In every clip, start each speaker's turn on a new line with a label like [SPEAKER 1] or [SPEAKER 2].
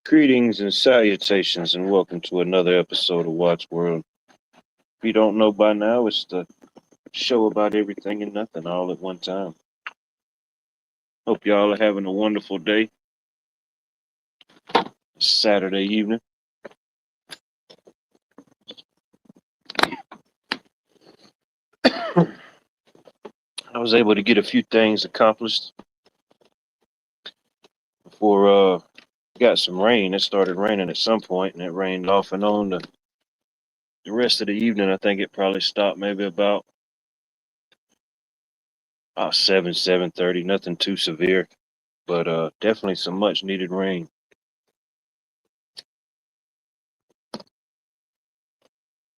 [SPEAKER 1] Greetings and salutations, and welcome to another episode of Watch World. If you don't know by now, it's the show about everything and nothing all at one time. Hope y'all are having a wonderful day. Saturday evening. I was able to get a few things accomplished before got some rain. It started raining at some point, and it rained off and on the rest of the evening. I think it probably stopped maybe about 7:30. Nothing too severe, but definitely some much needed rain.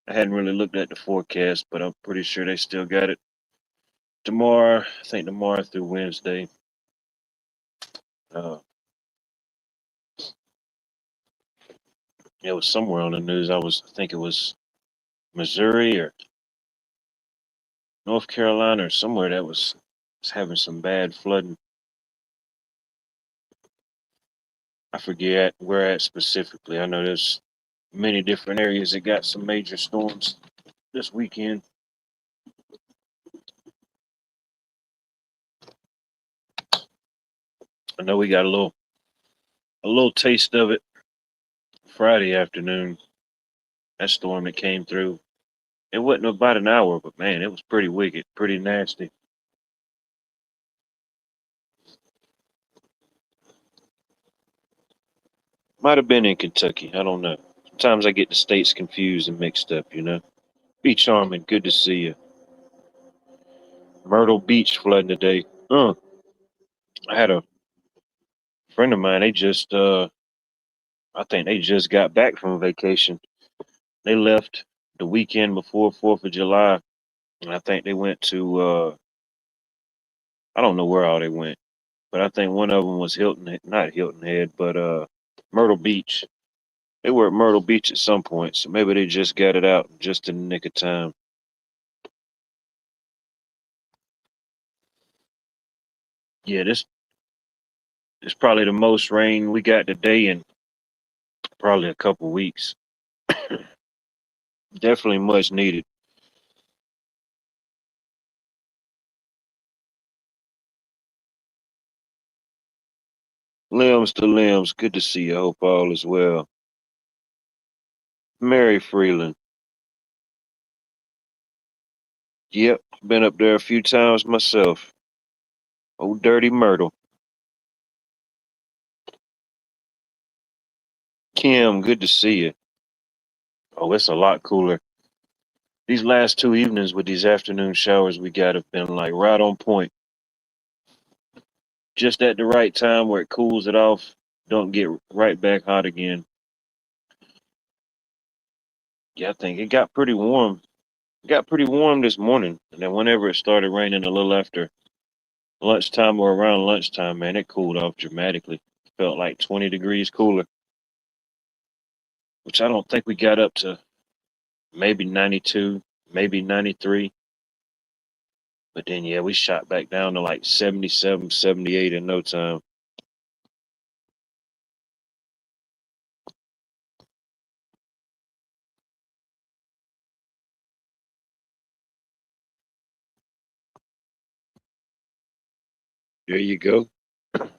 [SPEAKER 1] I hadn't really looked at the forecast, but I'm pretty sure they still got it tomorrow. I think tomorrow through Wednesday. Uh, it was somewhere on the news. I think it was Missouri or North Carolina or somewhere that was having some bad flooding. I forget where at specifically. I know there's many different areas that got some major storms this weekend. I know we got a little taste of it Friday afternoon. That storm that came through. It wasn't about an hour, but man, it was pretty wicked, pretty nasty. Might have been in Kentucky. I don't know. Sometimes I get the states confused and mixed up. Be charming. Good to see you. Myrtle Beach flooding today. I had a friend of mine. I think they just got back from vacation. They left the weekend before 4th of July, and I think they went to. I don't know where all they went, but I think one of them was not Hilton Head, but Myrtle Beach. They were at Myrtle Beach at some point, so maybe they just got it out just in the nick of time. Yeah, this is probably the most rain we got today in probably a couple weeks. Definitely much needed. Limbs to limbs. Good to see you. Hope all is well. Mary Freeland. Yep, been up there a few times myself. Oh, Dirty Myrtle. Kim, good to see you. Oh, it's a lot cooler. These last two evenings with these afternoon showers we got have been like right on point. Just at the right time where it cools it off. Don't get right back hot again. Yeah, I think it got pretty warm. It got pretty warm this morning. And then whenever it started raining a little after lunchtime or around lunchtime, man, it cooled off dramatically. Felt like 20 degrees cooler, which I don't think we got up to maybe 92, maybe 93. But then, yeah, we shot back down to like 77, 78 in no time. There you go.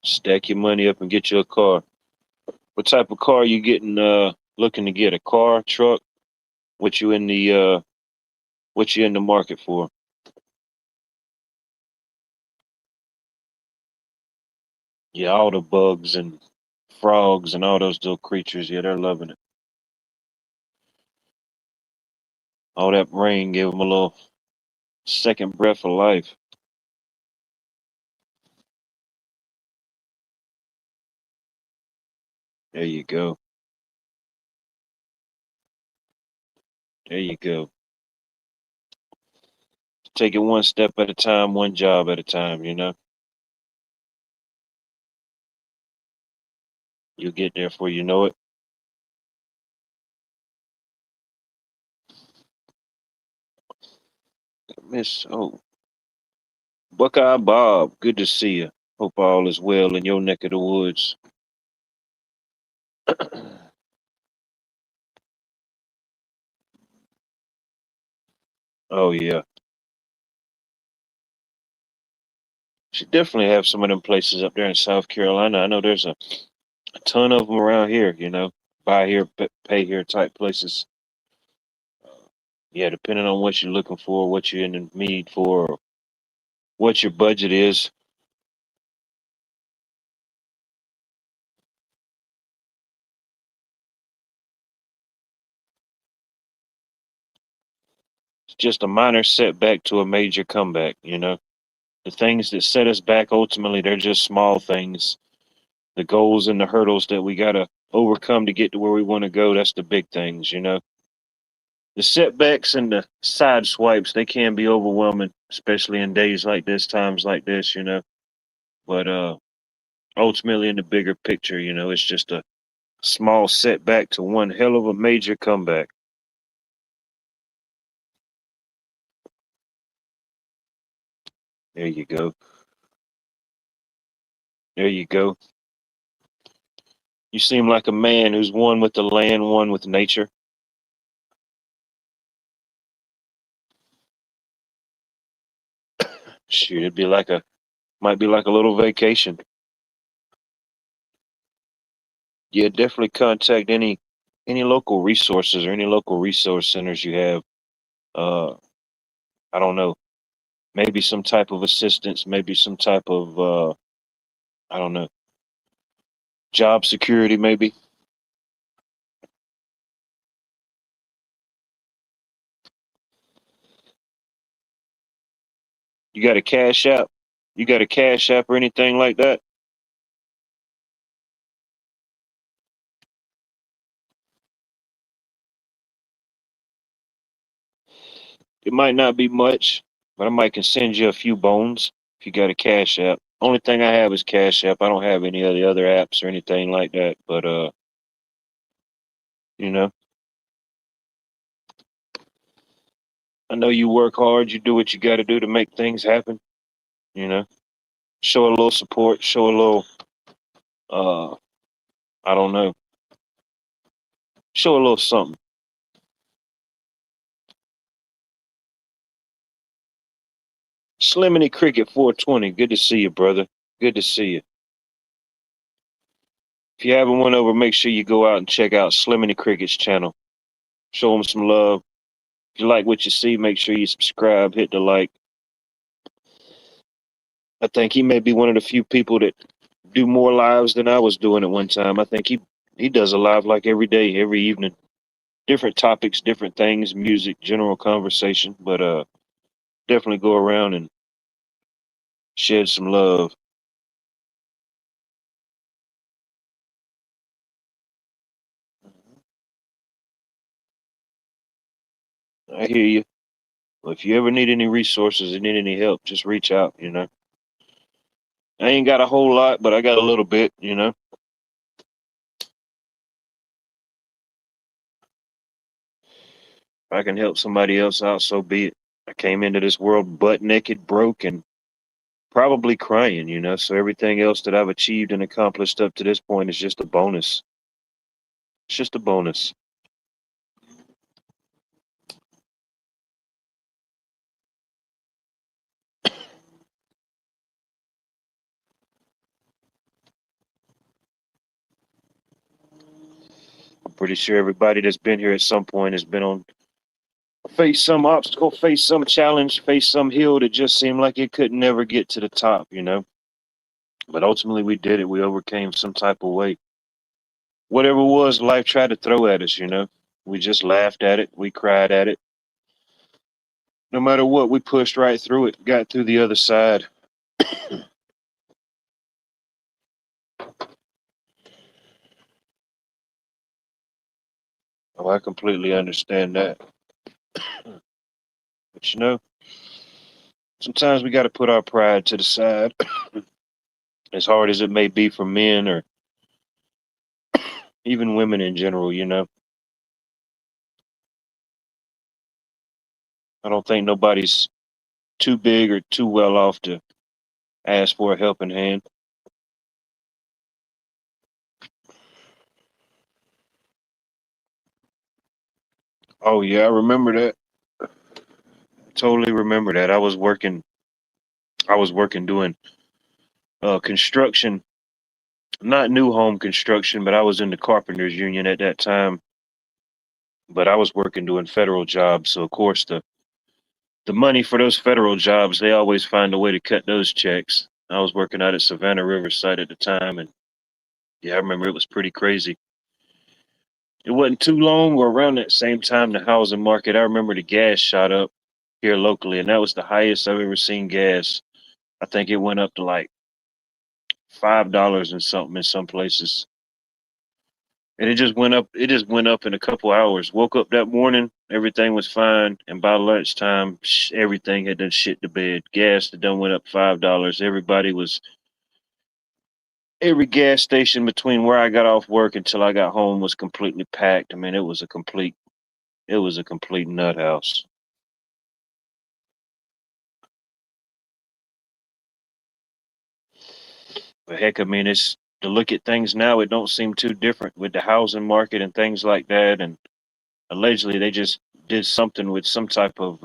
[SPEAKER 1] Stack your money up and get you a car. What type of car you getting? Looking to get a car, truck? What you in the what you in the market for? Yeah, all the bugs and frogs and all those little creatures. Yeah, they're loving it. All that rain gave them a little second breath of life. There you go. There you go. Take it one step at a time, one job at a time. You'll get there before you know it. Miss Buckeye Bob, good to see you. Hope all is well in your neck of the woods. Oh yeah, should definitely have some of them places up there in South Carolina. I know there's a ton of them around here. Buy here, pay here type places. Yeah, depending on what you're looking for, what you're in the need for, or what your budget is. It's just a minor setback to a major comeback. The things that set us back ultimately, they're just small things. The goals and the hurdles that we gotta overcome to get to where we want to go, that's the big things. The setbacks and the side swipes, they can be overwhelming, especially in days like this, times like this. But ultimately in the bigger picture, it's just a small setback to one hell of a major comeback. There you go. There you go. You seem like a man who's one with the land, one with nature. Shoot, might be like a little vacation. Yeah, definitely contact any local resources or any local resource centers you have. Uh, I don't know, maybe some type of assistance, maybe some type of I don't know, job security, maybe. You got a cash app? You got a cash app or anything like that? It might not be much, but I might can send you a few bones if you got a cash app. Only thing I have is Cash App. I don't have any of the other apps or anything like that. But you know, I know you work hard, you do what you gotta do to make things happen, you know. Show a little support, show a little uh I don't know, show a little something. Sliminy Cricket 420, good to see you, brother. Good to see you. If you haven't went over, make sure you go out and check out Sliminy Cricket's channel. Show him some love. If you like what you see, make sure you subscribe, hit the like. I think he may be one of the few people that do more lives than I was doing at one time. I think he does a live like every day, every evening. Different topics, different things, music, general conversation, but definitely go around and shed some love. I hear you. Well, if you ever need any resources and need any help, just reach out. I ain't got a whole lot, but I got a little bit. If I can help somebody else out, so be it. I came into this world butt naked, broke, and probably crying. So everything else that I've achieved and accomplished up to this point is just a bonus. It's just a bonus. I'm pretty sure everybody that's been here at some point has been on face some obstacle, face some challenge, face some hill that just seemed like it could never get to the top. But ultimately we did it. We overcame some type of way. Whatever it was life tried to throw at us. We just laughed at it. We cried at it. No matter what, we pushed right through it, got through the other side. Oh, I completely understand that. But sometimes we got to put our pride to the side, as hard as it may be for men or even women in general. I don't think nobody's too big or too well off to ask for a helping hand. Oh yeah, I remember that. Totally remember that. I was working doing construction, not new home construction, but I was in the carpenters union at that time. But I was working doing federal jobs, so of course the money for those federal jobs, they always find a way to cut those checks. I was working out at Savannah Riverside at the time, and yeah, I remember it was pretty crazy. It wasn't too long or around that same time the housing market. I remember the gas shot up here locally, and that was the highest I've ever seen gas. I think it went up to like $5 and something in some places. And it just went up in a couple hours. Woke up that morning, everything was fine, and by lunchtime, everything had done shit to bed. Gas had done went up $5. Every gas station between where I got off work until I got home was completely packed. I mean, it was a complete nut house. But heck, I mean, it's to look at things now, it don't seem too different with the housing market and things like that. And allegedly, they just did something with some type of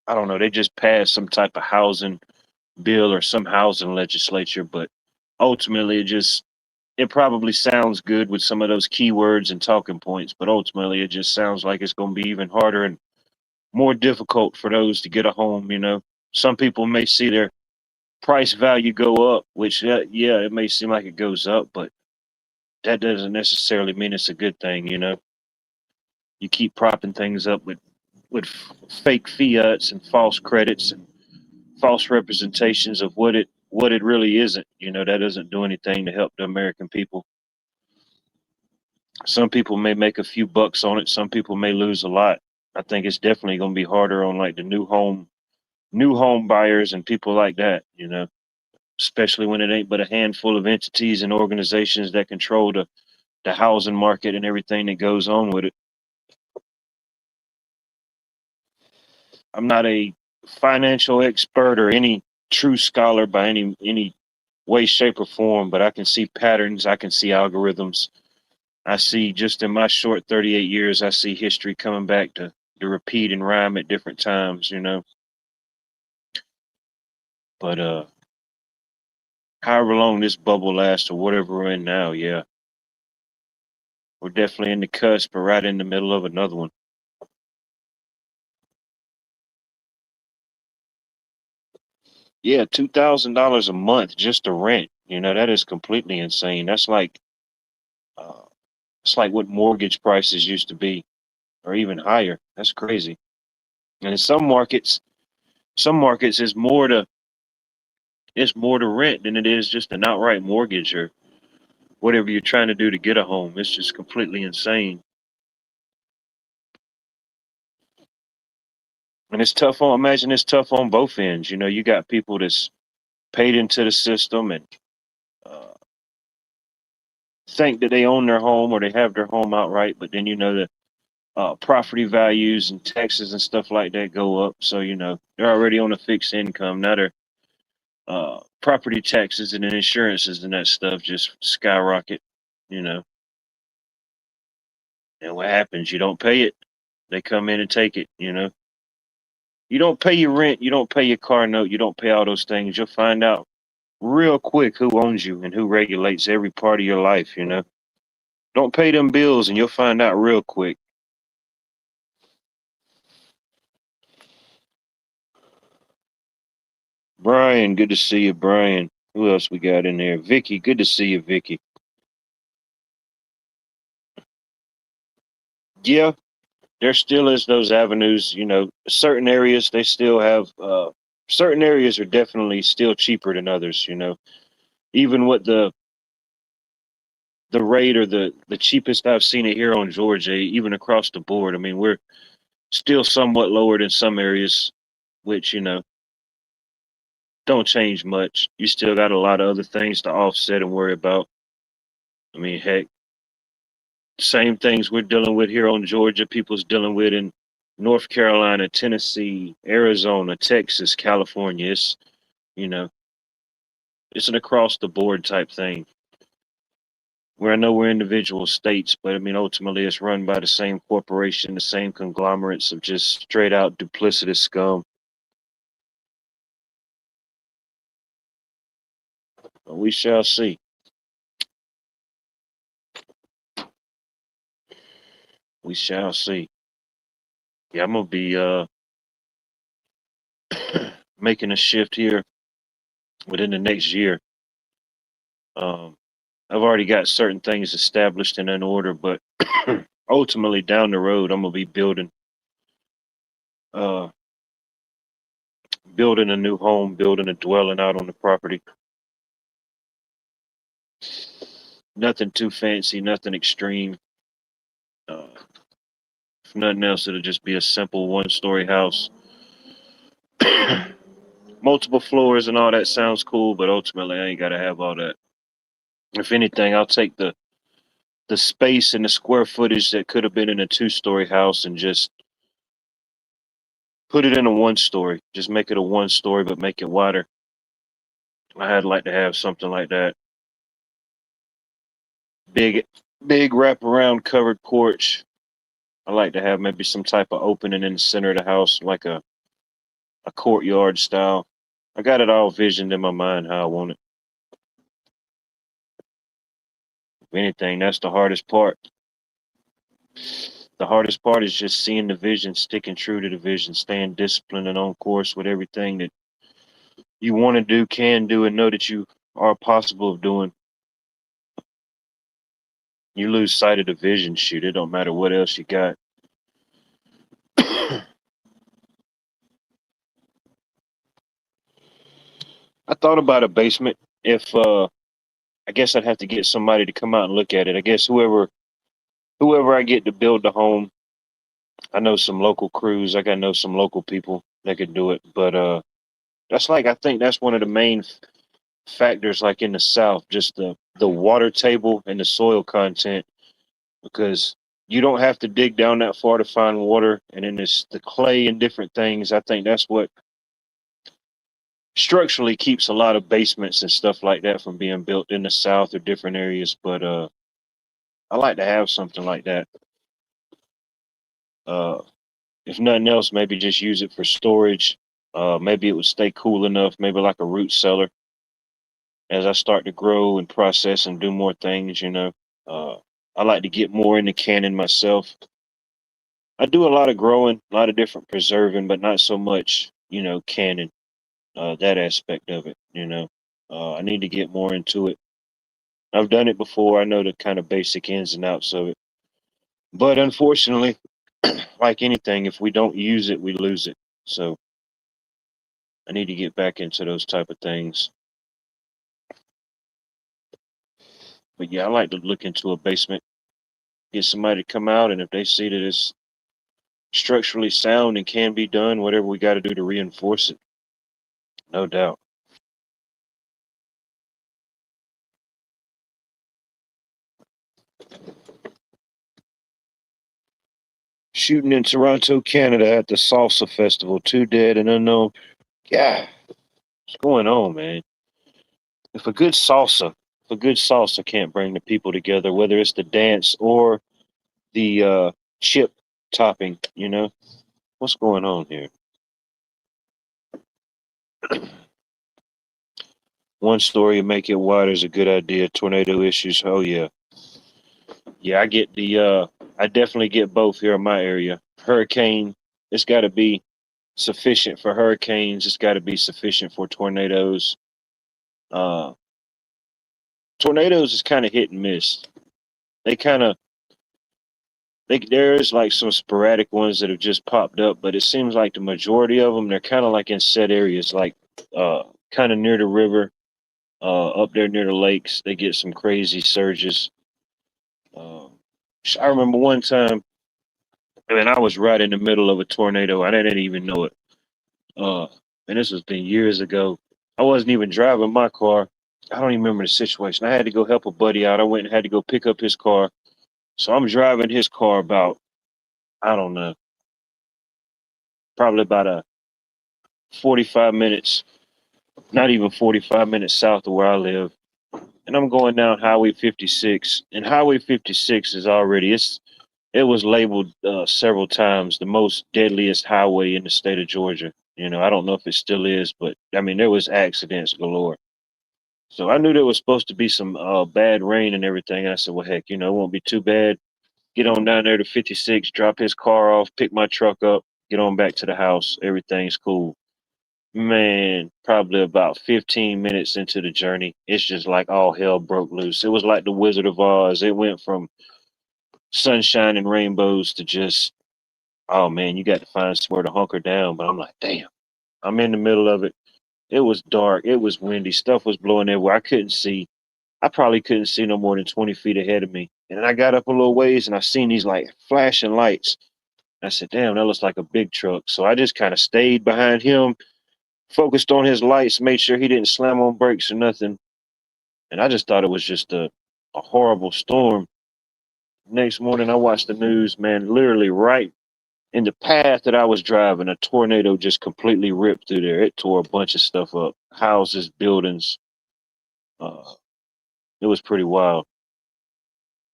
[SPEAKER 1] I don't know, they just passed some type of housing bill or some housing legislature, but ultimately it probably sounds good with some of those keywords and talking points, but ultimately it just sounds like it's going to be even harder and more difficult for those to get a home. Some people may see their price value go up, which yeah, it may seem like it goes up, but that doesn't necessarily mean it's a good thing. You keep propping things up with fake fiats and false credits and false representations of what it really isn't. That doesn't do anything to help the American people. Some people may make a few bucks on it. Some people may lose a lot. I think it's definitely going to be harder on like the new home buyers and people like that. Especially when it ain't but a handful of entities and organizations that control the housing market and everything that goes on with it. I'm not a financial expert or any true scholar by any way, shape, or form, but I can see patterns. I can see algorithms. I see just in my short 38 years, I see history coming back to repeat and rhyme at different times. But however long this bubble lasts or whatever we're in now, yeah, we're definitely in the cusp or right in the middle of another one. Yeah, $2,000 a month just to rent. That is completely insane. Uh, it's like what mortgage prices used to be, or even higher. That's crazy. And in some markets it's more to rent than it is just an outright mortgage or whatever you're trying to do to get a home. It's just completely insane. And imagine it's tough on both ends. You got people that's paid into the system and uh, think that they own their home or they have their home outright, but then the property values and taxes and stuff like that go up. So, they're already on a fixed income. Now their property taxes and insurances and that stuff just skyrocket, you know. And what happens? You don't pay it, they come in and take it. You don't pay your rent, you don't pay your car note, you don't pay all those things. You'll find out real quick who owns you and who regulates every part of your life. Don't pay them bills and you'll find out real quick. Brian, good to see you, Brian. Who else we got in there? Vicky, good to see you, Vicky. Yeah, there still is those avenues. Certain areas they still have. Certain areas are definitely still cheaper than others. Even what the rate or the cheapest I've seen it here on Georgia, even across the board. I mean, we're still somewhat lower than some areas, which don't change much. You still got a lot of other things to offset and worry about. I mean, heck, same things we're dealing with here on Georgia, people's dealing with in North Carolina, Tennessee, Arizona, Texas, California. You know, it's an across the board type thing. where I know we're individual states, but I mean, ultimately it's run by the same corporation, the same conglomerates of just straight out duplicitous scum. But we shall see. We shall see. Yeah, I'm gonna be making a shift here within the next year. Um, I've already got certain things established and in order, but ultimately down the road, I'm gonna be uh, building a new home, building a dwelling out on the property. Nothing too fancy, nothing extreme. Uh, if nothing else, it'll just be a simple one-story house. Multiple floors and all that sounds cool, but ultimately, I ain't gotta have all that. If anything, I'll take the space and the square footage that could have been in a two-story house and just put it in a one-story. Just make it a one-story, but make it wider. I'd like to have something like that. Big, big wraparound covered porch. I like to have maybe some type of opening in the center of the house, like a courtyard style. I got it all visioned in my mind how I want it. If anything, that's the hardest part. The hardest part is just seeing the vision, sticking true to the vision, staying disciplined and on course with everything that you want to do, can do, and know that you are possible of doing. You lose sight of the vision, shoot, it don't matter what else you got. I thought about a basement. If I guess I'd have to get somebody to come out and look at it. I guess whoever I get to build the home, I know some local crews. I got know some local people that could do it. But that's like I think that's one of the main factors, like in the South, just the water table and the soil content, because you don't have to dig down that far to find water, and then it's the clay and different things. I think that's what structurally keeps a lot of basements and stuff like that from being built in the South or different areas. But I like to have something like that. Uh, if nothing else, maybe just use it for storage. Maybe it would stay cool enough, maybe like a root cellar as I start to grow and process and do more things. Uh, I like to get more into canning myself. I do a lot of growing, a lot of different preserving, but not so much, canning, that aspect of it. I need to get more into it. I've done it before. I know the kind of basic ins and outs of it. But unfortunately, like anything, if we don't use it, we lose it. So I need to get back into those type of things. But yeah, I like to look into a basement, get somebody to come out, and if they see that it's structurally sound and can be done, whatever we got to do to reinforce it, no doubt. Shooting in Toronto, Canada at the Salsa Festival. Two dead and unknown. Yeah, what's going on, man? If a good salsa, if a good salsa can't bring the people together, whether it's the dance or the chip topping, what's going on here? One story and make it wider is a good idea. Tornado issues. Oh yeah. Yeah, I get I definitely get both here in my area. Hurricane, it's gotta be sufficient for hurricanes, it's gotta be sufficient for tornadoes. Uh Tornadoes is kinda hit and miss. They kinda there's like some sporadic ones that have just popped up, but it seems like the majority of them they're kinda like in set areas, like kinda near the river, up there near the lakes. They get some crazy surges. Uh, I remember one time, and I was right in the middle of a tornado. I didn't even know it. Uh, and this has been years ago. I wasn't even driving my car. I don't even remember the situation. I had to go help a buddy out. I went and had to go pick up his car. So I'm driving his car about, I don't know, probably about a 45 minutes, not even 45 minutes south of where I live. and I'm going down Highway 56, and Highway 56 is already it was labeled several times the most deadliest highway in the state of Georgia. You know, I don't know if it still is, but I mean there was accidents galore. So I knew there was supposed to be some bad rain and everything. And I said, well, heck, you know, it won't be too bad. Get on down there to 56, drop his car off, pick my truck up, get on back to the house. Everything's cool. Man, probably about 15 minutes into the journey, it's just like all hell broke loose. It was like the Wizard of Oz. It went from sunshine and rainbows to just, oh man, you got to find somewhere to hunker down. But I'm like, damn, I'm in the middle of it. It was dark. It was windy. Stuff was blowing everywhere. I couldn't see. I probably couldn't see no more than 20 feet ahead of me. And then I got up a little ways and I seen these like flashing lights. I said, damn, that looks like a big truck. So I just kind of stayed behind him, focused on his lights, made sure he didn't slam on brakes or nothing. And I just thought it was just a horrible storm. Next morning, I watched the news, man, literally right in the path that I was driving, a tornado just completely ripped through there. It tore a bunch of stuff up, houses, buildings. Uh, it was pretty wild.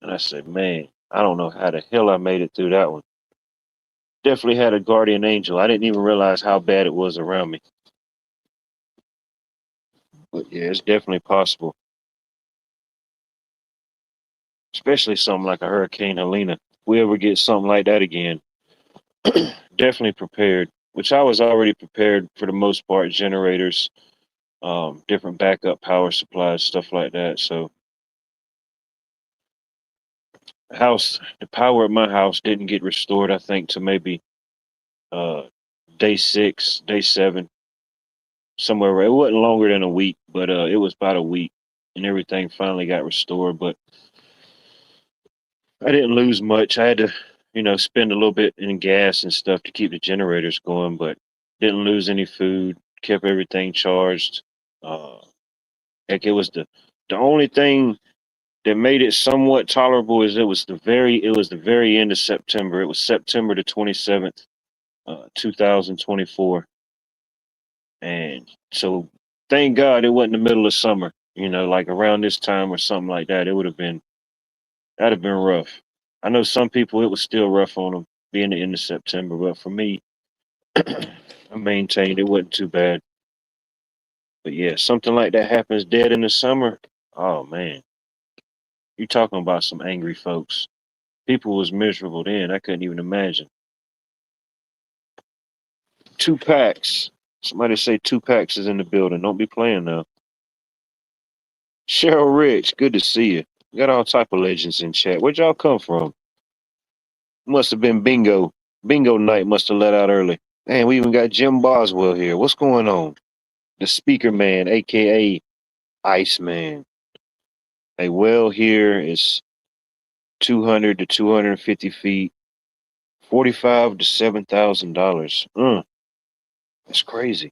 [SPEAKER 1] And I said, man, I don't know how the hell I made it through that one. Definitely had a guardian angel. I didn't even realize how bad it was around me. But yeah, it's definitely possible. Especially something like a Hurricane Helena. If we ever get something like that again, definitely prepared. Which I was already prepared for the most part, generators, different backup power supplies, stuff like that. So the power at my house didn't get restored, I think, to maybe uh day 6, day 7, somewhere it wasn't longer than a week, but it was about a week and everything finally got restored. But I didn't lose much. I had to, you know, spend a little bit in gas and stuff to keep the generators going, but didn't lose any food, kept everything charged. Uh, heck, the only thing that made it somewhat tolerable is it was the very end of September. It was September the 27th, 2024, and so thank God it wasn't the middle of summer. You know, like around this time or something like that. It would have been That'd have been rough. I know some people it was still rough on them being the end of September, but for me, I maintained it wasn't too bad. But yeah, something like that happens dead in the summer. Oh man, you talking about some angry folks. People was miserable then. I couldn't even imagine. 2 packs. Somebody say 2 packs is in the building. Don't be playing now. Cheryl Rich, good to see you. We got all type of legends in chat. Where'd y'all come from? Must have been bingo. Bingo night must have let out early. Man, we even got Jim Boswell here. What's going on? The speaker man, aka Iceman. A well here is 200 to 250 feet, 45 to $7,000. That's crazy.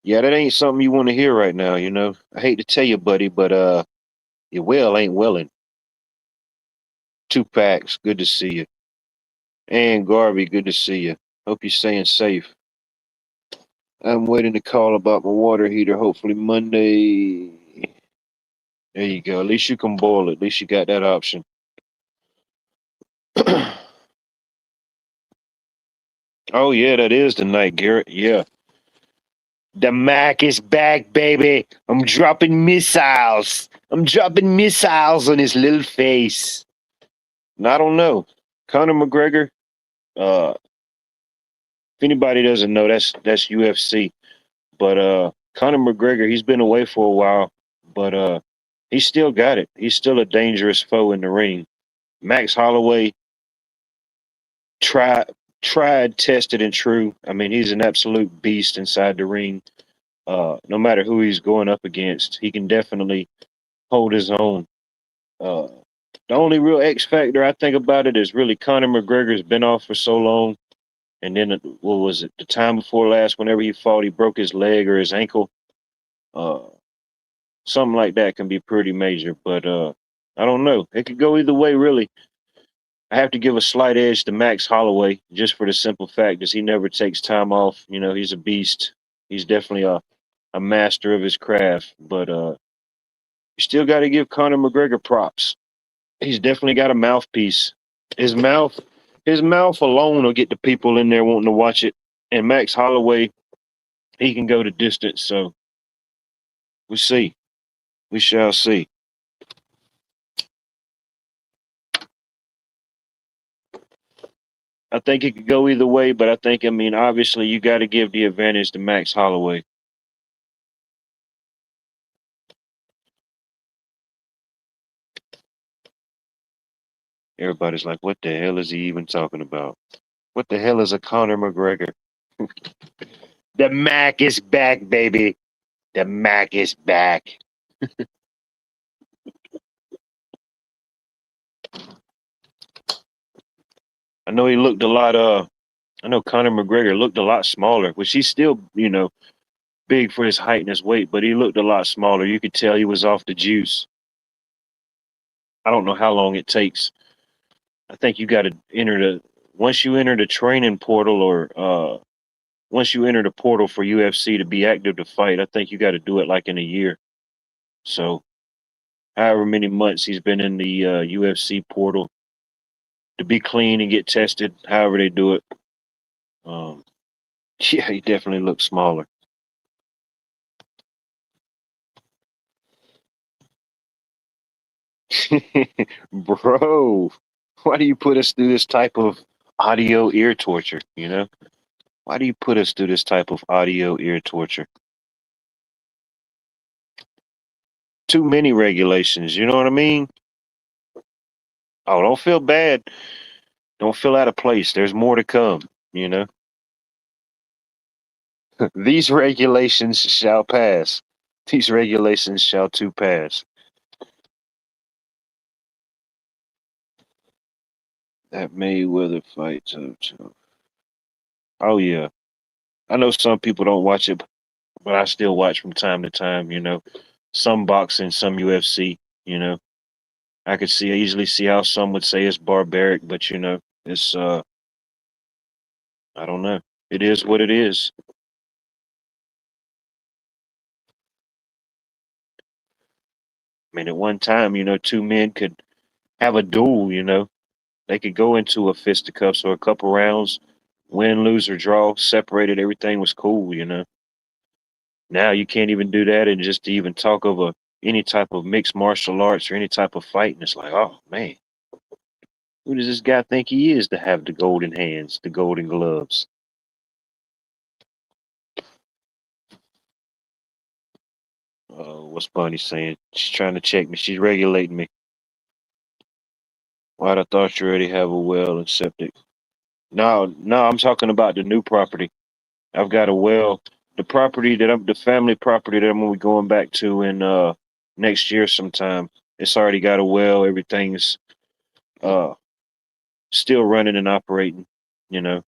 [SPEAKER 1] Yeah, that ain't something you want to hear right now, you know. I hate to tell you, buddy, but your well ain't welling. 2 packs, good to see you. And Garvey, good to see you. Hope you're staying safe. I'm waiting to call about my water heater, hopefully Monday. There you go. At least you can boil it. At least you got that option. Oh yeah, that is the night, Garrett. Yeah. The Mac is back, baby. I'm dropping missiles. I'm dropping missiles on his little face. And I don't know. Conor McGregor, if anybody doesn't know, that's UFC. But Conor McGregor, he's been away for a while, but he's still got it. He's still a dangerous foe in the ring. Max Holloway tried, tested, and true. I mean, he's an absolute beast inside the ring. No matter who he's going up against, he can definitely hold his own. Uh, the only real X factor I think about it is really Conor McGregor's been off for so long, and then what was it? The time before last, whenever he fought, he broke his leg or his ankle. Uh, Something like that can be pretty major, but I don't know. It could go either way, really. I have to give a slight edge to Max Holloway just for the simple fact that he never takes time off. You know, he's a beast. He's definitely a master of his craft. But You still got to give Conor McGregor props. He's definitely got a mouthpiece. His mouth, his mouth alone will get the people in there wanting to watch it. And Max Holloway, he can go the distance. So we see. We shall see. I think it could go either way, but I mean, obviously, you got to give the advantage to Max Holloway. Everybody's like, what the hell is he even talking about? What the hell is a Conor McGregor? The Mac is back, baby. The Mac is back. I know he looked a lot I know Conor McGregor looked a lot smaller, which he's still, big for his height and his weight, but he looked a lot smaller. You could tell he was off the juice. I don't know how long it takes. I think you got to enter once you enter the training portal or once you enter the portal for UFC to be active to fight, I think you got to do it like in a year. So, however many months he's been in the UFC portal to be clean and get tested, however they do it. Um, yeah, he definitely looks smaller. Bro, why do you put us through this type of audio ear torture? Why do you put us through this type of audio ear torture? Too many regulations, you know what I mean? Oh, don't feel bad. Don't feel out of place. There's more to come, you know? These regulations shall pass. These regulations shall to pass. That Mayweather fight. Oh, yeah. I know some people don't watch it, but I still watch from time to time, Some boxing, some UFC, you know. I could easily see how some would say it's barbaric, but it's I don't know. It is what it is. I mean, at one time, two men could have a duel, They could go into a fisticuffs or a couple rounds, win, lose, or draw, separated, everything was cool. Now you can't even do that, and just to even talk of any type of mixed martial arts or any type of fight, and it's like, oh man, who does this guy think he is to have the golden hands, the golden gloves? What's Bunny saying? She's trying to check me. She's regulating me. Why'd I thought you already have a well and septic? No, no, I'm talking about the new property. I've got a well. The family property that I'm gonna be going back to in next year sometime. It's already got a well. Everything's uh still running and operating. You know,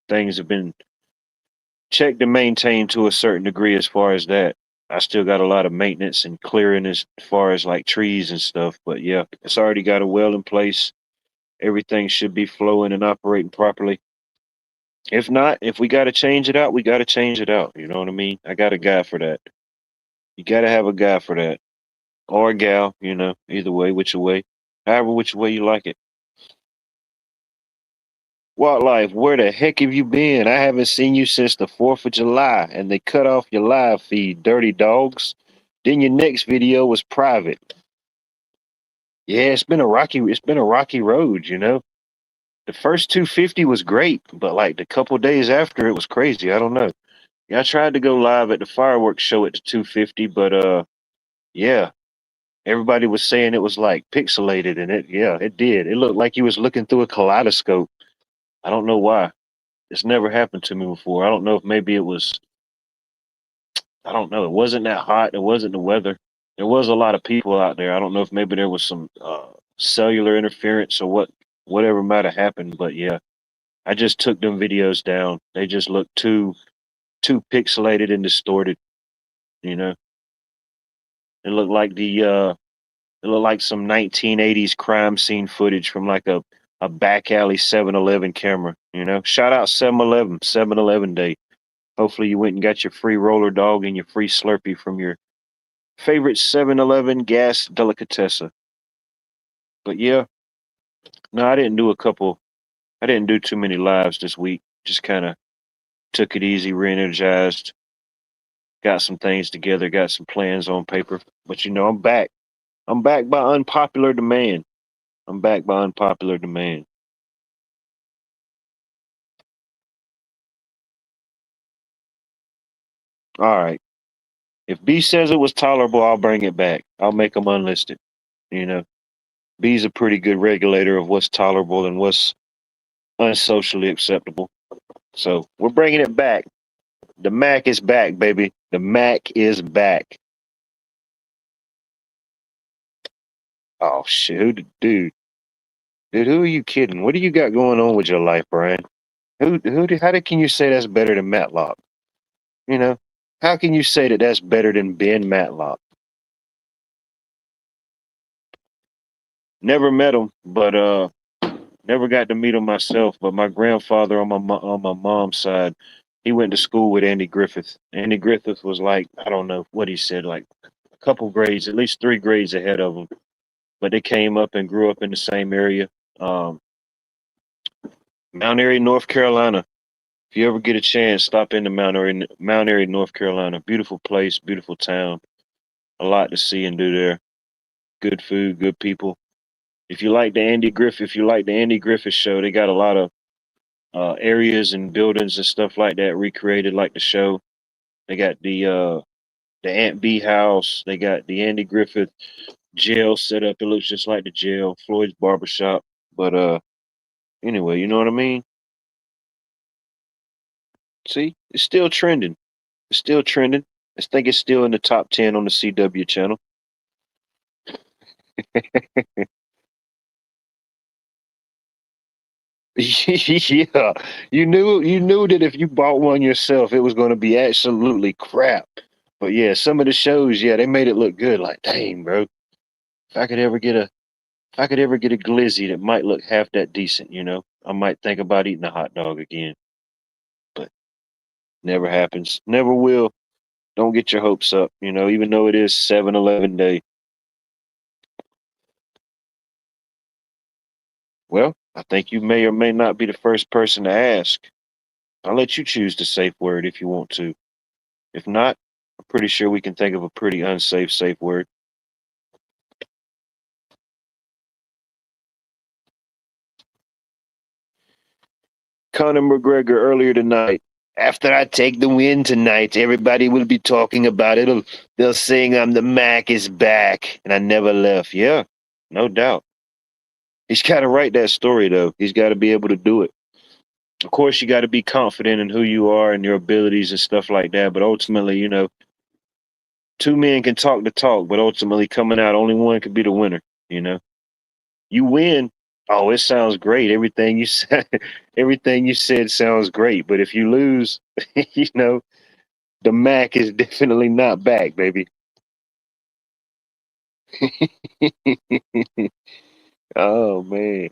[SPEAKER 1] things have been checked and maintained to a certain degree as far as that. I still got a lot of maintenance and clearing as far as like trees and stuff. But yeah, it's already got a well in place. Everything should be flowing and operating properly. If not, if we got to change it out, we got to change it out. You know what I mean? I got a guy for that. You got to have a guy for that. Or a gal, either way, which way. However, which way you like it. Wildlife, where the heck have you been? I haven't seen you since the 4th of July and they cut off your live feed, dirty dogs. Then your next video was private. Yeah, it's been a rocky road. The first 250 was great, but like the couple days after it was crazy. I don't know. Yeah, I tried to go live at the fireworks show at the 250, but yeah, everybody was saying it was like pixelated, and it did. It looked like you was looking through a kaleidoscope. I don't know why. It's never happened to me before. I don't know if maybe it was. I don't know. It wasn't that hot. It wasn't the weather. There was a lot of people out there. I don't know if maybe there was some cellular interference or whatever might have happened. But yeah, I just took them videos down. They just looked too pixelated and distorted. You know, it looked like it looked like some 1980s crime scene footage from like a back alley 7-Eleven camera. Shout out 7-Eleven, 7-Eleven day. Hopefully you went and got your free roller dog and your free Slurpee from your Favorite 7-Eleven gas delicatessen. But yeah, no, I didn't do a couple. I didn't do too many lives this week. Just kind of took it easy, re-energized, got some things together, got some plans on paper. But I'm back. I'm back by unpopular demand. I'm back by unpopular demand. All right. If B says it was tolerable, I'll bring it back. I'll make them unlisted. You know, B's a pretty good regulator of what's tolerable and what's unsocially acceptable. So we're bringing it back. The Mac is back, baby. The Mac is back. Oh shit, dude, who are you kidding? What do you got going on with your life, Brian? Can you say that's better than Matlock? You know, how can you say that that's better than Ben Matlock? Never met him, but never got to meet him myself. But my grandfather on my mom's side, he went to school with Andy Griffith. Andy Griffith was like, I don't know what he said, like a couple grades, at least 3 grades ahead of him. But they came up and grew up in the same area. Um, Mount Airy, North Carolina. If you ever get a chance, stop into Mount Airy, North Carolina. Beautiful place, beautiful town. A lot to see and do there. Good food, good people. If you like the Andy Griffith show, they got a lot of areas and buildings and stuff like that recreated like the show. They got the Aunt B house. They got the Andy Griffith jail set up. It looks just like the jail. Floyd's barbershop. But anyway, you know what I mean? See, it's still trending. It's still trending. I think it's still in the top 10 on the CW channel. Yeah, you knew that if you bought one yourself, it was going to be absolutely crap. But yeah, some of the shows, yeah, they made it look good. Like, dang, bro, if I could ever get a, if I could ever get a glizzy that might look half that decent, I might think about eating a hot dog again. But never happens, never will. Don't get your hopes up, even though it is 7-Eleven day. Well, I think you may or may not be the first person to ask. I'll let you choose the safe word if you want to. If not, I'm pretty sure we can think of a pretty unsafe safe word. Conor McGregor earlier tonight. After I take the win tonight, everybody will be talking about it. They'll sing I'm the Mac is back and I never left. Yeah, no doubt. He's got to write that story though. He's got to be able to do it. Of course, you got to be confident in who you are and your abilities and stuff like that. But ultimately, two men can talk the talk, but ultimately coming out, only one could be the winner. You know, you win. Oh, it sounds great. Everything you said, everything you said sounds great. But if you lose, you know, the Mac is definitely not back, baby. Oh man.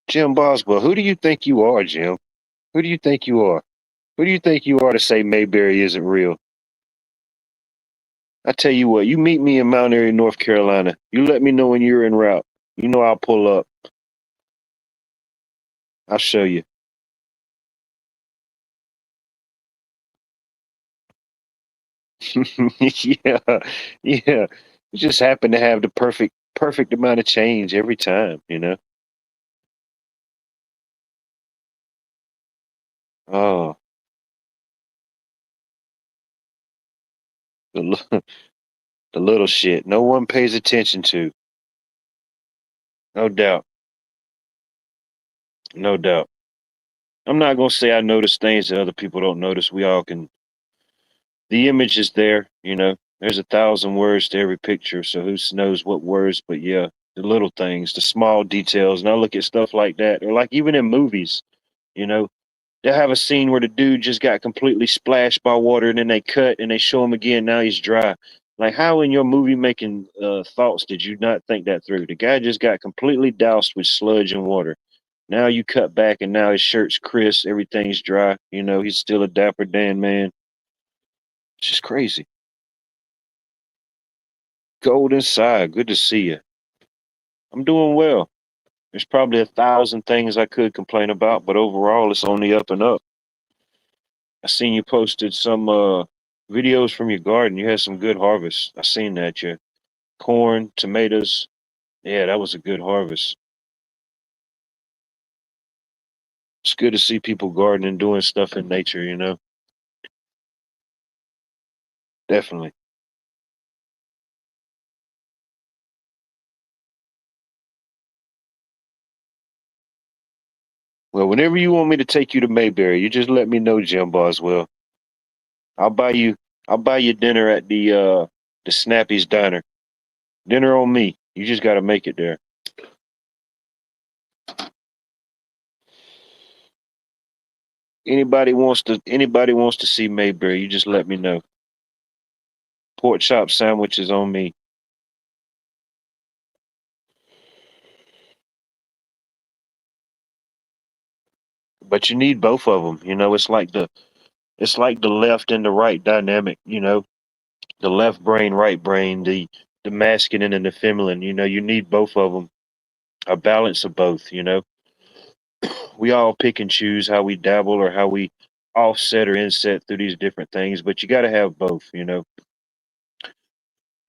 [SPEAKER 1] Jim Boswell, who do you think you are, Jim? Who do you think you are? Who do you think you are to say Mayberry isn't real? I tell you what, you meet me in Mount Airy, North Carolina. You let me know when you're en route. You know I'll pull up. I'll show you. Yeah, yeah. You just happen to have the perfect amount of change every time. Oh, the the little shit no one pays attention to. No doubt. No doubt. I'm not gonna say I notice things that other people don't notice. We all can. The image is there. There's 1,000 words to every picture, so who knows what words? But yeah, the little things, the small details. And I look at stuff like that, or like even in movies. You know, they'll have a scene where the dude just got completely splashed by water, and then they cut and they show him again. Now he's dry. Like, how in your movie making thoughts did you not think that through? The guy just got completely doused with sludge and water. Now you cut back and now his shirt's crisp, everything's dry. You know, he's still a dapper Dan man. It's just crazy. Golden Side, good to see you. I'm doing well. There's probably 1,000 things I could complain about, but overall it's only up and up. I seen you posted some videos from your garden. You had some good harvests. I seen that. Your corn, tomatoes. Yeah, that was a good harvest. It's good to see people gardening, doing stuff in nature, you know. Definitely. Well, whenever you want me to take you to Mayberry, you just let me know, Jim Boswell. I'll buy you I'll buy you dinner at the Snappy's Diner. Dinner on me. You just gotta make it there. Anybody wants to see Mayberry, you just let me know. Pork chop sandwiches on me. But you need both of them. You know, it's like the left and the right dynamic, you know. The left brain, right brain, the masculine and the feminine, you know, you need both of them. A balance of both, you know. We all pick and choose how we dabble or how we offset or inset through these different things, but you got to have both, you know.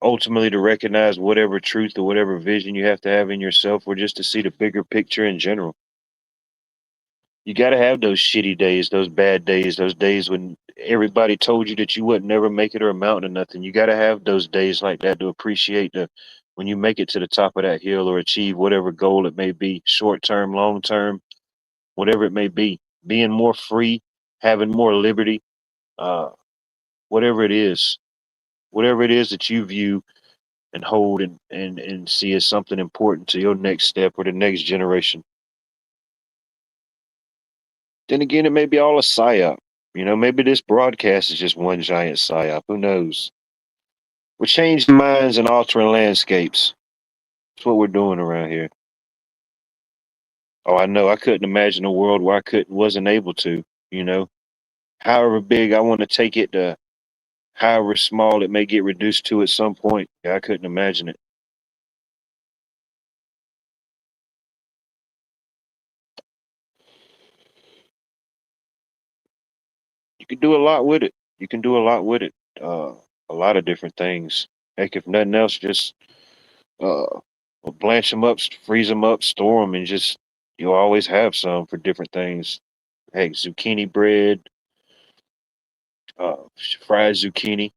[SPEAKER 1] Ultimately, to recognize whatever truth or whatever vision you have to have in yourself, or just to see the bigger picture in general. You got to have those shitty days, those bad days, those days when everybody told you that you would never make it or amount to nothing. You got to have those days like that to appreciate the when you make it to the top of that hill or achieve whatever goal it may be, short term, long term, whatever it may be. Being more free, having more liberty, uh, whatever it is, whatever it is that you view and hold and see as something important to your next step or the next generation. Then again, it may be all a psyop. You know, maybe this broadcast is just one giant psyop. Who knows? We're changing minds and altering landscapes. That's what we're doing around here. Oh, I know. I couldn't imagine a world where I wasn't able to. You know, however big I want to take it to, however small it may get reduced to at some point. Yeah, I couldn't imagine it. You can do a lot with it. You can do a lot with it. A lot of different things. Heck, if nothing else, just uh, blanch them up, freeze them up, store them, and just you'll always have some for different things. Heck, zucchini bread, uh, fried zucchini.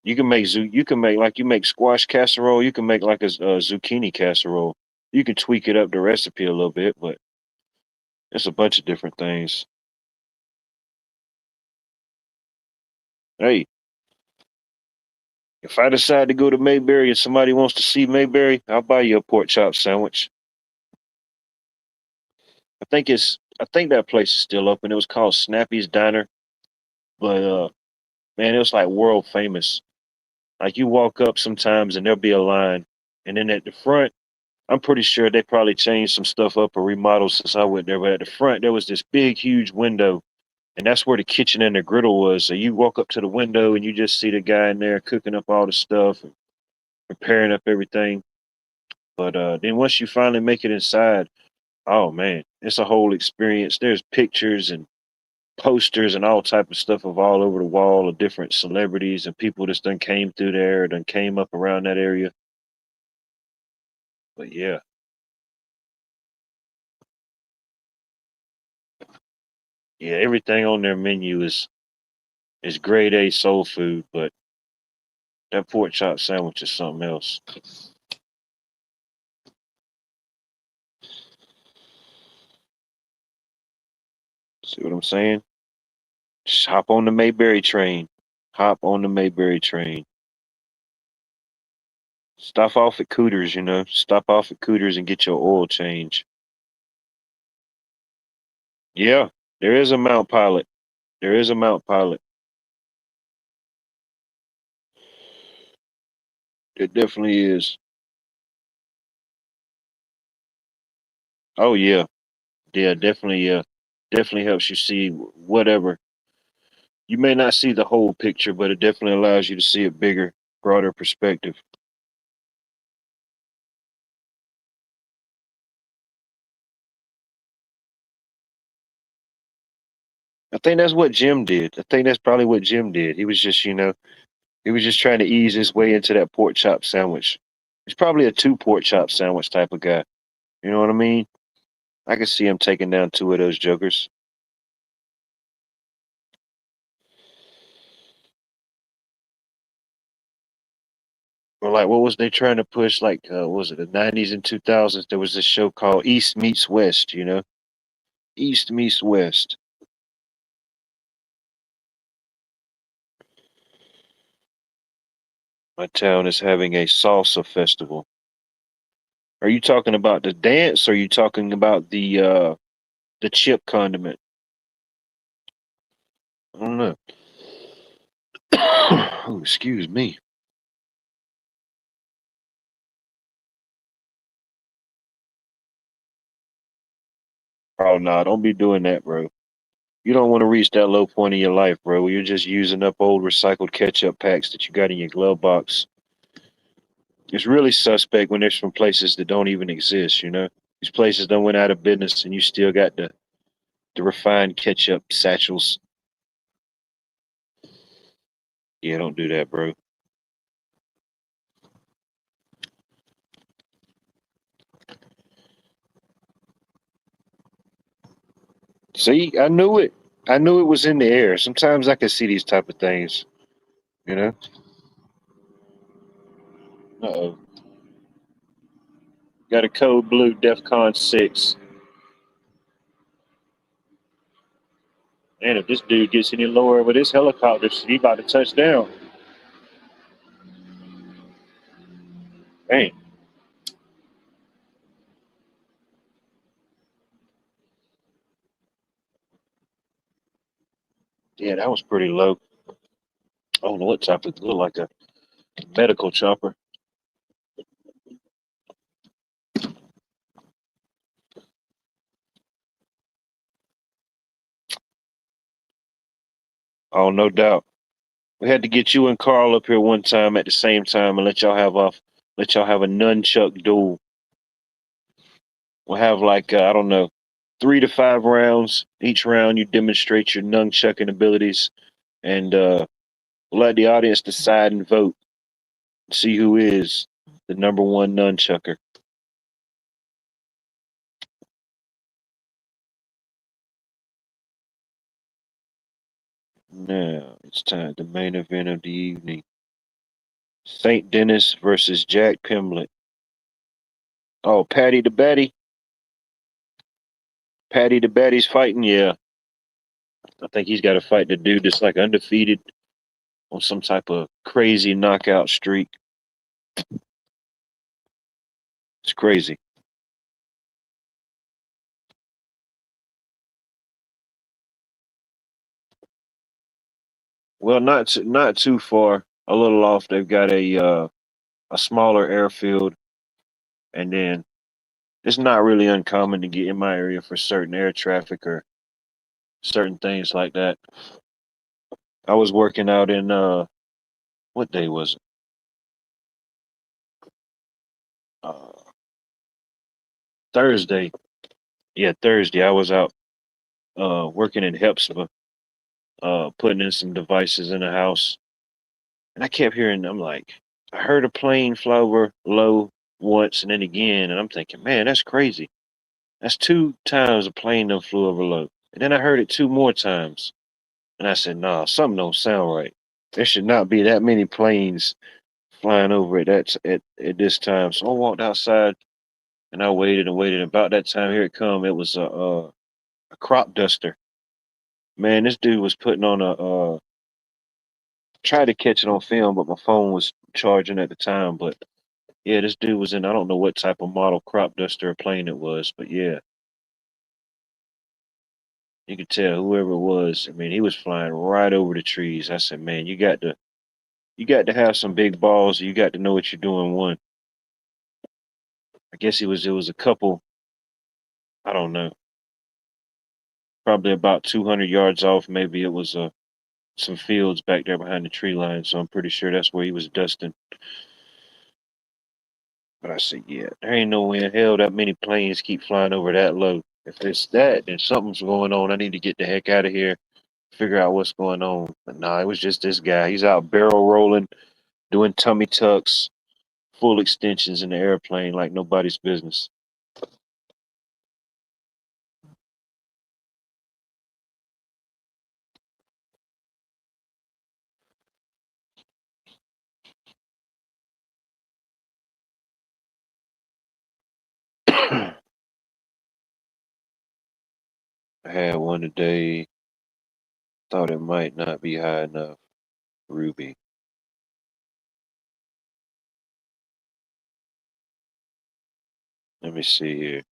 [SPEAKER 1] You can make like you make squash casserole. You can make like a zucchini casserole. You can tweak it up the recipe a little bit, but it's a bunch of different things. Hey, if I decide to go to Mayberry and somebody wants to see Mayberry, I'll buy you a pork chop sandwich. I think that place is still open. It was called Snappy's Diner, but man, it was like world famous. Like you walk up sometimes and there'll be a line, and then at the front, I'm pretty sure they probably changed some stuff up or remodeled since I went there. But at the front, there was this big, huge window, and that's where the kitchen and the griddle was. So you walk up to the window and you just see the guy in there cooking up all the stuff and preparing up everything. But then once you finally make it inside, oh man, it's a whole experience. There's pictures and posters and all type of stuff of all over the wall of different celebrities and people that's done came through there, done came up around that area. But yeah, yeah, everything on their menu is grade A soul food, but that pork chop sandwich is something else. See what I'm saying? Just hop on the Mayberry train. Hop on the Mayberry train. Stop off at Cooters, you know. Stop off at Cooters and get your oil change. Yeah, there is a Mount Pilot. There is a Mount Pilot. It definitely is. Oh yeah. Yeah, definitely. Definitely helps you see whatever. You may not see the whole picture, but it definitely allows you to see a bigger, broader perspective. I think that's what Jim did. I think that's probably what Jim did. He was just, he was just trying to ease his way into that pork chop sandwich. He's probably a two pork chop sandwich type of guy. You know what I mean? I can see him taking down two of those jokers. Or like, what was they trying to push? Like, what was it the '90s and 2000s? There was this show called East Meets West. East Meets West. My town is having a salsa festival. Are you talking about the dance? Or are you talking about the chip condiment? I don't know. Oh, excuse me. Oh no, don't be doing that, bro. You don't want to reach that low point in your life, bro, where you're just using up old recycled ketchup packs that you got in your glove box. It's really suspect when there's from places that don't even exist. These places don't went out of business and you still got the refined ketchup satchels. Yeah, don't do that, bro. See, I knew it. I knew it was in the air. Sometimes I can see these type of things, you know? Uh-oh. Got a code blue DEFCON 6. Man, if this dude gets any lower with his helicopter, he about to touch down. Man, yeah, that was pretty low. I don't know what type of, look like a medical chopper. Oh, no doubt. We had to get you and Carl up here one time at the same time and let y'all have a nunchuck duel. We'll have like I don't know, 3 to 5 rounds. Each round you demonstrate your nunchucking abilities, and we'll let the audience decide and vote. See who is the number one nunchucker. Now it's time the main event of the evening: Saint Dennis versus Jack Pimlet. Oh, Patty the Batty. Patty the Batty's fighting. Yeah, I think he's got to fight the dude that's like undefeated on some type of crazy knockout streak. It's crazy. Well, not too far. A little off. They've got a smaller airfield, and then it's not really uncommon to get in my area for certain air traffic or certain things like that. I was working out in what day was it? Uh, Thursday. Yeah, Thursday. I was out working in Hepzibah, putting in some devices in the house, and I kept hearing. I'm like, I heard a plane fly over low once and then again, and I'm thinking, man, that's crazy. That's two times a plane done flew over low. And then I heard it two more times. And I said, nah, something don't sound right. There should not be that many planes flying over at this time. So I walked outside and I waited and waited. About that time, here it come. It was a crop duster. Man, this dude was putting on tried to catch it on film, but my phone was charging at the time. But yeah, this dude was in, I don't know what type of model crop duster or plane it was, but yeah, you could tell whoever it was. I mean, he was flying right over the trees. I said, man, you got to have some big balls. You got to know what you're doing. One, I guess it was a couple. I don't know. probably about 200 yards off. Maybe it was some fields back there behind the tree line. So I'm pretty sure that's where he was dusting. But I said, yeah, there ain't no way in hell that many planes keep flying over that low. If it's that, then something's going on. I need to get the heck out of here, figure out what's going on. But nah, it was just this guy. He's out barrel rolling, doing tummy tucks, full extensions in the airplane like nobody's business. I had one today. Thought it might not be high enough. Ruby. Let me see here.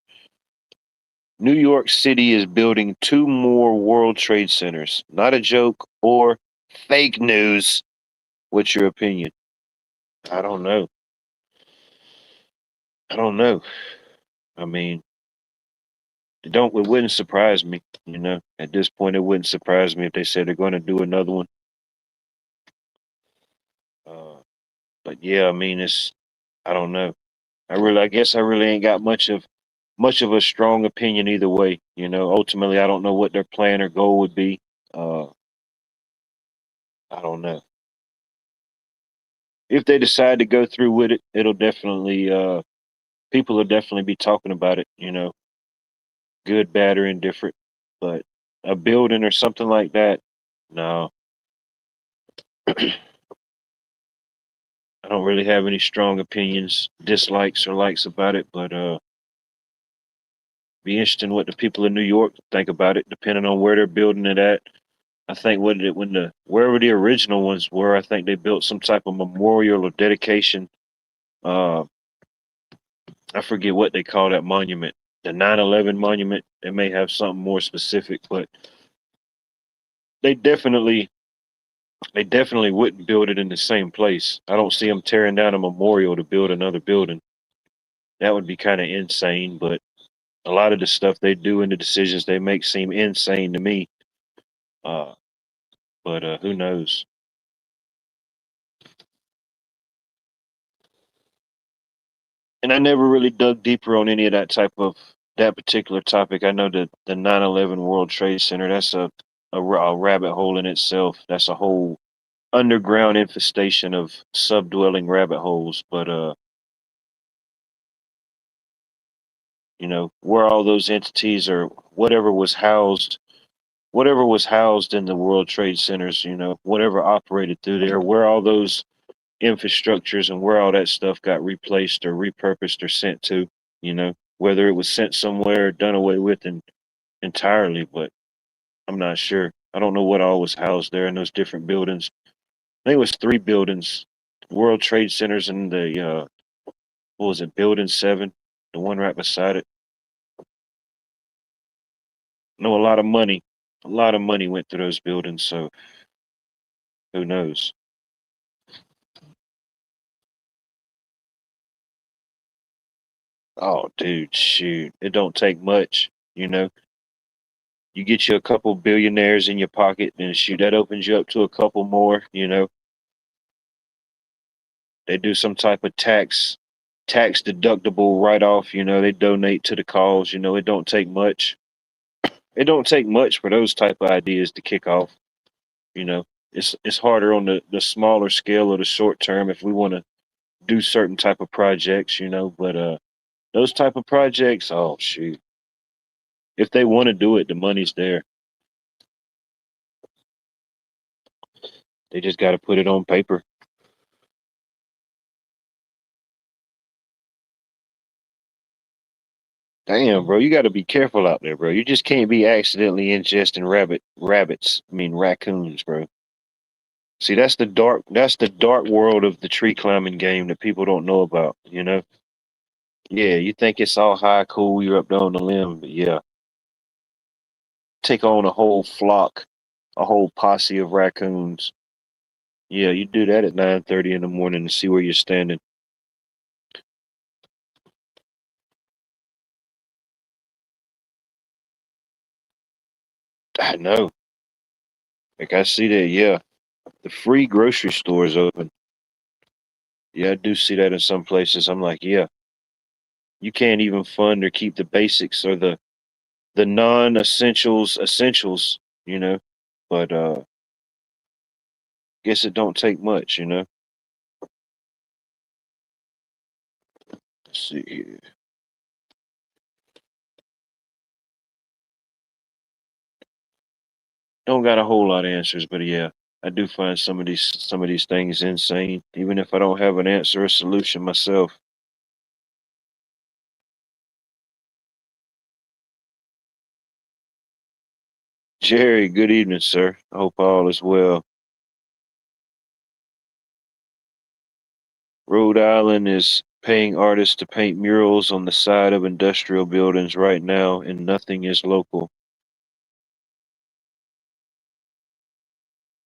[SPEAKER 1] New York City is building two more World Trade Centers. Not a joke or fake news. What's your opinion? I don't know. I don't know. I mean, it wouldn't surprise me, you know. At this point, it wouldn't surprise me if they said they're going to do another one. Uh, but yeah, I mean, I don't know. I guess I really ain't got much of a strong opinion either way. You know, ultimately, I don't know what their plan or goal would be. Uh, I don't know. If they decide to go through with it, it'll definitely people will definitely be talking about it. You know, good, bad, or indifferent. But a building or something like that, no, I don't really have any strong opinions, dislikes or likes about it. But be interesting what the people in New York think about it, depending on where they're building it at. I think when the wherever the original ones were, I think they built some type of memorial or dedication. Uh, I forget what they call that monument. The 9/11 monument. They may have something more specific, but they definitely they definitely wouldn't build it in the same place. I don't see them tearing down a memorial to build another building. That would be kind of insane, but a lot of the stuff they do and the decisions they make seem insane to me. Uh, but who knows? And I never really dug deeper on any of that particular topic. I know that the 9/11 World Trade Center, that's a rabbit hole in itself. That's a whole underground infestation of subdwelling rabbit holes. But you know, where all those entities or whatever was housed in the World Trade Centers, you know, whatever operated through there, where all those infrastructures and where all that stuff got replaced or repurposed or sent to, you know, whether it was sent somewhere or done away with entirely, but I'm not sure. I don't know what all was housed there in those different buildings. I think it was three buildings: World Trade Centers and the what was it, Building 7, the one right beside it. No, a lot of money went through those buildings, so who knows? Oh, dude, shoot, it don't take much, you know. You get you a couple billionaires in your pocket, and shoot, that opens you up to a couple more. You know, they do some type of tax deductible write off. You know, they donate to the cause. You know, it don't take much. It don't take much for those type of ideas to kick off. You know, it's harder on the smaller scale or the short term if we want to do certain type of projects. You know, but those type of projects, oh shoot, if they want to do it, the money's there. They just got to put it on paper. Damn, bro, you got to be careful out there, bro. You just can't be accidentally ingesting rabbits. I mean raccoons, bro. See, that's the dark world of the tree climbing game that people don't know about. You know? Yeah, you think it's all high, cool. You're up there on the limb, but yeah, take on a whole flock, a whole posse of raccoons. Yeah, you do that at 9:30 in the morning to see where you're standing. I know. Like I see that, yeah. The free grocery store is open. Yeah, I do see that in some places. I'm like, yeah, you can't even fund or keep the basics or the non-essentials essentials, you know. But guess it don't take much. Let's see here. Don't got a whole lot of answers, but yeah, I do find some of these things insane, even if I don't have an answer or solution myself. Jerry, good evening, sir. I hope all is well. Rhode Island is paying artists to paint murals on the side of industrial buildings right now, and nothing is local.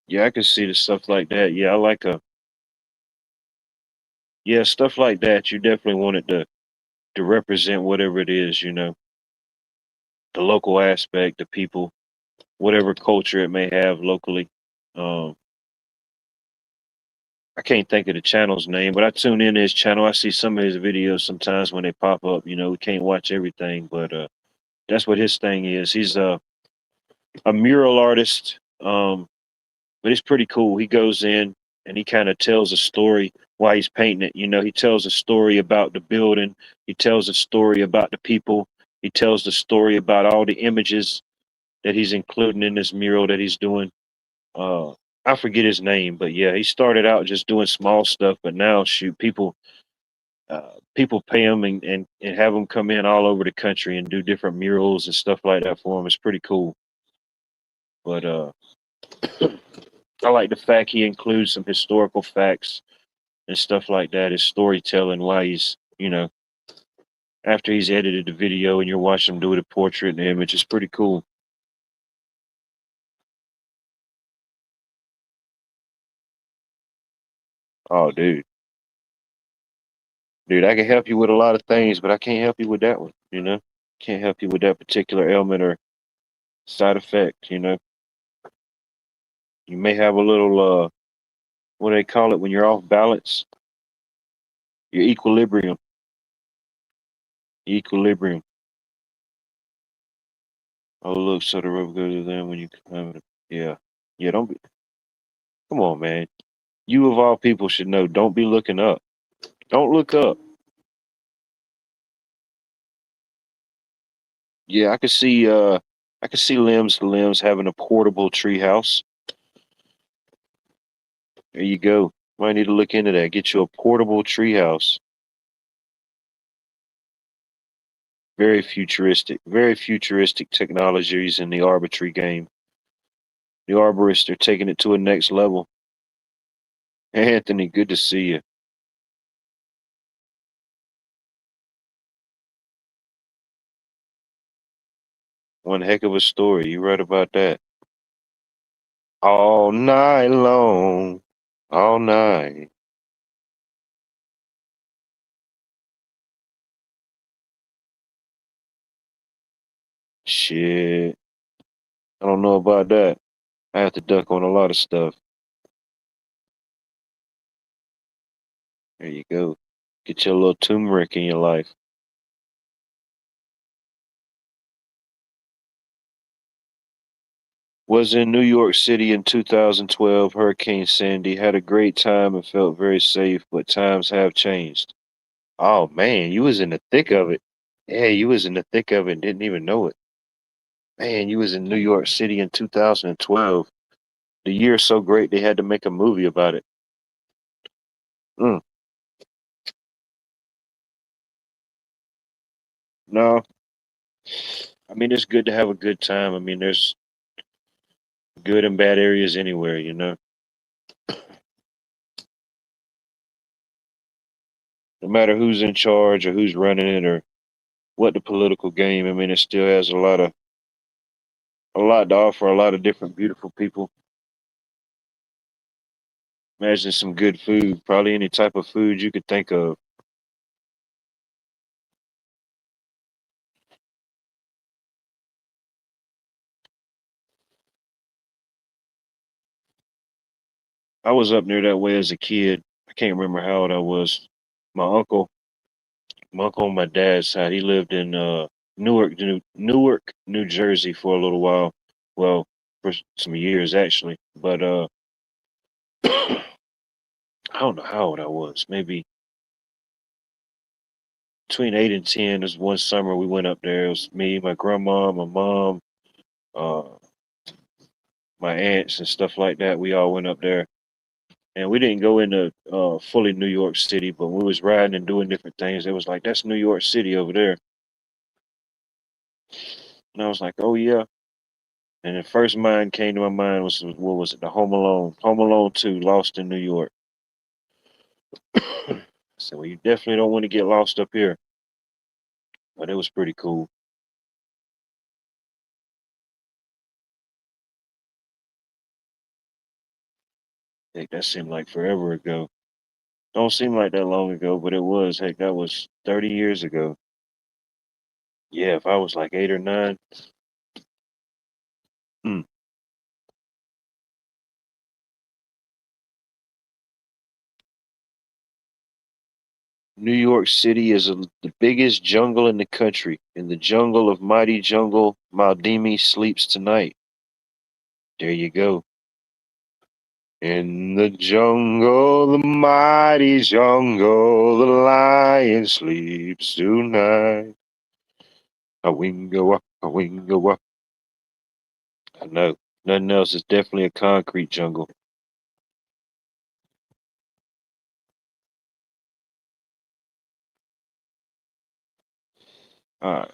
[SPEAKER 1] Yeah, I can see the stuff like that. Yeah, I like yeah, stuff like that. You definitely want it to represent whatever it is, the local aspect, the people, whatever culture it may have locally. Um, I can't think of the channel's name, but I tune in to his channel. I see some of his videos sometimes when they pop up. We can't watch everything, but that's what his thing is. He's a mural artist, but it's pretty cool. He goes in and he kind of tells a story while he's painting it. He tells a story about the building. He tells a story about the people. He tells the story about all the images that he's including in this mural that he's doing. Uh, I forget his name, but yeah, he started out just doing small stuff, but now shoot, people pay him and have him come in all over the country and do different murals and stuff like that for him. It's pretty cool. But I like the fact he includes some historical facts and stuff like that. His storytelling, why he's after he's edited the video and you're watching him do the portrait and the image, it's pretty cool. Oh, dude, I can help you with a lot of things, but I can't help you with that one. Can't help you with that particular ailment or side effect. You may have a little what do they call it when you're off balance? Your equilibrium. Oh, look, so the rope goes to them when you come. Yeah, yeah. Don't be. Come on, man. You of all people should know. Don't be looking up. Don't look up. Yeah, I could see. I could see limbs to limbs having a portable treehouse. There you go. Might need to look into that. Get you a portable treehouse. Very futuristic technologies in the arbitrary game. The arborists are taking it to a next level. Hey, Anthony, good to see you. One heck of a story. You right about that. All night long. All night. Shit. I don't know about that. I have to duck on a lot of stuff. There you go. Get your little turmeric in your life. Was in New York City in 2012. Hurricane Sandy. Had a great time and felt very safe, but times have changed. Oh man, you was in the thick of it. Yeah, you was in the thick of it and didn't even know it. Man, you was in New York City in 2012. The year so great they had to make a movie about it. Mm, no, I mean it's good to have a good time. I mean there's good and bad areas anywhere. No matter who's in charge or who's running it or what the political game. I mean it still has a lot to offer a lot of different beautiful people. Imagine some good food, probably any type of food you could think of. I was up near that way as a kid. I can't remember how old I was. My uncle, my uncle on my dad's side, he lived in Newark, New Jersey for a little while. Well, for some years actually. But I don't know how old I was. Maybe between 8 and 10. This one summer we went up there. It was me, my grandma, my mom, uh, my aunts, and stuff like that. We all went up there, and we didn't go into fully New York City, but we was riding and doing different things. It was like that's New York City over there, and I was like, oh yeah. And the first mind came to my mind was what was it? The Home Alone 2, Lost in New York. I said, well, you definitely don't want to get lost up here, but it was pretty cool. Heck, that seemed like forever ago. Don't seem like that long ago, but it was. Heck, that was 30 years ago. Yeah, if I was like 8 or 9. Mm. New York City is the biggest jungle in the country. In the jungle of mighty jungle, Maldini sleeps tonight. There you go. In the jungle, the mighty jungle, the lion sleeps tonight. A wingo, a wingo. I know. Nothing else is definitely a concrete jungle. Uh,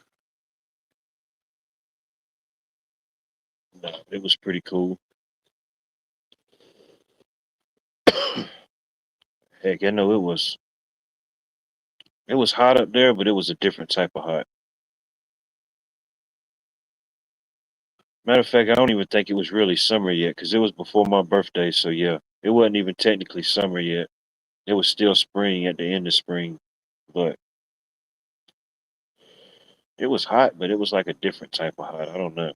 [SPEAKER 1] no, it was pretty cool. Heck, I know it was hot up there, but it was a different type of hot. Matter of fact, I don't even think it was really summer yet because it was before my birthday. So yeah, it wasn't even technically summer yet. It was still spring at the end of spring, but it was hot. But it was like a different type of hot. I don't know.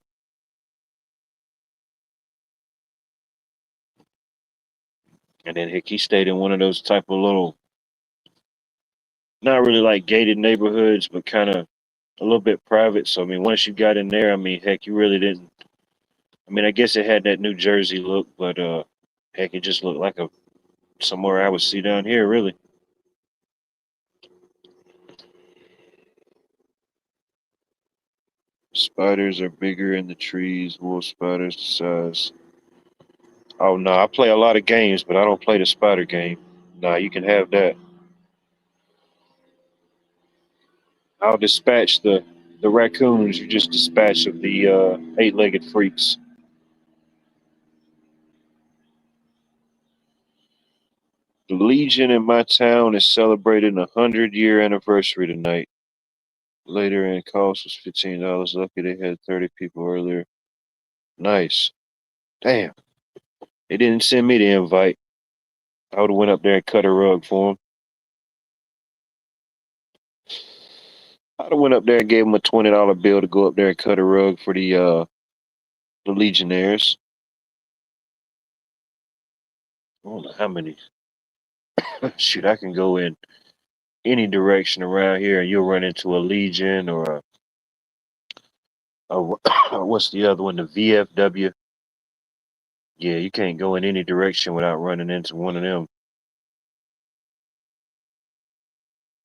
[SPEAKER 1] And then heck, he stayed in one of those type of little, not really like gated neighborhoods, but kind of a little bit private. So I mean, once you got in there, I mean, heck, you really didn't. I mean, I guess it had that New Jersey look, but heck, it just looked like a somewhere I would see down here, really. Spiders are bigger in the trees. Wolf spiders the size. Oh no, I play a lot of games, but I don't play the spider game. Nah, you can have that. I'll dispatch the raccoons. You just dispatch of the eight-legged freaks. The Legion in my town is celebrating a 100-year anniversary tonight. Later in cost was $15. Lucky they had 30 people earlier. Nice. Damn. They didn't send me the invite. I would have went up there and cut a rug for them. I'd have went up there and gave them a $20 bill to go up there and cut a rug for the Legionnaires. I don't know how many. Shoot, I can go in any direction around here and you'll run into a Legion or a what's the other one? The VFW. Yeah, you can't go in any direction without running into one of them.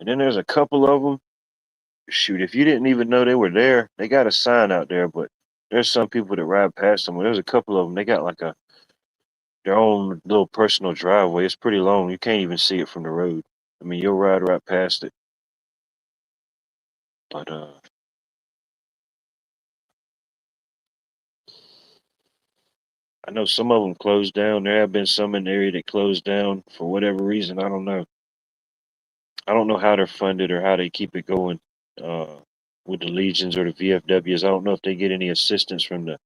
[SPEAKER 1] And then there's a couple of them. Shoot, if you didn't even know they were there, they got a sign out there. But there's some people that ride past them. There's a couple of them. They got like a their own little personal driveway. It's pretty long. You can't even see it from the road. I mean, you'll ride right past it. But I know some of them closed down. There have been some in the area that closed down for whatever reason. I don't know. I don't know how they're funded or how they keep it going with the Legions or the VFWs. I don't know if they get any assistance from the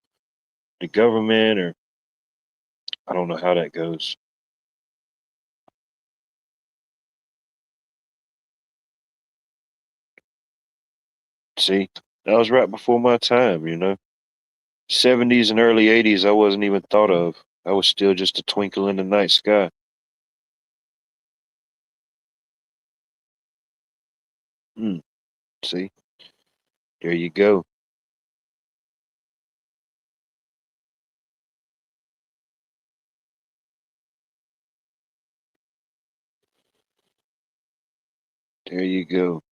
[SPEAKER 1] government or I don't know how that goes. See, that was right before my time, 70s and early 80s, I wasn't even thought of. That was still just a twinkle in the night sky. Hmm. See, there you go. There you go.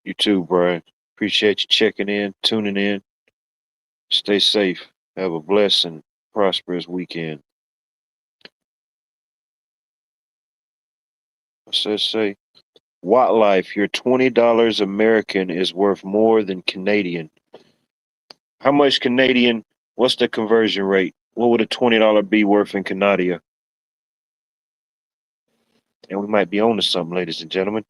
[SPEAKER 1] You too, Brian. Appreciate you checking in, tuning in. Stay safe. Have a blessed and prosperous weekend. What's that say? Watt Life, your $20 American is worth more than Canadian. How much Canadian? What's the conversion rate? What would a $20 be worth in Canada? And we might be on to something, ladies and gentlemen.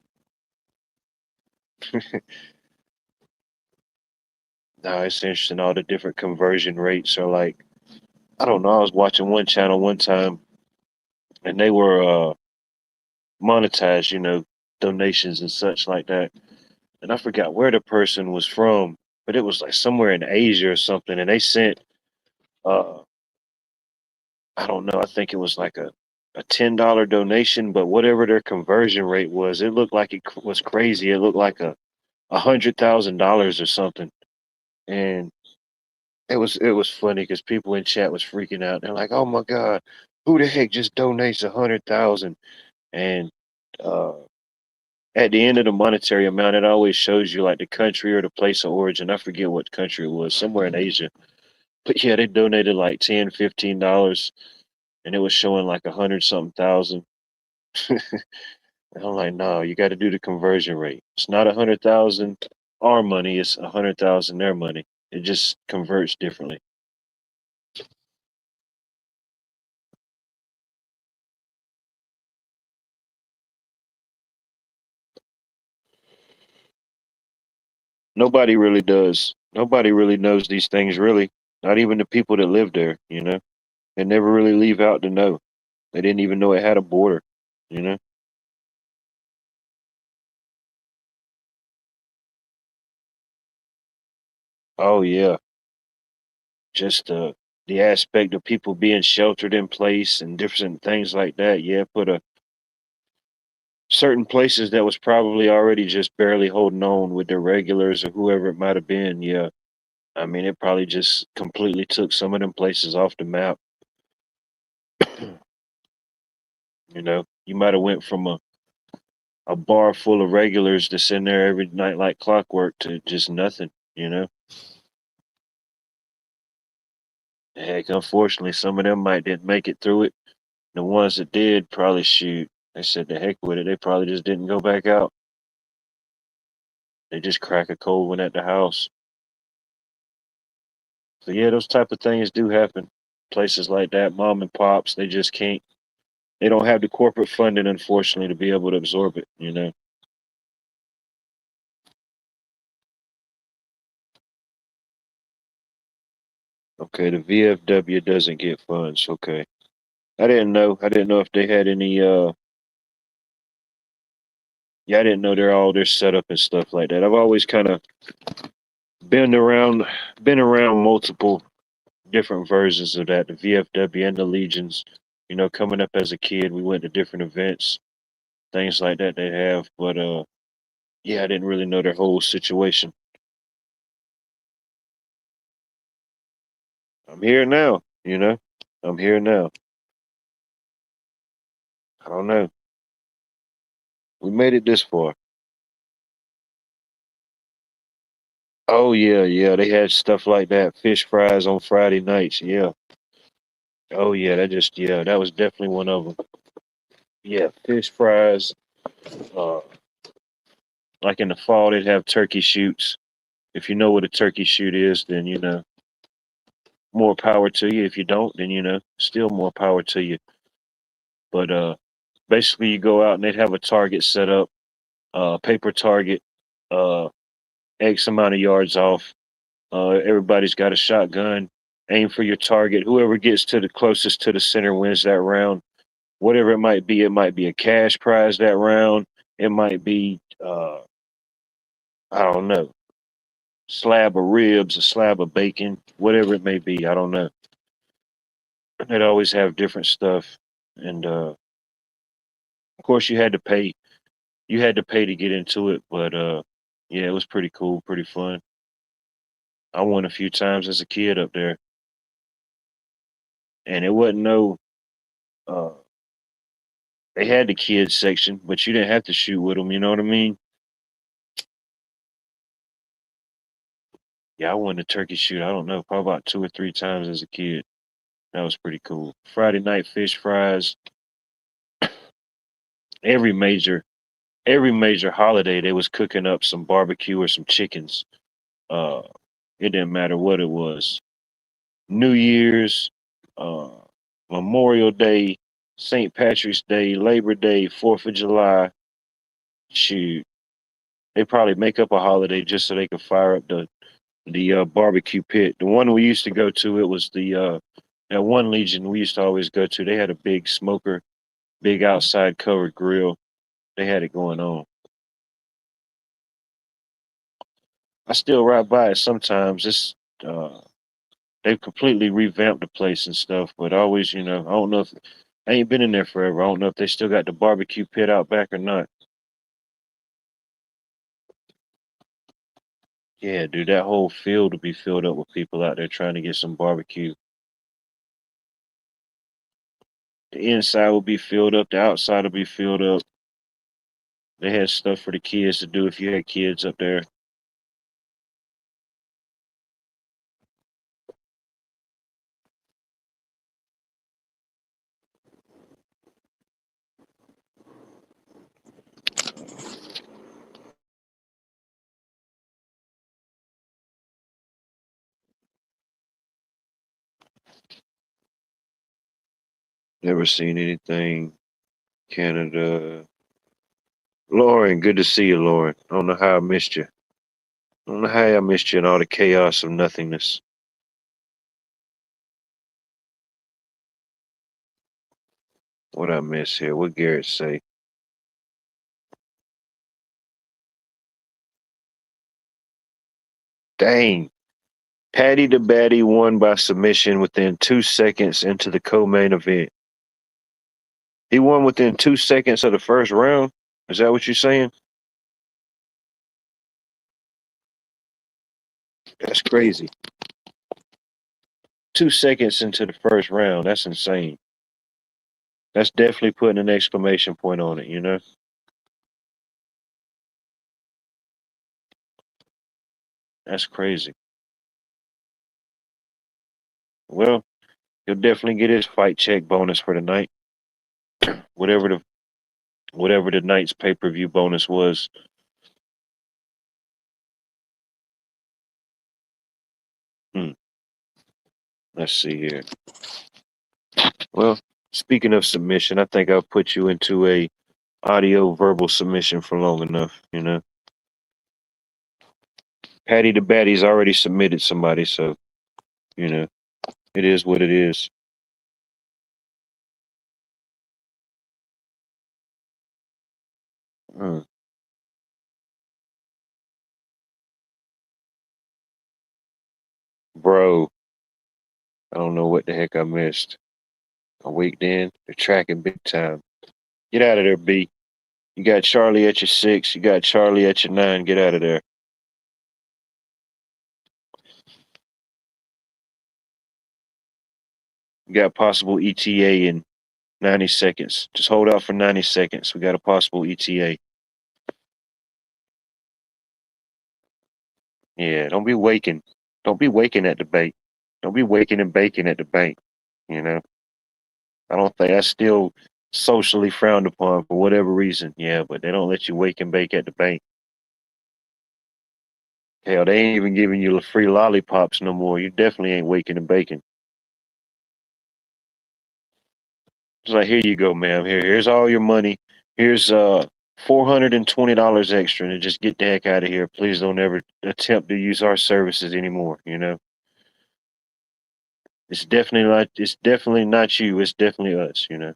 [SPEAKER 1] No, it's interesting. All the different conversion rates are like, I don't know. I was watching one channel one time and they were monetized, donations and such like that. And I forgot where the person was from, but it was like somewhere in Asia or something. And they sent, uh, I don't know, I think it was like a $10 donation, but whatever their conversion rate was, it looked like it was crazy. It looked like $100,000 or something. And it was funny because people in chat was freaking out. They're like, "Oh my God, who the heck just donates 100,000?" And uh, at the end of the monetary amount, it always shows you like the country or the place of origin. I forget what country it was, somewhere in Asia. But yeah, they donated like $10, $15, and it was showing like 100 something thousand. And I'm like, no, you got to do the conversion rate. It's not 100,000 our money; it's 100,000 their money. It just converts differently. Nobody really does. Nobody really knows these things, really. Not even the people that live there, you know. They never really leave out to know. They didn't even know it had a border, you know. Oh yeah, just the aspect of people being sheltered in place and different things like that. Yeah, put a certain places that was probably already just barely holding on with their regulars or whoever it might have been. Yeah, I mean it probably just completely took some of them places off the map. You might have went from a bar full of regulars that's in there every night like clockwork to just nothing, you know? Heck, unfortunately, some of them might didn't make it through it. The ones that did probably shoot. They said the heck with it. They probably just didn't go back out. They just crack a cold one at the house. So yeah, those type of things do happen. Places like that, mom and pops, they just can't. They don't have the corporate funding, unfortunately, to be able to absorb it. You know. Okay, the VFW doesn't get funds. Okay, I didn't know. I didn't know if they had any. Yeah, I didn't know they're all their setup and stuff like that. I've always kind of been around, been around multiple different versions of that, the VFW and the Legions. Coming up as a kid, we went to different events, things like that they have. But yeah, I didn't really know their whole situation. I'm here now. I'm here now. I don't know. We made it this far. Oh yeah, yeah. They had stuff like that, fish fries on Friday nights. Yeah. Oh yeah, that was definitely one of them. Yeah, fish fries. Uh, like in the fall, they'd have turkey shoots. If you know what a turkey shoot is, then more power to you. If you don't, then still more power to you. But basically, you go out and they'd have a target set up, paper target, uh, X amount of yards off. Everybody's got a shotgun. Aim for your target. Whoever gets to the closest to the center wins that round. Whatever it might be a cash prize that round. It might be I don't know. slab of ribs, a slab of bacon, whatever it may be. I don't know. They'd always have different stuff, and of course you had to pay. You had to pay to get into it, but yeah, it was pretty cool, pretty fun. I went a few times as a kid up there, and it wasn't no. Uh, they had the kids section, but you didn't have to shoot with them. You know what I mean? Yeah, I went to turkey shoot. I don't know, probably about 2 or 3 times as a kid. That was pretty cool. Friday night fish fries. Every major, every major holiday, they was cooking up some barbecue or some chickens. Uh, it didn't matter what it was. New Year's, uh, Memorial Day, St. Patrick's Day, Labor Day, 4th of July. Shoot, they probably make up a holiday just so they could fire up the barbecue pit. The one we used to go to, it was the that one Legion we used to always go to. They had a big smoker, big outside covered grill. They had it going on. I still ride by it sometimes. It's uh, they've completely revamped the place and stuff, but always, I don't know if I ain't been in there forever. I don't know if they still got the barbecue pit out back or not. Yeah, dude, that whole field will be filled up with people out there trying to get some barbecue. The inside will be filled up, the outside will be filled up. They had stuff for the kids to do if you had kids up there. Never seen anything. Canada. Lauren, good to see you, Lauren. I don't know how I missed you. I don't know how I missed you in all the chaos of nothingness. What I miss here? What Garrett say? Dang. Patty the Batty won by submission within 2 seconds into the co-main event. He won within 2 seconds of the first round. Is that what you're saying? That's crazy. 2 seconds into the first round. That's insane. That's definitely putting an exclamation point on it, you know? That's crazy. Well, he'll definitely get his fight check bonus for the night. Whatever the whatever the night's pay-per-view bonus was. Hmm. Let's see here. Well, speaking of submission, I think I'll put you into a audio verbal submission for long enough, you know. Patty the Batty's already submitted somebody, so you know, it is what it is. Hmm. Bro, I don't know what the heck I missed. A week then, they're tracking big time. Get out of there, B. You got Charlie at your 6. You got Charlie at your 9. Get out of there. You got possible ETA in 90 seconds. Just hold out for 90 seconds. We got a possible ETA. Yeah, don't be waking. Don't be waking at the bank. Don't be waking and baking at the bank. You know, I don't think that's still socially frowned upon for whatever reason. Yeah, but they don't let you wake and bake at the bank. Hell, they ain't even giving you the free lollipops no more. You definitely ain't waking and baking. It's like, here you go, ma'am. Here's all your money. Here's $420 extra, and just get the heck out of here. Please don't ever attempt to use our services anymore. You know, it's definitely not you. It's definitely us. You know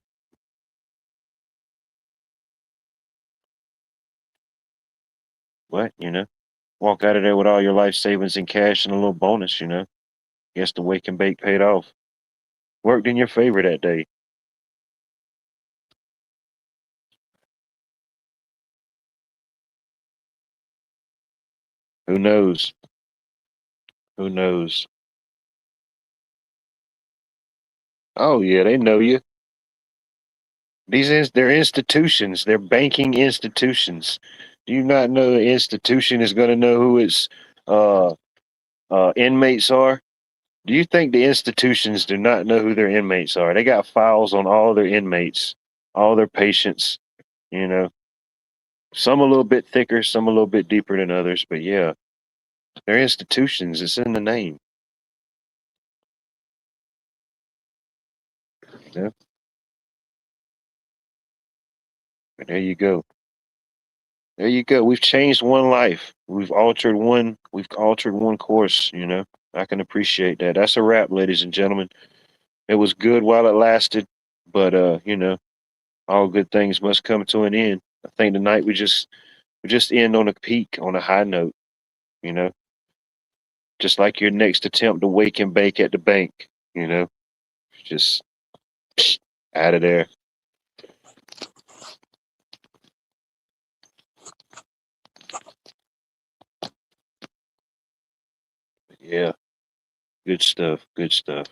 [SPEAKER 1] what? You know. Walk out of there with all your life savings in cash and a little bonus, you know. Guess the wake and bake paid off. Worked in your favor that day. Who knows? Who knows? Oh yeah, they know you. They're institutions. They're banking institutions. Do you not know the institution is going to know who its uh, inmates are? Do you think the institutions do not know who their inmates are? They got files on all their inmates, all their patients. You know, some a little bit thicker, some a little bit deeper than others. But yeah, they're institutions. It's in the name. Yeah, and there you go. There you go. We've changed one life. We've altered one course, you know. I can appreciate that. That's a wrap, ladies and gentlemen. It was good while it lasted, but you know, all good things must come to an end. I think tonight we just end on a peak, on a high note, you know. Just like your next attempt to wake and bake at the bank, you know. Just out of there. Yeah, good stuff. Good stuff.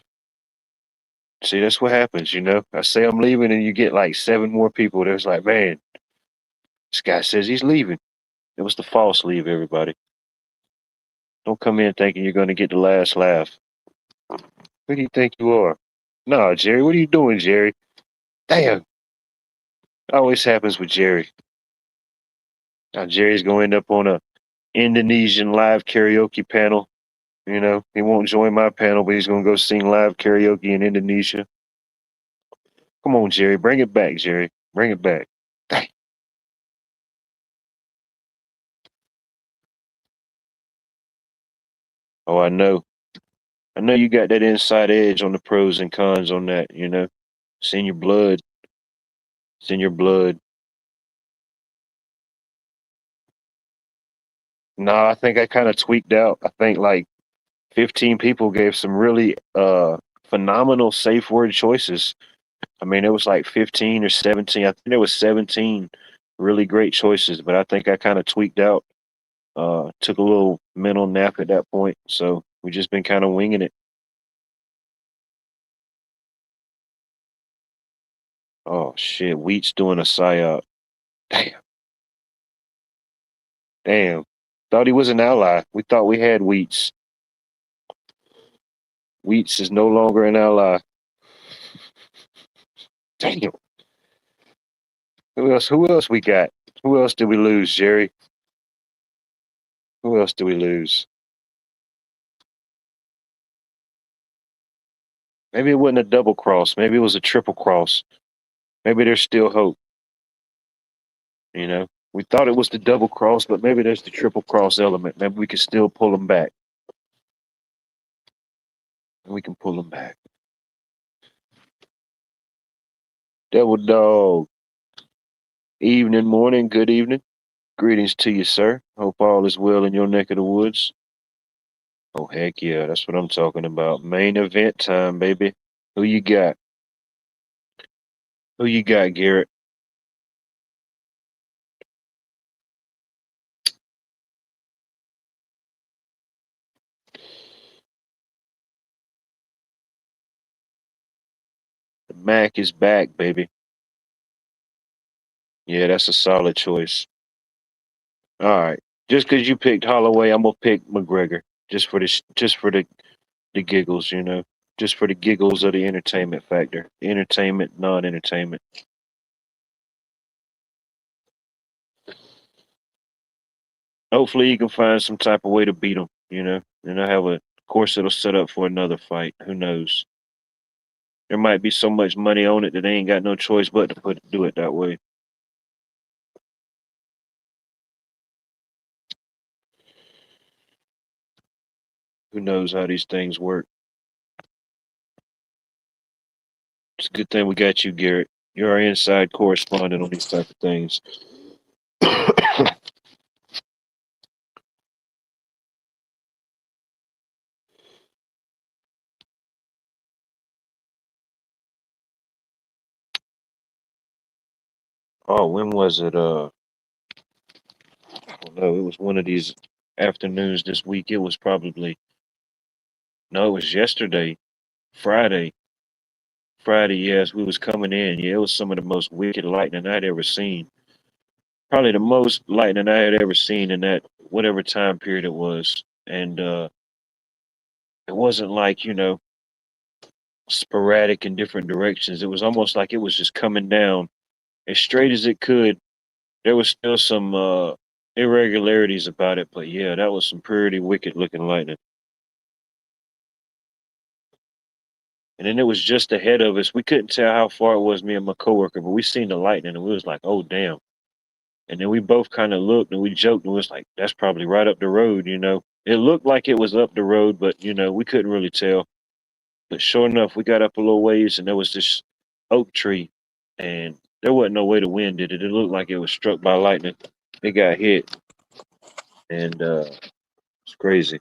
[SPEAKER 1] See, that's what happens, you know. I say I'm leaving, and you get like seven more people. There's like, man, this guy says he's leaving. It was the false leave, everybody. Don't come in thinking you're going to get the last laugh. Who do you think you are? No, Jerry, what are you doing, Jerry? Damn, always happens with Jerry. Now, Jerry's going to end up on a Indonesian live karaoke panel. You know, he won't join my panel, but he's going to go sing live karaoke in Indonesia. Come on, Jerry, bring it back, Jerry. Bring it back. Dang. Oh, I know. I know you got that inside edge on the pros and cons on that, you know. It's in your blood. It's in your blood. No, I think I kind of tweaked out. I think like 15 people gave some really phenomenal safe word choices. I mean, it was like 15 or 17. I think there was 17 really great choices, but I think I kind of tweaked out. Took a little mental nap at that point, so we just been kind of winging it. Oh shit, Wheat's doing a psyop. Damn, damn. Thought he was an ally. We thought we had Wheats. Wheats is no longer an ally. Damn. Who else? Who else we got? Who else did we lose, Jerry? Who else did we lose? Maybe it wasn't a double cross. Maybe it was a triple cross. Maybe there's still hope. You know, we thought it was the double cross, but maybe there's the triple cross element. Maybe we can still pull them back. We can pull them back. Devil dog. Evening, morning, good evening. Greetings to you, sir. Hope all is well in your neck of the woods. Oh, heck yeah. That's what I'm talking about. Main event time, baby. Who you got? Who you got, Garrett? The Mac is back, baby. Yeah, that's a solid choice. All right. Just because you picked Holloway, I'm gonna pick McGregor. Just for the giggles, you know. Just for the giggles of the entertainment factor. The entertainment, non-entertainment. Hopefully, you can find some type of way to beat him, you know. And I have a course it'll set up for another fight. Who knows? There might be so much money on it that they ain't got no choice but to do it that way. Who knows how these things work? It's a good thing we got you, Garrett. You're our inside correspondent on these type of things. Oh, when was it? I don't know. It was one of these afternoons this week. It was probably no, it was yesterday, Friday. Friday, yes, we was coming in. Yeah, it was some of the most wicked lightning I'd ever seen. Probably the most lightning I had ever seen in that whatever time period it was. And it wasn't like, sporadic in different directions. It was almost like it was just coming down as straight as it could. There was still some irregularities about it, but yeah, that was some pretty wicked looking lightning. And then it was just ahead of us. We couldn't tell how far it was, me and my coworker, but we seen the lightning and we was like, oh damn. And then we both kind of looked and we joked and we was like, that's probably right up the road. It looked like it was up the road, but we couldn't really tell. But sure enough, we got up a little ways and there was this oak tree and there wasn't no way the wind did it. It looked like it was struck by lightning. It got hit and it's crazy.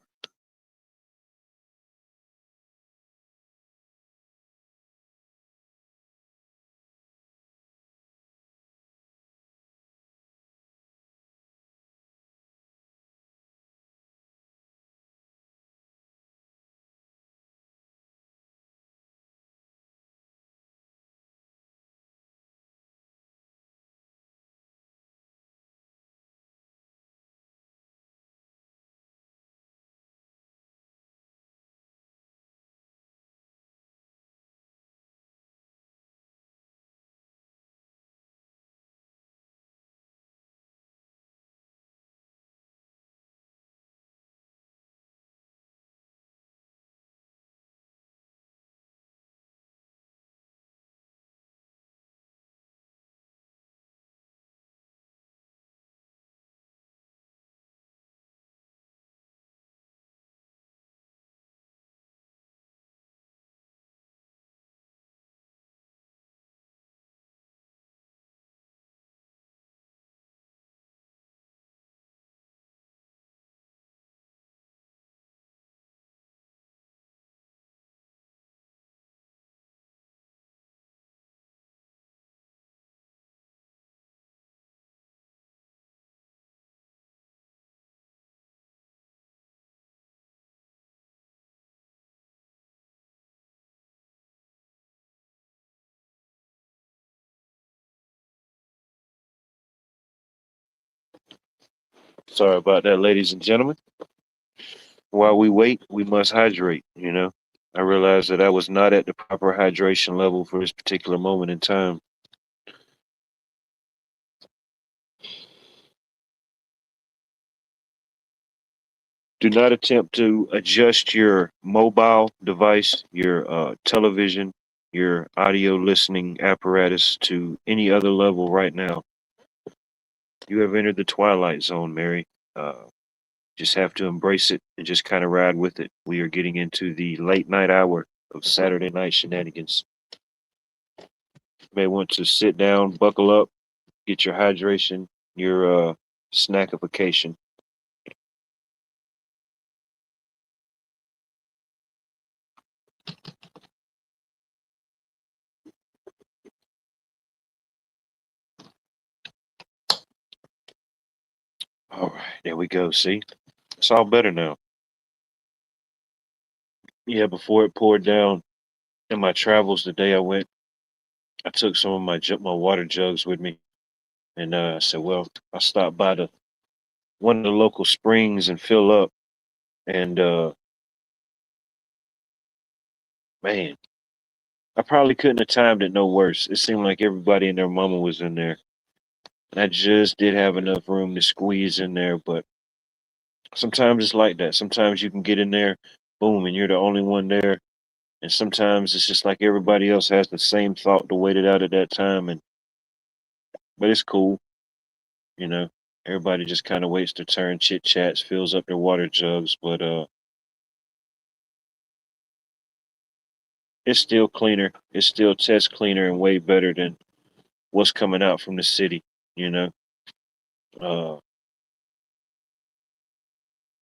[SPEAKER 1] Sorry about that, ladies and gentlemen. While we wait, we must hydrate. I realized that I was not at the proper hydration level for this particular moment in time. Do not attempt to adjust your mobile device, your television, your audio listening apparatus to any other level right now. You have entered the twilight zone, Mary. Just have to embrace it and just kind of ride with it. We are getting into the late night hour of Saturday night shenanigans. You may want to sit down, buckle up, get your hydration, your snackification. All right, there we go. See, it's all better now. Yeah, before it poured down in my travels the day I went, I took some of my water jugs with me, and I said, "Well, I'll stop by the one of the local springs and fill up." And man, I probably couldn't have timed it no worse. It seemed like everybody and their mama was in there, and I just did have enough room to squeeze in there. But sometimes it's like that. Sometimes you can get in there, boom, and you're the only one there. And sometimes it's just like everybody else has the same thought to wait it out at that time. But it's cool, you know. Everybody just kind of waits their turn, chit chats, fills up their water jugs, but it's still cleaner. It still tastes cleaner and way better than what's coming out from the city, you know. Uh,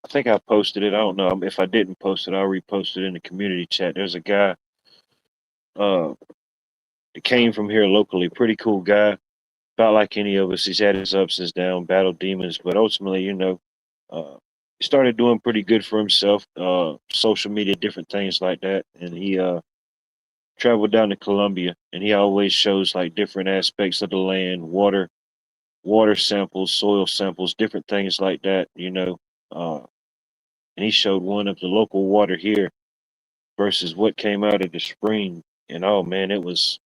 [SPEAKER 1] I think I posted it. I don't know if I didn't post it. I'll repost it in the community chat. There's a guy uh that came from here locally, pretty cool guy, about like any of us. He's had his ups and downs, battled demons, but ultimately, he started doing pretty good for himself. Social media, different things like that, and he traveled down to Colombia, and he always shows like different aspects of the land, water samples, soil samples, different things like that. And he showed one of the local water here versus what came out of the spring, and oh man, it was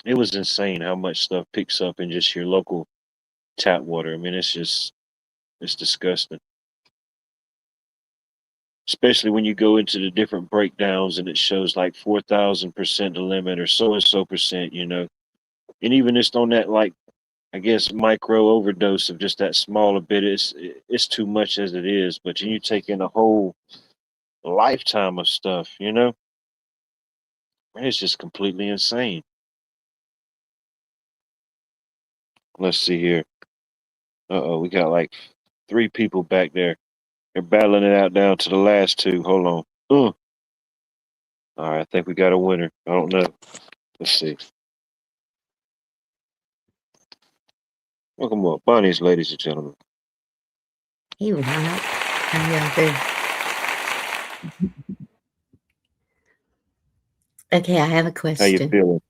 [SPEAKER 1] insane how much stuff picks up in just your local tap water. I mean, it's disgusting. Especially when you go into the different breakdowns and it shows like 4,000% the limit or so and so percent, and even just on that, like, I guess micro overdose of just that smaller bit, it's too much as it is. But you take in a whole lifetime of stuff, and it's just completely insane. Let's see here. We got like 3 people back there. They're battling it out down to the last 2. Hold on. All right, I think we got a winner. I don't know. Let's see. Welcome up, Bonnie's, ladies and gentlemen.
[SPEAKER 2] Hey, Ronald. I'm good. Okay, I have a
[SPEAKER 1] How you
[SPEAKER 2] question.
[SPEAKER 1] feeling?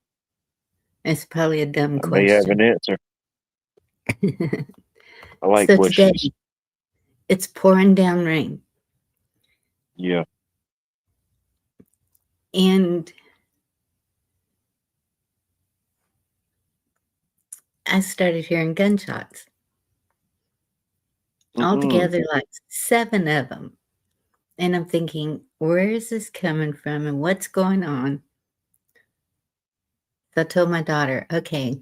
[SPEAKER 2] It's probably a dumb
[SPEAKER 1] I may have an
[SPEAKER 2] question.
[SPEAKER 1] answer. I like
[SPEAKER 2] So today,
[SPEAKER 1] questions.
[SPEAKER 2] it's pouring down rain.
[SPEAKER 1] Yeah.
[SPEAKER 2] And I started hearing gunshots. Altogether, like 7 of them. And I'm thinking, where is this coming from and what's going on? So I told my daughter, okay,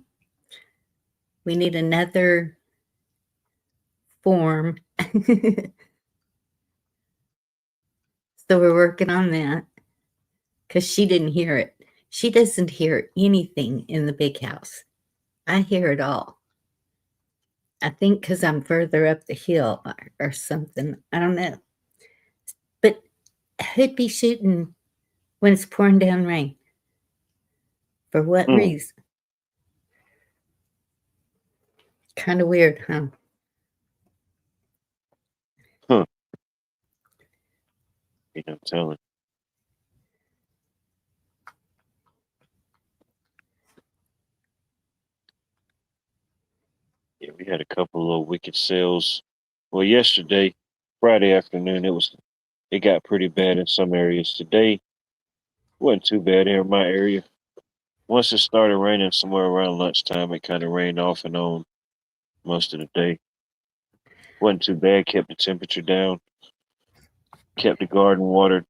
[SPEAKER 2] we need another form. So we're working on that because she didn't hear it. She doesn't hear anything in the big house. I hear it all. I think because I'm further up the hill or something. I don't know. But who'd be shooting when it's pouring down rain? For what reason? Kind of weird, huh?
[SPEAKER 1] Huh. I'm telling. Yeah, we had a couple of wicked sales. Well, yesterday, Friday afternoon, it got pretty bad in some areas. Today wasn't too bad here in my area. Once it started raining somewhere around lunchtime, it kind of rained off and on most of the day. Wasn't too bad. Kept the temperature down. Kept the garden watered.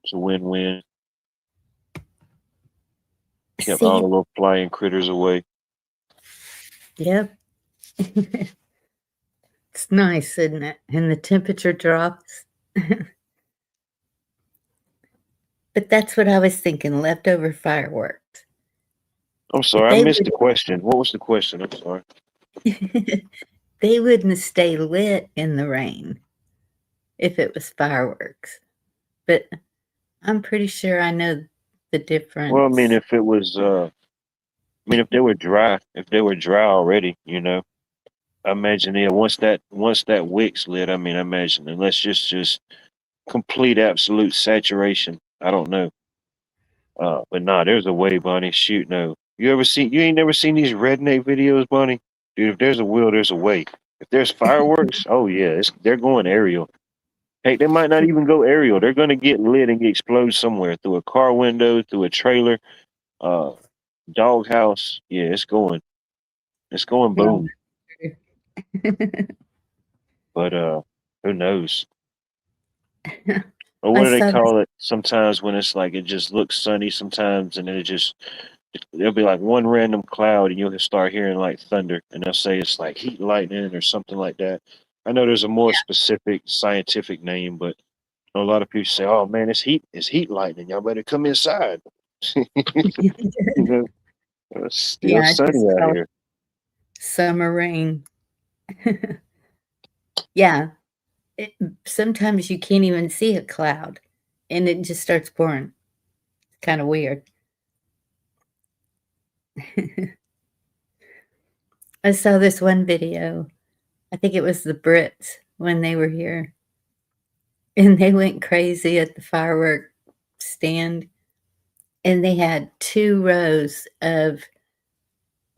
[SPEAKER 1] It's a win-win. Kept all the little flying critters away.
[SPEAKER 2] Yep. It's nice, isn't it? And the temperature drops. But that's what I was thinking, leftover fireworks.
[SPEAKER 1] I'm sorry, I missed the question. What was the question? I'm sorry.
[SPEAKER 2] They wouldn't stay lit in the rain if it was fireworks. But I'm pretty sure I know the difference.
[SPEAKER 1] Well, I mean, if it was, if they were dry, already, I imagine, yeah, once that wick's lit, I imagine, unless it's just complete absolute saturation, I don't know. But nah, there's a way, Bonnie. Shoot, no. You ain't never seen these redneck videos, Bonnie? Dude, if there's a will, there's a way. If there's fireworks, oh yeah, they're going aerial. Hey, they might not even go aerial. They're gonna get lit and explode somewhere through a car window, through a trailer, doghouse. Yeah, it's going. It's going boom. But who knows? Or what do they call it? Sometimes when it's like it just looks sunny sometimes, and then there'll be like one random cloud, and you'll start hearing like thunder, and they'll say it's like heat lightning or something like that. I know there's a more specific scientific name, but a lot of people say, "Oh man, it's heat lightning. Y'all better come inside." It's still sunny out here.
[SPEAKER 2] Summer rain. Yeah. Sometimes you can't even see a cloud and it just starts pouring. It's kind of weird. I saw this one video. I think it was the Brits when they were here, and they went crazy at the firework stand, and they had 2 rows of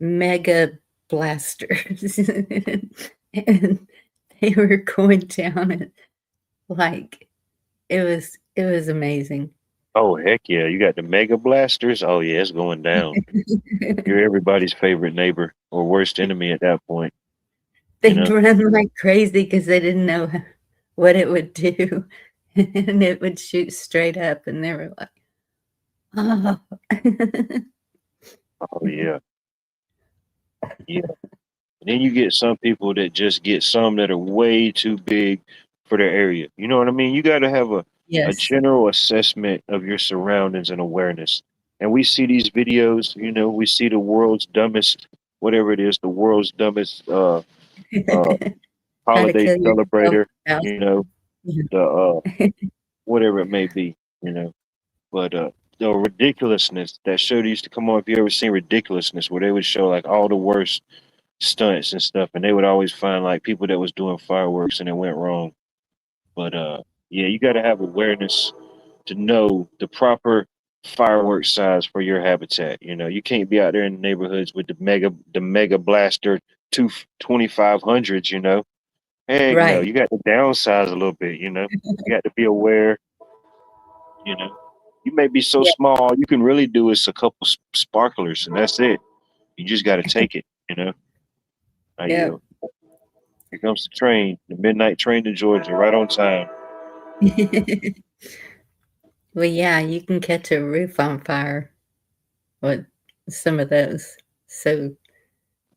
[SPEAKER 2] mega blasters, and they were going down it like it was amazing.
[SPEAKER 1] Oh heck yeah, you got the mega blasters. Oh yeah, it's going down. You're everybody's favorite neighbor or worst enemy at that point. You
[SPEAKER 2] They'd
[SPEAKER 1] know.
[SPEAKER 2] run like crazy because they didn't know what it would do, and it would shoot straight up, and they were like, "Oh."
[SPEAKER 1] Oh yeah, yeah. And then you get some people that just get some that are way too big for their area. You know what I mean? You got to have a
[SPEAKER 2] Yes.
[SPEAKER 1] general assessment of your surroundings and awareness. And we see these videos, you know, we see the world's dumbest, whatever it is, the world's dumbest uh,
[SPEAKER 2] How to
[SPEAKER 1] holiday
[SPEAKER 2] kill yourself
[SPEAKER 1] celebrator,
[SPEAKER 2] without
[SPEAKER 1] you know, the whatever it may be, you know. But the ridiculousness that show used to come on, if you ever seen Ridiculousness, where they would show like all the worst stunts and stuff, and they would always find like people that was doing fireworks and it went wrong. But yeah, you got to have awareness to know the proper firework size for your habitat. You know, you can't be out there in the neighborhoods with the mega blaster 2500s. You know, heck no,
[SPEAKER 2] Right.
[SPEAKER 1] you got to downsize a little bit. You know, you got to be aware. You know, you may be so
[SPEAKER 2] Yeah.
[SPEAKER 1] small, all you can really do is a couple sparklers, and that's it. You just got to take it. You know, I
[SPEAKER 2] Yep.
[SPEAKER 1] yield. Here comes the train, the midnight train to Georgia, right on time.
[SPEAKER 2] Well, yeah, you can catch a roof on fire with some of those. So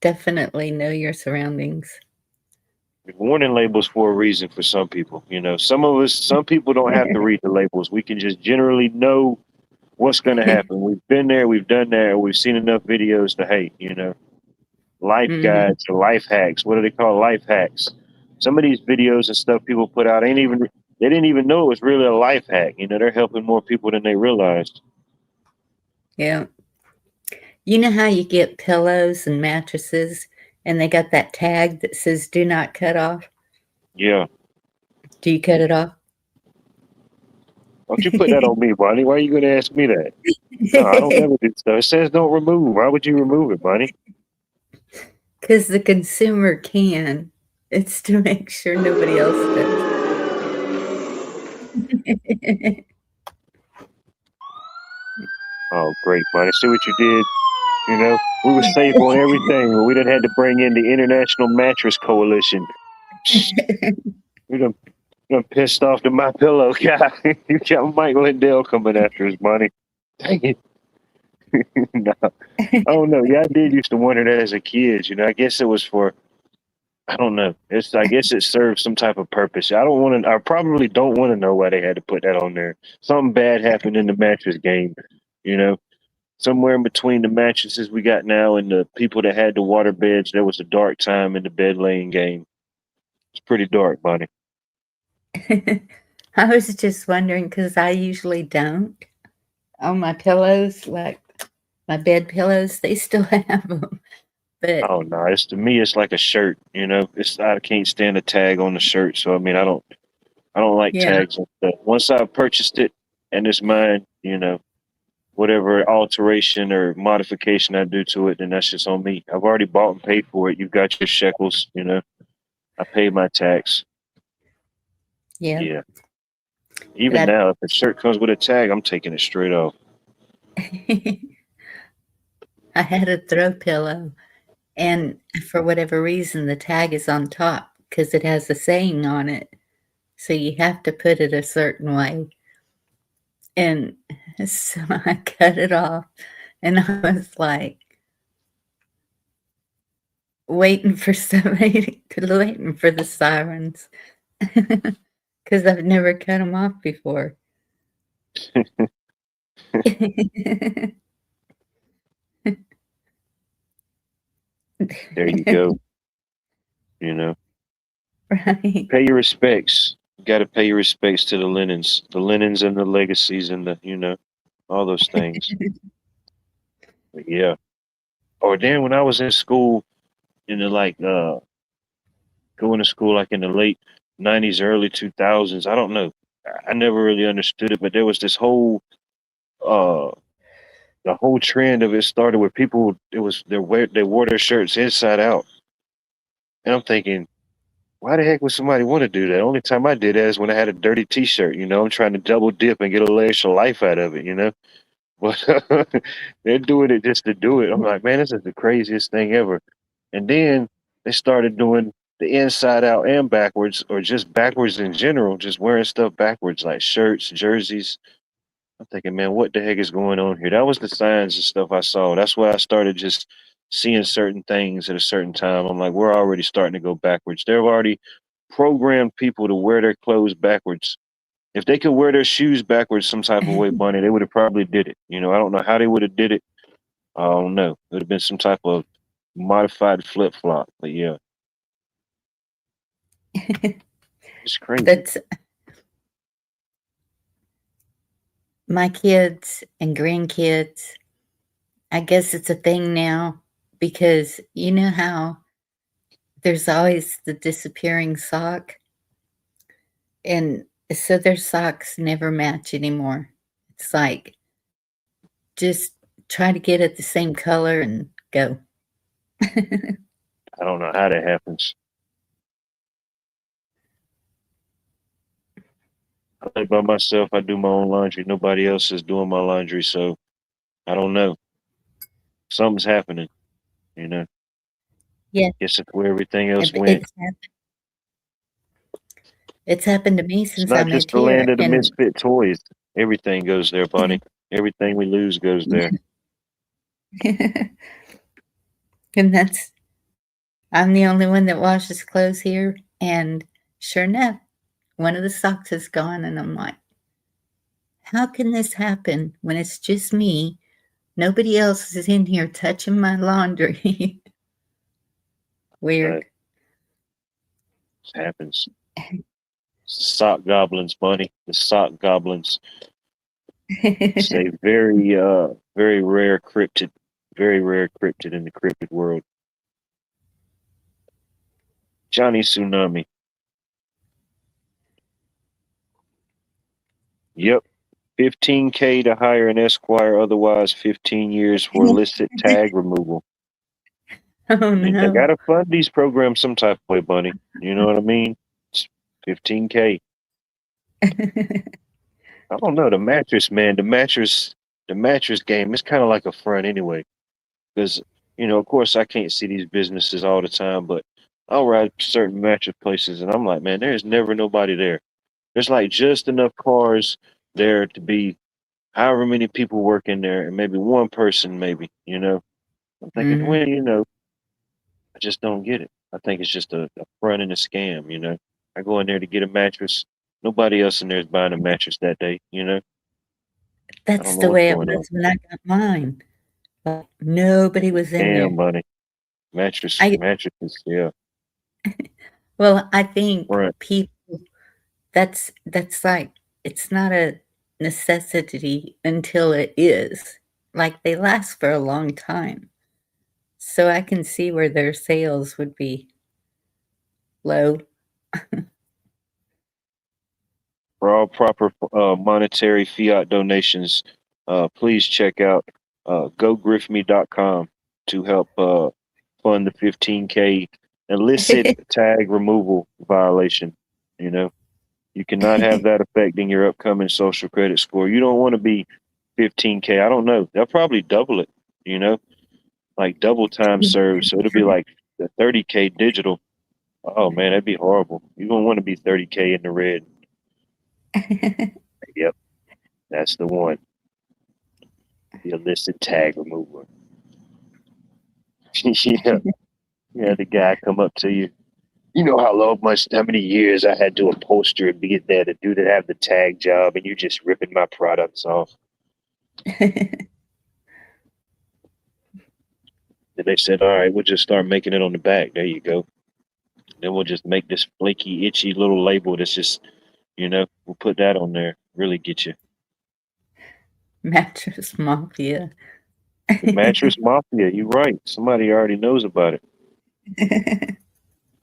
[SPEAKER 2] definitely know your surroundings.
[SPEAKER 1] Warning labels for a reason for some people. You know, some people don't have to read the labels. We can just generally know what's going to happen. We've been there, we've done that, we've seen enough videos to hate. You know, life
[SPEAKER 2] Mhm.
[SPEAKER 1] guides or life hacks. What do they call life hacks? Some of these videos and stuff people put out they didn't even know it was really a life hack. You know, they're helping more people than they realized.
[SPEAKER 2] Yeah. You know how you get pillows and mattresses and they got that tag that says "Do not cut off"?
[SPEAKER 1] Yeah.
[SPEAKER 2] Do you cut it off?
[SPEAKER 1] Don't you put that on me, Bonnie? Why are you going to ask me that? No, I don't ever do stuff. It says don't remove. Why would you remove it, Bonnie?
[SPEAKER 2] Because the consumer can. It's to make sure nobody else does.
[SPEAKER 1] Oh, great, Bonnie. See what you did? You know, we were safe on everything, but we done had to bring in the International Mattress Coalition. We done pissed off the My Pillow guy. You got Mike Lindell coming after us, Bonnie. Dang it. No, I don't know. Yeah, I did used to wonder that as a kid. You know, I guess it was for, I don't know. I guess it served some type of purpose. I probably don't want to know why they had to put that on there. Something bad happened in the mattress game, you know. Somewhere in between the mattresses we got now and the people that had the water beds, there was a dark time in the bed laying game. It's pretty dark, Bonnie.
[SPEAKER 2] I was just wondering because I usually don't on my pillows, like my bed pillows, they still have them. But
[SPEAKER 1] Oh no, it's to me it's like a shirt, you know. I can't stand a tag on the shirt, so I mean I don't like
[SPEAKER 2] yeah,
[SPEAKER 1] tags and stuff. Once I've purchased it and it's mine, you know, whatever alteration or modification I do to it, then that's just on me. I've already bought and paid for it. You've got your shekels, you know. I paid my tax.
[SPEAKER 2] yeah.
[SPEAKER 1] Yeah.
[SPEAKER 2] But
[SPEAKER 1] Even now, if a shirt comes with a tag, I'm taking it straight off.
[SPEAKER 2] I had a throw pillow, and for whatever reason, the tag is on top because it has a saying on it. So you have to put it a certain way. And so I cut it off, and I was like waiting for somebody waiting for the sirens because I've never cut them off before.
[SPEAKER 1] There you go. You know,
[SPEAKER 2] Right.
[SPEAKER 1] pay your respects. You got to pay your respects to the Lennons and the legacies and the, you know, all those things. But yeah. Or then when I was in school, in the like going to school like in the late '90s, early 2000s. I don't know. I never really understood it, but there was this whole uh the whole trend of it started with people. It was they wore their shirts inside out, and I'm thinking, why the heck would somebody want to do that? Only time I did that is when I had a dirty T-shirt. You know, I'm trying to double dip and get a little extra life out of it. You know, but they're doing it just to do it. I'm like, man, this is the craziest thing ever. And then they started doing the inside out and backwards, or just backwards in general, just wearing stuff backwards, like shirts, jerseys. I'm thinking, man, what the heck is going on here? That was the signs and stuff I saw. That's why I started just seeing certain things at a certain time. I'm like, we're already starting to go backwards. They've already programmed people to wear their clothes backwards. If they could wear their shoes backwards some type of way, Bunny, they would have probably did it. You know, I don't know how they would have did it. I don't know. It would have been some type of modified flip flop. But yeah, it's crazy.
[SPEAKER 2] That's my kids and grandkids. I guess it's a thing now because you know how there's always the disappearing sock, and so their socks never match anymore. It's like just try to get it the same color and go.
[SPEAKER 1] I don't know how that happens. I live by myself. I do my own laundry. Nobody else is doing my laundry, so I don't know. Something's happening. You know,
[SPEAKER 2] Yeah,
[SPEAKER 1] guess it's where everything else went.
[SPEAKER 2] it's happened to me
[SPEAKER 1] It's
[SPEAKER 2] since I
[SPEAKER 1] not just
[SPEAKER 2] moved
[SPEAKER 1] the land
[SPEAKER 2] here,
[SPEAKER 1] of the
[SPEAKER 2] and
[SPEAKER 1] misfit toys. Everything goes there, Bunny. Everything we lose goes there.
[SPEAKER 2] and that's I'm the only one that washes clothes here, and sure enough, one of the socks is gone, and I'm like, how can this happen when it's just me? Nobody else is in here touching my laundry. Weird.
[SPEAKER 1] Right? It happens. Sock goblins, Bunny. The sock goblins. It's a very rare cryptid. Very rare cryptid in the cryptid world. Johnny Tsunami. Yep. 15K to hire an Esquire, otherwise 15 years for illicit tag removal.
[SPEAKER 2] Oh
[SPEAKER 1] I mean, they
[SPEAKER 2] no.
[SPEAKER 1] gotta fund these programs some type of way, Bunny. You know what I mean? It's 15K. I don't know. The mattress, man, the mattress game is kind of like a front anyway. Because, you know, of course I can't see these businesses all the time, but I'll ride certain mattress places and I'm like, man, there's never nobody there. There's like just enough cars there to be however many people work in there and maybe one person, maybe, you know. I'm thinking,
[SPEAKER 2] Mhm.
[SPEAKER 1] well, you know, I just don't get it. I think it's just a front and a scam, you know. I go in there to get a mattress. Nobody else in there is buying a mattress that day, you know. I
[SPEAKER 2] That's
[SPEAKER 1] don't know
[SPEAKER 2] the
[SPEAKER 1] what's
[SPEAKER 2] way it
[SPEAKER 1] going on.
[SPEAKER 2] was when I got mine. Like, nobody was in there.
[SPEAKER 1] Damn, money.
[SPEAKER 2] I
[SPEAKER 1] Mattresses, yeah.
[SPEAKER 2] well, I think
[SPEAKER 1] Front.
[SPEAKER 2] people that's like it's not a necessity until it is. Like they last for a long time. So I can see where their sales would be low.
[SPEAKER 1] For all proper monetary fiat donations, please check out gogriffme.com to help fund the 15K illicit tag removal violation. You know, you cannot have that affecting your upcoming social credit score. You don't want to be 15K. I don't know. They'll probably double it, you know, like double time served. So it'll be like the 30K digital. Oh man, that'd be horrible. You don't want to be 30K in the red. Yep, that's the one. The illicit tag remover. Yeah, yeah. The guy come up to you. You know how many years I had to upholster and be there to have the tag job, and you just ripping my products off. Then they said, "All right, we'll just start making it on the back. There you go. Then we'll just make this flaky, itchy little label that's just, you know, we'll put that on there. Really get you."
[SPEAKER 2] Mattress Mafia.
[SPEAKER 1] The mattress mafia. You're right. Somebody already knows about it.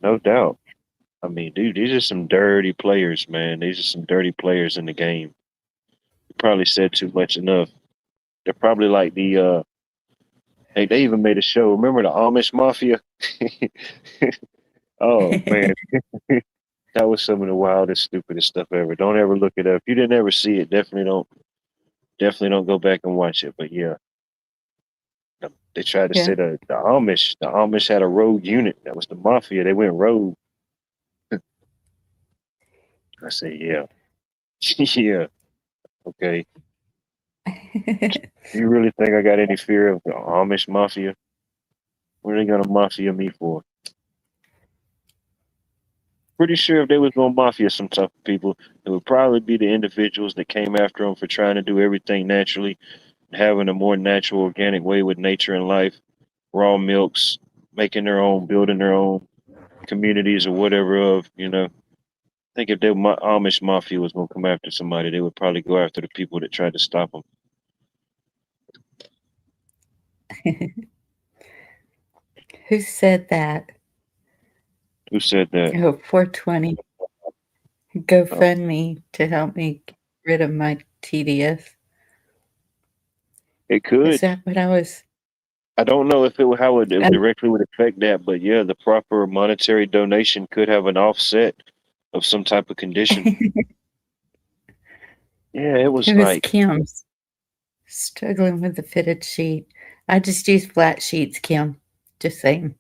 [SPEAKER 1] No doubt. I mean, dude, these are some dirty players, man. These are some dirty players in the game. You probably said too much enough. They're probably like they even made a show. Remember the Amish Mafia? Oh man, that was some of the wildest, stupidest stuff ever. Don't ever look it up. If you didn't ever see it, definitely don't go back and watch it. But yeah, they tried to
[SPEAKER 2] Yeah.
[SPEAKER 1] say the Amish had a rogue unit. That was the mafia. They went rogue. I said, yeah, yeah, okay. You really think I got any fear of the Amish mafia? What are they gonna mafia me for? Pretty sure if they was gonna mafia some type of people, it would probably be the individuals that came after them for trying to do everything naturally, having a more natural, organic way with nature and life, raw milks, making their own, building their own communities or whatever. I think if the Amish mafia was gonna come after somebody, they would probably go after the people that tried to stop them.
[SPEAKER 2] Who said that?
[SPEAKER 1] Who said that?
[SPEAKER 2] Oh, 420.
[SPEAKER 1] Oh,
[SPEAKER 2] GoFundMe to help me get rid of my TDS.
[SPEAKER 1] it
[SPEAKER 2] Is
[SPEAKER 1] could.
[SPEAKER 2] that what I was?
[SPEAKER 1] I don't know if how it
[SPEAKER 2] I-
[SPEAKER 1] directly would affect that, but yeah, the proper monetary donation could have an offset of some type of condition. Yeah, it was
[SPEAKER 2] it was
[SPEAKER 1] like,
[SPEAKER 2] Kim's. Struggling with the fitted sheet. I just use flat sheets, Kim. Just saying.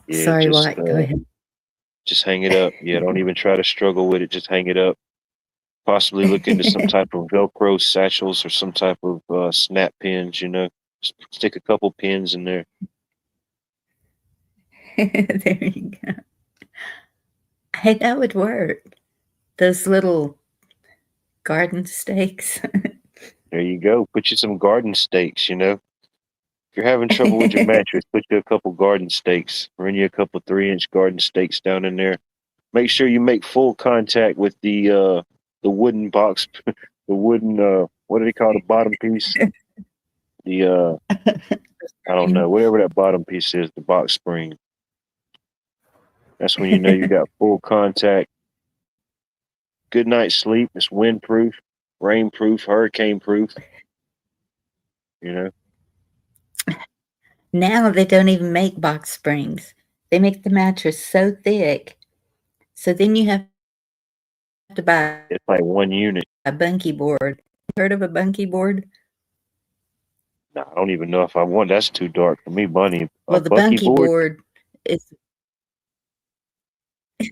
[SPEAKER 1] yeah,
[SPEAKER 2] Sorry,
[SPEAKER 1] just
[SPEAKER 2] what? Go ahead.
[SPEAKER 1] just hang it up. Yeah, don't even try to struggle with it. Just hang it up. Possibly look into some type of Velcro satchels or some type of snap pins. Stick a couple pins in there.
[SPEAKER 2] There you go. Hey, that would work. Those little garden stakes.
[SPEAKER 1] There you go. Put you some garden stakes. If you're having trouble with your mattress, put you a couple garden stakes. Run you a couple 3-inch garden stakes down in there. Make sure you make full contact with the wooden box, the wooden what do they call the bottom piece? The I don't know, whatever that bottom piece is, the box spring. That's when you know you got full contact. Good night's sleep. It's windproof, rainproof, hurricane proof. You know.
[SPEAKER 2] Now they don't even make box springs. They make the mattress so thick. So then you have to buy
[SPEAKER 1] It's like one unit.
[SPEAKER 2] a bunkie board. Heard of a bunkie board?
[SPEAKER 1] Nah, I don't even know if I want. That's too dark for me, Bunny. A
[SPEAKER 2] Well, the
[SPEAKER 1] bucky
[SPEAKER 2] bunkie
[SPEAKER 1] board.
[SPEAKER 2] board is
[SPEAKER 1] How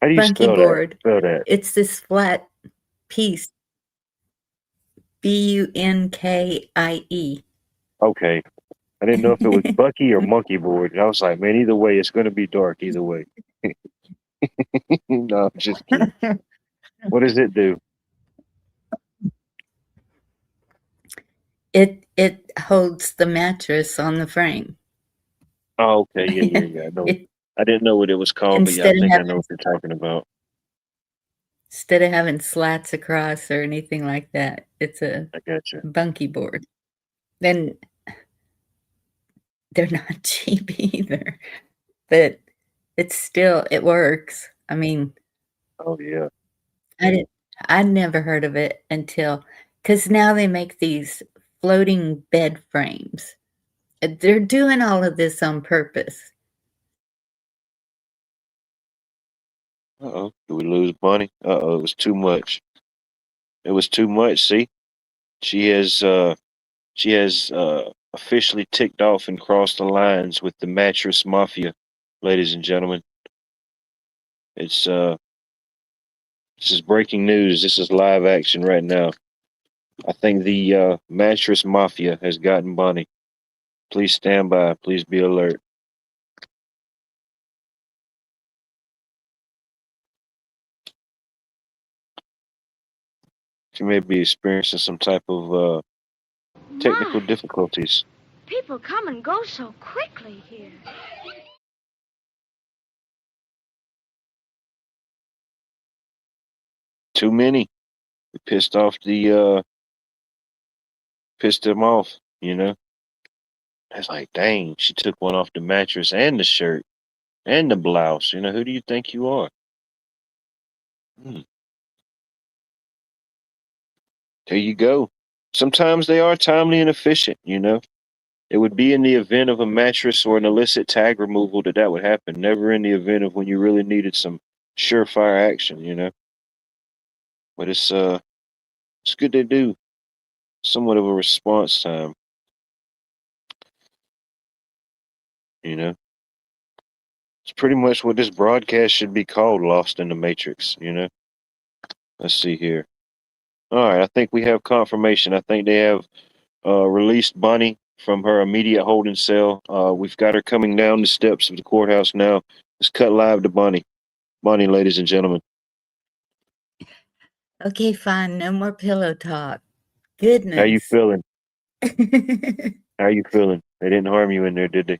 [SPEAKER 1] do you
[SPEAKER 2] bunkie
[SPEAKER 1] spell that?
[SPEAKER 2] board.
[SPEAKER 1] Spell that.
[SPEAKER 2] It's this flat piece. Bunkie.
[SPEAKER 1] Okay. I didn't know if it was Bucky or Monkey Board. I was like, man, either way, it's going to be dark. Either way. No, I'm just kidding. What does it do?
[SPEAKER 2] It holds the mattress on the frame.
[SPEAKER 1] Oh, okay. Yeah, yeah, yeah. I know.
[SPEAKER 2] It
[SPEAKER 1] I didn't know what it was called, but yeah, I
[SPEAKER 2] instead of
[SPEAKER 1] think I know
[SPEAKER 2] having
[SPEAKER 1] what you're talking about.
[SPEAKER 2] slats across or anything like that, it's a
[SPEAKER 1] I got you.
[SPEAKER 2] bunkie board. Then they're not cheap either, but it works. I mean,
[SPEAKER 1] Oh, yeah.
[SPEAKER 2] I didn't I never heard of it until because now they make these floating bed frames. They're doing all of this on purpose.
[SPEAKER 1] Uh-oh. Did we lose Bunny? Uh-oh. It was too much. It was too much. See, she has officially ticked off and crossed the lines with the mattress mafia, ladies and gentlemen. It's this is breaking news. This is live action right now. I think the mattress mafia has gotten Bonnie. Please stand by. Please be alert. She may be experiencing some type of technical
[SPEAKER 3] My,
[SPEAKER 1] difficulties.
[SPEAKER 3] people come and go so quickly here.
[SPEAKER 1] Too many. We pissed them off. was like, dang, she took one off the mattress and the shirt and the blouse. You know, who do you think you are? Hmm. There you go. Sometimes they are timely and efficient, you know. It would be in the event of a mattress or an illicit tag removal that would happen. Never in the event of when you really needed some surefire action, you know. But it's good they do somewhat of a response time, you know. It's pretty much what this broadcast should be called, Lost in the Matrix, you know. Let's see here. All right, I think we have confirmation. I think they have released Bonnie from her immediate holding cell. We've got her coming down the steps of the courthouse now. Let's cut live to Bonnie. Bonnie, ladies and gentlemen.
[SPEAKER 2] Okay, fine. No more pillow talk.
[SPEAKER 1] How you
[SPEAKER 2] Goodness.
[SPEAKER 1] feeling? How you feeling? They didn't harm you in there, did they?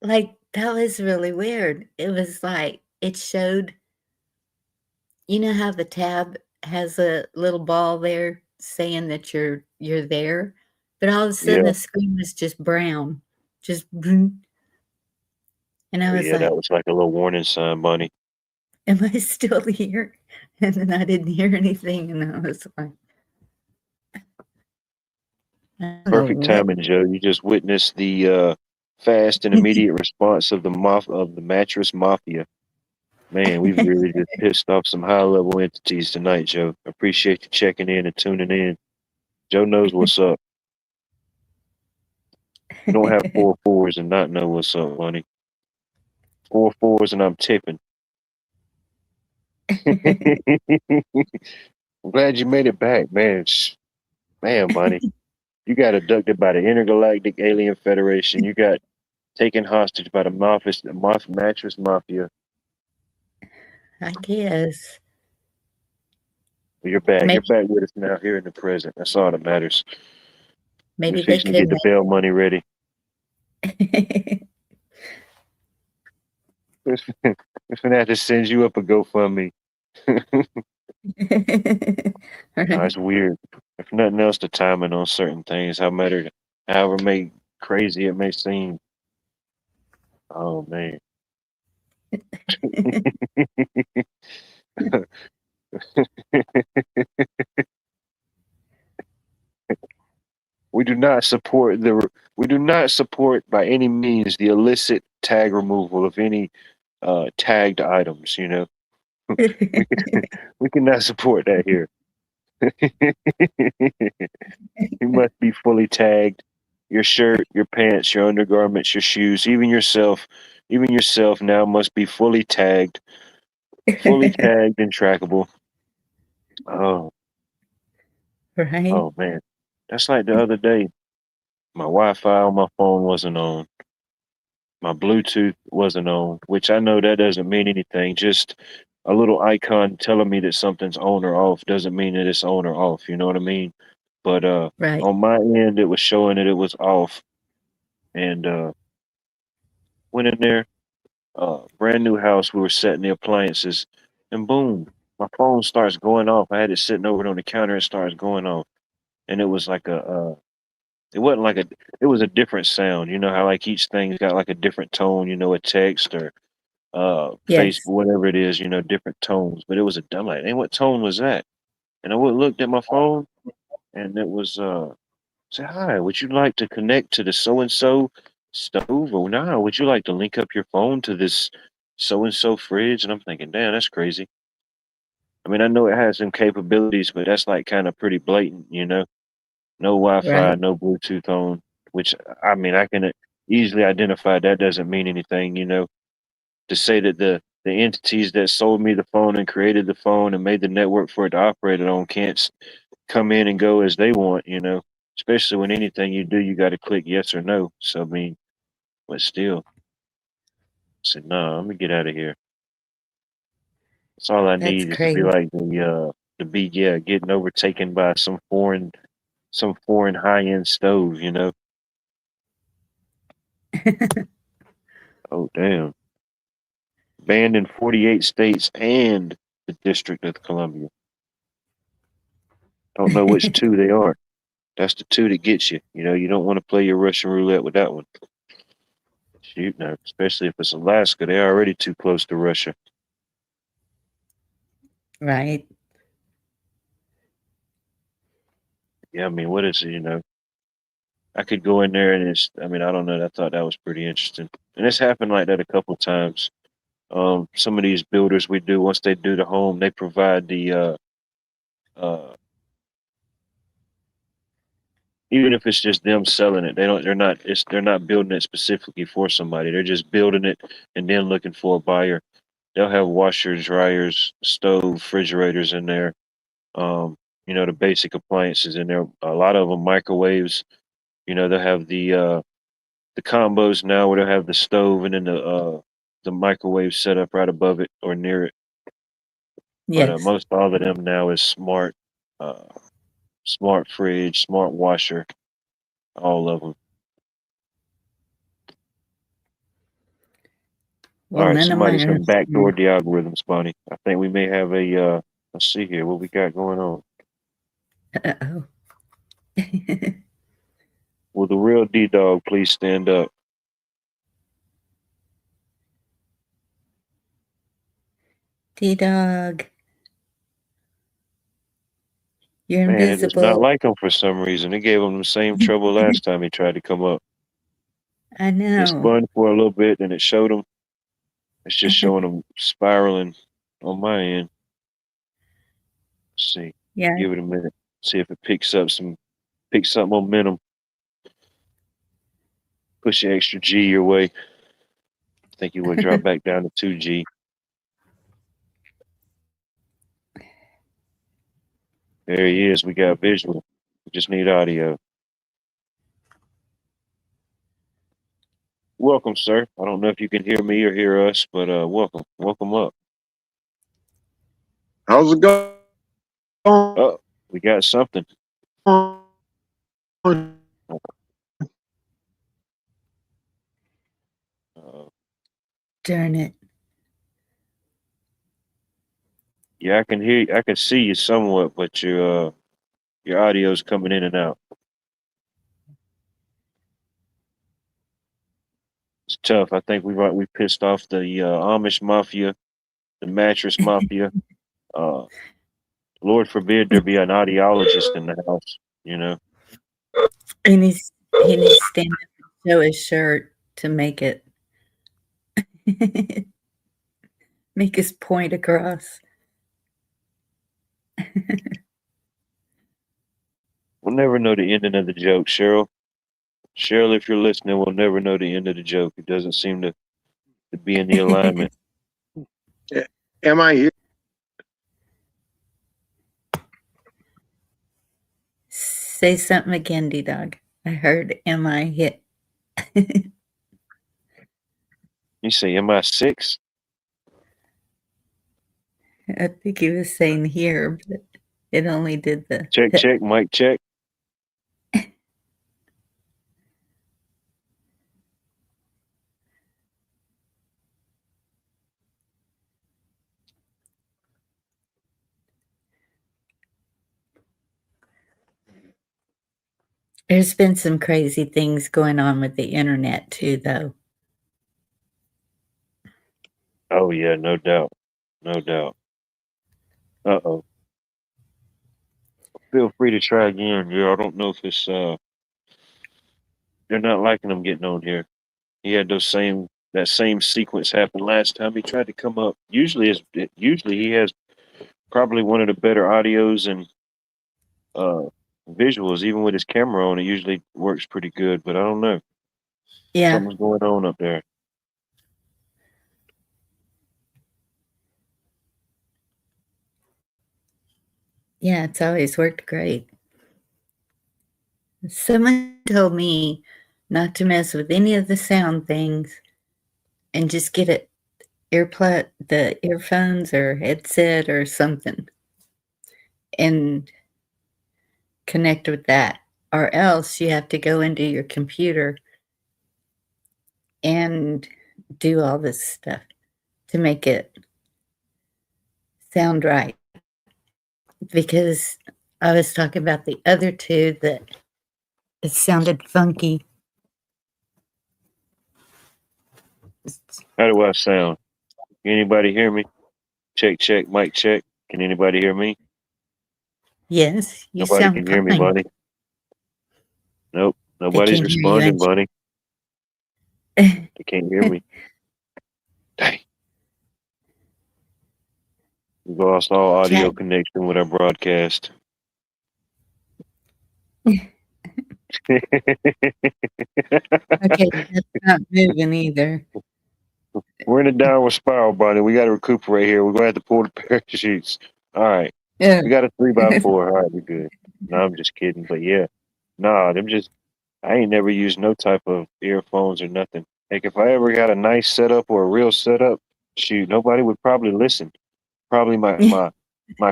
[SPEAKER 2] Like, that was really weird. It was like, it showed, you know how the tab has a little ball there saying that you're there? But all of a sudden
[SPEAKER 1] Yeah.
[SPEAKER 2] the screen was just brown. Just boom. And I
[SPEAKER 1] Oh,
[SPEAKER 2] was
[SPEAKER 1] yeah, that
[SPEAKER 2] like,
[SPEAKER 1] was like a little warning sign, Bonnie.
[SPEAKER 2] am I still here? And then I didn't hear anything, and I was like, I don't know
[SPEAKER 1] Perfect
[SPEAKER 2] what.
[SPEAKER 1] timing, Joe. You just witnessed the fast and immediate response of the mattress mafia. Man, we've really just pissed off some high level entities tonight, Joe. Appreciate you checking in and tuning in. Joe knows what's up. You don't have 4 4s and not know what's up, Bonnie. 4 4s and I'm tipping. I'm glad you made it back, man. Man, Bonnie, you got abducted by the Intergalactic Alien Federation. You got taken hostage by the mattress mafia.
[SPEAKER 2] I guess.
[SPEAKER 1] You're back. You're
[SPEAKER 2] Maybe
[SPEAKER 1] back with us now, here in the present. That's all that matters. We're
[SPEAKER 2] maybe they
[SPEAKER 1] fixing to get
[SPEAKER 2] couldn't.
[SPEAKER 1] the bail money ready. We're gonna have to send you up a GoFundMe. No,
[SPEAKER 2] Right.
[SPEAKER 1] it's weird. If nothing else, the timing on certain things, however crazy it may seem. Oh man. We do not support by any means the illicit tag removal of any tagged items, you know. We can, we cannot support that here. You must be fully tagged. Your shirt, your pants, your undergarments, your shoes, even yourself now must be fully tagged and trackable. Oh,
[SPEAKER 2] Right.
[SPEAKER 1] oh man. That's like the other day. My Wi-Fi on my phone wasn't on. My Bluetooth wasn't on, which I know that doesn't mean anything. Just a little icon telling me that something's on or off doesn't mean that it's on or off. You know what I mean? But
[SPEAKER 2] Right.
[SPEAKER 1] on my end, it was showing that it was off, and went in there. Brand new house. We were setting the appliances, and boom, my phone starts going off. I had it sitting over on the counter. It starts going off, and it was like it wasn't like a, it was a different sound. You know how like each thing's got like a different tone. You know, a text or Facebook,
[SPEAKER 2] Yes.
[SPEAKER 1] whatever it is. You know, different tones. But it was I'm like, hey, what tone was that? And I looked at my phone, and it was say hi. Would you like to connect to the so and so stove? Or now, would you like to link up your phone to this so and so fridge? And I'm thinking, damn, that's crazy. I mean, I know it has some capabilities, but that's like kind of pretty blatant, you know? No Wi-Fi,
[SPEAKER 2] Right.
[SPEAKER 1] no Bluetooth on, which I mean, I can easily identify that doesn't mean anything, you know? To say that the entities that sold me the phone and created the phone and made the network for it to operate it on can't come in and go as they want, you know? Especially when anything you do, you got to click yes or no. So I mean, but still, I said, no, let me get out of here. That's all I
[SPEAKER 2] That's
[SPEAKER 1] need is to be
[SPEAKER 2] crazy.
[SPEAKER 1] like getting overtaken by some foreign high end stove, you know. Oh damn. Banned in 48 states and the District of Columbia. Don't know which two they are. That's the two that gets you. You know, you don't want to play your Russian roulette with that one. Shoot, now, especially if it's Alaska, they're already too close to Russia.
[SPEAKER 2] Right.
[SPEAKER 1] Yeah, I mean, what is it? You know, I could go in there and I mean, I don't know. I thought that was pretty interesting, and it's happened like that a couple of times. Some of these builders we do once they do the home, they provide the uh, even if it's just them selling it, they're not building it specifically for somebody. They're just building it and then looking for a buyer. They'll have washers, dryers, stove, refrigerators in there. Um, you know, the basic appliances in there. A lot of them microwaves. You know, they'll have the combos now where they'll have the stove and then the microwave set up right above it or near it. But
[SPEAKER 2] Yes.
[SPEAKER 1] most all of them now is uh, smart fridge, smart washer, all of them.
[SPEAKER 2] Well,
[SPEAKER 1] All right,
[SPEAKER 2] none of
[SPEAKER 1] somebody's
[SPEAKER 2] mine are.
[SPEAKER 1] been backdoored the algorithms, Bonnie. I think we may have a. Let's see here what we got going on.
[SPEAKER 2] Uh-oh.
[SPEAKER 1] Will the real D Dog please stand up?
[SPEAKER 2] D-Dog. You're
[SPEAKER 1] Man, it does not
[SPEAKER 2] invisible.
[SPEAKER 1] like him for some reason. It gave him the same trouble last time he tried to come up.
[SPEAKER 2] I
[SPEAKER 1] It
[SPEAKER 2] know.
[SPEAKER 1] spun for a little bit, and it showed him. It's just showing him spiraling on my end. Let's see.
[SPEAKER 2] Yeah.
[SPEAKER 1] Give it a minute. See if it picks up momentum. Push the extra G your way. I think you will drop back down to 2G. There he is. We got visual. We just need audio. Welcome, sir. I don't know if you can hear me or hear us, but welcome. Welcome up.
[SPEAKER 4] How's it going?
[SPEAKER 1] Oh, we got something.
[SPEAKER 2] Darn it.
[SPEAKER 1] Yeah, I can hear you. I can see you somewhat, but your audio's coming in and out. It's tough. I think we pissed off the Amish mafia, the mattress mafia. Lord forbid there be an audiologist in the house. You know.
[SPEAKER 2] And he needs to stand up and show his shirt to make it make his point across.
[SPEAKER 1] We'll never know the ending of the joke, Cheryl. Cheryl, if you're listening, we'll never know the end of the joke. It doesn't seem to be in the alignment.
[SPEAKER 4] Am I here?
[SPEAKER 2] Say something again, D-Dog. I heard, am I hit?
[SPEAKER 1] You say, am I 6?
[SPEAKER 2] I think he was saying here, but it only did the
[SPEAKER 1] Check, check, mic check.
[SPEAKER 2] There's been some crazy things going on with the internet too, though.
[SPEAKER 1] Oh yeah, no doubt. No doubt. Uh-oh. Feel free to try again. Yeah, I don't know if it's they're not liking him getting on here. He had that same sequence happen last time he tried to come up. Usually he has probably one of the better audios and visuals, even with his camera on. It usually works pretty good, but I don't know.
[SPEAKER 2] Yeah.
[SPEAKER 1] Something's going on up there.
[SPEAKER 2] Yeah, it's always worked great. Someone told me not to mess with any of the sound things and just get the earphones or headset or something and connect with that. Or else you have to go into your computer and do all this stuff to make it sound right. Because I was talking about the other two that It sounded funky.
[SPEAKER 1] How do I sound? Anybody hear me? Check, check, mic check. Can anybody hear me?
[SPEAKER 2] Yes, you
[SPEAKER 1] Nobody
[SPEAKER 2] sound
[SPEAKER 1] can hear me,
[SPEAKER 2] fine.
[SPEAKER 1] Bunny. Nope.
[SPEAKER 2] They
[SPEAKER 1] Nobody's
[SPEAKER 2] can't hear you,
[SPEAKER 1] responding, Bunny. They can't hear me. Dang. We lost all audio
[SPEAKER 2] Chat.
[SPEAKER 1] connection with our broadcast.
[SPEAKER 2] Okay, that's not moving either.
[SPEAKER 1] We're in a downward spiral, Bunny. We got to recuperate here. We're going to have to pull the parachutes. All right.
[SPEAKER 2] Yeah.
[SPEAKER 1] We got a 3x4. All right, we're good. No, I'm just kidding. But yeah, nah, I ain't never used no type of earphones or nothing. Like if I ever got a nice setup or a real setup, shoot, nobody would probably listen. Probably my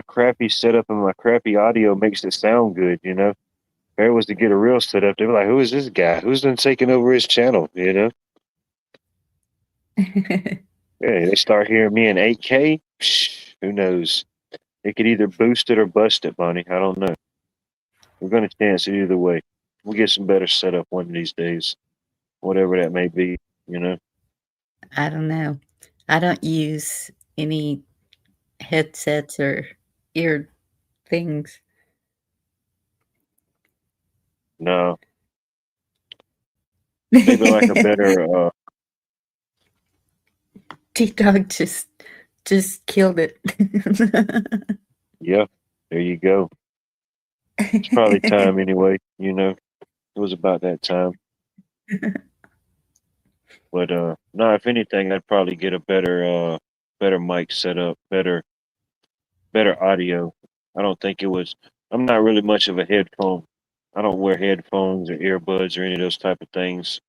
[SPEAKER 1] crappy setup and my crappy audio makes it sound good, you know. If I was to get a real setup, they'd be like, who is this guy? Who's been taking over his channel, you know? Yeah, they start hearing me in 8K. Who knows? It could either boost it or bust it, Bonnie. I don't know. We're going to chance it either way. We'll get some better setup one of these days, whatever that may be, you know.
[SPEAKER 2] I don't know. I don't use any headsets or ear things.
[SPEAKER 1] No, maybe like a better.
[SPEAKER 2] T-Dog just killed it.
[SPEAKER 1] Yeah, there you go. It's probably time anyway. You know, it was about that time. But no, if anything, I'd probably get a better mic setup, better audio. I don't think it was. I'm not really much of a headphone. I don't wear headphones or earbuds or any of those type of things.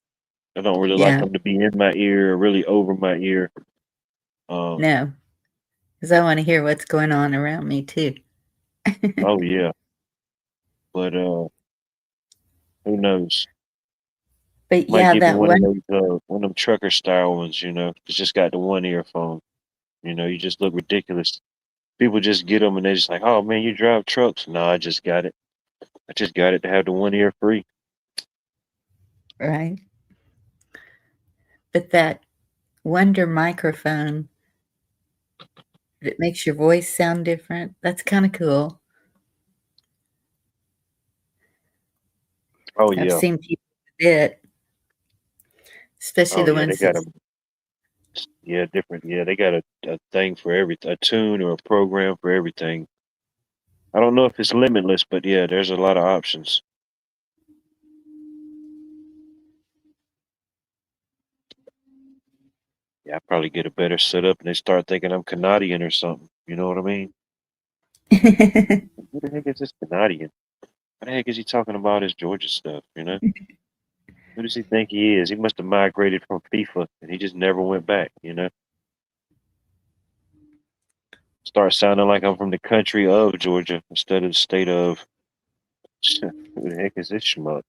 [SPEAKER 1] I don't really like
[SPEAKER 2] Yeah,
[SPEAKER 1] them to be in my ear or really over my ear.
[SPEAKER 2] no, because I want to hear what's going on around me too.
[SPEAKER 1] Oh yeah, but who knows?
[SPEAKER 2] But
[SPEAKER 1] Might
[SPEAKER 2] yeah,
[SPEAKER 1] give me
[SPEAKER 2] that
[SPEAKER 1] one of
[SPEAKER 2] one.
[SPEAKER 1] those one of them trucker style ones. You know, it's just got the one earphone. You know, you just look ridiculous. People just get them and they're just like, "Oh man, you drive trucks?" No, I just got it. I just got it to have the one ear free.
[SPEAKER 2] Right. But that Wonder microphone that makes your voice sound different, that's kind of cool.
[SPEAKER 1] Oh
[SPEAKER 2] I've
[SPEAKER 1] yeah,
[SPEAKER 2] seen people with it, especially
[SPEAKER 1] oh
[SPEAKER 2] the
[SPEAKER 1] yeah, they
[SPEAKER 2] ones
[SPEAKER 1] got
[SPEAKER 2] that's
[SPEAKER 1] a different. Yeah, they got a thing for everything, a tune or a program for everything. I don't know if it's limitless, but yeah, there's a lot of options. Yeah, I probably get a better setup and they start thinking I'm Canadian or something. You know what I mean? Who the heck is this Canadian? What the heck is he talking about his Georgia stuff, you know? Who does he think he is? He must have migrated from FIFA and he just never went back, you know? Start sounding like I'm from the country of Georgia instead of the state of. Who the heck is this schmuck?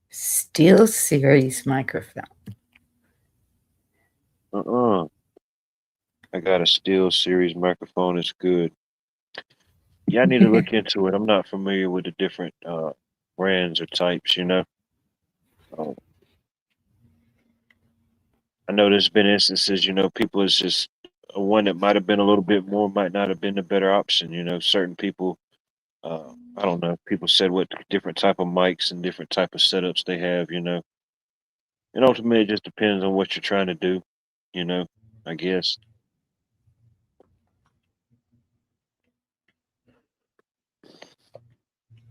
[SPEAKER 2] Steel Series microphone.
[SPEAKER 1] Uh-uh. I got a Steel Series microphone. It's good. Yeah, I need to look into it. I'm not familiar with the different brands or types, you know? Um, I know there's been instances, you know, people is just one that might have been a little bit more, might not have been the better option. You know, certain people, I don't know, people said what different type of mics and different type of setups they have, you know. And ultimately, it just depends on what you're trying to do, you know, I guess.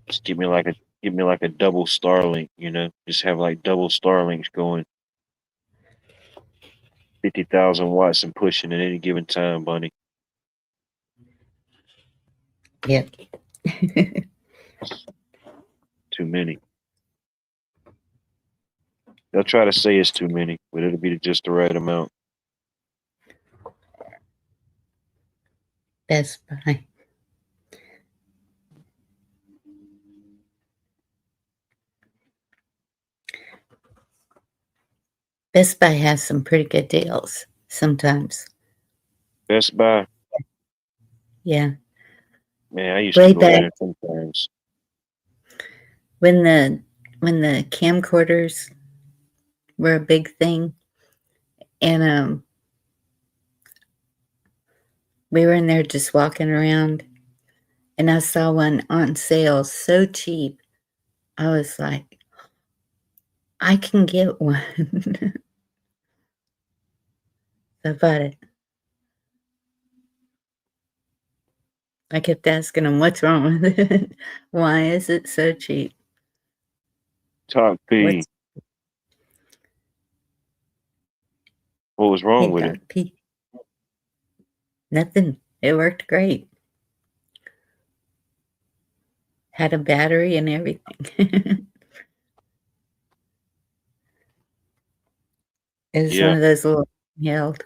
[SPEAKER 1] Just give me like a double Starlink, you know, just have like double Starlinks going 50,000 watts and pushing at any given time, Bunny.
[SPEAKER 2] Yep.
[SPEAKER 1] Too many. They'll try to say it's too many, but it'll be just the right amount.
[SPEAKER 2] Best Buy. Best Buy has some pretty good deals sometimes.
[SPEAKER 1] Best Buy,
[SPEAKER 2] Yeah.
[SPEAKER 1] man, I used to
[SPEAKER 2] Way
[SPEAKER 1] go in
[SPEAKER 2] back
[SPEAKER 1] there sometimes.
[SPEAKER 2] when the camcorders were a big thing, and we were in there just walking around, and I saw one on sale so cheap. I was like, I can get one. So I bought it. I kept asking him, what's wrong with it? Why is it so cheap?
[SPEAKER 1] Talk P.
[SPEAKER 2] What's
[SPEAKER 1] What was wrong
[SPEAKER 2] Hey,
[SPEAKER 1] with it?
[SPEAKER 2] Dr. P? Nothing. It worked great. Had a battery and everything. It was one
[SPEAKER 1] Yeah,
[SPEAKER 2] of those little handheld.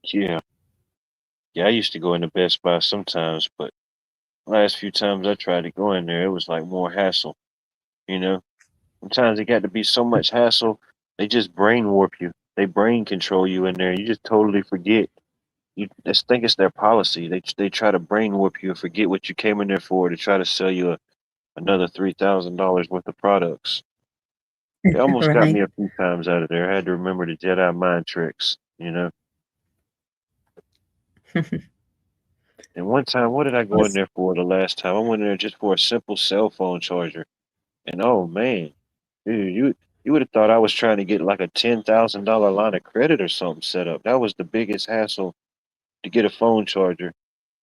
[SPEAKER 1] yeah, yeah. I used to go into Best Buy sometimes, but last few times I tried to go in there, it was like more hassle. You know, sometimes it got to be so much hassle. They just brain warp you. They brain control you in there. You just totally forget. You just think it's their policy. They try to brain warp you and forget what you came in there for to try to sell you another $3,000 worth of products. They almost got
[SPEAKER 2] Right.
[SPEAKER 1] me a few times out of there. I had to remember the Jedi mind tricks. And one time, what did I go in
[SPEAKER 2] Was-
[SPEAKER 1] there for the last time? I went in there just for a simple cell phone charger. And oh man, dude, you would have thought I was trying to get like a $10,000 line of credit or something set up. That was the biggest hassle to get a phone charger.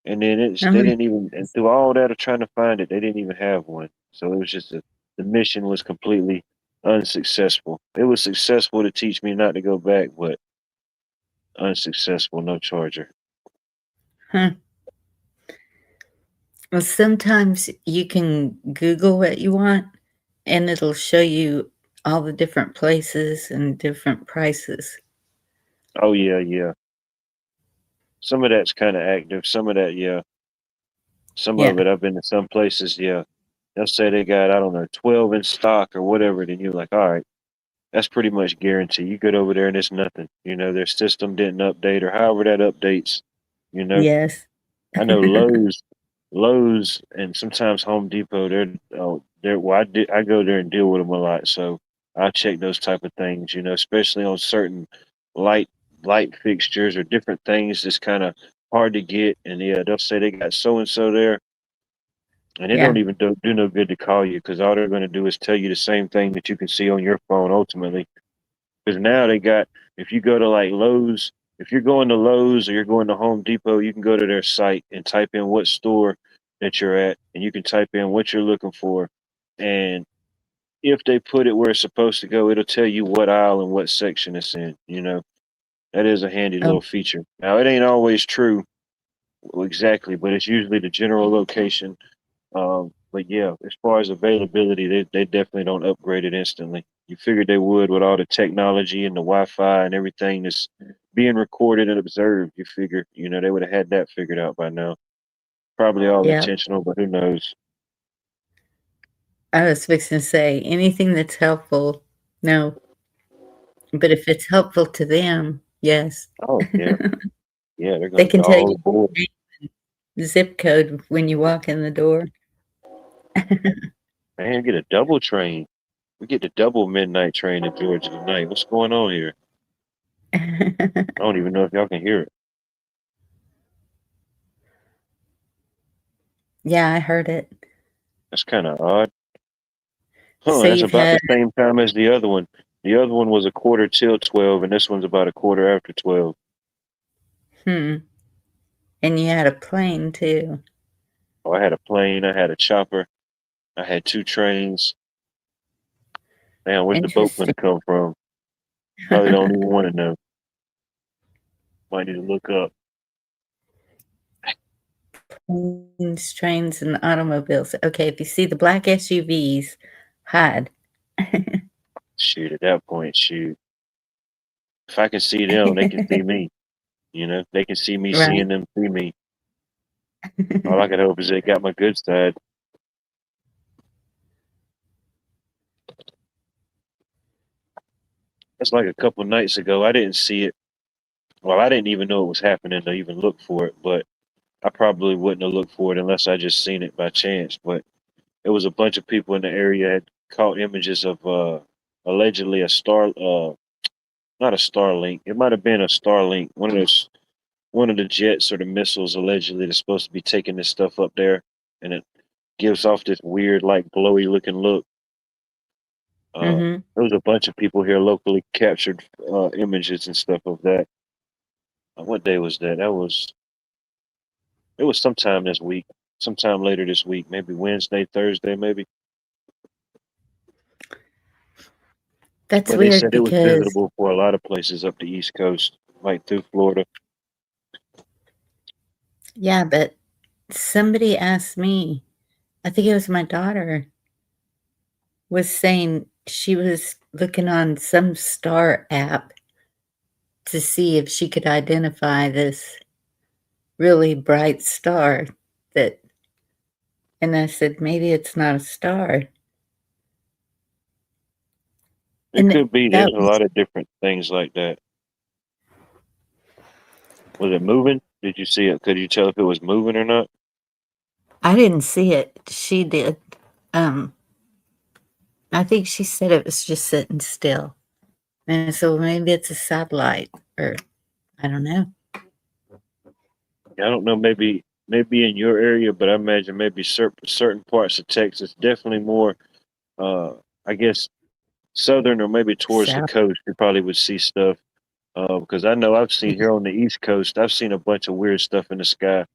[SPEAKER 1] And then
[SPEAKER 2] How
[SPEAKER 1] they
[SPEAKER 2] many
[SPEAKER 1] didn't even, and through all that of trying to find it, they didn't even have one. So it was just the mission was completely unsuccessful. It was successful to teach me not to go back, but unsuccessful, no charger.
[SPEAKER 2] huh. Well, sometimes you can Google what you want and it'll show you all the different places and different prices.
[SPEAKER 1] Oh yeah, yeah. Some of that's kind of active. Some of that, yeah. Some
[SPEAKER 2] Yeah.
[SPEAKER 1] of it, I've been to some places, yeah. They'll say they got, I don't know, 12 in stock or whatever. Then you're like, all right, that's pretty much guaranteed. You get over there and it's nothing. Their system didn't update or however that updates. You know,
[SPEAKER 2] Yes.
[SPEAKER 1] I know Lowe's and sometimes Home Depot, well, I go there and deal with them a lot. So I check those type of things, especially on certain light, light fixtures or different things that's kind of hard to get. And yeah, they'll say they got so and so there. And it don't
[SPEAKER 2] Yeah.
[SPEAKER 1] even do no good to call you because all they're going to do is tell you the same thing that you can see on your phone ultimately. Because now they got, if you go to like Lowe's, if you're going to Lowe's or you're going to Home Depot, you can go to their site and type in what store that you're at, and you can type in what you're looking for. And if they put it where it's supposed to go, it'll tell you what aisle and what section it's in. That is a handy
[SPEAKER 2] Oh,
[SPEAKER 1] little feature. Now, it ain't always true exactly, but it's usually the general location. But yeah, as far as availability, they definitely don't upgrade it instantly. You figured they would with all the technology and the Wi-Fi and everything that's being recorded and observed. You figure, they would have had that figured out by now. Probably all
[SPEAKER 2] yeah.
[SPEAKER 1] intentional, but who knows?
[SPEAKER 2] I was fixing to say anything that's helpful, no. But if it's helpful to them, yes.
[SPEAKER 1] Oh yeah, yeah, they're
[SPEAKER 2] They
[SPEAKER 1] gonna be
[SPEAKER 2] can tell
[SPEAKER 1] all
[SPEAKER 2] you
[SPEAKER 1] aboard.
[SPEAKER 2] the zip code when you walk in the door.
[SPEAKER 1] Man, get a double train. We get the double midnight train to Georgia tonight. What's going on here? I don't even know if y'all can hear it.
[SPEAKER 2] Yeah, I heard it.
[SPEAKER 1] That's kind of odd. Oh,
[SPEAKER 2] So
[SPEAKER 1] and that's
[SPEAKER 2] you've
[SPEAKER 1] about
[SPEAKER 2] had
[SPEAKER 1] the same time as the other one. The other one was a quarter till 12, and this one's about a quarter after 12.
[SPEAKER 2] hmm, and you had a plane too.
[SPEAKER 1] Oh, I had a plane, I had a chopper, I had two trains. Damn, where's the boat gonna
[SPEAKER 2] Interesting.
[SPEAKER 1] come from? Probably don't even want to know. Might need to look up.
[SPEAKER 2] Planes, trains, and automobiles. Okay, if you see the black SUVs, hide.
[SPEAKER 1] Shoot, at that point, shoot. If I can see them, they can see me. They can see me seeing
[SPEAKER 2] Right.
[SPEAKER 1] them see me. All I can hope is they got my good side. It's like a couple nights ago. I didn't see it. Well, I didn't even know it was happening to even look for it, but I probably wouldn't have looked for it unless I just seen it by chance. But it was a bunch of people in the area had caught images of allegedly a star, not a Starlink. It might have been a Starlink, one of the jets or the missiles allegedly that's supposed to be taking this stuff up there, and it gives off this weird, like glowy looking look.
[SPEAKER 2] Mm-hmm.
[SPEAKER 1] There was a bunch of people here locally captured images and stuff of that. What day was that? It was sometime this week, sometime later this week, maybe Wednesday, Thursday, maybe.
[SPEAKER 2] That's
[SPEAKER 1] But they
[SPEAKER 2] weird
[SPEAKER 1] said it was
[SPEAKER 2] because,
[SPEAKER 1] visitable for a lot of places up the East Coast, like through Florida.
[SPEAKER 2] yeah, but somebody asked me, I think it was my daughter, was saying she was looking on some star app to see if she could identify this really bright star that, and I said, maybe it's not a star.
[SPEAKER 1] It
[SPEAKER 2] And
[SPEAKER 1] could be.
[SPEAKER 2] that
[SPEAKER 1] There's a
[SPEAKER 2] was,
[SPEAKER 1] lot of different things like that. Was it moving? Did you see it? Could you tell if it was moving or not?
[SPEAKER 2] I didn't see it. She did. Um, I think she said it was just sitting still. And so maybe it's a satellite or I don't know.
[SPEAKER 1] I don't know. Maybe in your area, but I imagine maybe certain parts of Texas, definitely more. Uh, I guess southern or maybe towards the
[SPEAKER 2] So,
[SPEAKER 1] coast, you probably would see stuff. Because I know I've seen here on the East Coast, I've seen a bunch of weird stuff in the sky,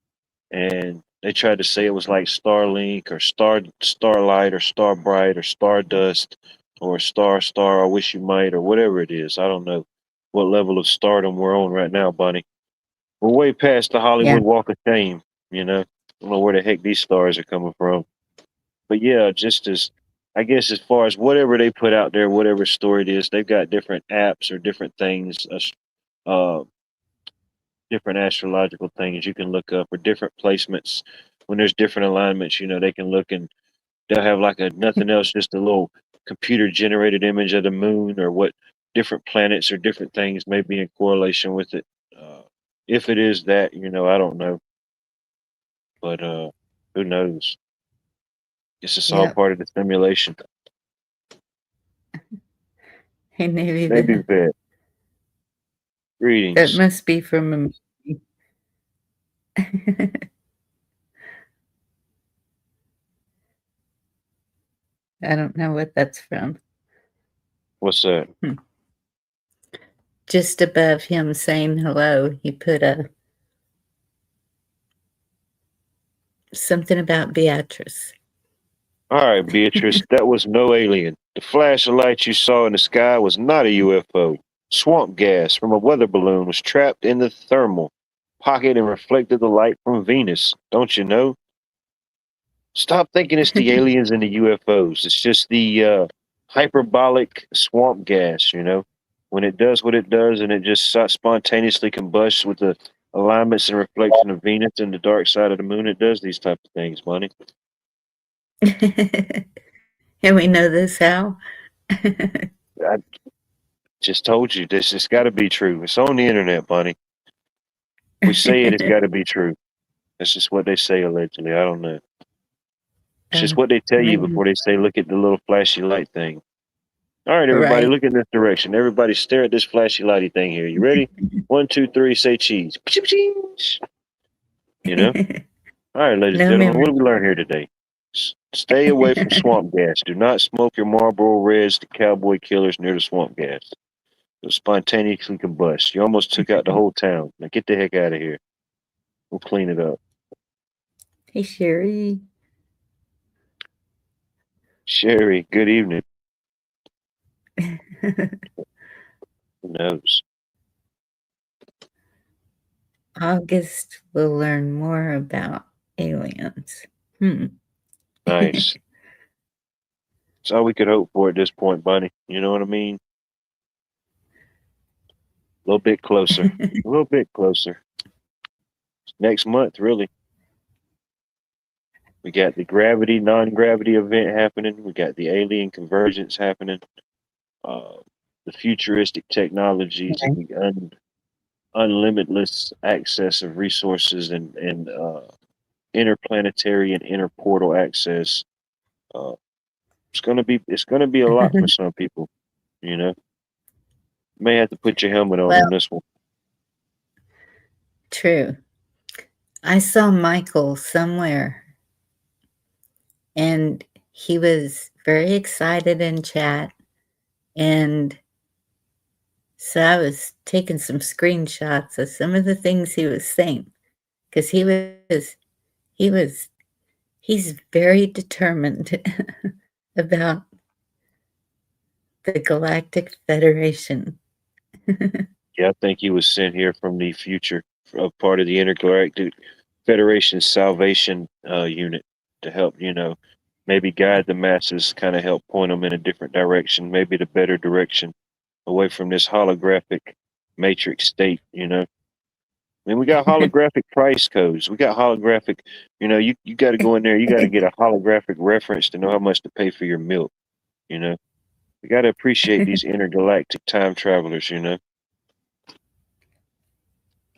[SPEAKER 1] and they tried to say it was like Starlink or Starlight or Starbright or Stardust or Star. I wish you might or whatever it is. I don't know what level of stardom we're on right now, Bunny. We're way past the
[SPEAKER 2] yeah.
[SPEAKER 1] Hollywood Walk of Shame. You know, I don't know where the heck these stars are coming from. But yeah, just as I guess as far as whatever they put out there, whatever story it is, they've got different apps or different things, uh, different astrological things you can look up or different placements. When there's different alignments, they can look and they'll have like a nothing else, just a little computer generated image of the moon or what different planets or different things may be in correlation with it. If it is that, I don't know, but who knows? Guess it's all
[SPEAKER 2] Yeah.
[SPEAKER 1] part of the simulation.
[SPEAKER 2] Hey, maybe
[SPEAKER 1] Maybe vet.
[SPEAKER 2] that
[SPEAKER 1] Greetings.
[SPEAKER 2] must be from a movie. I don't know what that's from.
[SPEAKER 1] What's that?
[SPEAKER 2] Hmm. Just above him saying hello, he put a something about Beatrice.
[SPEAKER 1] All right, Beatrice, that was no alien. The flash of light you saw in the sky was not a UFO. Swamp gas from a weather balloon was trapped in the thermal pocket and reflected the light from Venus. Don't you know? Stop thinking it's the aliens and the UFOs. It's just the hyperbolic swamp gas, when it does what it does and it just spontaneously combusts with the alignments and reflection of Venus and the dark side of the moon. It does these type of things, Bunny.
[SPEAKER 2] And we know this how?
[SPEAKER 1] I just told you this. It's got to be true. It's on the internet, Bunny. We say it. It's got to be true. That's just what they say allegedly. I don't know. It's just what they tell you
[SPEAKER 2] Maybe.
[SPEAKER 1] before they say, "Look at the little flashy light thing." All right, everybody,
[SPEAKER 2] Right.
[SPEAKER 1] look in this direction. Everybody, stare at this flashy lighty thing here. You ready? 1, 2, 3. Say cheese. You know. All right, ladies and
[SPEAKER 2] No
[SPEAKER 1] gentlemen, what
[SPEAKER 2] memory.
[SPEAKER 1] did we learn here today? Stay away from swamp gas. Do not smoke your Marlboro Reds, the cowboy killers near the swamp gas. It'll spontaneously combust. You almost took out the whole town. Now get the heck out of here. We'll clean it up.
[SPEAKER 2] Hey, Sherry.
[SPEAKER 1] Sherry, good evening. Who knows?
[SPEAKER 2] August will learn more about aliens.
[SPEAKER 1] Nice. That's all we could hope for at this point, Bunny. You know what I mean? A little bit closer. A little bit closer. Next month, really. We got the gravity, non-gravity event happening. We got the alien convergence happening. Uh, the futuristic technologies. unlimitless access of resources and interplanetary and interportal access. Uh, it's gonna be a lot for some people. You know, may have to put your helmet
[SPEAKER 2] Well,
[SPEAKER 1] on this one.
[SPEAKER 2] true. I saw Michael somewhere and he was very excited in chat. And so I was taking some screenshots of some of the things he was saying because he's very determined about the Galactic Federation.
[SPEAKER 1] Yeah, I think he was sent here from the future, of part of the Intergalactic Federation Salvation Unit to help, maybe guide the masses, kind of help point them in a different direction, maybe the better direction, away from this holographic matrix state. I mean, we got holographic price codes. We got holographic, you got to go in there. You got to get a holographic reference to know how much to pay for your milk. You know, we got to appreciate these intergalactic time travelers.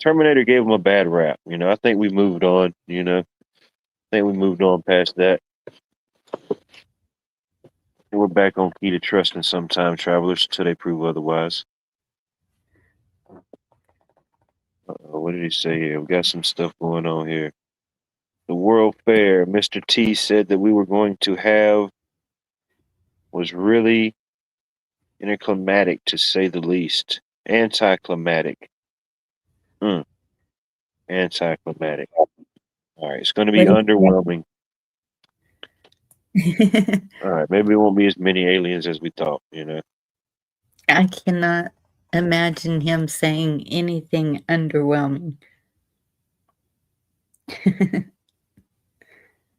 [SPEAKER 1] Terminator gave him a bad rap. I think we moved on. I think we moved on past that. And we're back on key to trusting some time travelers until they prove otherwise. What did he say here? We got some stuff going on here. The World Fair, Mr. T said that we were going to have was really interclimatic, to say the least. Anticlimactic. Anticlimactic. All right, it's going to be underwhelming. All right, maybe it won't be as many aliens as we thought.
[SPEAKER 2] I cannot imagine him saying anything underwhelming.
[SPEAKER 1] I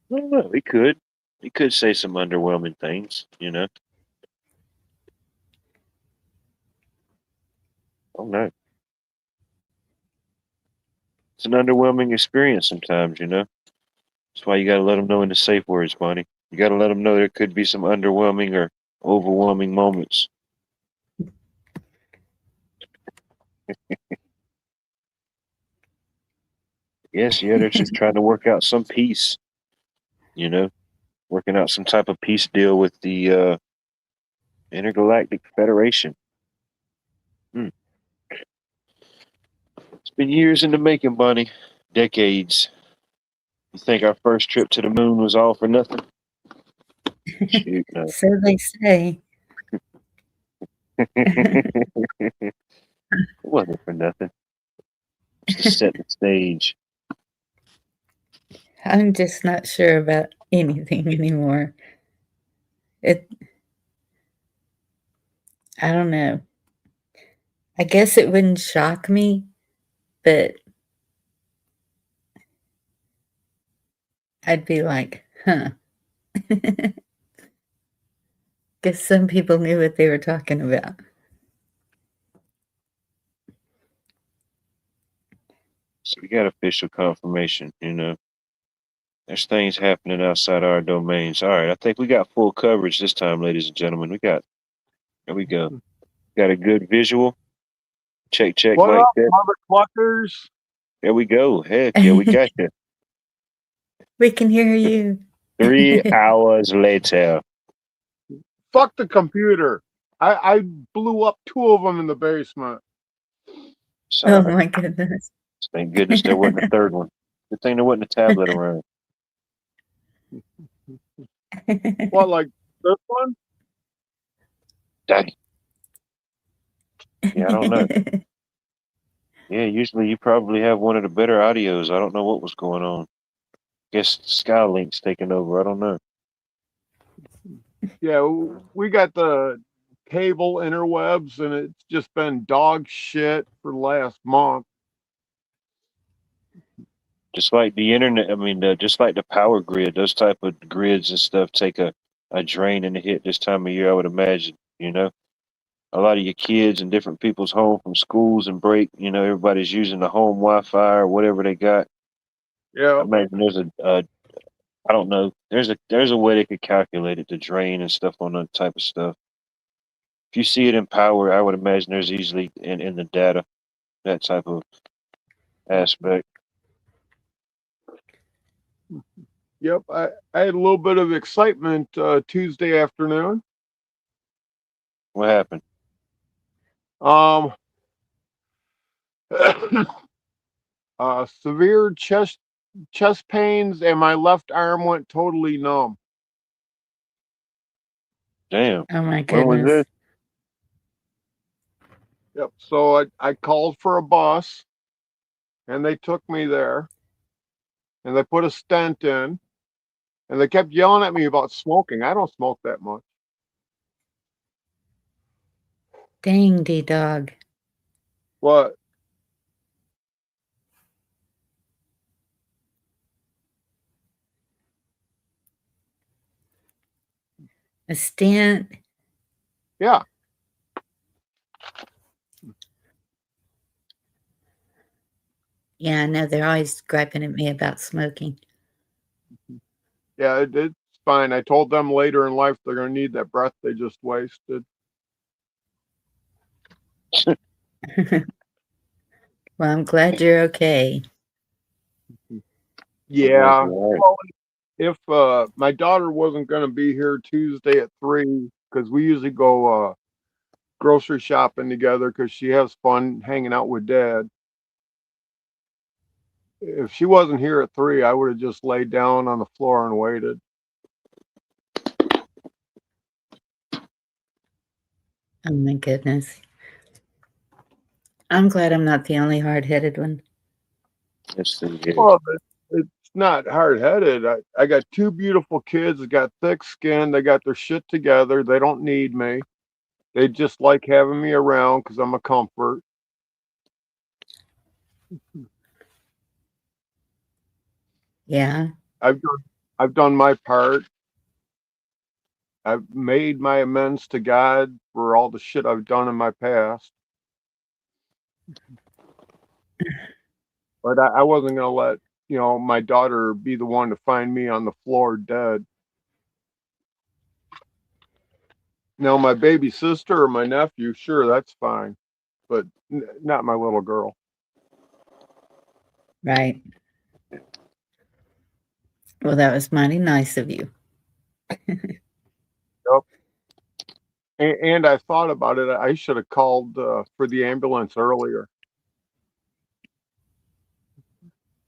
[SPEAKER 1] don't know. He could. He could say some underwhelming things. Oh no. It's an underwhelming experience sometimes. That's why you got to let them know in the safe words, Bonnie. You got to let them know there could be some underwhelming or overwhelming moments. Yes, yeah, they're just trying to work out some peace. Working out some type of peace deal with the Intergalactic Federation. It's been years in the making, Bonnie. Decades. You think our first trip to the moon was all for nothing? Shoot, no.
[SPEAKER 2] So they say.
[SPEAKER 1] It wasn't for nothing. Just to set the stage.
[SPEAKER 2] I'm just not sure about anything anymore. I don't know. I guess it wouldn't shock me, but I'd be like, huh. Guess some people knew what they were talking about.
[SPEAKER 1] So we got official confirmation, There's things happening outside our domains. All right, I think we got full coverage this time, ladies and gentlemen. There we go. Got a good visual. Check,
[SPEAKER 4] What
[SPEAKER 1] mic
[SPEAKER 4] up,
[SPEAKER 1] check.
[SPEAKER 4] motherfuckers?
[SPEAKER 1] There we go. Heck yeah, we got you.
[SPEAKER 2] We can hear you.
[SPEAKER 1] 3 hours later.
[SPEAKER 4] Fuck the computer. I blew up 2 of them in the basement.
[SPEAKER 2] Oh my goodness.
[SPEAKER 1] Thank goodness there wasn't a third one. Good thing there wasn't a tablet around.
[SPEAKER 4] What, like this one?
[SPEAKER 1] Dang. Yeah, I don't know. Yeah, usually you probably have one of the better audios. I don't know what was going on. Guess Skylink's taking over. I don't know.
[SPEAKER 4] Yeah, we got the cable interwebs, and it's just been dog shit for the last month.
[SPEAKER 1] Just like the internet, I mean, just like the power grid, those type of grids and stuff take a drain and a hit this time of year, I would imagine. A lot of your kids and different people's home from schools and break, everybody's using the home Wi-Fi or whatever they got.
[SPEAKER 4] Yeah.
[SPEAKER 1] I imagine there's I don't know, there's a way they could calculate it, the drain and stuff on that type of stuff. If you see it in power, I would imagine there's easily in the data. that type of aspect.
[SPEAKER 4] Yep, I had a little bit of excitement Tuesday afternoon.
[SPEAKER 1] What happened?
[SPEAKER 4] Um, severe chest pains, and my left arm went totally numb.
[SPEAKER 1] Damn.
[SPEAKER 2] Oh my
[SPEAKER 1] When was
[SPEAKER 2] goodness.
[SPEAKER 1] this?
[SPEAKER 4] Yep. So I called for a bus, and they took me there, and they put a stent in, and they kept yelling at me about smoking. I don't smoke that much.
[SPEAKER 2] Dang, D-Dog.
[SPEAKER 4] What?
[SPEAKER 2] A stent.
[SPEAKER 4] Yeah.
[SPEAKER 2] Yeah, I know they're always griping at me about smoking.
[SPEAKER 4] Yeah, it's fine. I told them later in life they're going to need that breath they just wasted.
[SPEAKER 2] Well, I'm glad you're okay.
[SPEAKER 4] Yeah.
[SPEAKER 1] All right.
[SPEAKER 4] Well, if my daughter wasn't going to be here Tuesday at 3, because we usually go grocery shopping together because she has fun hanging out with Dad. If she wasn't here at 3, I would have just laid down on the floor and waited.
[SPEAKER 2] Oh my goodness. I'm glad I'm not the only hard-headed one.
[SPEAKER 1] Let's see here.
[SPEAKER 4] Well, it's not hard-headed. I got 2 beautiful kids that got thick skin. They got their shit together. They don't need me. They just like having me around because I'm a comfort.
[SPEAKER 2] Yeah.
[SPEAKER 4] I've done my part. I've made my amends to God for all the shit I've done in my past. But I wasn't gonna let, my daughter be the one to find me on the floor dead. Now my baby sister or my nephew, sure, that's fine. But not my little girl.
[SPEAKER 2] Right. Well, that was mighty nice of you.
[SPEAKER 4] Yep. And I thought about it. I should have called for the ambulance earlier.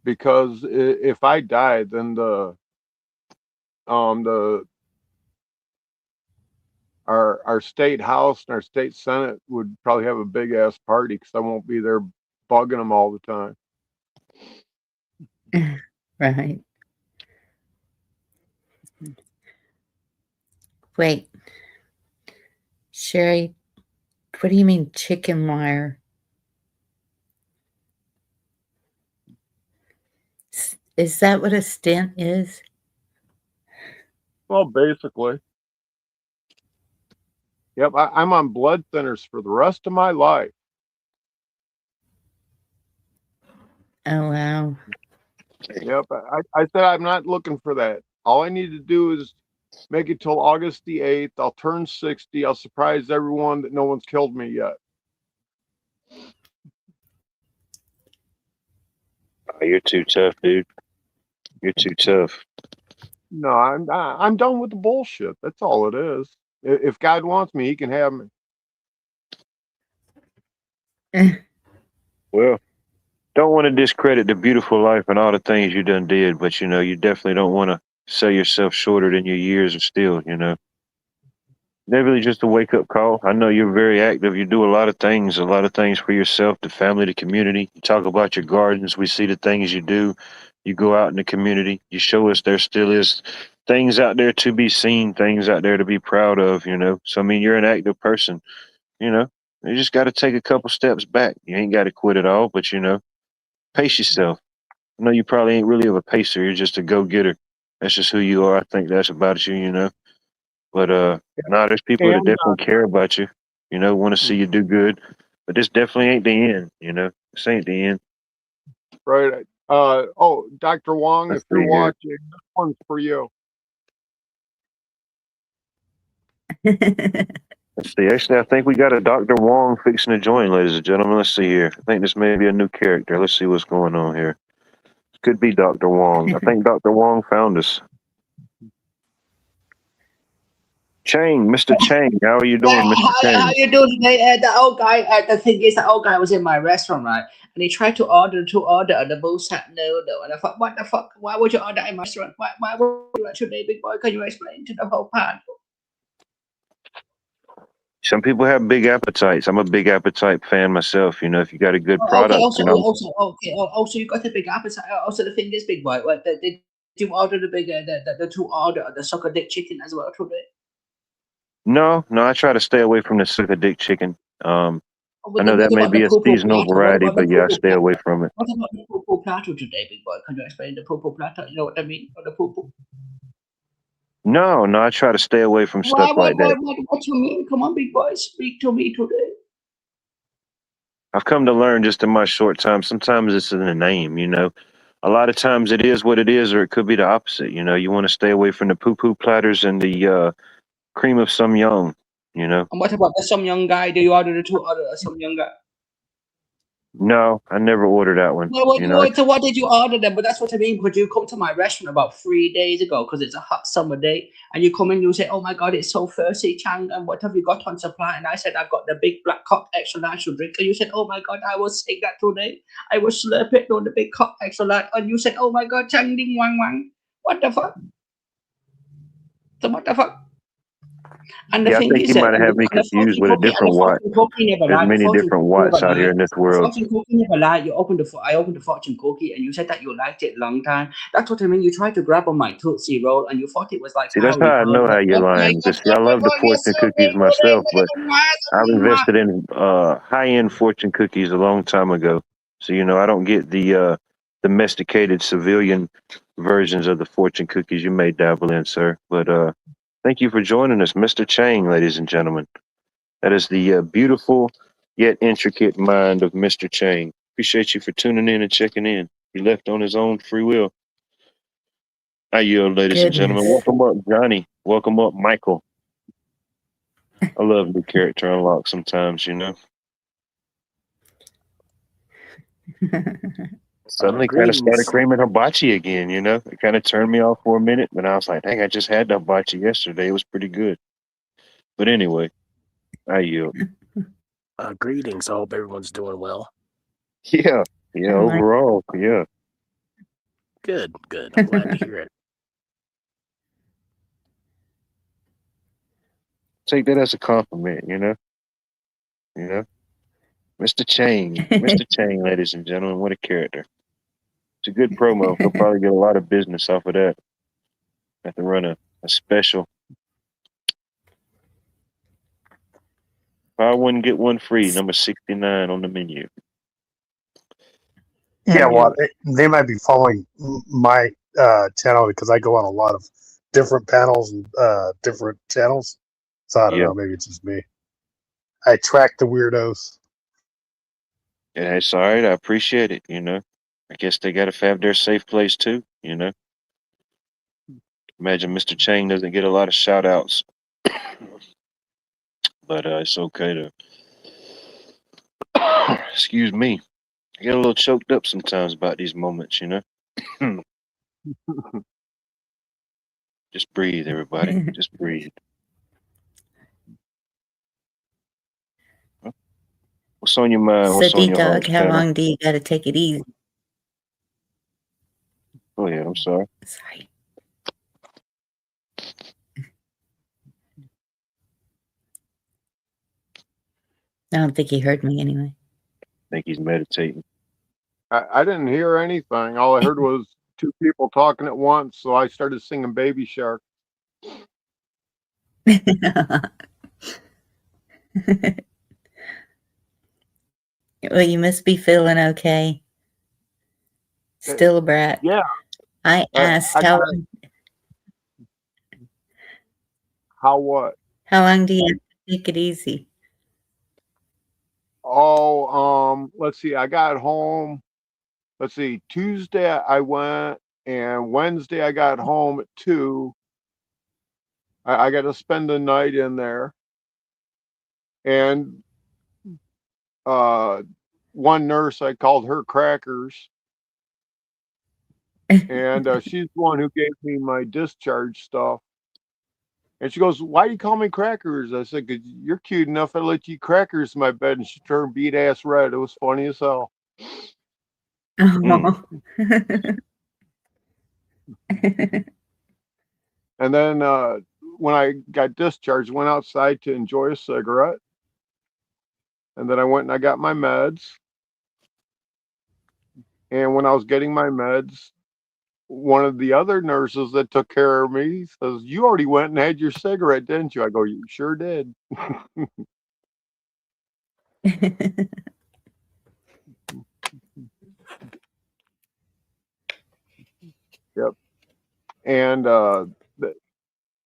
[SPEAKER 4] Because if I died, then our state house and our state senate would probably have a big ass party because I won't be there bugging them all the time.
[SPEAKER 2] Right. Wait. Sherry, what do you mean chicken wire? Is that what a stent is?
[SPEAKER 4] Well, basically. Yep, I'm on blood thinners for the rest of my life.
[SPEAKER 2] Oh, wow.
[SPEAKER 4] Yep, I said I'm not looking for that. All I need to do is make it till August the 8th. I'll turn 60. I'll surprise everyone that no one's killed me yet.
[SPEAKER 1] Oh, you're too tough, dude. You're too tough.
[SPEAKER 4] No, I'm done with the bullshit. That's all it is. If God wants me, He can have me.
[SPEAKER 1] Well, don't want to discredit the beautiful life and all the things you done did, but you definitely don't want to sell yourself shorter than your years are still. Definitely just a wake up call. I know you're very active. You do a lot of things for yourself, the family, the community. You talk about your gardens. We see the things you do. You go out in the community. You show us there still is things out there to be seen, things out there to be proud of. So, I mean, you're an active person, you know. You just got to take a couple steps back. You ain't got to quit it all, but, pace yourself. I know you probably ain't really of a pacer. You're just a go getter. That's just who you are. I think that's about you. But nah, there's people that
[SPEAKER 4] And
[SPEAKER 1] definitely care about you, want to see you do good. But this definitely ain't the end. This ain't the end.
[SPEAKER 4] right. Dr. Wong,
[SPEAKER 1] Let's
[SPEAKER 4] if you're
[SPEAKER 1] see here.
[SPEAKER 4] watching, this one's for you.
[SPEAKER 1] Let's see. Actually, I think we got a Dr. Wong fixing to join, ladies and gentlemen. Let's see here. I think this may be a new character. Let's see what's going on here. Could be Dr. Wong. I think Dr. Wong found us. Chang, Mr. Chang, how are you doing, Mr.
[SPEAKER 5] How
[SPEAKER 1] Chang?
[SPEAKER 5] you doing today? The old guy. The thing is, the old guy was in my restaurant, right? And he tried to order and the bull said no. And I thought, what the fuck? Why would you order in my restaurant? Why would you do today, big boy? Can you explain to the whole part?
[SPEAKER 1] Some people have big appetites. I'm a big appetite fan myself. You know, if you got a good product,
[SPEAKER 5] Also,
[SPEAKER 1] you know.
[SPEAKER 5] also, you got a big appetite. Also, the thing is, big boy. Did you order the two order the sucker dick chicken as well today?
[SPEAKER 1] No, I try to stay away from the sucker dick chicken. I know that
[SPEAKER 5] What
[SPEAKER 1] may
[SPEAKER 5] about
[SPEAKER 1] be
[SPEAKER 5] the
[SPEAKER 1] a
[SPEAKER 5] poo-poo
[SPEAKER 1] seasonal
[SPEAKER 5] platter? What
[SPEAKER 1] variety,
[SPEAKER 5] about the
[SPEAKER 1] but yeah, I
[SPEAKER 5] poo-poo
[SPEAKER 1] stay
[SPEAKER 5] platter?
[SPEAKER 1] away from it.
[SPEAKER 5] What about the poo-poo platter today, big boy? Can you explain the poo-poo platter? You know what I mean? Or the poo-poo?
[SPEAKER 1] No, I try to stay away from stuff like that.
[SPEAKER 5] What you mean? Come on, big boy, speak to me today.
[SPEAKER 1] I've come to learn just in my short time. Sometimes it's in the name, you know. A lot of times it is what it is, or it could be the opposite. You know, you want to stay away from the poo-poo platters and the cream of some young, you know.
[SPEAKER 5] And what about the some young guy? Do you order the two other some young guy?
[SPEAKER 1] No, I never ordered that one.
[SPEAKER 5] Well,
[SPEAKER 1] You know,
[SPEAKER 5] so what did you order then? But that's what I mean. Could you come to my restaurant about 3 days ago because it's a hot summer day, and you come in, you say, "Oh my God, it's so thirsty, Chang, and what have you got on supply?" And I said, "I've got the big black cup extra large to drink." And you said, "Oh my God, I will take that today. I will slurp it on the big cup extra large." And you said, "Oh my God, Chang ding wang wang." What the fuck? So what the fuck? And the
[SPEAKER 1] yeah, I
[SPEAKER 5] thing
[SPEAKER 1] think
[SPEAKER 5] is
[SPEAKER 1] you might
[SPEAKER 5] that
[SPEAKER 1] have had me
[SPEAKER 5] and the
[SPEAKER 1] confused
[SPEAKER 5] fortune
[SPEAKER 1] with a
[SPEAKER 5] cookie and the
[SPEAKER 1] different Watt.
[SPEAKER 5] fortune cookie never
[SPEAKER 1] There's
[SPEAKER 5] lied. The
[SPEAKER 1] many
[SPEAKER 5] fortune
[SPEAKER 1] different
[SPEAKER 5] cookie
[SPEAKER 1] Watts
[SPEAKER 5] never
[SPEAKER 1] out here
[SPEAKER 5] lied.
[SPEAKER 1] in this
[SPEAKER 5] The
[SPEAKER 1] world.
[SPEAKER 5] fortune cookie never lied. I opened the fortune cookie and you said that you liked it long time. That's what I mean. You tried to grab on my Tootsie Roll and you thought it was like
[SPEAKER 1] See, that's
[SPEAKER 5] Harry
[SPEAKER 1] how I know
[SPEAKER 5] Potter.
[SPEAKER 1] how you're lying. Because see, I love the fortune cookies myself, but I've invested in high-end fortune cookies a long time ago. So you know, I don't get the domesticated civilian versions of the fortune cookies you may dabble in, sir. But thank you for joining us, Mr. Chang, ladies and gentlemen. That is the beautiful yet intricate mind of Mr. Chang. Appreciate you for tuning in and checking in. He left on his own free will. I yield, ladies and gentlemen.
[SPEAKER 2] Goodness.
[SPEAKER 1] Welcome up, Johnny. Welcome up, Michael. I love new character unlock sometimes, you know. Suddenly kind of started
[SPEAKER 6] Greetings.
[SPEAKER 1] craving hibachi again, you know. It kind of turned me off for a minute, but I was like, dang, I just had the hibachi yesterday. It was pretty good. But anyway, I yield.
[SPEAKER 6] Greetings. I hope everyone's doing well.
[SPEAKER 1] Yeah, overall, yeah.
[SPEAKER 6] Good. I'm glad to hear it.
[SPEAKER 1] Take that as a compliment, you know. Mr. Chang, ladies and gentlemen, what a character. It's a good promo. He'll probably get a lot of business off of that. Have to run a special. Buy one, get one free, number 69 on the menu.
[SPEAKER 7] Yeah, well, they might be following my channel because I go on a lot of different panels and different channels. So I don't know. Maybe it's just me. I track the weirdos.
[SPEAKER 1] Yeah, it's all right. I appreciate it. You know, I guess they got to have their safe place too. You know, imagine Mr. Chang doesn't get a lot of shout outs, but it's okay to. Excuse me. I get a little choked up sometimes about these moments. You know. Just breathe, everybody. Just breathe. What's on your mind? What's
[SPEAKER 2] So,
[SPEAKER 1] on your heart,
[SPEAKER 2] D-Dog, how long do you got to take it easy?
[SPEAKER 1] Oh, yeah, I'm sorry.
[SPEAKER 2] Sorry. I don't think he heard me anyway.
[SPEAKER 1] I think he's meditating.
[SPEAKER 4] I didn't hear anything. All I heard was two people talking at once, so I started singing Baby Shark.
[SPEAKER 2] Well, you must be feeling okay. Still a brat.
[SPEAKER 4] Yeah.
[SPEAKER 2] I asked
[SPEAKER 4] how what?
[SPEAKER 2] How long do you have to take it easy?
[SPEAKER 4] Oh, let's see. I got home. Let's see. Tuesday I went, and Wednesday I got home at 2. I got to spend the night in there, And one nurse, I called her Crackers, and she's the one who gave me my discharge stuff. And she goes, "Why do you call me Crackers?" I said, "'Cause you're cute enough. I let you eat crackers in my bed." And she turned beat ass red. It was funny as hell.
[SPEAKER 2] Oh.
[SPEAKER 4] And then when I got discharged, went outside to enjoy a cigarette. And then I went and I got my meds. And when I was getting my meds, one of the other nurses that took care of me says, "You already went and had your cigarette, didn't you?" I go, "You sure did." Yep. And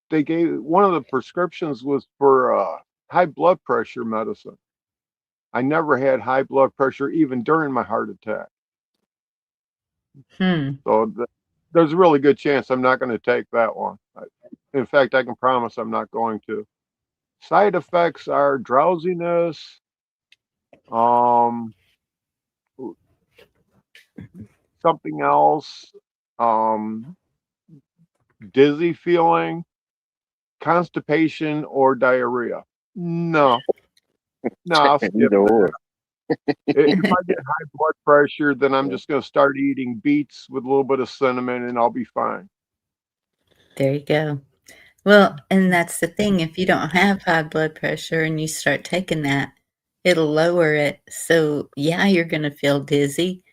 [SPEAKER 4] they gave, one of the prescriptions was for high blood pressure medicine. I never had high blood pressure even during my heart attack. So there's a really good chance I'm not going to take that one. In fact, I can promise I'm not going to. Side effects are drowsiness, something else, dizzy feeling, constipation, or diarrhea. No, I'll skip
[SPEAKER 1] Either or.
[SPEAKER 4] that. If I get high blood pressure, then I'm just going to start eating beets with a little bit of cinnamon and I'll be fine.
[SPEAKER 2] There you go. Well, and that's the thing. If you don't have high blood pressure and you start taking that, it'll lower it. So, yeah, you're going to feel dizzy.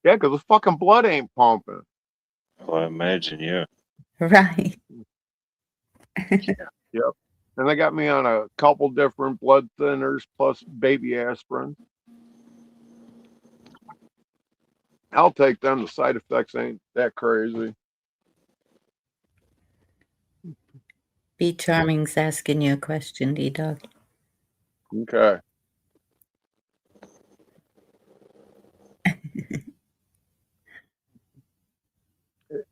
[SPEAKER 4] Yeah, because the fucking blood ain't pumping.
[SPEAKER 1] Oh, I imagine, yeah.
[SPEAKER 2] Right.
[SPEAKER 4] Yep. And they got me on a couple different blood thinners plus baby aspirin. I'll take them. The side effects ain't that crazy.
[SPEAKER 2] Be Charming's asking you a question, D-Dog.
[SPEAKER 4] Okay.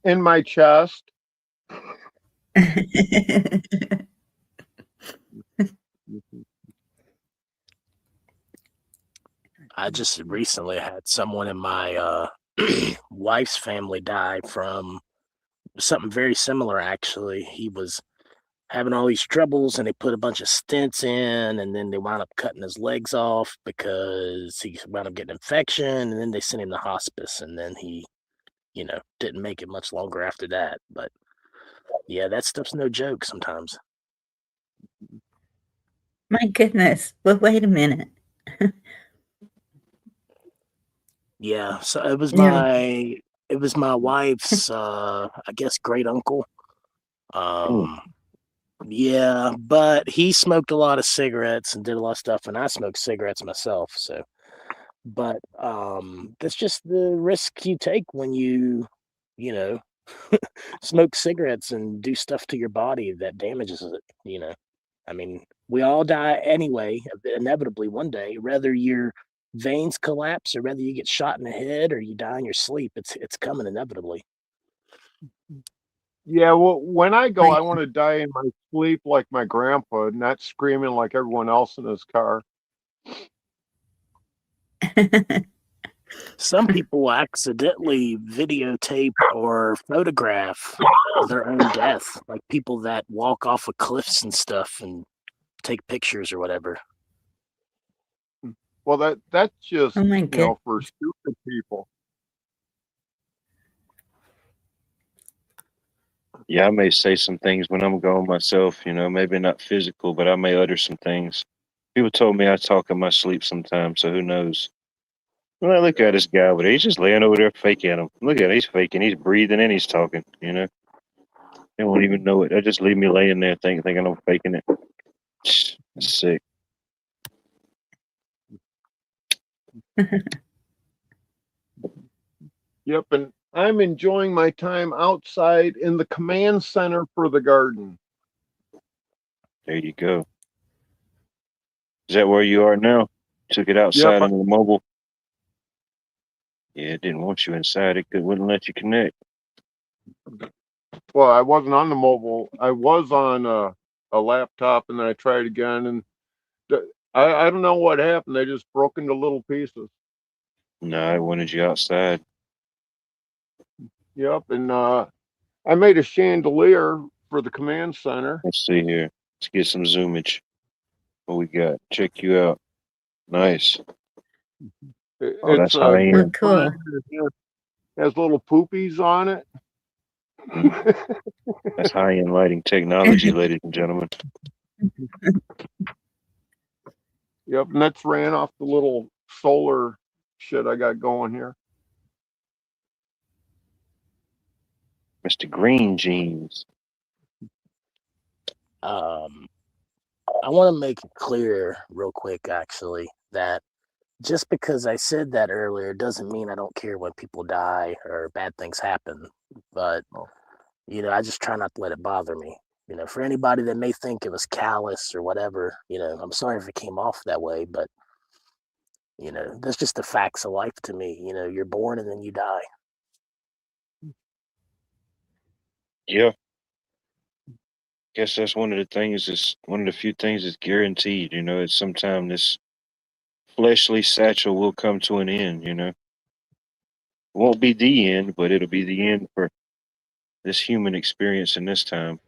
[SPEAKER 4] In my chest.
[SPEAKER 6] I just recently had someone in my wife's family die from something very similar, actually. He was having all these troubles and they put a bunch of stents in, and then they wound up cutting his legs off because he wound up getting infection, and then they sent him to hospice, and then he, didn't make it much longer after that. But yeah, that stuff's no joke sometimes.
[SPEAKER 2] My goodness. Well, wait a minute.
[SPEAKER 6] Yeah, so it was
[SPEAKER 2] Yeah.
[SPEAKER 6] my wife's I guess great uncle. Yeah, but he smoked a lot of cigarettes and did a lot of stuff, and I smoked cigarettes myself. So, but that's just the risk you take when you know, smoke cigarettes and do stuff to your body that damages it. I mean, we all die anyway, inevitably one day, whether your veins collapse or whether you get shot in the head or you die in your sleep, it's coming inevitably.
[SPEAKER 4] Yeah, well, when I go, I want to die in my sleep like my grandpa, not screaming like everyone else in his car.
[SPEAKER 6] Some people accidentally videotape or photograph their own death, like people that walk off of cliffs and stuff and take pictures or whatever.
[SPEAKER 4] Well, that's just,
[SPEAKER 2] Oh my goodness.
[SPEAKER 4] for stupid people.
[SPEAKER 1] Yeah, I may say some things when I'm gone myself, maybe not physical, but I may utter some things. People told me I talk in my sleep sometimes, so who knows? Well, I look at this guy over there. He's just laying over there faking him. Look at him. He's faking. He's breathing and he's talking, They won't even know it. They just leave me laying there thinking I'm faking it. It's sick.
[SPEAKER 4] Yep, and I'm enjoying my time outside in the command center for the garden.
[SPEAKER 1] There you go. Is that where you are now? Took it outside on the mobile? Yeah, it didn't want you inside. It wouldn't let you connect.
[SPEAKER 4] Well, I wasn't on the mobile. I was on a a laptop, and then I tried again, and I don't know what happened. They just broke into little pieces.
[SPEAKER 1] No, I wanted you outside.
[SPEAKER 4] Yep, and I made a chandelier for the command center.
[SPEAKER 1] Let's see here. Let's get some zoomage. What we got? Check you out. Nice. Oh, that's
[SPEAKER 4] It's
[SPEAKER 1] high
[SPEAKER 2] Oh,
[SPEAKER 1] end.
[SPEAKER 2] cool.
[SPEAKER 4] It has little poopies on it.
[SPEAKER 1] That's high end lighting technology, ladies and gentlemen.
[SPEAKER 4] Yep, and that's ran off the little solar shit I got going here.
[SPEAKER 1] Mr. Green Jeans.
[SPEAKER 6] I want to make it clear real quick, actually, that just because I said that earlier doesn't mean I don't care when people die or bad things happen. But, I just try not to let it bother me. For anybody that may think it was callous or whatever, I'm sorry if it came off that way, but, that's just the facts of life to me. You're born and then you die.
[SPEAKER 1] Yeah. Guess that's one of the things, is one of the few things that's guaranteed, it's sometime this fleshly satchel will come to an end, It won't be the end, but it'll be the end for this human experience in this time.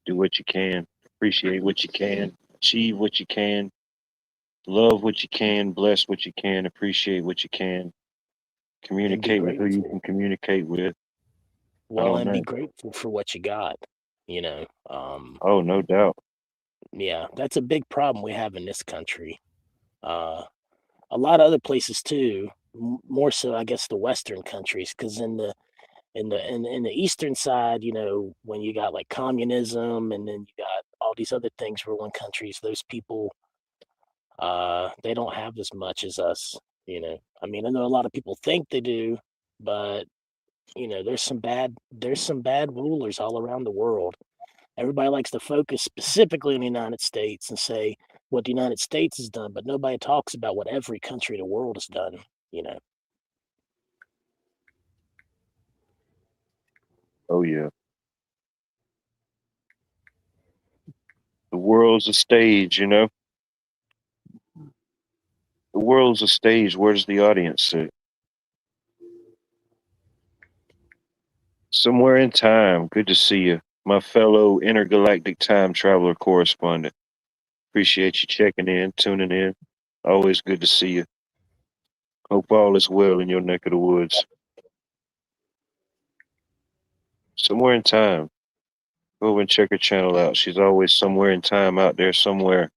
[SPEAKER 1] Do what you can, appreciate what you can, achieve what you can, love what you can, bless what you can, appreciate what you can, communicate with who you
[SPEAKER 6] grateful.
[SPEAKER 1] can communicate with.
[SPEAKER 6] Well, and be
[SPEAKER 1] know.
[SPEAKER 6] grateful for what you got,
[SPEAKER 1] Oh, no doubt.
[SPEAKER 6] Yeah, that's a big problem we have in this country. A lot of other places too, more so, I guess, the Western countries, because in the Eastern side, when you got like communism, and then you got all these other things ruling countries, those people, they don't have as much as us. I mean, I know a lot of people think they do, but there's some bad rulers all around the world. Everybody likes to focus specifically in the United States and say what the United States has done, but nobody talks about what every country in the world has done.
[SPEAKER 1] Oh, yeah. The world's a stage, The world's a stage. Where's the audience sit? Somewhere in time. Good to see you, my fellow intergalactic time traveler correspondent. Appreciate you checking in, tuning in. Always good to see you. Hope all is well in your neck of the woods. Somewhere in time. Go over and check her channel out. She's always somewhere in time, out there somewhere.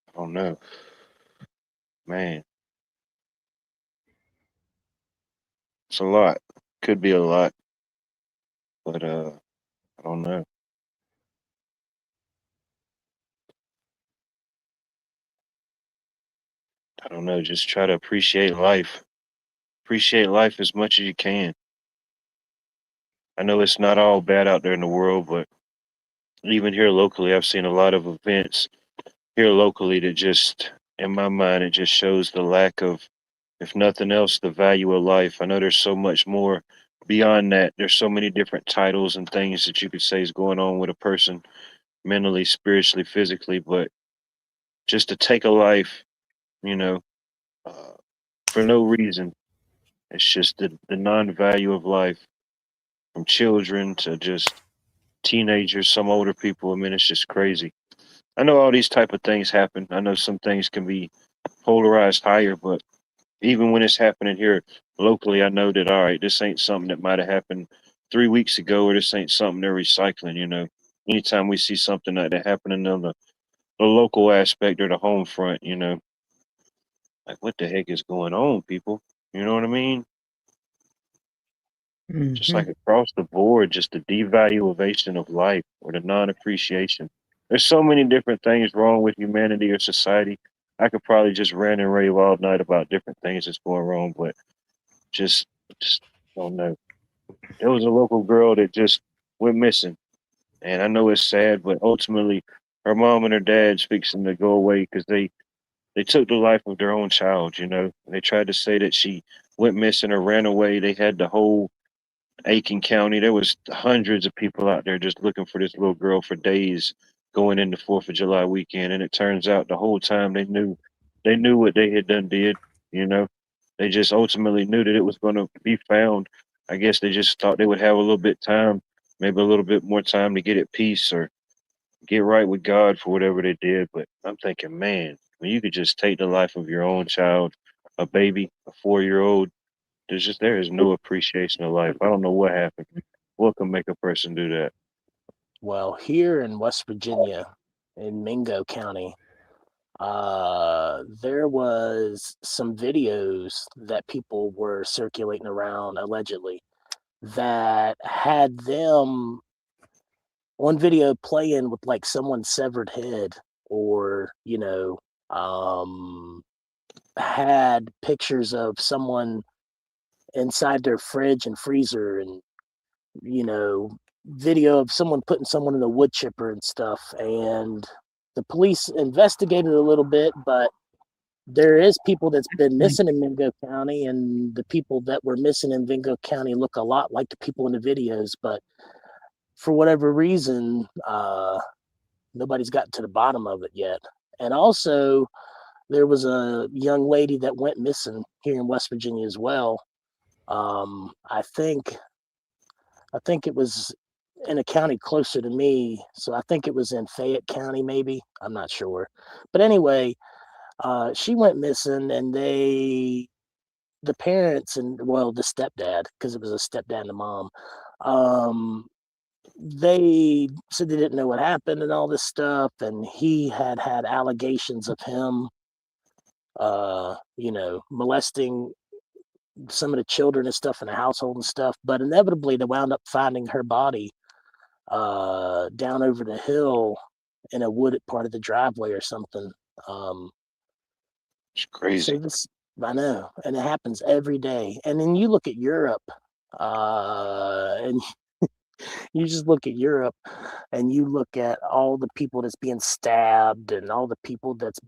[SPEAKER 1] I don't know. Man. It's a lot. Could be a lot. But I don't know. I don't know. Just try to appreciate life. Appreciate life as much as you can. I know it's not all bad out there in the world, but even here locally, I've seen a lot of events here locally that just, in my mind, it just shows the lack of, if nothing else, the value of life. I know there's so much more beyond that. There's so many different titles and things that you could say is going on with a person mentally, spiritually, physically, but just to take a life, for no reason. It's just the non-value of life, from children to just teenagers, some older people. I mean, it's just crazy. I know all these type of things happen. I know some things can be polarized higher, but even when it's happening here locally, I know that, all right, this ain't something that might have happened 3 weeks ago, or this ain't something they're recycling. Anytime we see something like that happening on the local aspect or the home front, like, what the heck is going on, people? You know what I mean? Just like across the board, just the devaluation of life, or the non-appreciation. There's so many different things wrong with humanity or society. I could probably just rant and rave all night about different things that's going wrong, but just don't know. There was a local girl that just went missing, and I know it's sad, but ultimately, her mom and her dad's fixing to go away because they took the life of their own child. They tried to say that she went missing or ran away. They had the whole Aiken County. There was hundreds of people out there just looking for this little girl for days going into 4th of July weekend. And it turns out the whole time they knew what they had done did, you know. They just ultimately knew that it was going to be found. I guess they just thought they would have a little bit time, maybe a little bit more time to get at peace or get right with God for whatever they did. But I'm thinking, man, when you could just take the life of your own child, a baby, a 4-year-old, there is no appreciation of life. I don't know what happened. What can make a person do that?
[SPEAKER 6] Well, here in West Virginia, in Mingo County, there was some videos that people were circulating around allegedly that had them on video playing with like someone's severed head, or had pictures of someone inside their fridge and freezer, and video of someone putting someone in a wood chipper and stuff. And the police investigated a little bit, but there is people that's been missing in Mingo County, and the people that were missing in Mingo County look a lot like the people in the videos, but for whatever reason, nobody's gotten to the bottom of it yet. And also, there was a young lady that went missing here in West Virginia as well. I think it was in a county closer to me, so I think it was in Fayette County, maybe. I'm not sure, but anyway, she went missing, and the parents and the stepdad, because it was a stepdad and a mom, they said they didn't know what happened and all this stuff, and he had allegations of him, molesting some of the children and stuff in the household and stuff. But inevitably, they wound up finding her body down over the hill in a wooded part of the driveway or something.
[SPEAKER 1] It's crazy.
[SPEAKER 6] So I know, and it happens every day. And then you look at Europe, and you just look at Europe, and you look at all the people that's being stabbed and all the people that's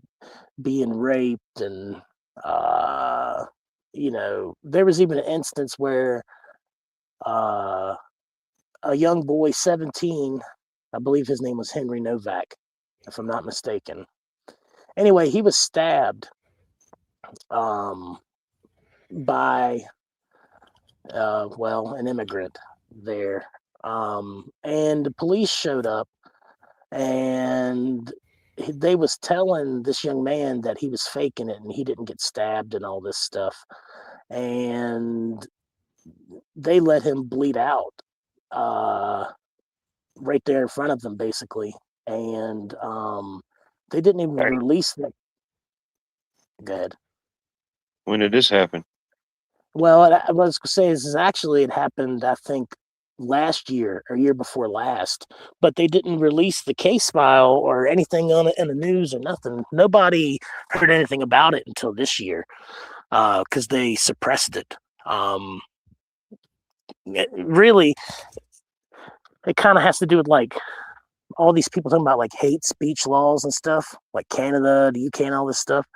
[SPEAKER 6] being raped, and there was even an instance where a young boy, 17, I believe his name was Henry Novak, if I'm not mistaken. Anyway, he was stabbed by an immigrant there, and the police showed up, and they was telling this young man that he was faking it and he didn't get stabbed and all this stuff, and they let him bleed out right there in front of them, basically. And they didn't even release that. Go ahead.
[SPEAKER 1] When did this happen?
[SPEAKER 6] Well, what I was going to say is actually it happened, I think, last year or year before last, but they didn't release the case file or anything on it in the news or nothing. Nobody heard anything about it until this year because they suppressed it. Really, it kind of has to do with like all these people talking about like hate speech laws and stuff, like Canada, the UK, and all this stuff.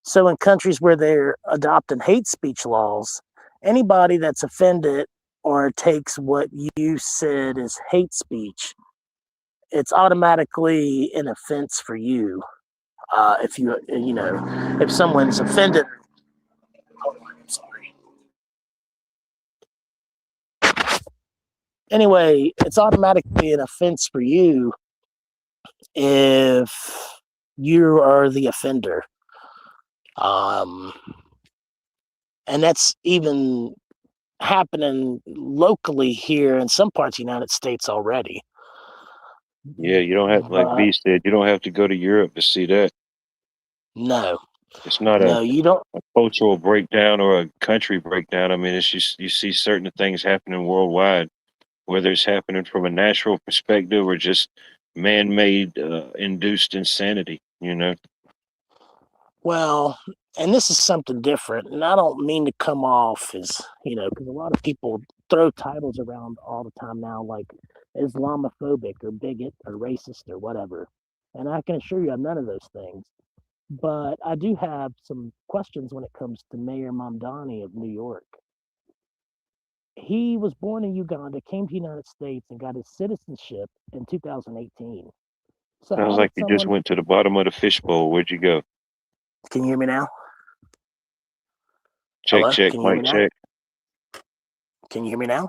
[SPEAKER 6] So in countries where they're adopting hate speech laws, anybody that's offended or takes what you said is hate speech, it's automatically an offense for you. If someone's offended. Hold on, I'm sorry. Anyway, it's automatically an offense for you if you are the offender. And that's even happening locally here in some parts of the United States already.
[SPEAKER 1] Yeah, you don't have, like B said, you don't have to go to Europe to see that.
[SPEAKER 6] No.
[SPEAKER 1] It's not
[SPEAKER 6] you don't.
[SPEAKER 1] A cultural breakdown or a country breakdown. I mean, it's just you see certain things happening worldwide, whether it's happening from a natural perspective or just man-made induced insanity,
[SPEAKER 6] Well, and this is something different, and I don't mean to come off as, because a lot of people throw titles around all the time now, like Islamophobic or bigot or racist or whatever. And I can assure you I'm none of those things. But I do have some questions when it comes to Mayor Mamdani of New York. He was born in Uganda, came to the United States, and got his citizenship in 2018. So
[SPEAKER 1] Sounds
[SPEAKER 6] how
[SPEAKER 1] like
[SPEAKER 6] did
[SPEAKER 1] you just
[SPEAKER 6] someone?
[SPEAKER 1] went to the bottom of the fishbowl. Where'd you go?
[SPEAKER 6] Can you hear me now?
[SPEAKER 1] Check,
[SPEAKER 6] Hello?
[SPEAKER 1] check,
[SPEAKER 6] Can you hear me
[SPEAKER 1] mic
[SPEAKER 6] now?
[SPEAKER 1] check.
[SPEAKER 6] Can you hear me now?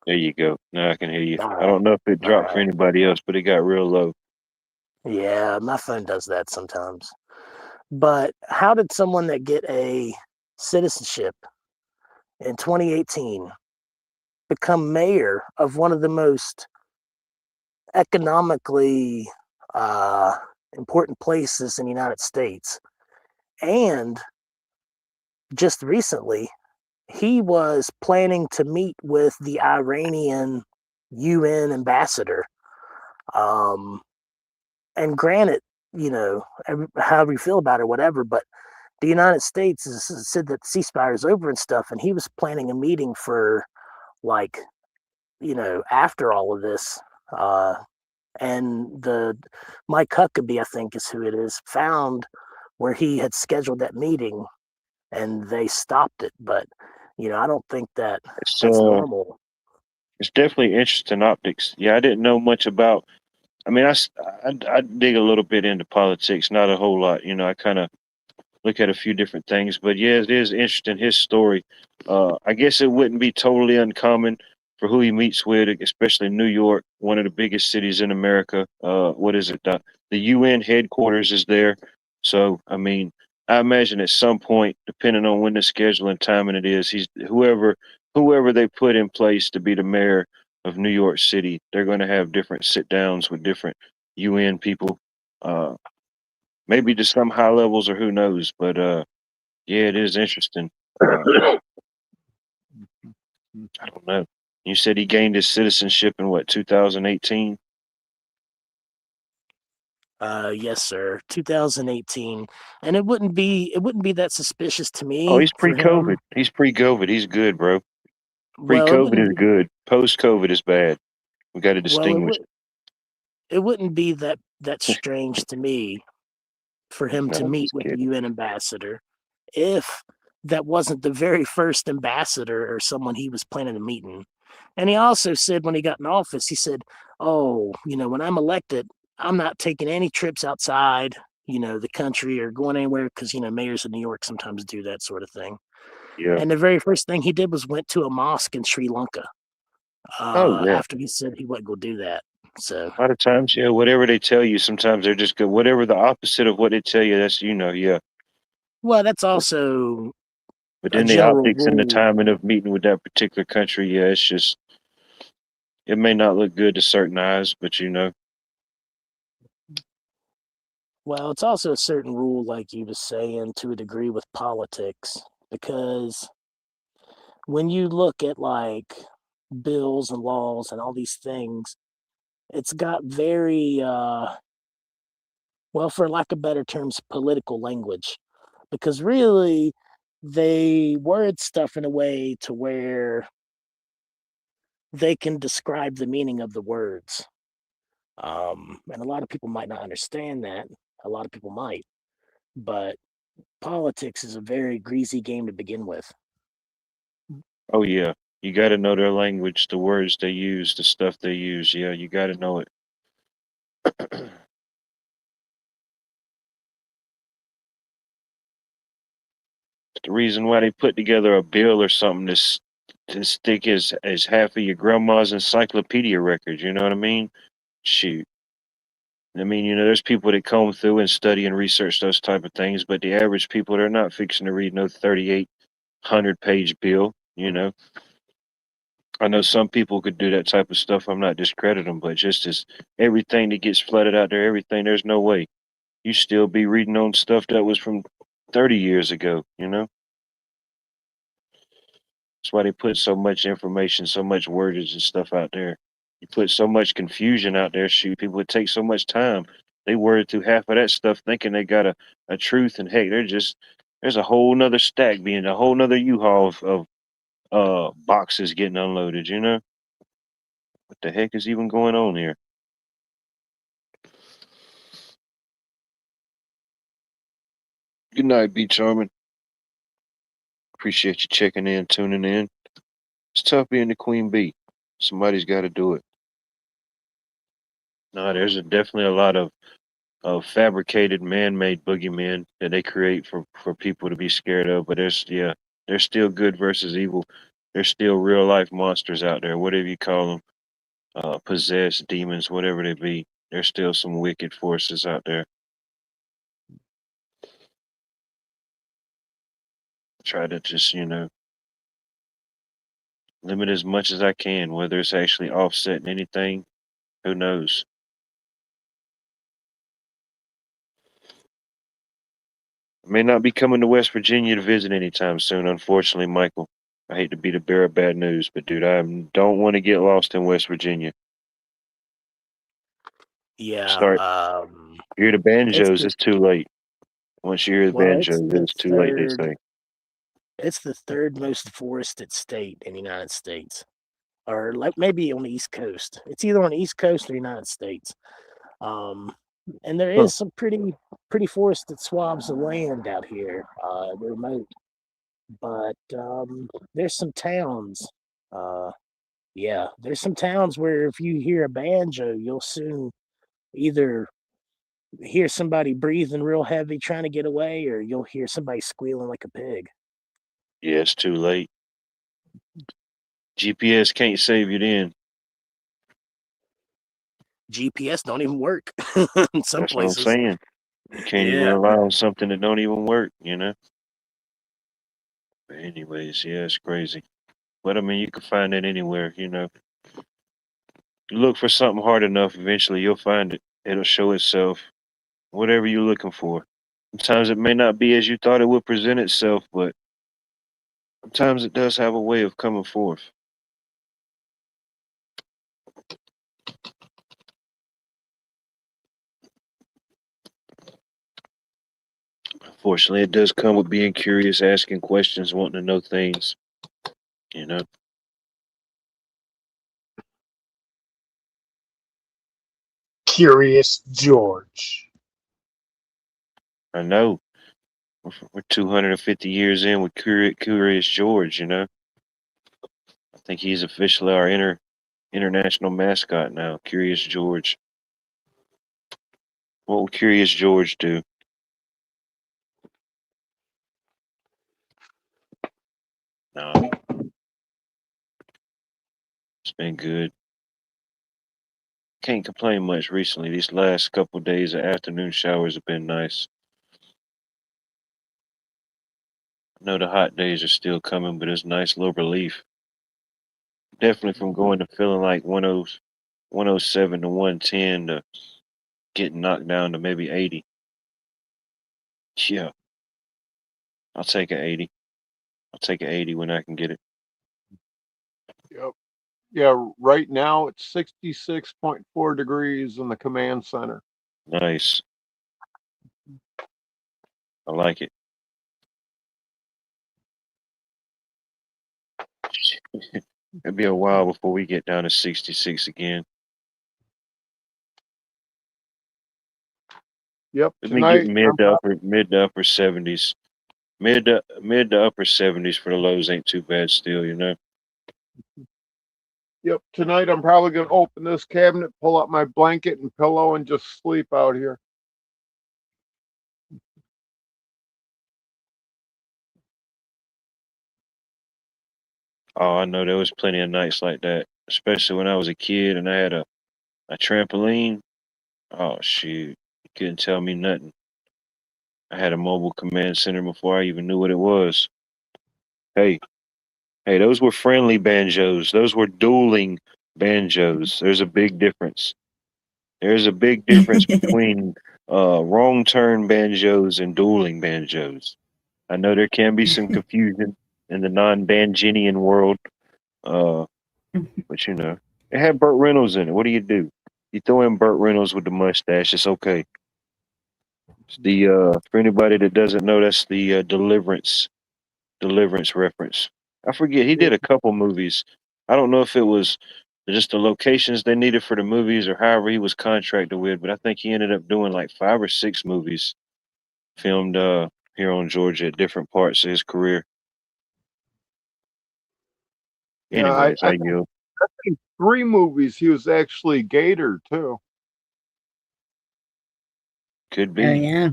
[SPEAKER 1] There you go. Now I can hear you.
[SPEAKER 6] All
[SPEAKER 1] I don't
[SPEAKER 6] right.
[SPEAKER 1] know if it
[SPEAKER 6] All
[SPEAKER 1] dropped for
[SPEAKER 6] right.
[SPEAKER 1] anybody else, but it got real low.
[SPEAKER 6] Yeah, my phone does that sometimes. But how did someone that get a citizenship in 2018 become mayor of one of the most economically uh, important places in the United States? And just recently, he was planning to meet with the Iranian UN ambassador. And granted, however you feel about it, whatever, but the United States has said that ceasefire is over and stuff, and he was planning a meeting for like, after all of this. Uh, and the Mike Huckabee, I think is who it is, found where he had scheduled that meeting, and they stopped it. But I don't think that
[SPEAKER 1] It's
[SPEAKER 6] that's normal.
[SPEAKER 1] it's definitely interesting optics. Yeah, I didn't know much about. I mean, I dig a little bit into politics, not a whole lot. I kind of look at a few different things, but yeah, it is interesting his story. I guess it wouldn't be totally uncommon for who he meets with, especially New York, one of the biggest cities in America. What is it? The UN headquarters is there, so I mean, I imagine at some point, depending on when the schedule and timing it is, he's whoever they put in place to be the mayor of New York City, they're going to have different sit downs with different UN people. Uh, Maybe to some high levels or who knows, but yeah, it is interesting. I don't know. You said he gained his citizenship in what, 2018?
[SPEAKER 6] Yes, sir. 2018, and it wouldn't be that suspicious to
[SPEAKER 1] Oh,
[SPEAKER 6] me
[SPEAKER 1] he's
[SPEAKER 6] for
[SPEAKER 1] pre-COVID.
[SPEAKER 6] him.
[SPEAKER 1] He's pre-COVID. He's good, bro.
[SPEAKER 6] Well, it
[SPEAKER 1] Pre-COVID
[SPEAKER 6] wouldn't
[SPEAKER 1] is
[SPEAKER 6] be.
[SPEAKER 1] good. Post-COVID is bad. We got to
[SPEAKER 6] Well, it
[SPEAKER 1] distinguish.
[SPEAKER 6] would. It wouldn't be that strange to me for him
[SPEAKER 1] No,
[SPEAKER 6] to
[SPEAKER 1] I'm
[SPEAKER 6] meet
[SPEAKER 1] just
[SPEAKER 6] with the
[SPEAKER 1] kidding.
[SPEAKER 6] UN ambassador if that wasn't the very first ambassador or someone he was planning to meeting. And he also said when he got in office, he said, "Oh, when I'm elected, I'm not taking any trips outside, the country or going anywhere because mayors of New York sometimes do that sort of thing."
[SPEAKER 1] Yeah.
[SPEAKER 6] And the very first thing he did was went to a mosque in Sri Lanka.
[SPEAKER 1] Oh, yeah.
[SPEAKER 6] After he said he wasn't going to do that. So,
[SPEAKER 1] A lot of times, yeah, whatever they tell you, sometimes they're just good. Whatever the opposite of what they tell you, that's, yeah.
[SPEAKER 6] well, that's also
[SPEAKER 1] But
[SPEAKER 6] a
[SPEAKER 1] then the
[SPEAKER 6] general
[SPEAKER 1] optics and the
[SPEAKER 6] rule.
[SPEAKER 1] timing of meeting with that particular country, yeah, it's just, it may not look good to certain eyes, but
[SPEAKER 6] Well, it's also a certain rule, like you was saying, to a degree with politics, because when you look at like bills and laws and all these things, it's got very, well, for lack of better terms, political language, because really they word stuff in a way to where they can describe the meaning of the words. And a lot of people might not understand that. A lot of people might, but politics is a very greasy game to begin with.
[SPEAKER 1] oh yeah, you got to know their language, the words they use, the stuff they use. Yeah, you got to know it. The reason why they put together a bill or something this thick as half of your grandma's encyclopedia records. You know what I mean? Shoot. I mean, there's people that comb through and study and research those type of things, but the average people, they're not fixing to read no 3,800-page bill. I know some people could do that type of stuff. I'm not discrediting them, but just as everything that gets flooded out there, everything, there's no way you still be reading on stuff that was from 30 years ago. That's why they put so much information, so much wordage and stuff out there. You put so much confusion out there, shoot, people would take so much time. They word through half of that stuff thinking they got a truth, and hey, there's a whole nother stack being a whole nother U-Haul of boxes getting unloaded. What the heck is even going on here? Good night, B Charming. Appreciate you checking in, tuning in. It's tough being the queen bee. Somebody's got to do it. No, there's definitely a lot of fabricated, man-made boogeymen that they create for people to be scared of. But there's still good versus evil. There's still real life monsters out there, whatever you call them, possessed demons, whatever they be. There's still some wicked forces out there. Try to just limit as much as I can. Whether it's actually offsetting anything, who knows? I may not be coming to West Virginia to visit anytime soon, unfortunately, Michael. I hate to be the bearer of bad news, but dude, I don't want to get lost in West Virginia.
[SPEAKER 6] Yeah.
[SPEAKER 1] Start hear the banjos, it's too late. Once you hear the banjos, it's too late, they say.
[SPEAKER 6] It's the third most forested state in the United States. Or like maybe on the East Coast. It's either on the East Coast or the United States. And there is some pretty forested swabs of land out here, remote. But there's some towns. There's some towns where if you hear a banjo, you'll soon either hear somebody breathing real heavy trying to get away, or you'll hear somebody squealing like a pig.
[SPEAKER 1] Yeah, it's too late. GPS can't save you then.
[SPEAKER 6] GPS don't even work in some
[SPEAKER 1] That's
[SPEAKER 6] places.
[SPEAKER 1] what I'm saying. You can't even rely on something that don't even work, But anyways, yeah, it's crazy. But I mean, you can find it anywhere, You look for something hard enough, eventually you'll find it. It'll show itself. Whatever you're looking for. Sometimes it may not be as you thought it would present itself, but sometimes it does have a way of coming forth. Unfortunately, it does come with being curious, asking questions, wanting to know things.
[SPEAKER 7] Curious George.
[SPEAKER 1] I know. We're 250 years in with Curious George, I think he's officially our international mascot now, Curious George. What will Curious George do? No. It's been good. Can't complain much recently. These last couple of days of afternoon showers have been nice. I know the hot days are still coming, but it's nice little relief. Definitely from going to feeling like 107 to 110 to getting knocked down to maybe 80. Yeah. I'll take an 80. I'll take an 80 when I can get it.
[SPEAKER 4] Yep. Yeah, right now it's 66.4 degrees in the command center.
[SPEAKER 1] Nice. I like it. It'll be a while before we get down to 66 again.
[SPEAKER 4] Yep.
[SPEAKER 1] Let me get mid to upper 70s. Mid to upper 70s for the lows ain't too bad still,
[SPEAKER 4] Yep. Tonight I'm probably going to open this cabinet, pull up my blanket and pillow, and just sleep out here.
[SPEAKER 1] Oh, I know there was plenty of nights like that, especially when I was a kid and I had a trampoline. Oh, shoot. You couldn't tell me nothing. I had a mobile command center before I even knew what it was. Hey, those were friendly banjos. Those were dueling banjos. There's a big difference. There's a big difference between wrong turn banjos and dueling banjos. I know there can be some confusion in the non-Banjinian world, but it had Burt Reynolds in it. What do? You throw in Burt Reynolds with the mustache, it's okay. It's for anybody that doesn't know, that's the Deliverance reference. I forget, he did a couple movies. I don't know if it was just the locations they needed for the movies or however he was contracted with, but I think he ended up doing like 5 or 6 movies filmed here here on Georgia at different parts of his career.
[SPEAKER 4] Yeah,
[SPEAKER 1] Anyways,
[SPEAKER 4] I
[SPEAKER 1] I yield.
[SPEAKER 4] think 3 movies he was actually Gator too.
[SPEAKER 1] Could
[SPEAKER 2] Oh
[SPEAKER 1] be.
[SPEAKER 2] yeah.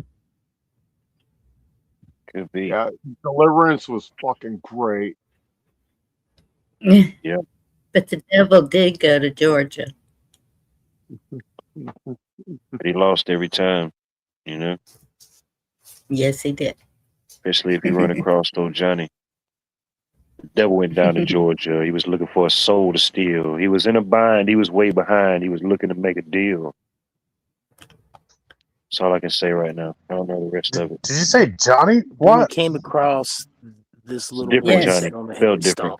[SPEAKER 1] Could be.
[SPEAKER 4] Yeah, Deliverance was fucking great.
[SPEAKER 1] Yeah.
[SPEAKER 2] But the devil did go to Georgia.
[SPEAKER 1] But he lost every time, you know,
[SPEAKER 2] Yes, he did.
[SPEAKER 1] especially if you run across old Johnny. The devil went down to Georgia. He was looking for a soul to steal. He was in a bind. He was way behind. He was looking to make a deal. That's all I can say right now. I don't know the rest of it.
[SPEAKER 7] Did you say Johnny?
[SPEAKER 6] Then he
[SPEAKER 7] What?
[SPEAKER 6] came across this little
[SPEAKER 1] different
[SPEAKER 6] boy
[SPEAKER 2] Yes.
[SPEAKER 6] sitting
[SPEAKER 1] Johnny.
[SPEAKER 6] on the
[SPEAKER 1] Spelled
[SPEAKER 6] head
[SPEAKER 1] different.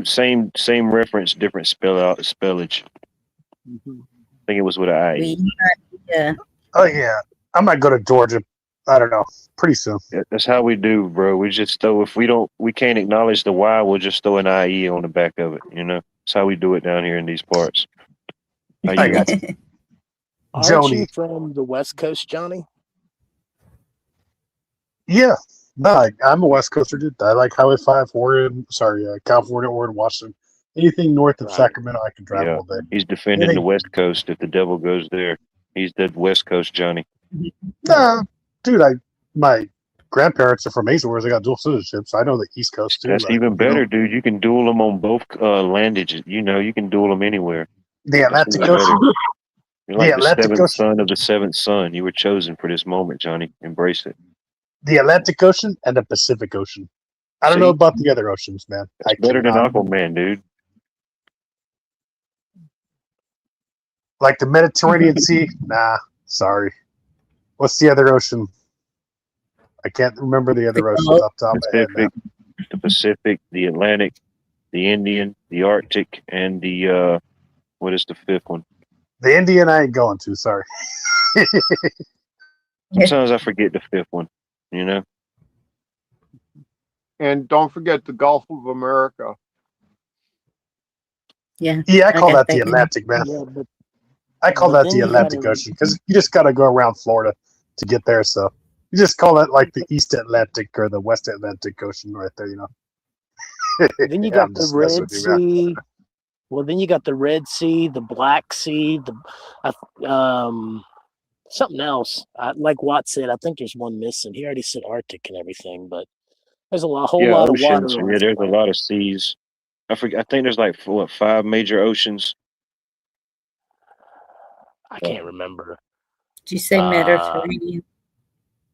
[SPEAKER 6] stump.
[SPEAKER 1] Same reference, different spellage.
[SPEAKER 4] Mhm.
[SPEAKER 1] I think it was with an
[SPEAKER 2] We
[SPEAKER 1] I.
[SPEAKER 7] Oh yeah, I might go to Georgia. I don't know. Pretty soon.
[SPEAKER 1] That's how we do, bro. We just throw, if we can't acknowledge the Y, we'll just throw an IE on the back of it, you know? That's how we do it down here in these parts.
[SPEAKER 7] I
[SPEAKER 1] you?
[SPEAKER 7] got you.
[SPEAKER 6] Aren't you
[SPEAKER 7] Joni.
[SPEAKER 6] from the West Coast, Johnny?
[SPEAKER 7] Yeah. No, I'm a West Coaster, dude. I like Highway 5, California, Oregon, Washington. Anything north of
[SPEAKER 6] Right.
[SPEAKER 7] Sacramento, I can drive
[SPEAKER 1] Yeah.
[SPEAKER 7] all day.
[SPEAKER 1] He's defending
[SPEAKER 7] Anything-
[SPEAKER 1] the West Coast if the devil goes there. He's the West Coast Johnny.
[SPEAKER 7] No, dude, my grandparents are from Azores. I got dual citizenship, so I know the East Coast too.
[SPEAKER 1] That's
[SPEAKER 7] like,
[SPEAKER 1] even
[SPEAKER 7] you
[SPEAKER 1] better,
[SPEAKER 7] know,
[SPEAKER 1] dude. You can duel them on both landages. You know, you can duel them anywhere.
[SPEAKER 7] the
[SPEAKER 1] That's
[SPEAKER 7] Atlantic
[SPEAKER 1] even better.
[SPEAKER 7] Ocean.
[SPEAKER 1] You're like
[SPEAKER 7] The
[SPEAKER 1] the
[SPEAKER 7] Atlantic
[SPEAKER 1] seventh
[SPEAKER 7] Ocean.
[SPEAKER 1] son of the seventh son. You were chosen for this moment, Johnny. Embrace it.
[SPEAKER 7] The Atlantic Ocean and the Pacific Ocean. I don't know
[SPEAKER 1] See?
[SPEAKER 7] about the other oceans, man. I
[SPEAKER 1] It's better than
[SPEAKER 7] cannot.
[SPEAKER 1] Aquaman, dude.
[SPEAKER 7] Like the Mediterranean Sea? Nah, sorry. What's the other ocean? I can't remember the other oceans
[SPEAKER 2] Gulf.
[SPEAKER 7] off the top of my head now.
[SPEAKER 1] The Pacific, the Atlantic, the Indian, the Arctic, and the what is the fifth one?
[SPEAKER 7] The Indian I ain't going to, sorry.
[SPEAKER 1] Sometimes I forget the fifth one, you know?
[SPEAKER 4] And don't forget the Gulf of America.
[SPEAKER 2] Yeah.
[SPEAKER 7] Yeah, I call
[SPEAKER 2] got
[SPEAKER 7] that the
[SPEAKER 2] that down.
[SPEAKER 7] Atlantic, man.
[SPEAKER 6] Yeah, but
[SPEAKER 7] I call
[SPEAKER 6] But
[SPEAKER 7] that
[SPEAKER 6] then
[SPEAKER 7] the
[SPEAKER 6] you
[SPEAKER 7] Atlantic
[SPEAKER 6] gotta-
[SPEAKER 7] Ocean because you just got to go around Florida to get there. So you just call it like the East Atlantic or the West Atlantic Ocean right there, you know.
[SPEAKER 6] then you
[SPEAKER 7] Yeah,
[SPEAKER 6] got
[SPEAKER 7] I'm
[SPEAKER 6] the
[SPEAKER 7] just messing
[SPEAKER 6] Red
[SPEAKER 7] with you, man.
[SPEAKER 6] Sea. Well, then you got the Red Sea, the Black Sea, something else. Like Watt said, I think there's one missing. He already said Arctic and everything, but there's whole
[SPEAKER 1] Yeah,
[SPEAKER 6] lot of water.
[SPEAKER 1] oceans.
[SPEAKER 6] on
[SPEAKER 1] Yeah,
[SPEAKER 6] this
[SPEAKER 1] there's a
[SPEAKER 6] planet.
[SPEAKER 1] lot of seas. I think there's like 5 major oceans.
[SPEAKER 6] I can't remember.
[SPEAKER 2] Did you say Mediterranean?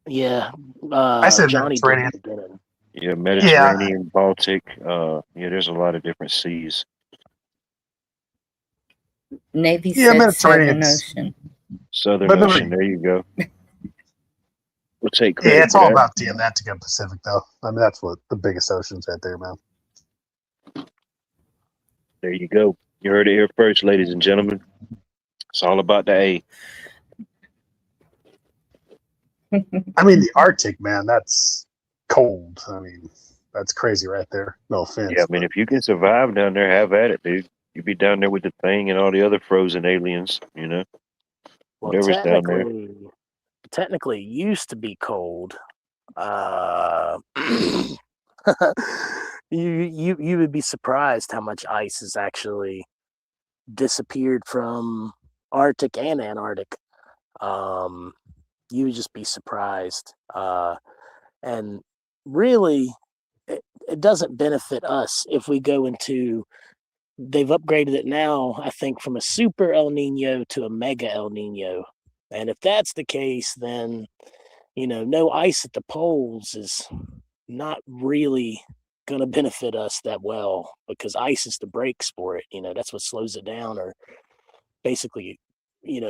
[SPEAKER 6] Yeah,
[SPEAKER 7] I said
[SPEAKER 6] Johnny did
[SPEAKER 7] Mediterranean.
[SPEAKER 6] at the beginning.
[SPEAKER 1] Yeah, Mediterranean, Baltic. Yeah, there's a lot of different seas.
[SPEAKER 2] Navy
[SPEAKER 7] Yeah,
[SPEAKER 2] said Southern
[SPEAKER 7] Mediterranean's-
[SPEAKER 2] Ocean.
[SPEAKER 1] Southern
[SPEAKER 7] But
[SPEAKER 1] Ocean. There you go. We'll take credit
[SPEAKER 7] Yeah, it's
[SPEAKER 1] for
[SPEAKER 7] all
[SPEAKER 1] that.
[SPEAKER 7] about the Atlantic and Pacific, though. I mean, that's what the biggest oceans right there, man.
[SPEAKER 1] There you go. You heard it here first, ladies and gentlemen. It's all about the A.
[SPEAKER 7] I mean, the Arctic, man, that's cold. I mean, that's crazy right there. No offense.
[SPEAKER 1] Yeah, I mean, if you can survive down there, have at it, dude. You be down there with the Thing and all the other frozen aliens, you know.
[SPEAKER 6] Well,
[SPEAKER 1] Whatever's down there.
[SPEAKER 6] technically, it used to be cold. You would be surprised how much ice has actually disappeared from Arctic and Antarctic. You would just be surprised. And really, it doesn't benefit us if we go into. They've upgraded it now, I think, from a super El Nino to a mega El Nino. And if that's the case, then, no ice at the poles is not really going to benefit us that well because ice is the brakes for it. That's what slows it down or basically,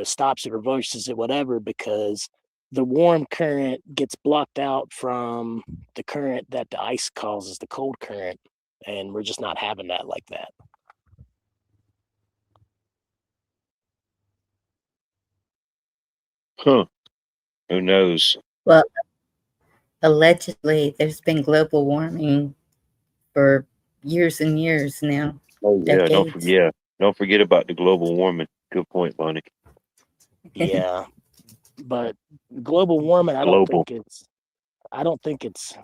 [SPEAKER 6] stops it, reverses it, whatever, because the warm current gets blocked out from the current that the ice causes, the cold current. And we're just not having that like that.
[SPEAKER 1] Huh. Who knows?
[SPEAKER 2] Well, allegedly, there's been global warming for years and years now.
[SPEAKER 1] Oh, yeah.
[SPEAKER 2] Decades.
[SPEAKER 1] Don't forget about the global warming. Good point, Bonnie.
[SPEAKER 6] Yeah. But global warming,
[SPEAKER 1] Global.
[SPEAKER 6] I don't think it's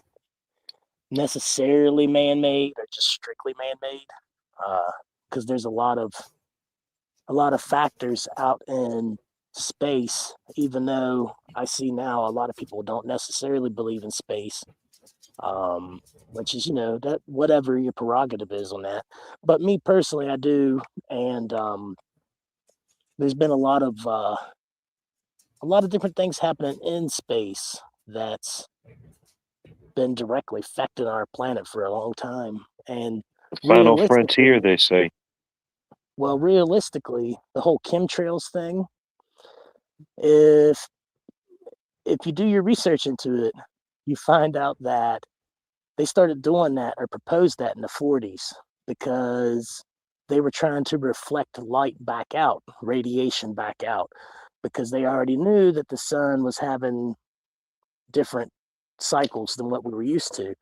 [SPEAKER 6] necessarily man-made or just strictly man-made, because there's a lot of factors out in space. Even though I see now a lot of people don't necessarily believe in space, which is that whatever your prerogative is on that. But me personally, I do, and there's been a lot of different things happening in space that's been directly affecting our planet for a long time. And
[SPEAKER 1] Final
[SPEAKER 6] realistically,
[SPEAKER 1] frontier, they say.
[SPEAKER 6] realistically, the whole chemtrails thing, if you do your research into it, you find out that they started doing that or proposed that in the 40s because they were trying to reflect light back out, radiation back out, because they already knew that the sun was having different cycles than what we were used to.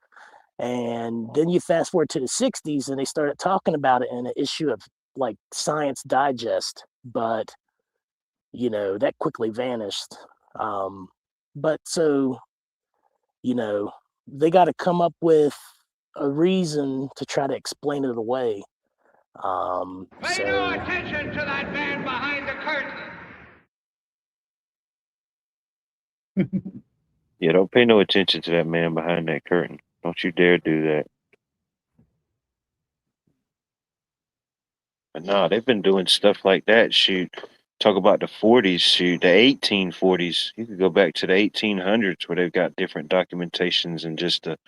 [SPEAKER 6] And then you fast forward to the 60s and they started talking about it in an issue of like Science Digest, but that quickly vanished. But so, they got to come up with a reason to try to explain it away.
[SPEAKER 8] Pay no attention to that man behind the curtain.
[SPEAKER 1] Yeah, don't pay no attention to that man behind that curtain. Don't you dare do that. But no, they've been doing stuff like that. Shoot, talk about the 40s, shoot, the 1840s. You could go back to the 1800s where they've got different documentations and just the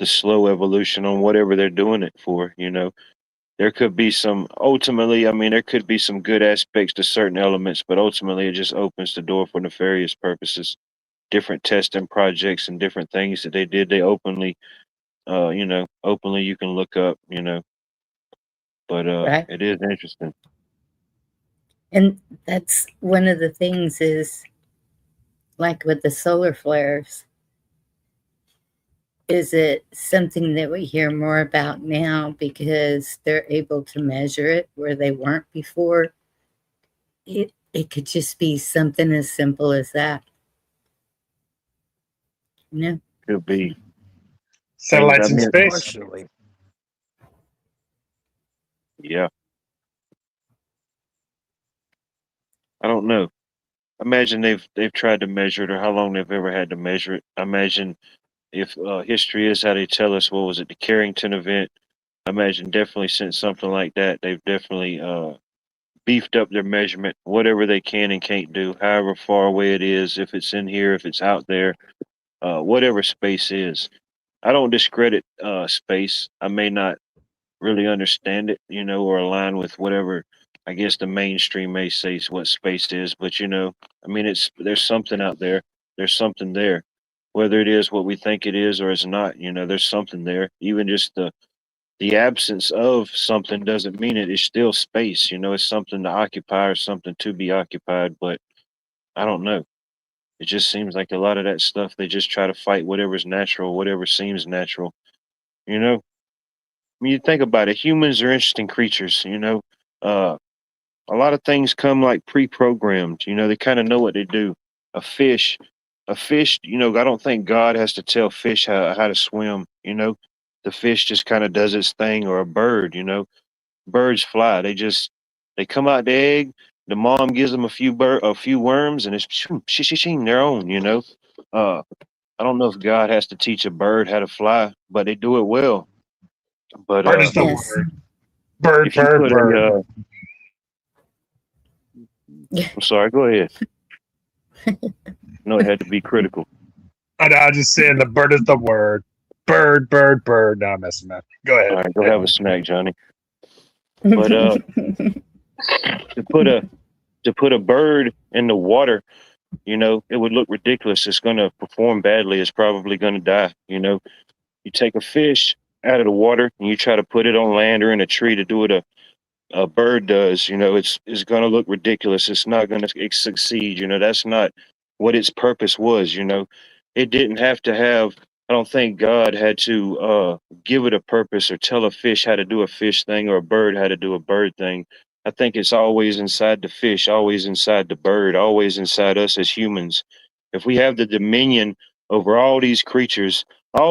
[SPEAKER 1] slow evolution on whatever they're doing it for, There could be some, ultimately, there could be some good aspects to certain elements, but ultimately it just opens the door for nefarious purposes. Different testing projects and different things that they did, they openly, openly you can look up, But
[SPEAKER 2] Right.
[SPEAKER 1] it is interesting.
[SPEAKER 2] And that's one of the things is like with the solar flares. Is it something that we hear more about now because they're able to measure it where they weren't before? It could just be something as simple as that.
[SPEAKER 1] Could be.
[SPEAKER 7] Satellites in space.
[SPEAKER 6] Partially.
[SPEAKER 1] Yeah. I don't know. Imagine they've tried to measure it, or how long they've ever had to measure it. I imagine if history is how they tell us, what was it, the Carrington event? I imagine definitely since something like that, they've definitely beefed up their measurement, whatever they can and can't do, however far away it is, if it's in here, if it's out there, whatever space is. I don't discredit space. I may not really understand it, or align with whatever I guess the mainstream may say is what space is, but there's something out there. There's something there. Whether it is what we think it is or it's not, there's something there. Even just the absence of something doesn't mean it. It's still space, it's something to occupy or something to be occupied, but I don't know. It just seems like a lot of that stuff they just try to fight whatever's natural, whatever seems natural, you know? You think about it, humans are interesting creatures, a lot of things come like pre-programmed, they kind of know what they do. A fish, I don't think God has to tell fish how to swim, the fish just kind of does its thing. Or a bird, birds fly. They come out the egg, the mom gives them a few worms, and it's they're on, I don't know if God has to teach a bird how to fly, but they do it well. But
[SPEAKER 7] Bird is the
[SPEAKER 2] Yes.
[SPEAKER 7] word. Bird,
[SPEAKER 1] if you
[SPEAKER 7] bird,
[SPEAKER 1] put
[SPEAKER 7] bird.
[SPEAKER 1] I'm sorry, go ahead. No, it had to be critical.
[SPEAKER 7] I know, I'm just saying the bird is the word. Bird, bird, bird. No, I'm messing up. Go ahead.
[SPEAKER 1] All right, go have a snack, Johnny. But to put a bird in the water, it would look ridiculous. It's going to perform badly. It's probably going to die. You take a fish out of the water and you try to put it on land or in a tree to do what a bird does. It's going to look ridiculous. It's not going to succeed. That's not what its purpose was. It didn't have to have. I don't think God had to give it a purpose or tell a fish how to do a fish thing or a bird how to do a bird thing. I think it's always inside the fish, always inside the bird, always inside us as humans. If we have the dominion over all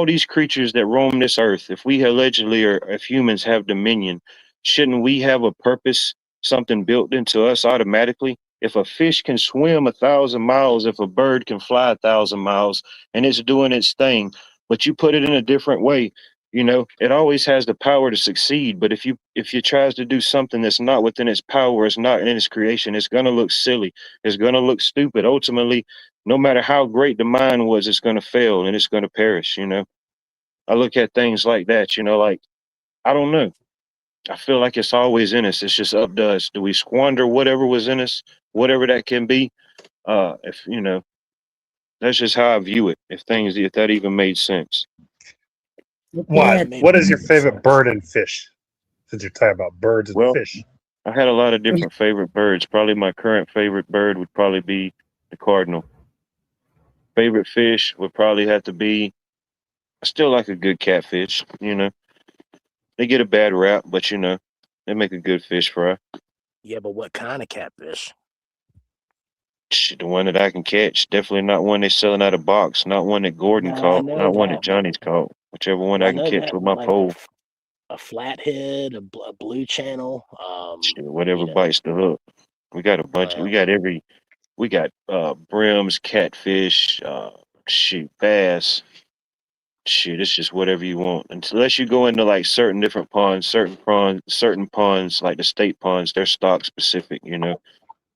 [SPEAKER 1] these creatures that roam this earth, if we allegedly or if humans have dominion, shouldn't we have a purpose, something built into us automatically? If a fish can swim 1,000 miles, if a bird can fly 1,000 miles, and it's doing its thing, but you put it in a different way, it always has the power to succeed. But if it tries to do something that's not within its power, it's not in its creation, it's gonna look silly. It's gonna look stupid. Ultimately, no matter how great the mind was, it's gonna fail and it's gonna perish. I look at things like that. Like I don't know. I feel like it's always in us. It's just up to us. Do we squander whatever was in us, whatever that can be? If that's just how I view it. If that even made sense.
[SPEAKER 7] What?
[SPEAKER 2] Yeah,
[SPEAKER 7] What is your favorite bird and fish? Since you're talking about birds and
[SPEAKER 1] Well,
[SPEAKER 7] fish.
[SPEAKER 1] I had a lot of different favorite birds. Probably my current favorite bird would probably be the cardinal. Favorite fish would probably have to be. I still like a good catfish. They get a bad rap, but they make a good fish fry.
[SPEAKER 6] Yeah, but what kind of catfish?
[SPEAKER 1] The one that I can catch, definitely not one they're selling out of box, not one that Gordon
[SPEAKER 6] No, I
[SPEAKER 1] caught,
[SPEAKER 6] know
[SPEAKER 1] not one that
[SPEAKER 6] that, but
[SPEAKER 1] Johnny's caught. Whichever one
[SPEAKER 6] I
[SPEAKER 1] I can
[SPEAKER 6] know
[SPEAKER 1] catch
[SPEAKER 6] that,
[SPEAKER 1] with
[SPEAKER 6] but
[SPEAKER 1] my
[SPEAKER 6] like
[SPEAKER 1] pole.
[SPEAKER 6] a flathead, a blue channel,
[SPEAKER 1] Whatever bites the hook. We got a bunch.
[SPEAKER 6] well,
[SPEAKER 1] We got brims, catfish, bass. It's just whatever you want. Unless you go into like certain different ponds, certain ponds like the state ponds, they're stock specific.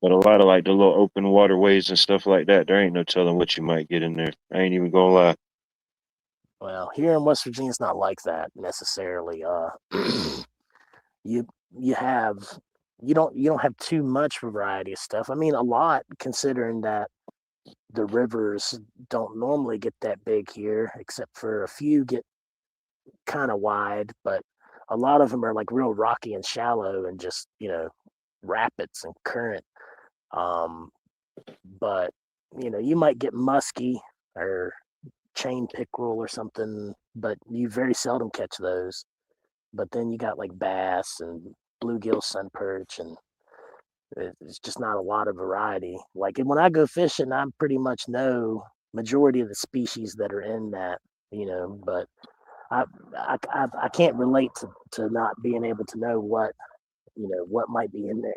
[SPEAKER 1] But a lot of like the little open waterways and stuff like that, there ain't no telling what you might get in there. I ain't even gonna lie.
[SPEAKER 6] well, here in West Virginia, it's not like that necessarily. You you have you don't have too much variety of stuff. I mean, a lot considering that the rivers don't normally get that big here, except for a few get kind of wide, but a lot of them are like real rocky and shallow and just rapids and current. Um, but you might get muskie or chain pickerel or something, but you very seldom catch those. But then you got like bass and bluegill, sun perch, and it's just not a lot of variety. Like when I go fishing, I pretty much know majority of the species that are in that, but I can't relate to not being able to know what might be in there.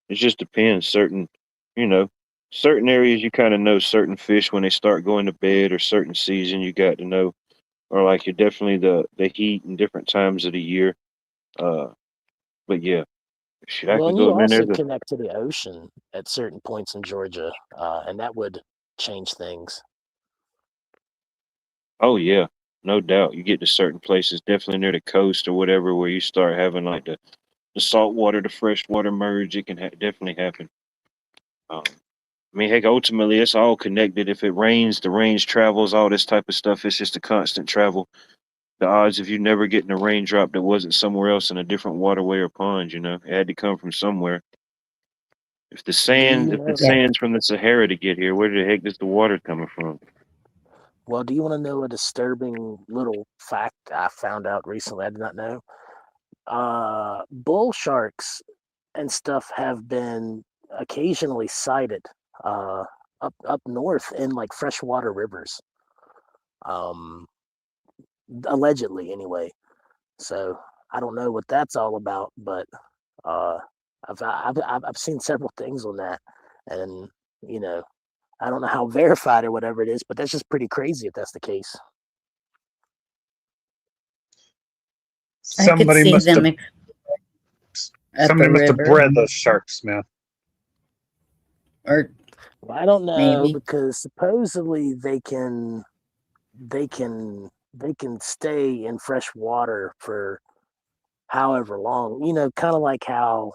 [SPEAKER 1] It just depends. Certain areas you kind of know certain fish when they start going to bed, or certain season you got to know, or like you're definitely the heat and different times of the year. Uh, but yeah, shit, I
[SPEAKER 6] Well,
[SPEAKER 1] could
[SPEAKER 6] and
[SPEAKER 1] go.
[SPEAKER 6] you
[SPEAKER 1] Man,
[SPEAKER 6] also connect to the ocean at certain points in Georgia, and that would change things.
[SPEAKER 1] Oh yeah, no doubt. You get to certain places, definitely near the coast or whatever, where you start having like the salt water, the fresh water merge. It can definitely happen. Um, I mean, heck, ultimately, it's all connected. If it rains, the range travels, all this type of stuff. It's just a constant travel. The odds of you never getting a raindrop that wasn't somewhere else in a different waterway or pond, it had to come from somewhere. If the
[SPEAKER 6] Do you
[SPEAKER 1] sand, if the
[SPEAKER 6] know?
[SPEAKER 1] sand's from the Sahara to get here, where the heck is the water coming from?
[SPEAKER 6] Well, do you want to know a disturbing little fact I found out recently? I did not know. Bull sharks and stuff have been occasionally sighted up north in like freshwater rivers. Um, Allegedly, anyway. So I don't know what that's all about, but uh, I've seen several things on that, and you know I don't know how verified or whatever it is, but that's just pretty crazy if that's the case.
[SPEAKER 2] I could
[SPEAKER 7] Somebody
[SPEAKER 2] see
[SPEAKER 7] must
[SPEAKER 2] them
[SPEAKER 7] have
[SPEAKER 2] up
[SPEAKER 7] somebody
[SPEAKER 2] a
[SPEAKER 7] must have
[SPEAKER 2] river,
[SPEAKER 7] bred those sharks, man.
[SPEAKER 2] or
[SPEAKER 6] Well, I don't know
[SPEAKER 2] maybe.
[SPEAKER 6] because supposedly they can stay in fresh water for however long. Kind of like how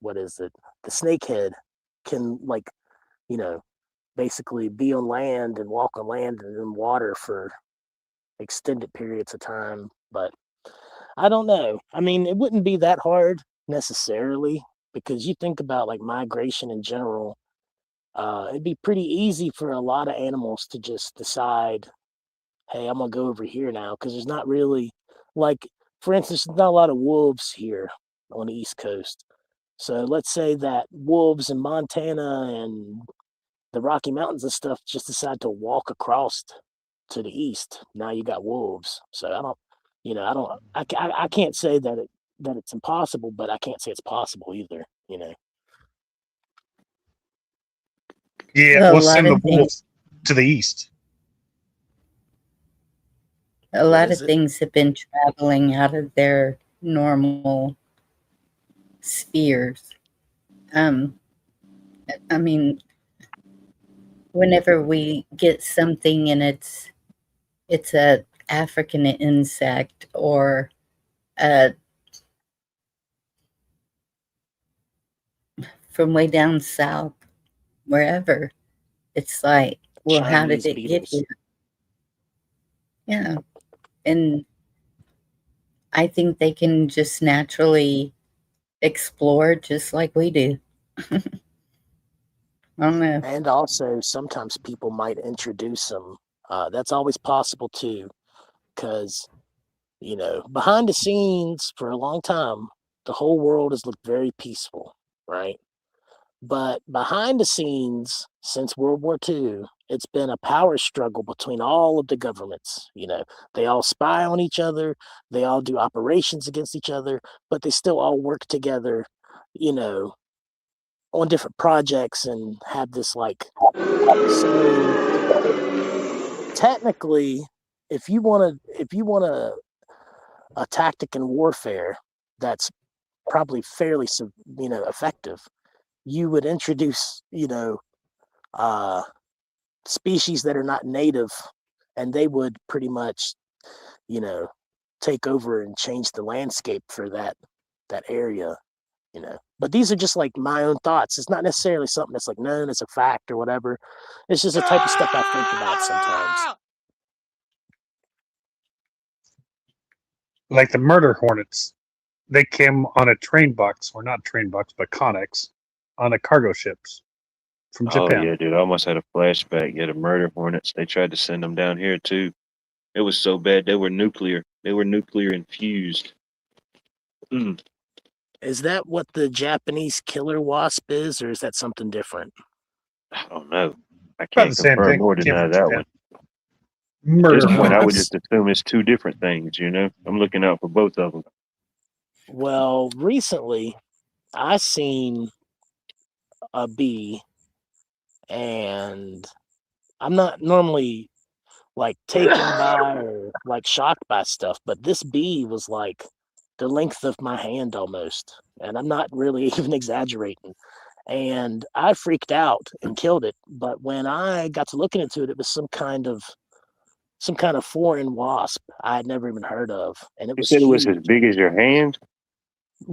[SPEAKER 6] what is it? The snakehead can you know basically be on land and walk on land and in water for extended periods of time. But I don't know. I mean, it wouldn't be that hard necessarily because you think about like migration in general. It'd be pretty easy for a lot of animals to just decide, hey, I'm gonna go over here now because there's not really like for instance, there's not a lot of wolves here on the East Coast. So let's say that wolves in Montana and the Rocky Mountains and stuff just decide to walk across to the east. Now you got wolves. So I can't say that it's impossible, but I can't say it's possible either.
[SPEAKER 7] Yeah,
[SPEAKER 2] Well, a
[SPEAKER 7] we'll
[SPEAKER 2] lot
[SPEAKER 7] send the
[SPEAKER 2] of things,
[SPEAKER 7] wolves to the east.
[SPEAKER 2] a
[SPEAKER 6] What
[SPEAKER 2] lot
[SPEAKER 6] is
[SPEAKER 2] of
[SPEAKER 6] it?
[SPEAKER 2] things have been traveling out of their normal spheres. I mean, whenever we get something and it's a African insect or from way down south, wherever, it's like, well, how did
[SPEAKER 6] Chinese
[SPEAKER 2] it get
[SPEAKER 6] beetles.
[SPEAKER 2] here? Yeah, and I think they can just naturally explore just like we do. I don't know.
[SPEAKER 6] And also, sometimes people might introduce them. That's always possible too, because behind the scenes for a long time, the whole world has looked very peaceful, right? But behind the scenes, since World War II, it's been a power struggle between all of the governments. They all spy on each other, they all do operations against each other, but they still all work together, on different projects and have this like. So technically, if you want a tactic in warfare that's probably fairly effective, you would introduce species that are not native, and they would pretty much take over and change the landscape for that area. But these are just like my own thoughts. It's not necessarily something that's like known as a fact or whatever. It's just the type of stuff I think about sometimes.
[SPEAKER 7] Like the murder hornets, they came on a train box, or not train box, but Connex, on a cargo ships from
[SPEAKER 1] Oh
[SPEAKER 7] Japan.
[SPEAKER 1] yeah, dude. I almost had a flashback. Yeah, the murder hornets. They tried to send them down here too. It was so bad. They were nuclear. They were nuclear infused. Mm,
[SPEAKER 6] Is that what the Japanese killer wasp is, or is that something different?
[SPEAKER 1] I don't know. I
[SPEAKER 7] About
[SPEAKER 1] can't
[SPEAKER 7] the same
[SPEAKER 1] confirm
[SPEAKER 7] thing.
[SPEAKER 1] nor
[SPEAKER 7] Came
[SPEAKER 1] deny
[SPEAKER 7] from
[SPEAKER 1] that
[SPEAKER 7] Japan.
[SPEAKER 1] one. At
[SPEAKER 7] Murder
[SPEAKER 1] this point, I would
[SPEAKER 7] hornets.
[SPEAKER 1] just assume it's two different things. I'm looking out for both of them.
[SPEAKER 6] Well, recently I seen a bee, and I'm not normally like taken by or like shocked by stuff, but this bee was like the length of my hand almost, and I'm not really even exaggerating. And I freaked out and killed it. But when I got to looking into it, it was some kind of foreign wasp I had never even heard of, and it
[SPEAKER 1] You
[SPEAKER 6] was
[SPEAKER 1] said it was as
[SPEAKER 6] huge.
[SPEAKER 1] big as your hand.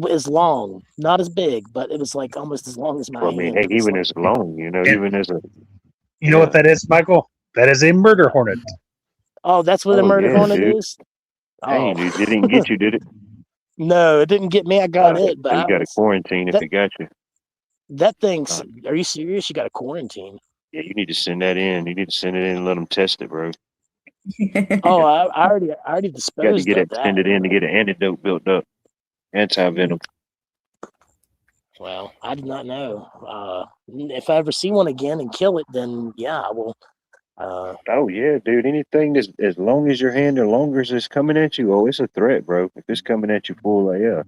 [SPEAKER 6] As long, not as big, but it was like almost as long as my
[SPEAKER 1] Well, I mean,
[SPEAKER 6] hand.
[SPEAKER 1] hey,
[SPEAKER 6] It was
[SPEAKER 1] even
[SPEAKER 6] like,
[SPEAKER 1] as long.
[SPEAKER 7] And
[SPEAKER 1] Even as a
[SPEAKER 7] you know what that is, Michael? That is a murder hornet.
[SPEAKER 6] oh, that's what a
[SPEAKER 1] Oh
[SPEAKER 6] murder
[SPEAKER 1] yeah,
[SPEAKER 6] hornet
[SPEAKER 1] dude.
[SPEAKER 6] is.
[SPEAKER 1] Dang,
[SPEAKER 6] Oh,
[SPEAKER 1] dude, it didn't get you, did it?
[SPEAKER 6] no, it didn't get me. I got it, but
[SPEAKER 1] So you
[SPEAKER 6] I
[SPEAKER 1] got to
[SPEAKER 6] was
[SPEAKER 1] quarantine if
[SPEAKER 6] that
[SPEAKER 1] it got you.
[SPEAKER 6] that thing's.
[SPEAKER 1] Uh,
[SPEAKER 6] Are you serious? You got to quarantine.
[SPEAKER 1] yeah, you need to send that in. You need to send it in and let them test it, bro.
[SPEAKER 6] Oh, I already
[SPEAKER 1] You got to
[SPEAKER 6] disposed
[SPEAKER 1] get
[SPEAKER 6] of
[SPEAKER 1] it,
[SPEAKER 6] that.
[SPEAKER 1] send it in to get an antidote built up, anti venom.
[SPEAKER 6] Well, I did not know. If I ever see one again and kill it, then yeah, I will.
[SPEAKER 1] Oh yeah, dude. Anything that's as long as your hand or longer as it's coming at you, oh, it's a threat, bro. If it's coming at you full, yeah.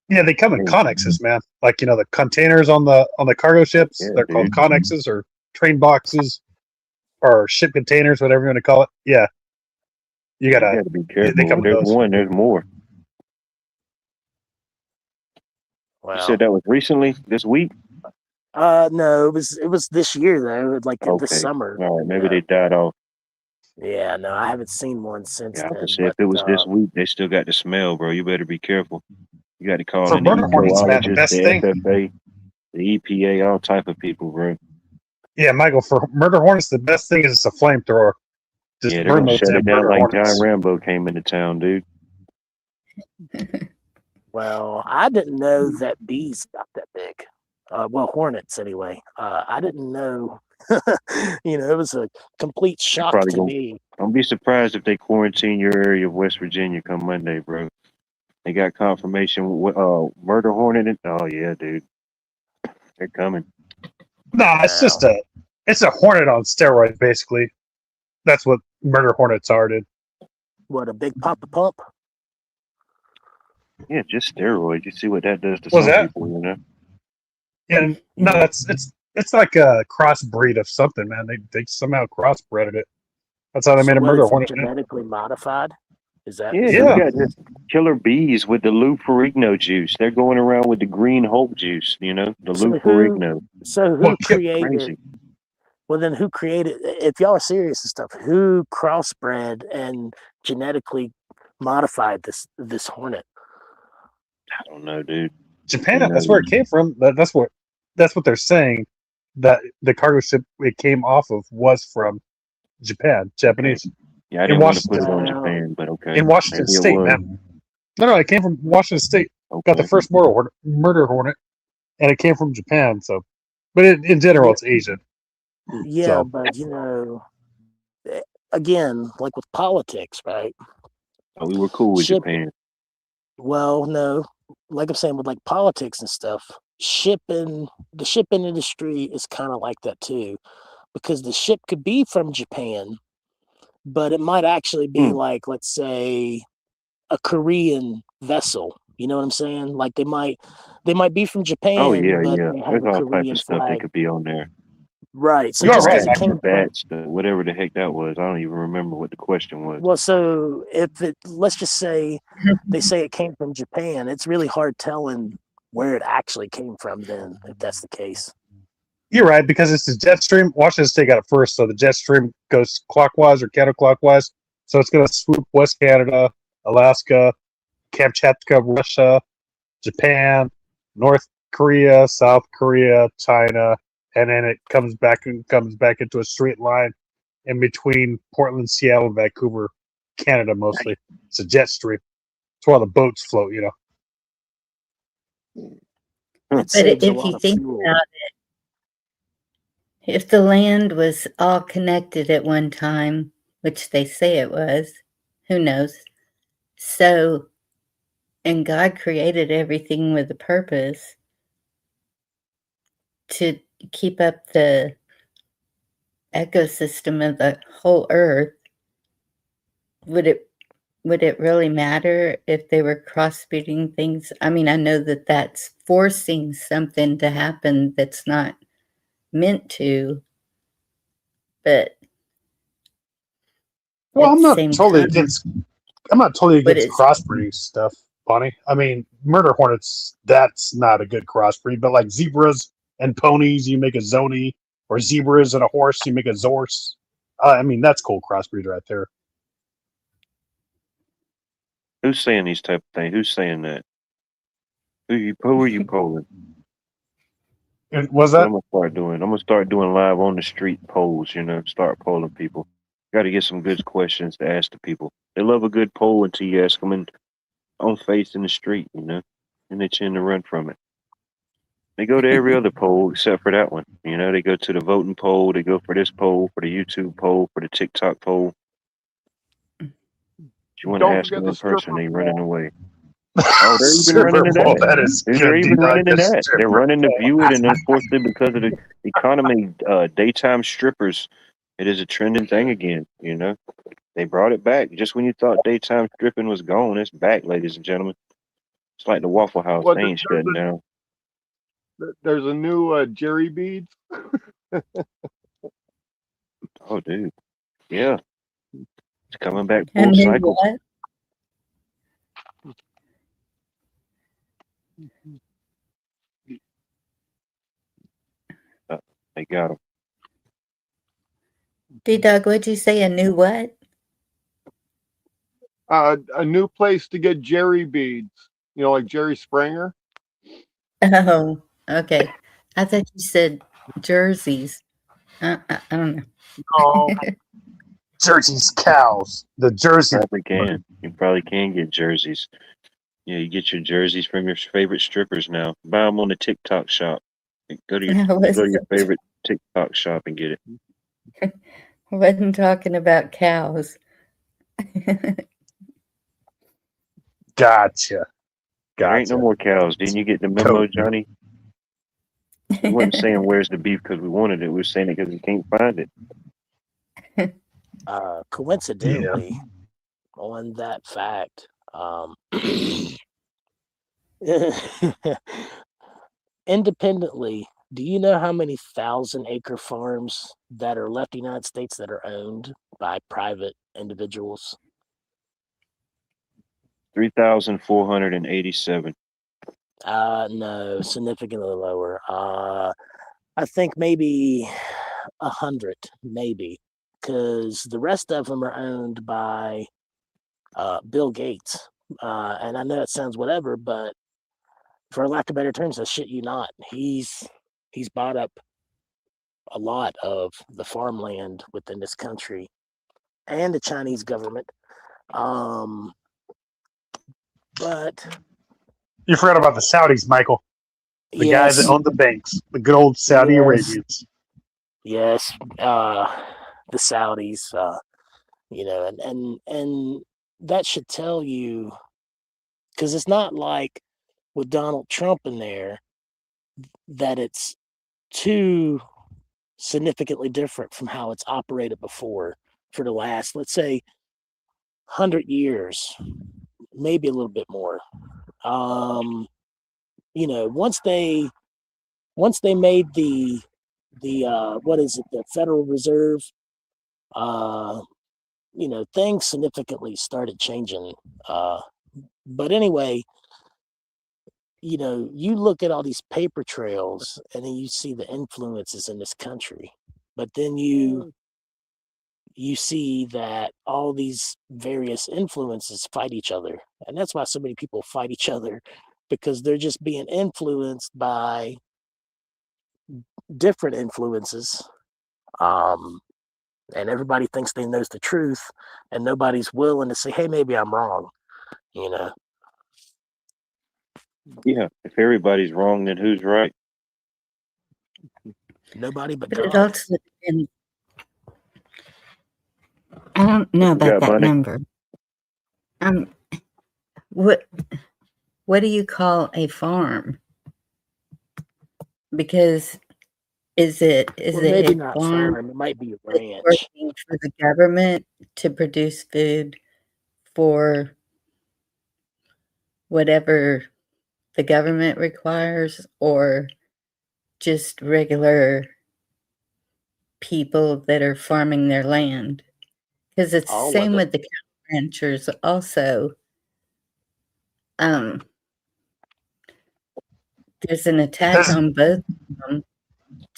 [SPEAKER 7] Yeah, they come in
[SPEAKER 1] Hey,
[SPEAKER 7] connexes, man. Like the containers on the cargo ships,
[SPEAKER 1] yeah,
[SPEAKER 7] they're called
[SPEAKER 1] dude.
[SPEAKER 7] connexes or train boxes or ship containers, whatever you want to call it. Yeah, you
[SPEAKER 1] You
[SPEAKER 7] gotta.
[SPEAKER 1] got to be
[SPEAKER 7] They
[SPEAKER 1] careful.
[SPEAKER 7] come in
[SPEAKER 1] There's
[SPEAKER 7] those.
[SPEAKER 1] one. There's more. You said
[SPEAKER 6] Well,
[SPEAKER 1] that was recently this week.
[SPEAKER 6] no, it was this year though, like this
[SPEAKER 1] Okay.
[SPEAKER 6] summer.
[SPEAKER 1] All right. Maybe they died off.
[SPEAKER 6] Yeah, no, I haven't seen one since
[SPEAKER 1] Yeah, I would
[SPEAKER 6] then.
[SPEAKER 1] say if
[SPEAKER 6] But
[SPEAKER 1] it was this week, they still got the smell, bro. You better be careful. You got to call
[SPEAKER 7] For
[SPEAKER 1] in the
[SPEAKER 7] murder hornets, man, the
[SPEAKER 1] ecologist,
[SPEAKER 7] best
[SPEAKER 1] the
[SPEAKER 7] thing.
[SPEAKER 1] FFA, the EPA, all type of people, bro.
[SPEAKER 7] Yeah, Michael, for murder hornets, the best thing is a flamethrower. Just
[SPEAKER 1] Yeah, they're
[SPEAKER 7] burn
[SPEAKER 1] gonna
[SPEAKER 7] those
[SPEAKER 1] shut
[SPEAKER 7] damn
[SPEAKER 1] it down
[SPEAKER 7] murder
[SPEAKER 1] like John
[SPEAKER 7] hornets.
[SPEAKER 1] Rambo came into town, dude.
[SPEAKER 6] well, I didn't know that bees got that big. Well, hornets anyway. I didn't know. It was a complete shock
[SPEAKER 1] Probably
[SPEAKER 6] to
[SPEAKER 1] gonna.
[SPEAKER 6] me.
[SPEAKER 1] Don't be surprised if they quarantine your area of West Virginia come Monday, bro. They got confirmation with Murder Hornet. Oh yeah, dude, they're coming.
[SPEAKER 7] Nah, it's just it's a hornet on steroids, basically. That's what murder hornets are, dude.
[SPEAKER 6] What, a big Papa Pump?
[SPEAKER 1] Yeah, just steroids. You see what that does to
[SPEAKER 7] What's
[SPEAKER 1] some
[SPEAKER 7] that?
[SPEAKER 1] people, you know?
[SPEAKER 7] Yeah, no, it's like a crossbreed of something, man. They somehow crossbred it. That's how they made a
[SPEAKER 6] what,
[SPEAKER 7] murder
[SPEAKER 6] it's
[SPEAKER 7] hornet.
[SPEAKER 6] genetically modified? Is that?
[SPEAKER 1] Yeah,
[SPEAKER 7] Yeah.
[SPEAKER 1] you got this killer bees with the Lou Ferrigno juice. They're going around with the green Hulk juice, you know, the
[SPEAKER 6] So
[SPEAKER 1] Lou
[SPEAKER 6] who-
[SPEAKER 1] Ferrigno.
[SPEAKER 6] So who
[SPEAKER 7] Well,
[SPEAKER 6] created?
[SPEAKER 1] Crazy.
[SPEAKER 6] Well, then who created? If y'all are serious and stuff, who crossbred and genetically modified this hornet?
[SPEAKER 1] I don't know, dude.
[SPEAKER 7] Japan.
[SPEAKER 1] You
[SPEAKER 7] That's
[SPEAKER 1] know,
[SPEAKER 7] where it came from. That's what they're saying. That the cargo ship it came off of was from Japan, Japanese.
[SPEAKER 1] Yeah, I
[SPEAKER 7] In
[SPEAKER 1] didn't want to put it
[SPEAKER 7] Washington.
[SPEAKER 1] on
[SPEAKER 6] Well,
[SPEAKER 1] Japan, but okay.
[SPEAKER 7] In Washington
[SPEAKER 1] Maybe it
[SPEAKER 7] State,
[SPEAKER 1] was.
[SPEAKER 7] man. No, it came from Washington State. Got the
[SPEAKER 1] Okay.
[SPEAKER 7] first murder hornet, and it came from Japan. So, but in general, it's Asian.
[SPEAKER 6] yeah,
[SPEAKER 7] So-
[SPEAKER 6] but again, like with politics, right?
[SPEAKER 1] Oh, we were cool with
[SPEAKER 6] Ship-
[SPEAKER 1] Japan.
[SPEAKER 6] Well, no, like I'm saying, with like politics and stuff, the shipping industry is kind of like that too, because the ship could be from Japan, but it might actually be like, let's say, a Korean vessel. You know what I'm saying? Like they might be from Japan.
[SPEAKER 1] Oh yeah,
[SPEAKER 6] but
[SPEAKER 1] yeah.
[SPEAKER 6] They have
[SPEAKER 1] There's
[SPEAKER 6] a
[SPEAKER 1] all type
[SPEAKER 6] Korean
[SPEAKER 1] of stuff
[SPEAKER 6] flag.
[SPEAKER 1] that could be on there.
[SPEAKER 6] Right. So
[SPEAKER 7] You're
[SPEAKER 6] just
[SPEAKER 7] right,
[SPEAKER 6] because it
[SPEAKER 7] actually.
[SPEAKER 6] came from,
[SPEAKER 1] Bats, whatever the heck that was. I don't even remember what the question was.
[SPEAKER 6] well, so let's just say they say it came from Japan, it's really hard telling where it actually came from then, if that's the case.
[SPEAKER 7] You're right, because it's the jet stream. Washington State got it first, so the jet stream goes clockwise or counterclockwise. So it's going to swoop West Canada, Alaska, Kamchatka, Russia, Japan, North Korea, South Korea, China, and then it comes back into a straight line in between Portland, Seattle, Vancouver, Canada mostly. It's a jet stream. It's where all the boats float, you know.
[SPEAKER 6] It
[SPEAKER 2] But
[SPEAKER 6] saves a
[SPEAKER 2] if
[SPEAKER 6] lot
[SPEAKER 2] you
[SPEAKER 6] of
[SPEAKER 2] think
[SPEAKER 6] fuel.
[SPEAKER 2] about it, if the land was all connected at one time, which they say it was, who knows? So, and God created everything with a purpose to keep up the ecosystem of the whole earth. Would it really matter if they were crossbreeding things? I mean, I know that that's forcing something to happen that's not meant to, but
[SPEAKER 7] Well,
[SPEAKER 2] at
[SPEAKER 7] I'm
[SPEAKER 2] the
[SPEAKER 7] not
[SPEAKER 2] same
[SPEAKER 7] totally
[SPEAKER 2] time,
[SPEAKER 7] against. I'm not totally
[SPEAKER 2] But
[SPEAKER 7] against
[SPEAKER 2] it's-
[SPEAKER 7] crossbreeding stuff, Bonnie. I mean, murder hornets. That's not a good crossbreed. But like zebras and ponies, you make a zoni, or zebras and a horse, you make a zorse. I mean, that's cool crossbreed right there.
[SPEAKER 1] Who's saying these type of things? Who's saying that? Who are you polling?
[SPEAKER 7] And was
[SPEAKER 1] What
[SPEAKER 7] that?
[SPEAKER 1] I'm gonna start doing. I'm gonna start doing live on the street polls. You know, start polling people. Got to get some good questions to ask the people. They love a good poll until you ask them on face in the street. You know, and they tend to run from it. They go to every other poll except for that one. You know, they go to the voting poll. They go for this poll, for the YouTube poll, for the TikTok poll. If you want to
[SPEAKER 4] Don't
[SPEAKER 1] ask
[SPEAKER 4] forget
[SPEAKER 1] them
[SPEAKER 4] the
[SPEAKER 1] in person,
[SPEAKER 4] stripper
[SPEAKER 1] they
[SPEAKER 4] poll.
[SPEAKER 1] running away. Oh, they're even
[SPEAKER 7] Stripper
[SPEAKER 1] running to
[SPEAKER 7] pole,
[SPEAKER 1] that.
[SPEAKER 7] that is
[SPEAKER 1] They're
[SPEAKER 7] good,
[SPEAKER 1] even
[SPEAKER 7] D-Dog.
[SPEAKER 1] running to
[SPEAKER 7] That's
[SPEAKER 1] that. They're
[SPEAKER 7] stripper
[SPEAKER 1] running to
[SPEAKER 7] pole.
[SPEAKER 1] view it, and unfortunately, because of the economy, daytime strippers, it is a trending thing again. You know, they brought it back just when you thought daytime stripping was gone. It's back, ladies and gentlemen. It's like the Waffle House;
[SPEAKER 4] Well,
[SPEAKER 1] they ain't shutting down.
[SPEAKER 4] There's a new Jerry beads.
[SPEAKER 1] Oh, dude, yeah, it's coming back
[SPEAKER 2] and
[SPEAKER 1] full
[SPEAKER 2] then
[SPEAKER 1] cycle.
[SPEAKER 2] what?
[SPEAKER 1] They got them.
[SPEAKER 2] D-Dog, what'd you say? A new what?
[SPEAKER 4] A new place to get Jerry beads. You know, like Jerry Springer.
[SPEAKER 2] Oh, okay. I thought you said jerseys. I don't know.
[SPEAKER 7] Oh, Jersey's cows. The Jersey.
[SPEAKER 1] You probably can get jerseys. Yeah, you get your jerseys from your favorite strippers now. Buy them on the TikTok shop. Go to your favorite TikTok shop and get it.
[SPEAKER 2] I wasn't talking about cows.
[SPEAKER 7] Gotcha.
[SPEAKER 1] There ain't no
[SPEAKER 7] Gotcha.
[SPEAKER 1] more cows. Didn't you get the memo,
[SPEAKER 7] Tote.
[SPEAKER 1] Johnny? We wasn't saying where's the beef because we wanted it. We were saying it because we can't find it.
[SPEAKER 6] Coincidentally, on that fact, independently, do you know how many 1,000-acre farms that are left in the United States that are owned by private individuals?
[SPEAKER 1] 3,487.
[SPEAKER 6] No, significantly lower. I think maybe 100, maybe, because the rest of them are owned by Bill Gates. And I know it sounds whatever, but for lack of better terms, I shit you not, he's bought up a lot of the farmland within this country and the Chinese government. But
[SPEAKER 7] You forgot about the Saudis, Michael. The guys that own the banks, the good old Saudi Arabians.
[SPEAKER 6] Yes, the Saudis, and that should tell you, because it's not like with Donald Trump in there that it's too significantly different from how it's operated before for the last, let's say, 100 years, maybe a little bit more. Once they made the what is it, the Federal Reserve, things significantly started changing. But anyway, you look at all these paper trails and then you see the influences in this country, but then you see that all these various influences fight each other. And that's why so many people fight each other, because they're just being influenced by different influences. And everybody thinks they knows the truth, and nobody's willing to say, hey, maybe I'm wrong,
[SPEAKER 1] Yeah, if everybody's wrong, then who's right?
[SPEAKER 6] Nobody but
[SPEAKER 2] But it
[SPEAKER 6] God.
[SPEAKER 2] also depends. I don't know about that number. What do you call a farm? Because is it
[SPEAKER 6] maybe
[SPEAKER 2] a
[SPEAKER 6] not
[SPEAKER 2] farm?
[SPEAKER 6] It might be a
[SPEAKER 2] that's
[SPEAKER 6] ranch.
[SPEAKER 2] working for the government to produce food for whatever the government requires, or just regular people that are farming their land? Because it's the same with the cattle ranchers also. There's an attack on both of them.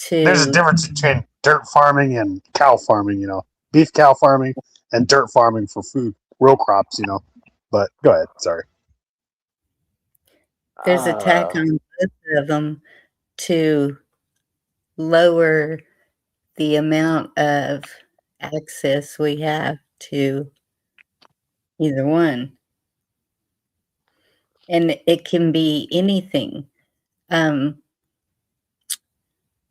[SPEAKER 7] There's a difference between dirt farming and cow farming, beef cow farming and dirt farming for food, real crops, But go ahead, sorry.
[SPEAKER 2] There's attack on both of them to lower the amount of access we have to either one. And it can be anything.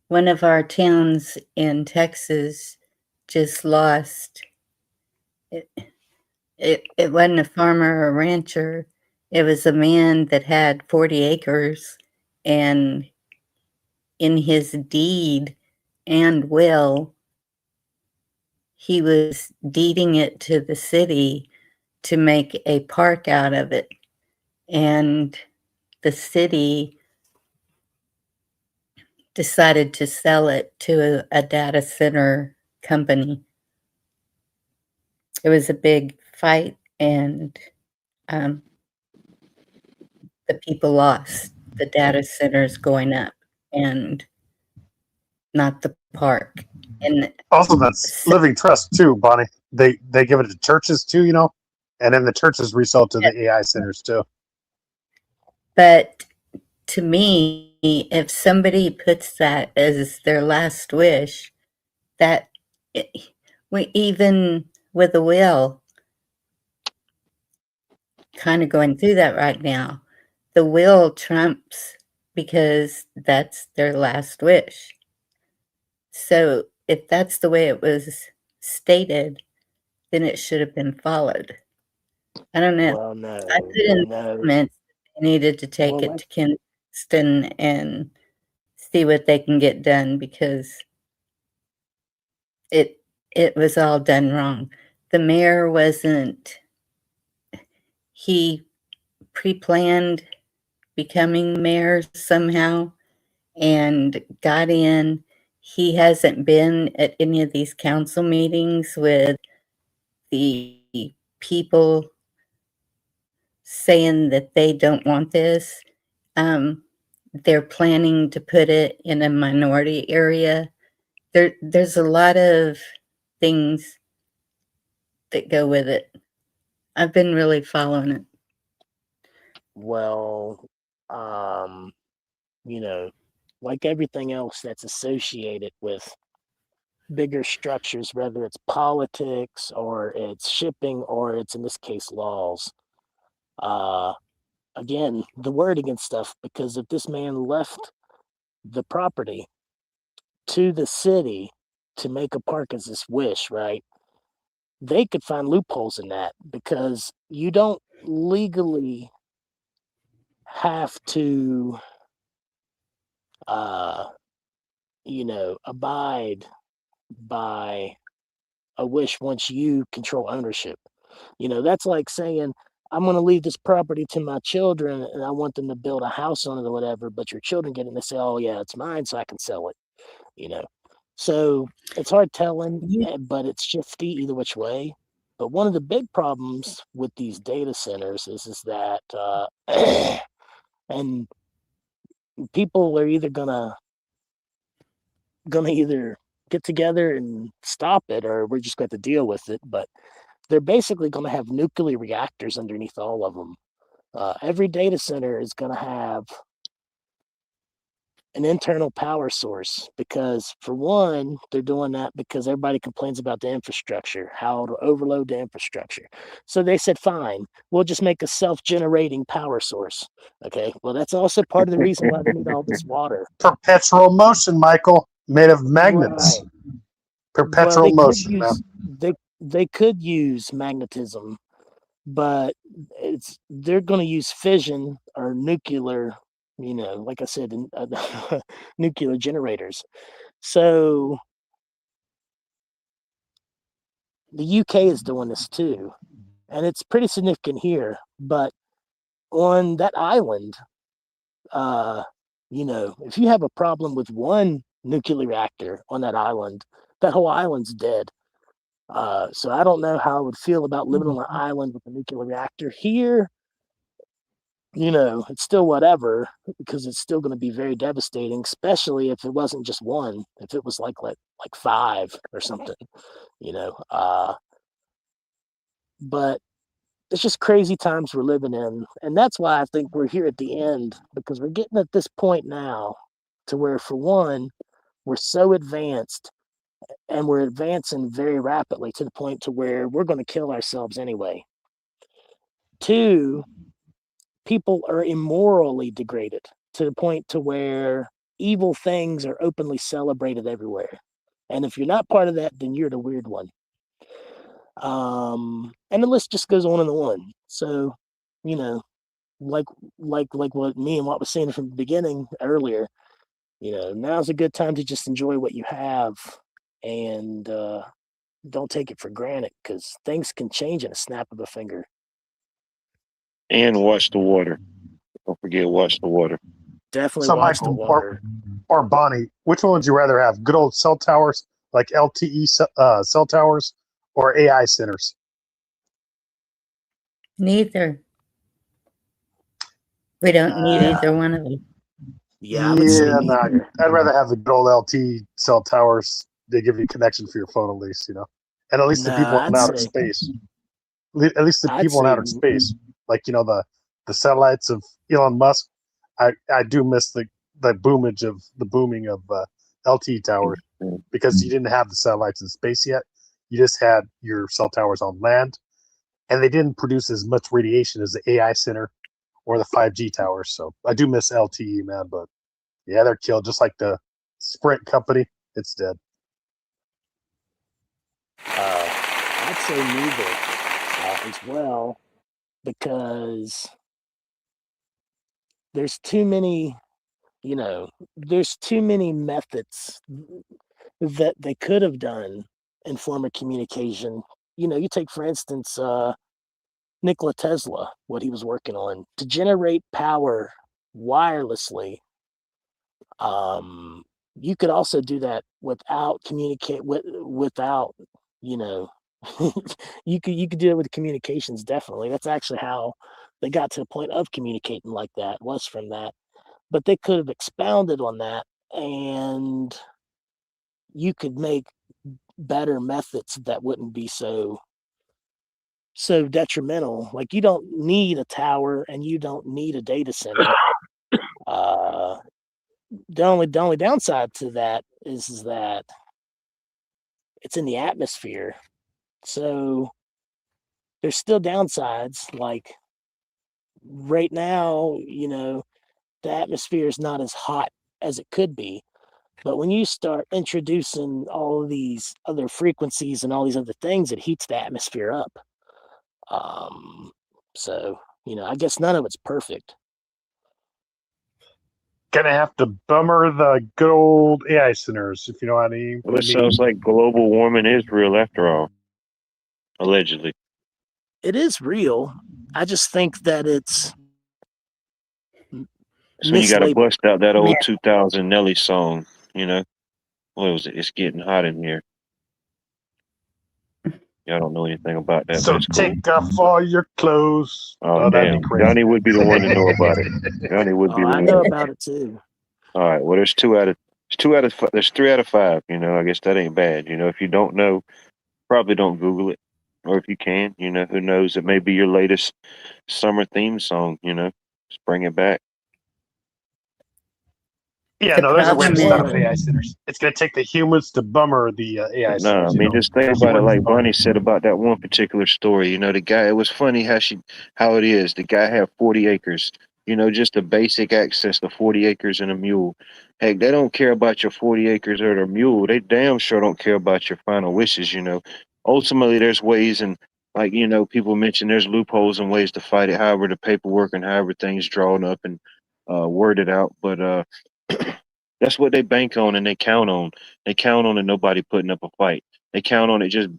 [SPEAKER 2] One of our towns in Texas just lost, it wasn't a farmer or a rancher. It was a man that had 40 acres, and in his deed and will, he was deeding it to the city to make a park out of it. And the city decided to sell it to a data center company. It was a big fight, and the people lost. The data centers going up and not the park. And
[SPEAKER 7] also, that's Living Trust too, Bonnie. They give it to churches too, and then the churches resell to the AI centers too.
[SPEAKER 2] But to me, if somebody puts that as their last wish, even with a will, kind of going through that right now, the will trumps, because that's their last wish. So if that's the way it was stated, then it should have been followed. I don't know.
[SPEAKER 6] Well, no,
[SPEAKER 2] I put in the comments needed to take
[SPEAKER 6] Well,
[SPEAKER 2] it to Kinston and see what they can get done because it was all done wrong. The mayor he pre-planned becoming mayor somehow and got in. He hasn't been at any of these council meetings with the people saying that they don't want this. They're planning to put it in a minority area. There's a lot of things that go with it. I've been really following it.
[SPEAKER 6] well, like everything else that's associated with bigger structures, whether it's politics or it's shipping or it's, in this case, laws. Again, the word against stuff, because if this man left the property to the city to make a park as his wish, right? They could find loopholes in that because you don't legally have to, abide by a wish once you control ownership. That's like saying, I'm going to leave this property to my children and I want them to build a house on it or whatever, but your children get it and they say, oh, yeah, it's mine, so I can sell it. So it's hard telling, but it's shifty either which way. But one of the big problems with these data centers is that, and people are either gonna either get together and stop it, or we're just going to deal with it. But they're basically going to have nuclear reactors underneath all of them. Every data center is going to have an internal power source because, for one, they're doing that because everybody complains about the infrastructure, how to overload the infrastructure. So they said, fine, we'll just make a self-generating power source. Okay, well, that's also part of the reason why they need all this water.
[SPEAKER 7] Perpetual motion, Michael, made of magnets.
[SPEAKER 6] Right.
[SPEAKER 7] Perpetual
[SPEAKER 6] Well,
[SPEAKER 7] motion, man.
[SPEAKER 6] they could use magnetism, but they're going to use fission or nuclear, like I said, nuclear generators. So the UK is doing this too, and it's pretty significant here. But on that island, if you have a problem with one nuclear reactor on that island, that whole island's dead. So I don't know how I would feel about living on an island with a nuclear reactor. Here, it's still whatever because it's still going to be very devastating, especially if it wasn't just one, if it was like 5 or something, but it's just crazy times we're living in. And that's why I think we're here at the end, because we're getting at this point now to where, for one, we're so advanced and we're advancing very rapidly to the point to where we're going to kill ourselves anyway. 2, people are immorally degraded to the point to where evil things are openly celebrated everywhere. And if you're not part of that, then you're the weird one. And the list just goes on and on. So, like what me and Watt was saying from the beginning earlier, now's a good time to just enjoy what you have and don't take it for granted, because things can change in a snap of a finger.
[SPEAKER 1] And watch the water. Don't forget, watch the water.
[SPEAKER 6] Definitely
[SPEAKER 7] So,
[SPEAKER 6] watch the
[SPEAKER 7] Michael,
[SPEAKER 6] water.
[SPEAKER 7] or Bonnie, which one would you rather have? Good old cell towers, like LTE cell towers, or AI centers?
[SPEAKER 2] Neither. We don't need either one of them.
[SPEAKER 6] Yeah, I would say
[SPEAKER 7] no,
[SPEAKER 6] neither.
[SPEAKER 7] I'd rather have the good old LTE cell towers. They give you a connection for your phone, at least, and at least the people in outer space. At least the people in outer space, like the satellites of Elon Musk. I do miss the booming of LTE towers, because you didn't have the satellites in space yet. You just had your cell towers on land, and they didn't produce as much radiation as the AI center or the 5G towers. So I do miss LTE, man. But yeah, they're killed, just like the Sprint company. It's dead.
[SPEAKER 6] I'd say neither as well, because there's too many, there's too many methods that they could have done in form of communication. You take, for instance, Nikola Tesla, what he was working on to generate power wirelessly. You could also do that without without, you know, you could do it with communications. Definitely, that's actually how they got to the point of communicating like that, was from that. But they could have expounded on that, and you could make better methods that wouldn't be so detrimental. Like, you don't need a tower and you don't need a data center. The only downside to that is that it's in the atmosphere. So there's still downsides. Like, right now, the atmosphere is not as hot as it could be. But when you start introducing all of these other frequencies and all these other things, it heats the atmosphere up. So, I guess none of it's perfect.
[SPEAKER 7] Gonna have to bummer the good old AI centers, if you know what I mean.
[SPEAKER 1] Well, it sounds like global warming is real after all. Allegedly.
[SPEAKER 6] It is real. I just think that it's
[SPEAKER 1] So you got to
[SPEAKER 6] mislabeled.
[SPEAKER 1] bust out that old 2000 Nelly song, What was it? It's getting hot in here. Y'all don't know anything about that.
[SPEAKER 7] So take off all your clothes.
[SPEAKER 1] Oh, damn. Johnny would be the one to know about it. Johnny would be the one.
[SPEAKER 6] I know about it too.
[SPEAKER 1] All right. Well, there's 3 out of 5. I guess that ain't bad. If you don't know, probably don't Google it. Or if you can, who knows? It may be your latest summer theme song, just bring it back.
[SPEAKER 7] Yeah,
[SPEAKER 2] The
[SPEAKER 7] no, there's a way to
[SPEAKER 2] problem
[SPEAKER 7] stop
[SPEAKER 2] is-
[SPEAKER 7] AI centers. It's going to take the humans to bummer the AI
[SPEAKER 1] No,
[SPEAKER 7] centers.
[SPEAKER 1] I mean, just think about it like Bonnie said about that one particular story. The guy, it was funny how it is. The guy had 40 acres, just a basic access to 40 acres and a mule. Heck, they don't care about your 40 acres or the mule. They damn sure don't care about your final wishes, Ultimately, there's ways, and like, people mention there's loopholes and ways to fight it, however the paperwork and however things drawn up and worded out. But that's what they bank on and they count on. They count on it nobody putting up a fight. They count on it just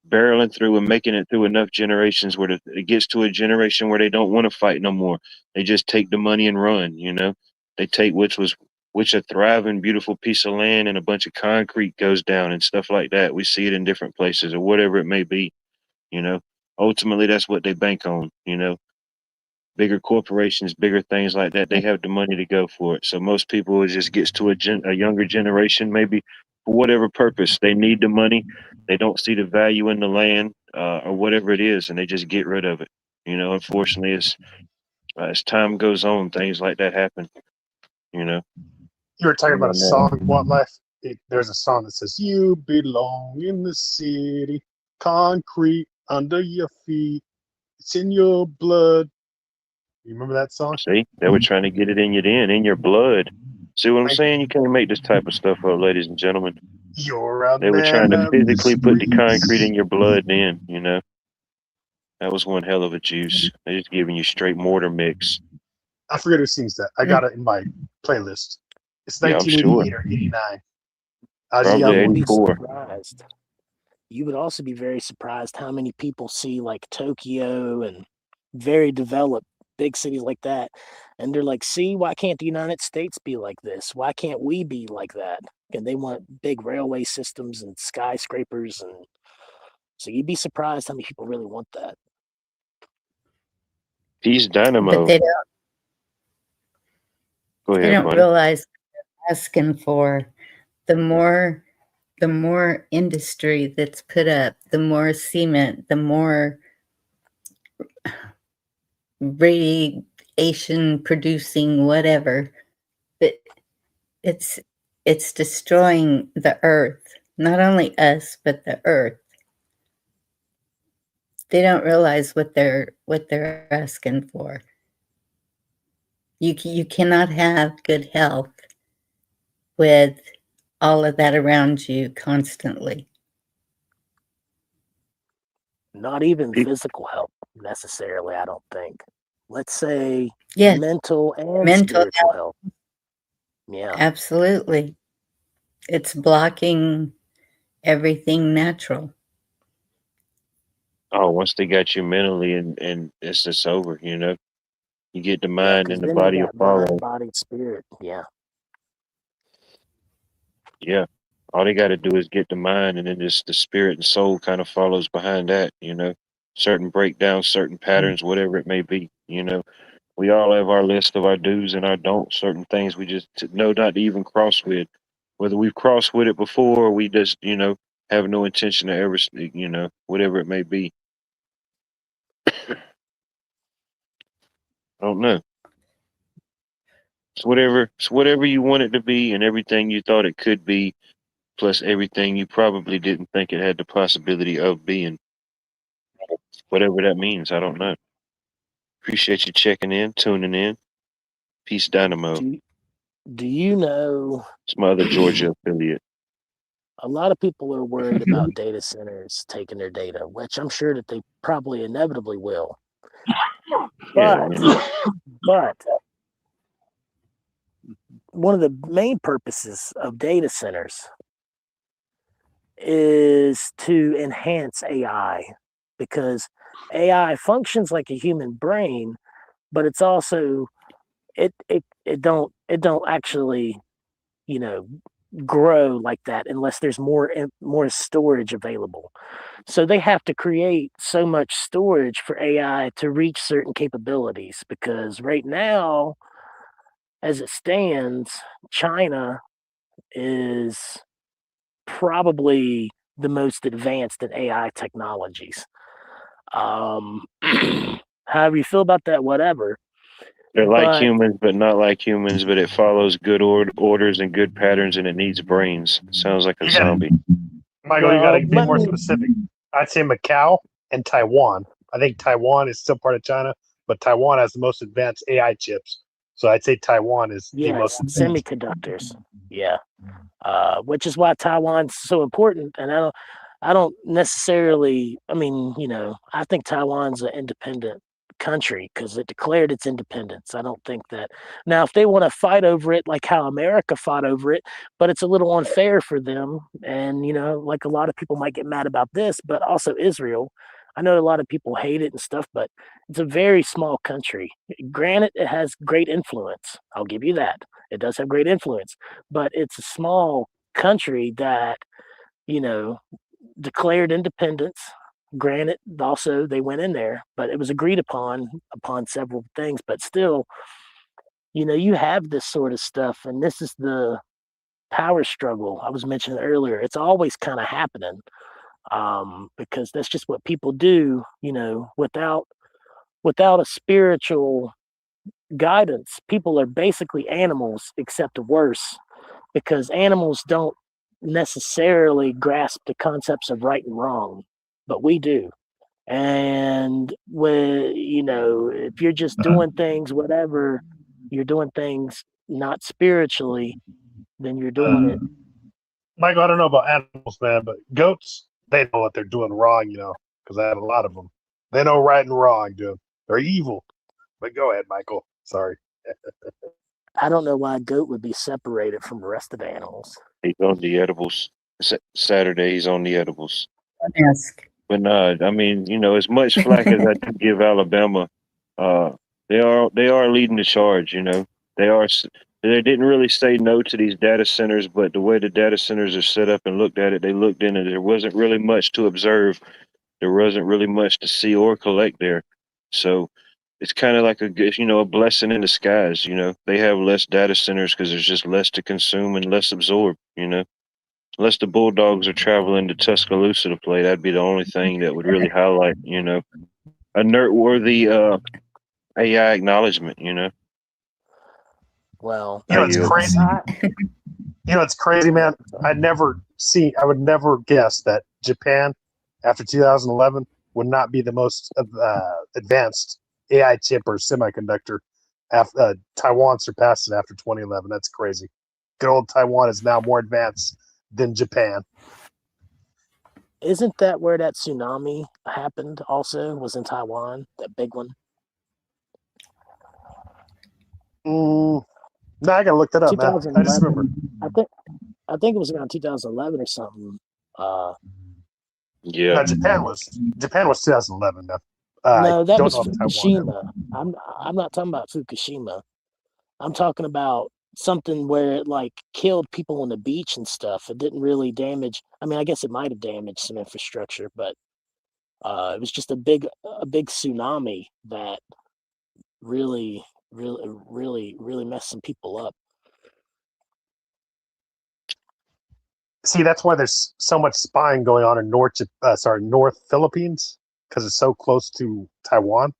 [SPEAKER 1] barreling through and making it through enough generations where it gets to a generation where they don't want to fight no more. They just take the money and run, They take which a thriving, beautiful piece of land and a bunch of concrete goes down and stuff like that. We see it in different places or whatever it may be, Ultimately, that's what they bank on, Bigger corporations, bigger things like that, they have the money to go for it. So most people, it just gets to a younger generation, maybe for whatever purpose. They need the money. They don't see the value in the land or whatever it is, and they just get rid of it. Unfortunately, as time goes on, things like that happen,
[SPEAKER 7] You were talking about a song, What Life? There's a song that says, "You belong in the city, concrete under your feet. It's in your blood." You remember that song?
[SPEAKER 1] See, they were trying to get it in your blood. See what I'm saying? You can't make this type of stuff up, ladies and gentlemen.
[SPEAKER 7] You're a
[SPEAKER 1] They were
[SPEAKER 7] man
[SPEAKER 1] trying to
[SPEAKER 7] of the
[SPEAKER 1] physically put the
[SPEAKER 7] streets.
[SPEAKER 1] concrete in your blood then, That was one hell of a juice. They're just giving you straight mortar mix.
[SPEAKER 7] I forget who sings that. I got it in my playlist. It's
[SPEAKER 1] Yeah, I'm
[SPEAKER 7] 1988
[SPEAKER 1] sure.
[SPEAKER 7] or 89. I was
[SPEAKER 1] Probably
[SPEAKER 7] young.
[SPEAKER 6] You'd be
[SPEAKER 1] 84.
[SPEAKER 6] surprised. You would also be very surprised how many people see like Tokyo and very developed big cities like that, and they're like, "See, why can't the United States be like this? Why can't we be like that?" And they want big railway systems and skyscrapers, and so you'd be surprised how many people really want that.
[SPEAKER 1] He's Dynamo.
[SPEAKER 2] But they don't,
[SPEAKER 1] Go
[SPEAKER 2] they
[SPEAKER 1] ahead,
[SPEAKER 2] don't
[SPEAKER 1] buddy.
[SPEAKER 2] realize what they're asking for. The more industry that's put up, the more cement, the more radiation producing whatever. But it's destroying the earth, not only us, but the earth. They don't realize what they're asking for. You cannot have good health with all of that around you constantly.
[SPEAKER 6] Not even physical help necessarily, I don't think. let's say,
[SPEAKER 2] Yes,
[SPEAKER 6] mental and
[SPEAKER 2] mental
[SPEAKER 6] spiritual health. Yeah.
[SPEAKER 2] absolutely. It's blocking everything natural.
[SPEAKER 1] Oh, once they got you mentally and it's just over, you know. You get the
[SPEAKER 6] Yeah,
[SPEAKER 1] mind
[SPEAKER 6] because
[SPEAKER 1] and the
[SPEAKER 6] then you
[SPEAKER 1] body will
[SPEAKER 6] got mind,
[SPEAKER 1] follow.
[SPEAKER 6] body, spirit. Yeah.
[SPEAKER 1] Yeah. All they got to do is get the mind, and then just the spirit and soul kind of follows behind that, you know. Certain breakdowns, certain patterns, whatever it may be, you know. We all have our list of our do's and our don'ts. Certain things we just know not to even cross with. Whether we've crossed with it before or we just, you know, have no intention to ever, you know, whatever it may be. I don't know. It's whatever you want it to be and everything you thought it could be, plus everything you probably didn't think it had the possibility of being. Whatever that means, I don't know. Appreciate you checking in, tuning in. Peace Dynamo.
[SPEAKER 6] Do you know
[SPEAKER 1] It's my other Georgia affiliate.
[SPEAKER 6] a lot of people are worried about data centers taking their data, which I'm sure that they probably inevitably will.
[SPEAKER 1] Yeah,
[SPEAKER 6] But one of the main purposes of data centers is to enhance AI, because AI functions like a human brain, but it's also it don't actually, you know, grow like that unless there's more storage available. So they have to create so much storage for AI to reach certain capabilities, because right now, as it stands, China is probably the most advanced in AI technologies. However you feel about that, whatever.
[SPEAKER 1] they're like
[SPEAKER 6] But
[SPEAKER 1] humans, but not like humans. But it follows good orders and good patterns, and it needs brains. Sounds like a
[SPEAKER 7] You gotta,
[SPEAKER 1] zombie.
[SPEAKER 7] Michael, you got to
[SPEAKER 6] well,
[SPEAKER 7] be more specific. I'd say Macau and Taiwan. I think Taiwan is still part of China, but Taiwan has the most advanced AI chips. So I'd say Taiwan is the most
[SPEAKER 6] yes,
[SPEAKER 7] advanced.
[SPEAKER 6] semiconductors. Yeah, which is why Taiwan's so important. And I don't necessarily. I mean, you know, I think Taiwan's an independent country because it declared its independence. I don't think that now if they want to fight over it like how America fought over it, but it's a little unfair for them. And you know, like a lot of people might get mad about this, but also Israel. I know a lot of people hate it and stuff, but it's a very small country. Granted, it has great influence. I'll give you that. It does have great influence, but it's a small country that, you know, declared independence. Granted, also they went in there, but it was agreed upon several things. But still, you know, you have this sort of stuff, and this is the power struggle I was mentioning earlier. It's always kind of happening, because that's just what people do. You know, without a spiritual guidance, people are basically animals, except worse, because animals don't necessarily grasp the concepts of right and wrong, but we do. And when, you know, if you're just doing things, whatever, you're doing things not spiritually, then you're doing it.
[SPEAKER 7] Michael, I don't know about animals, man, but goats, they know what they're doing wrong, you know, because I have a lot of them. They know right and wrong, dude. They're evil. But go ahead, Michael. Sorry.
[SPEAKER 6] I don't know why a goat would be separated from the rest of the animals.
[SPEAKER 1] He's on the edibles. Saturday, he's on the edibles.
[SPEAKER 2] Ask.
[SPEAKER 1] But no, I mean, you know, as much flack as I do give Alabama, uh, they are leading the charge. You know, they are. They didn't really say no to these data centers, but the way the data centers are set up and looked at it, they looked in and there wasn't really much to observe. There wasn't really much to see or collect there. So it's kind of like a blessing in disguise. You know, they have less data centers because there's just less to consume and less absorb. You know. Unless the Bulldogs are traveling to Tuscaloosa to play, that'd be the only thing that would really highlight, you know, a noteworthy AI acknowledgement, you know.
[SPEAKER 6] Well,
[SPEAKER 7] You know, it's crazy. You know, it's crazy, man. I would never guess that Japan, after 2011, would not be the most advanced AI chip or semiconductor. Taiwan surpassed it after 2011. That's crazy. Good old Taiwan is now more advanced than Japan.
[SPEAKER 6] Isn't that where that tsunami happened also? Was in Taiwan, that big one?
[SPEAKER 7] No, I gotta look that up, man. I just remember.
[SPEAKER 6] 2011. I think it was around 2011 or something.
[SPEAKER 1] Yeah.
[SPEAKER 7] No, Japan was 2011. Man.
[SPEAKER 6] No, that
[SPEAKER 7] don't
[SPEAKER 6] was
[SPEAKER 7] know if Taiwan had
[SPEAKER 6] Fukushima. I'm not talking about Fukushima. I'm talking about something where it like killed people on the beach and stuff. It didn't really damage. I mean, I guess it might have damaged some infrastructure, but it was just a big tsunami that really messed some people up.
[SPEAKER 7] See, that's why there's so much spying going on in North Philippines, because it's so close to Taiwan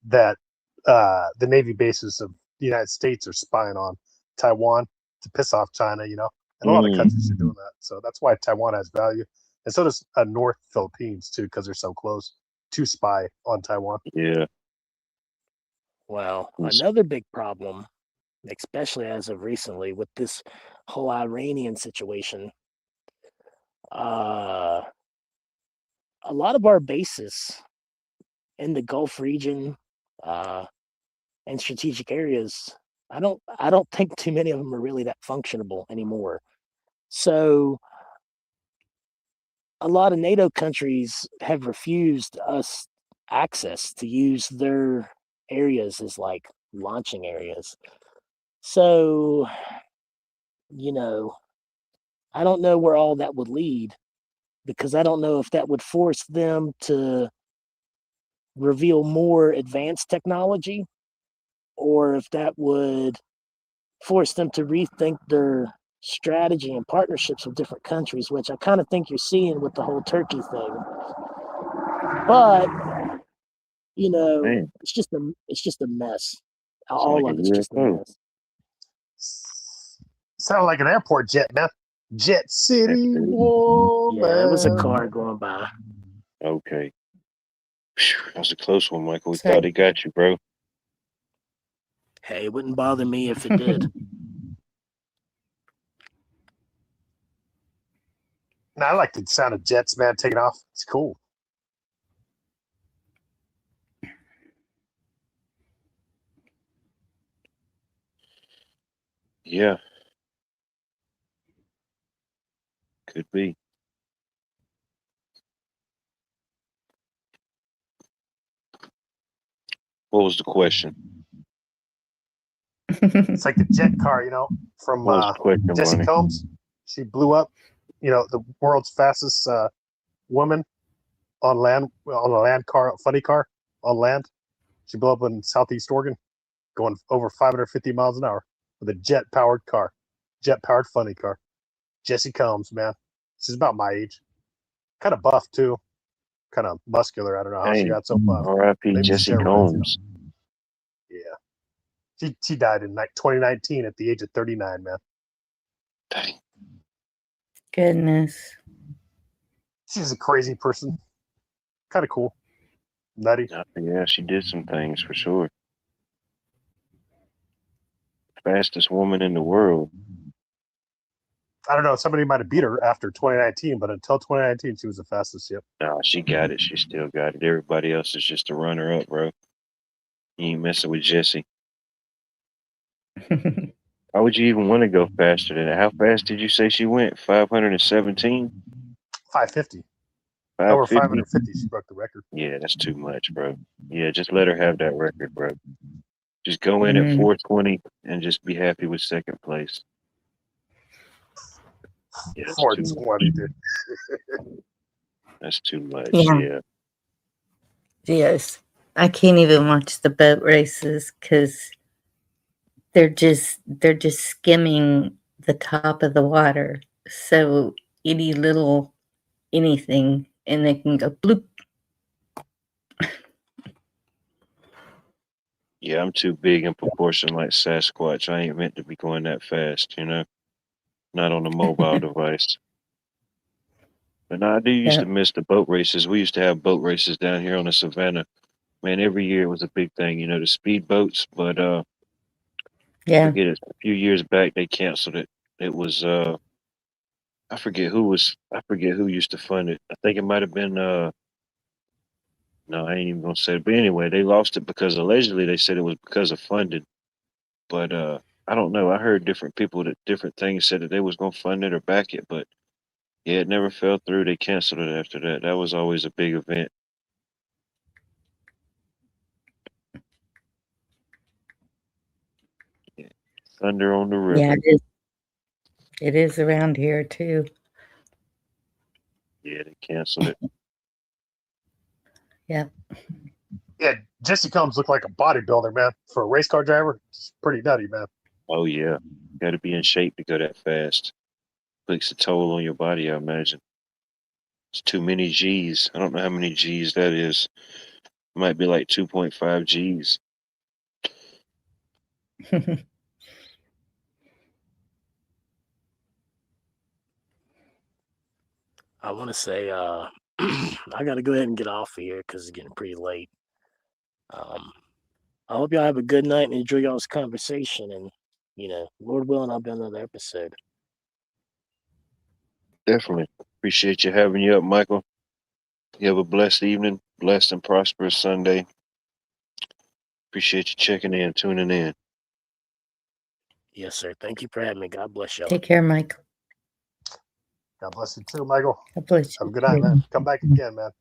[SPEAKER 7] that the Navy bases of the United States are spying on Taiwan to piss off China, and a lot of countries are doing that. So that's why Taiwan has value, and so does North Philippines too, because they're so close to spy on Taiwan.
[SPEAKER 1] Yeah.
[SPEAKER 6] Well, another big problem, especially as of recently with this whole Iranian situation, a lot of our bases in the Gulf region and strategic areas, I don't think too many of them are really that functionable anymore. So a lot of NATO countries have refused us access to use their areas as like launching areas. So, I don't know where all that would lead, because I don't know if that would force them to reveal more advanced technology, or if that would force them to rethink their strategy and partnerships with different countries, which I kind of think you're seeing with the whole Turkey thing. But
[SPEAKER 1] Man,
[SPEAKER 6] it's just a mess.
[SPEAKER 1] sound
[SPEAKER 6] All
[SPEAKER 1] like
[SPEAKER 6] of
[SPEAKER 1] a
[SPEAKER 6] it's just a
[SPEAKER 1] UFO.
[SPEAKER 6] mess.
[SPEAKER 7] Sound like an airport jet, man. Jet City woman.
[SPEAKER 6] Yeah, it was a car going by.
[SPEAKER 1] Okay. Phew, that was a close one, Michael. We
[SPEAKER 2] Sorry.
[SPEAKER 1] thought he got you, bro.
[SPEAKER 6] Hey, it wouldn't bother me if it did.
[SPEAKER 7] Now, I like the sound of jets, man, taking off. It's cool.
[SPEAKER 1] Yeah. Could be. What was the question?
[SPEAKER 7] It's like the jet car, from
[SPEAKER 1] What was the question,
[SPEAKER 7] Jesse
[SPEAKER 1] Ronnie?
[SPEAKER 7] Combs. She blew up, the world's fastest woman on land, on a land car, funny car on land. She blew up in Southeast Oregon, going over 550 miles an hour with a jet-powered car, jet-powered funny car. Jesse Combs, man. She's about my age. Kind of buff, too. Kind of muscular. I don't know how she
[SPEAKER 1] Hey,
[SPEAKER 7] got so buff.
[SPEAKER 1] R.I.P.
[SPEAKER 7] Maybe
[SPEAKER 1] Jesse
[SPEAKER 7] steroids,
[SPEAKER 1] Combs.
[SPEAKER 7] Yeah. She died in 2019 at the age of 39, man.
[SPEAKER 1] Dang.
[SPEAKER 2] Goodness.
[SPEAKER 7] She's a crazy person. Kind of cool. Nutty.
[SPEAKER 1] Yeah, she did some things for sure. Fastest woman in the world.
[SPEAKER 7] I don't know. Somebody might have beat her after 2019, but until 2019, she was the fastest. Yep.
[SPEAKER 1] Nah, she got it. She still got it. Everybody else is just a runner up, bro. You ain't messing with Jesse. Why would you even want to go faster than that? How fast did you say she went? 517?
[SPEAKER 7] 550. Over
[SPEAKER 1] 550?
[SPEAKER 7] 550, she broke the record.
[SPEAKER 1] Yeah, that's too much, bro. Yeah, just let her have that record, bro. Just go in at 420 and just be happy with second place. Yeah, that's too much.
[SPEAKER 7] 420, dude.
[SPEAKER 1] That's too much.
[SPEAKER 2] Yeah.
[SPEAKER 1] Yeah.
[SPEAKER 2] Yes. I can't even watch the boat races because they're just skimming the top of the water. So any little anything and they can go bloop.
[SPEAKER 1] Yeah, I'm too big in proportion like Sasquatch. I ain't meant to be going that fast, Not on a mobile device. But no, I do used to miss the boat races. We used to have boat races down here on the Savannah. Man, every year it was a big thing, the speed boats. But I forget it. A few years back they canceled it. It was I forget who used to fund it. I think it might have been no, I ain't even gonna say it. But anyway, they lost it because allegedly they said it was because of funding. But I don't know. I heard different people that different things said that they was gonna fund it or back it, but yeah, it never fell through. They canceled it after that. That was always a big event. Yeah. Thunder on the
[SPEAKER 2] Yeah,
[SPEAKER 1] river.
[SPEAKER 2] it is. It is around here too.
[SPEAKER 1] Yeah, they canceled it.
[SPEAKER 2] Yeah.
[SPEAKER 7] Yeah, Jesse Combs looked like a bodybuilder, man. For a race car driver, it's pretty nutty, man.
[SPEAKER 1] Oh yeah, got to be in shape to go that fast. Takes a toll on your body, I imagine. It's too many G's. I don't know how many G's that is. It might be like 2.5 G's.
[SPEAKER 6] I want to say I got to go ahead and get off of here because it's getting pretty late. I hope y'all have a good night and enjoy y'all's conversation. And, Lord willing, I'll be on another episode.
[SPEAKER 1] Definitely. Appreciate you having you up, Michael. You have a blessed evening, blessed and prosperous Sunday. Appreciate you checking in, tuning in.
[SPEAKER 6] Yes, sir. Thank you for having me. God bless y'all.
[SPEAKER 2] Take care, Michael.
[SPEAKER 7] God bless you too, Michael.
[SPEAKER 2] God bless
[SPEAKER 7] Have a
[SPEAKER 2] you.
[SPEAKER 7] good night, man. Come back again, man.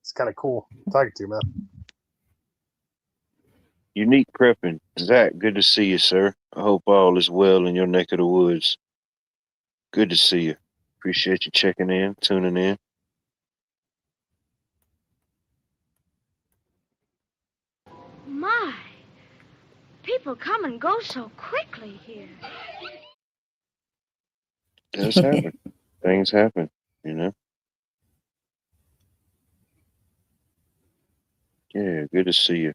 [SPEAKER 7] It's kind of cool talking to you, man.
[SPEAKER 1] Unique Prepping. Zach, good to see you, sir. I hope all is well in your neck of the woods. Good to see you. Appreciate you checking in, tuning in.
[SPEAKER 3] My, people come and go so quickly here.
[SPEAKER 1] Does happen. Things happen, Yeah, good to see you.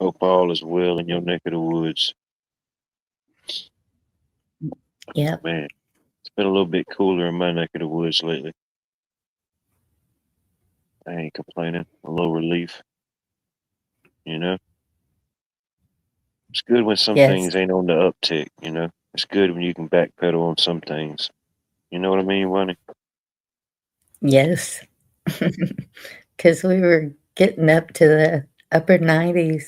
[SPEAKER 1] Hope all is well in your neck of the woods.
[SPEAKER 2] Yeah.
[SPEAKER 1] Man, it's been a little bit cooler in my neck of the woods lately. I ain't complaining. A little relief. It's good when some
[SPEAKER 2] Yes.
[SPEAKER 1] things ain't on the uptick, It's good when you can backpedal on some things. You know what I mean, Bunny?
[SPEAKER 2] Yes. Because we were getting up to the upper 90s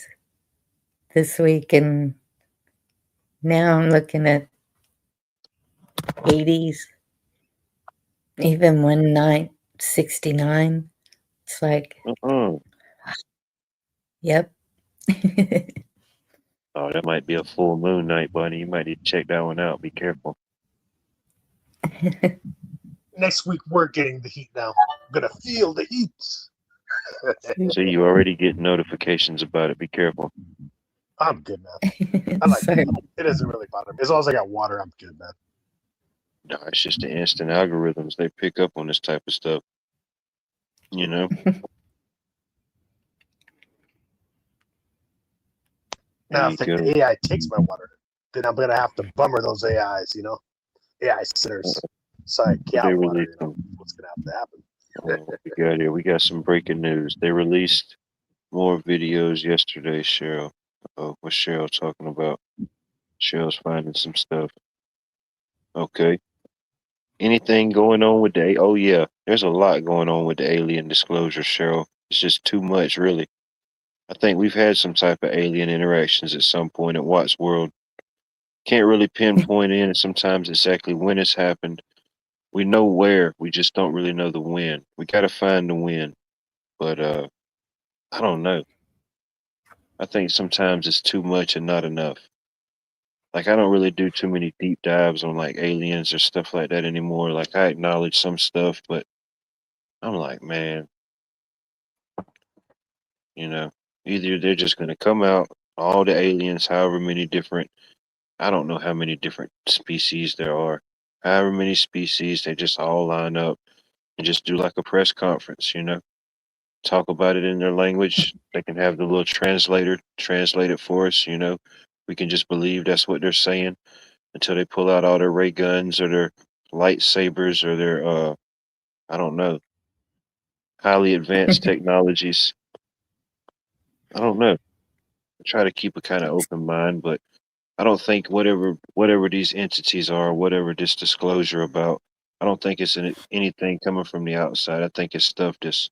[SPEAKER 2] this week, and now I'm looking at 80s. Even one night, 69. It's like, yep.
[SPEAKER 1] Oh, that might be a full moon night, Bunny. You might need to check that one out. Be careful.
[SPEAKER 7] Next week, we're getting the heat now. I'm going to feel the heat.
[SPEAKER 1] See, you already get notifications about it. Be careful.
[SPEAKER 7] I'm good, man. I like it. It doesn't really bother me. As long as I got water, I'm good, man.
[SPEAKER 1] No, it's just the instant algorithms. They pick up on this type of stuff.
[SPEAKER 7] Now, if the AI takes my water, then I'm going to have to bummer those AIs, AI sinners. Psych out water, what's going to happen.
[SPEAKER 1] We got some breaking news. They released more videos yesterday, Cheryl. What's Cheryl talking about? Cheryl's finding some stuff. Okay. Anything going on with oh yeah, there's a lot going on with the alien disclosure, Cheryl. It's just too much, really. I think we've had some type of alien interactions at some point at Watts World. Can't really pinpoint in sometimes exactly when it's happened. We know where, we just don't really know the when. We got to find the when. But I don't know. I think sometimes it's too much and not enough. Like, I don't really do too many deep dives on like aliens or stuff like that anymore. Like, I acknowledge some stuff, but I'm like, man, either they're just going to come out, all the aliens, however many different, I don't know how many different species there are, however many species, they just all line up and just do like a press conference, talk about it in their language. They can have the little translator translate it for us, we can just believe that's what they're saying until they pull out all their ray guns or their lightsabers or their, I don't know, highly advanced technologies. I don't know. I try to keep a kind of open mind, but I don't think whatever these entities are, whatever this disclosure about, I don't think it's anything coming from the outside. I think it's stuff that's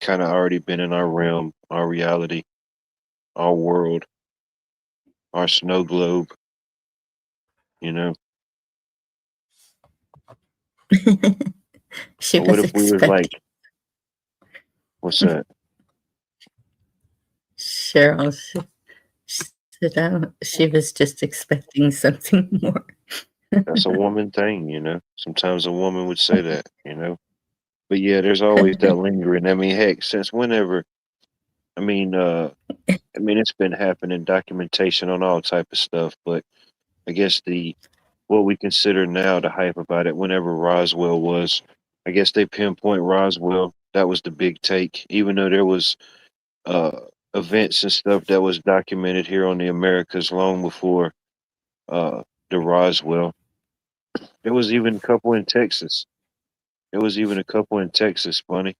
[SPEAKER 1] kind of already been in our realm, our reality, our world, our snow globe, you know.
[SPEAKER 2] She
[SPEAKER 1] Or what
[SPEAKER 2] was
[SPEAKER 1] if we was
[SPEAKER 2] expecting
[SPEAKER 1] like, what's that?
[SPEAKER 2] Cheryl. She said, she was just expecting something more.
[SPEAKER 1] That's a woman thing, you know. Sometimes a woman would say that, you know. But yeah, there's always that lingering. I mean, heck, since whenever, I mean, it's been happening, documentation on all type of stuff, but I guess what we consider now the hype about it, whenever Roswell was, I guess they pinpoint Roswell. That was the big take, even though there was uh events and stuff that was documented here on the Americas long before uh the Roswell. There was even a couple in Texas. There was even a couple in Texas, Bunny.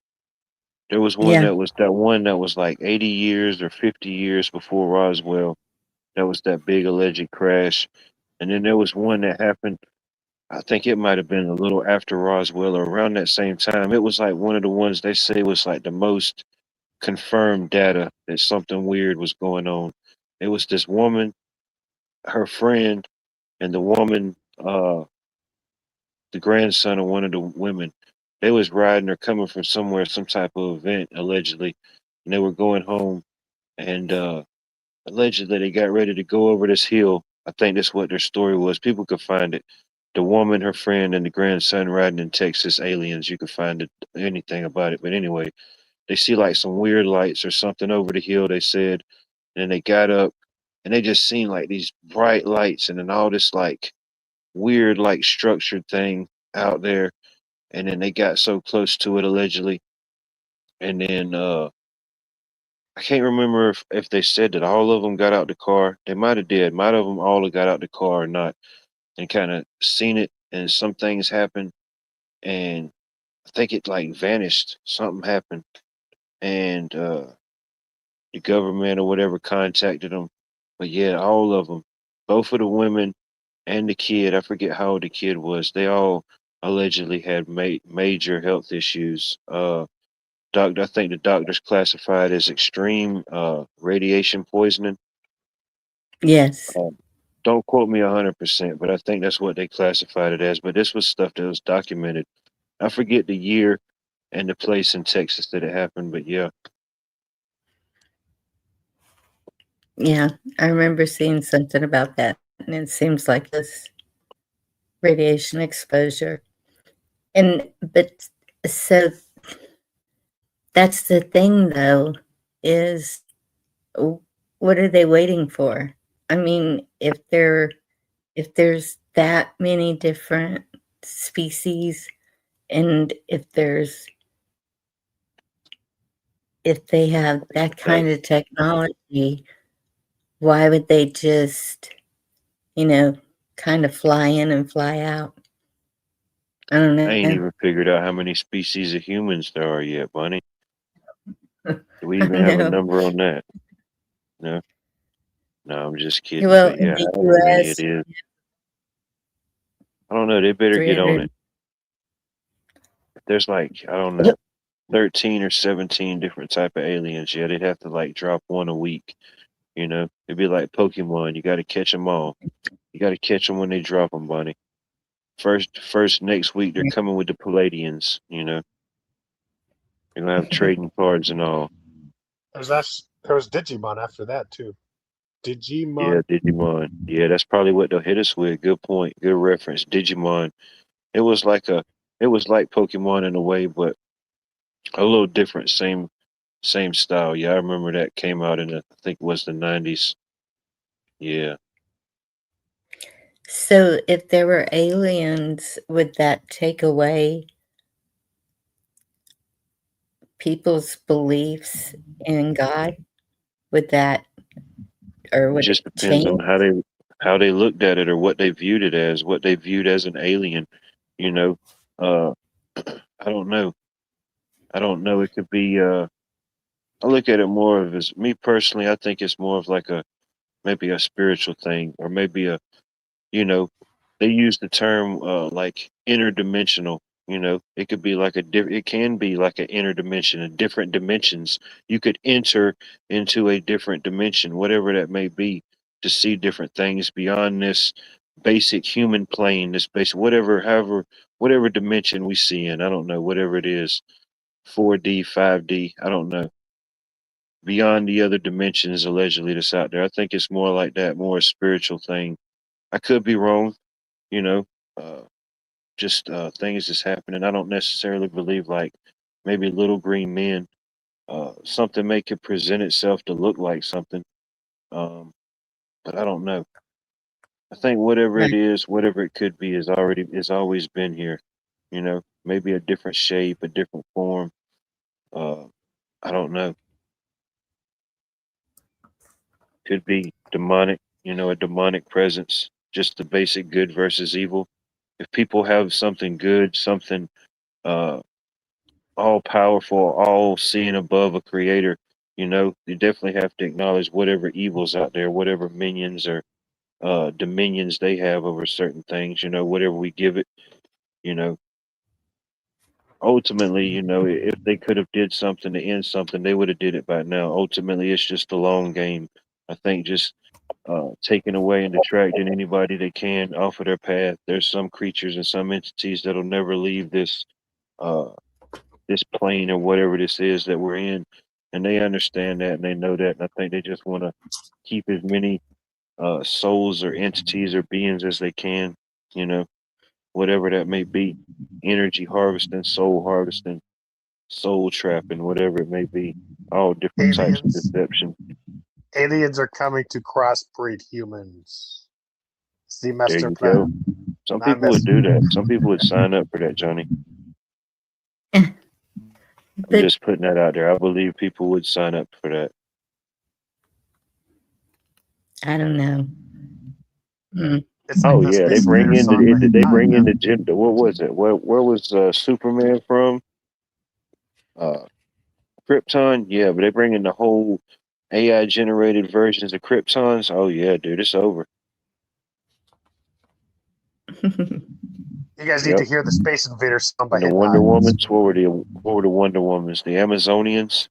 [SPEAKER 1] There was
[SPEAKER 2] Yeah.
[SPEAKER 1] one that was like 80 years or 50 years before Roswell. That was that big alleged crash. And then there was one that happened, I think it might have been a little after Roswell or around that same time. It was like one of the ones they say was like the most confirmed data that something weird was going on. It was this woman, her friend, and the woman, the grandson of one of the women. They was riding or coming from somewhere, some type of event, allegedly, and they were going home. And allegedly, they got ready to go over this hill. I think that's what their story was. People could find it. The woman, her friend, and the grandson riding in Texas aliens. You could find it, anything about it. But anyway, they see like some weird lights or something over the hill. They said, and they got up, and they just seen like these bright lights, and then all this like weird like structured thing out there. And then they got so close to it allegedly, and then I can't remember if they said that all of them got out the car. They might have did. Might have them all have got out the car or not, and kind of seen it. And some things happened, and I think it like vanished. Something happened, and the government or whatever contacted them. But yeah, all of them, both of the women and the kid. I forget how old the kid was. They all allegedly had major health issues. I think the doctors classified as extreme radiation poisoning.
[SPEAKER 2] Yes.
[SPEAKER 1] Don't quote me 100%, but I think that's what they classified it as. But this was stuff that was documented. I forget the year and the place in Texas that it happened, but yeah.
[SPEAKER 2] Yeah. I remember seeing something about that. And it seems like this radiation exposure. But so that's the thing, though, is what are they waiting for? I mean, if there's that many different species, and if they have that kind of technology, why would they just, kind of fly in and fly out? I don't
[SPEAKER 1] I ain't
[SPEAKER 2] know.
[SPEAKER 1] even figured out how many species of humans there are yet, Bunny. Do we
[SPEAKER 2] I
[SPEAKER 1] even have a
[SPEAKER 2] know.
[SPEAKER 1] number on that? No? No, I'm just kidding.
[SPEAKER 2] Well,
[SPEAKER 1] But
[SPEAKER 2] in
[SPEAKER 1] yeah,
[SPEAKER 2] the
[SPEAKER 1] however many it
[SPEAKER 2] US,
[SPEAKER 1] is. I don't know. They better get on
[SPEAKER 2] 300.
[SPEAKER 1] it. There's like, I don't know, 13 or 17 different type of aliens. Yeah, they'd have to like drop one a week. You know, it'd be like Pokemon. You got to catch them all. You got to catch them when they drop them, Bunny. First next week they're coming with the Palladians. You know, they're gonna have trading cards and all.
[SPEAKER 7] There was Digimon after that too.
[SPEAKER 1] Yeah,
[SPEAKER 7] Digimon.
[SPEAKER 1] Digimon. Yeah, that's probably what they'll hit us with. Good point. Good reference. Digimon. It was like Pokemon in a way, but a little different. Same style. Yeah, I remember that came out in I think it was the 90s. Yeah.
[SPEAKER 2] So if there were aliens, would that take away people's beliefs in God? Would that, or
[SPEAKER 1] It
[SPEAKER 2] would
[SPEAKER 1] just
[SPEAKER 2] it
[SPEAKER 1] depends
[SPEAKER 2] change?
[SPEAKER 1] on how they looked at it or what they viewed it as, what they viewed as an alien. You know, uh, I don't know. I don't know. It could be. I look at it more of as me personally. I think it's more of like maybe a spiritual thing, or maybe you know, they use the term like interdimensional. You know, it could be like it can be like an interdimension, a different dimensions. You could enter into a different dimension, whatever that may be, to see different things beyond this basic human plane, this basic whatever dimension we see in. I don't know, whatever it is, 4D, 5D, I don't know. Beyond the other dimensions allegedly that's out there. I think it's more like that, more a spiritual thing. I could be wrong, you know. Just things that's happening. I don't necessarily believe like maybe little green men. Something may could present itself to look like something. But I don't know. I think whatever it is, whatever it could be, is always been here. You know, maybe a different shape, a different form. I don't know. Could be demonic, you know, a demonic presence, just the basic good versus evil. If people have something good, something all powerful, all seeing above a creator, you know, you definitely have to acknowledge whatever evil's out there, whatever minions or dominions they have over certain things, you know, whatever we give it, you know. Ultimately, you know, if they could have did something to end something, they would have did it by now. Ultimately, it's just a long game. I think just taking away and detracting anybody they can off of their path. There's some creatures and some entities that'll never leave this this plane or whatever this is that we're in, and they understand that and they know that. And I think they just want to keep as many souls or entities or beings as they can, you know, whatever that may be, energy harvesting, soul trapping, whatever it may be, all different types of deception.
[SPEAKER 7] Aliens are coming to crossbreed humans. See,
[SPEAKER 1] There
[SPEAKER 7] master
[SPEAKER 1] you
[SPEAKER 7] plan.
[SPEAKER 1] go. Some people would do that. Some people would sign up for that, Johnny. I'm just putting that out there. I believe people would sign up for that.
[SPEAKER 2] I don't know.
[SPEAKER 1] Oh yeah, they bring in the gym. What was it? Where was Superman from? Krypton. Yeah, but they bring in the whole AI generated versions of Kryptons. Oh yeah, dude, it's over.
[SPEAKER 7] You guys need to hear the Space Invaders song by
[SPEAKER 1] the Wonder Womans. What were the Wonder Womans? The Amazonians,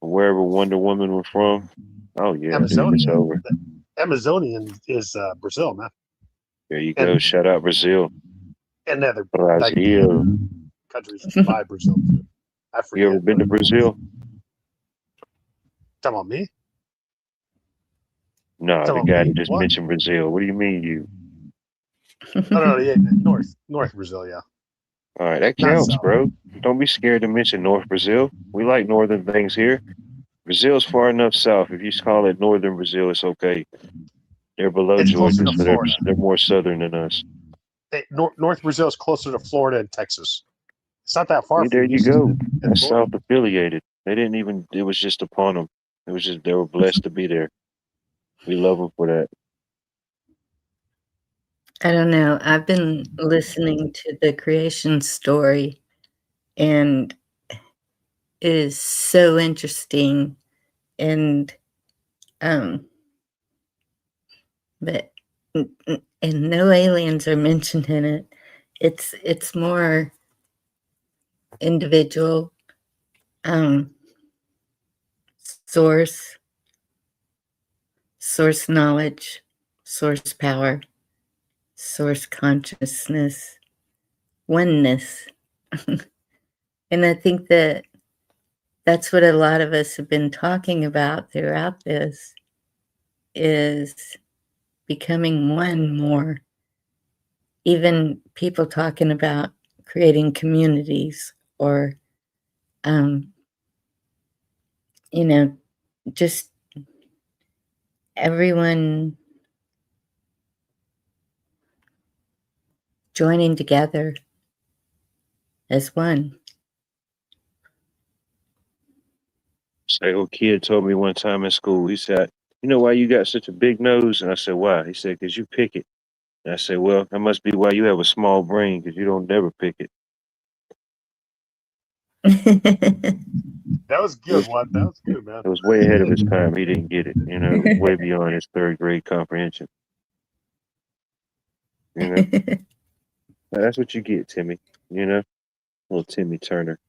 [SPEAKER 1] wherever Wonder Woman was from. Oh yeah, dude, it's over.
[SPEAKER 7] Amazonian is Brazil, man.
[SPEAKER 1] There you go. Shout out Brazil.
[SPEAKER 7] And other
[SPEAKER 1] Brazil.
[SPEAKER 7] countries by Brazil too. I forget.
[SPEAKER 1] You ever been to Brazil?
[SPEAKER 7] Talking about me?
[SPEAKER 1] No, the guy that just mentioned Brazil. What do you mean you?
[SPEAKER 7] No, yeah, North Brazil, yeah.
[SPEAKER 1] All right, that counts, bro. Don't be scared to mention North Brazil. We like northern things here. Brazil's far enough south. If you call it northern Brazil, it's okay. They're below Georgia, so they're more southern than us.
[SPEAKER 7] North Brazil is closer to Florida and Texas. It's not that far.
[SPEAKER 1] There you go. That's South affiliated. They didn't even. It was just upon them. It was just they were blessed to be there. We love them for that.
[SPEAKER 2] I don't know. I've been listening to the creation story, and it is so interesting. And but and no aliens are mentioned in it. It's more individual, source knowledge, source power, source consciousness, oneness. And I think that's what a lot of us have been talking about throughout this, is becoming one more. Even people talking about creating communities or, just everyone joining together as one.
[SPEAKER 1] Say, old kid told me one time in school, he said, "You know why you got such a big nose?" And I said, "Why?" He said, "Because you pick it." And I said, "Well, that must be why you have a small brain, because you don't never pick it."
[SPEAKER 7] That was good one. That was good, man.
[SPEAKER 1] It was way ahead of his time. He didn't get it, you know, way beyond his third grade comprehension. You know, that's what you get, Timmy. You know, little Timmy Turner.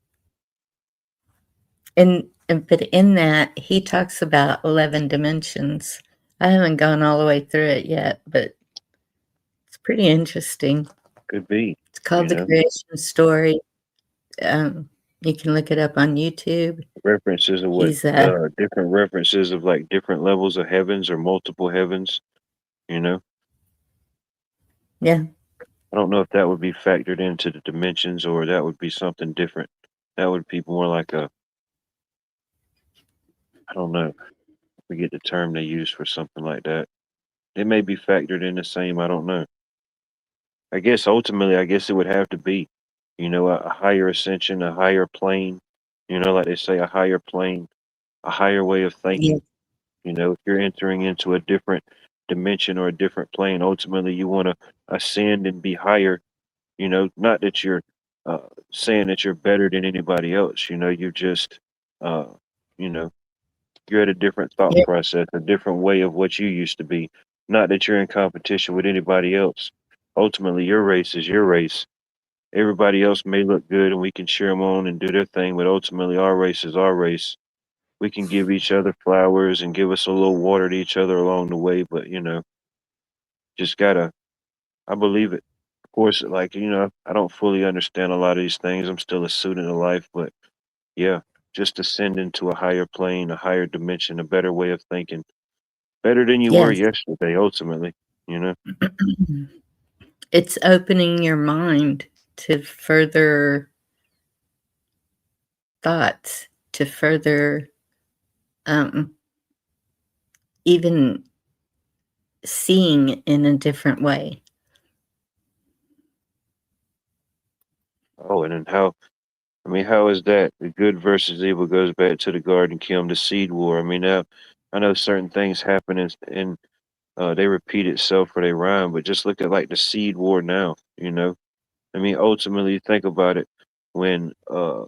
[SPEAKER 2] But in that, he talks about 11 dimensions I haven't gone all the way through it yet, but it's pretty interesting.
[SPEAKER 1] Could be.
[SPEAKER 2] It's called
[SPEAKER 1] You
[SPEAKER 2] The
[SPEAKER 1] know,
[SPEAKER 2] Creation Story. You can look it up on YouTube.
[SPEAKER 1] references of what
[SPEAKER 2] He's
[SPEAKER 1] different references of like different levels of heavens or multiple heavens. You know,
[SPEAKER 2] yeah,
[SPEAKER 1] I don't know if that would be factored into the dimensions or that would be something different. That would be more like a, I don't know, I forget the term they use for something like that. It may be factored in the same. I don't know. I guess ultimately, I guess it would have to be, you know, a higher ascension, a higher plane. You know, like they say, a higher plane, a higher way of
[SPEAKER 2] yeah,
[SPEAKER 1] thinking. You know, if you're entering into a different dimension or a different plane, ultimately you want to ascend and be higher. You know, not that you're saying that you're better than anybody else. You know, you're just, uh, you know, you're at a different thought
[SPEAKER 2] yeah,
[SPEAKER 1] process, a different way of what you used to be. Not that you're in competition with anybody else. Ultimately, your race is your race. Everybody else may look good and we can cheer them on and do their thing, but ultimately, our race is our race. We can give each other flowers and give us a little water to each other along the way, but you know, just gotta, I believe it. Of course, like, you know, I don't fully understand a lot of these things. I'm still a student of life, but yeah, just ascend into a higher plane, a higher dimension, a better way of thinking, better than you were
[SPEAKER 2] yes.
[SPEAKER 1] yesterday, ultimately, you know?
[SPEAKER 2] It's opening your mind to further thoughts, to further um, even seeing in a different way.
[SPEAKER 1] Oh, and then how, I mean, how is that? The good versus evil goes back to the Garden Kiln, the seed war. I mean, now, I know certain things happen in they repeat itself or they rhyme, but just look at like the seed war now, you know? I mean, ultimately, think about it when the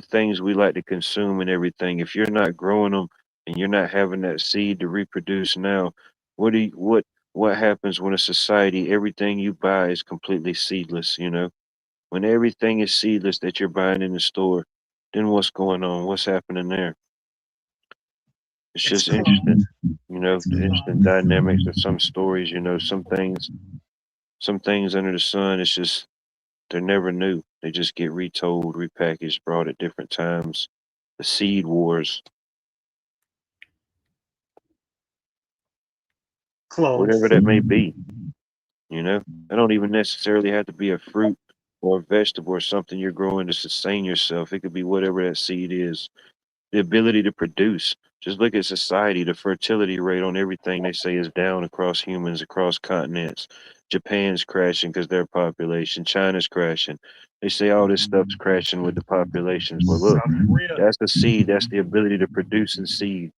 [SPEAKER 1] things we like to consume and everything, if you're not growing them and you're not having that seed to reproduce now, what do you, what happens when a society, everything you buy is completely seedless, you know? When everything is seedless that you're buying in the store, then what's going on? What's happening there? It's
[SPEAKER 7] It's
[SPEAKER 1] just
[SPEAKER 7] called.
[SPEAKER 1] interesting, you know,
[SPEAKER 7] It's
[SPEAKER 1] the interesting
[SPEAKER 7] called.
[SPEAKER 1] dynamics of some stories, you know, some things under the sun, it's just they're never new. They just get retold, repackaged, brought at different times. The seed wars, whatever
[SPEAKER 7] Clones.
[SPEAKER 1] that may be, you know. It don't even necessarily have to be a fruit or a vegetable or something you're growing to sustain yourself. It could be whatever that seed is. The ability to produce. Just look at society. The fertility rate on everything they say is down across humans, across continents. Japan's crashing because their population. China's crashing. They say all this stuff's crashing with the populations. Well, look,
[SPEAKER 7] South Korea.
[SPEAKER 1] that's the seed. That's the ability to produce and seed.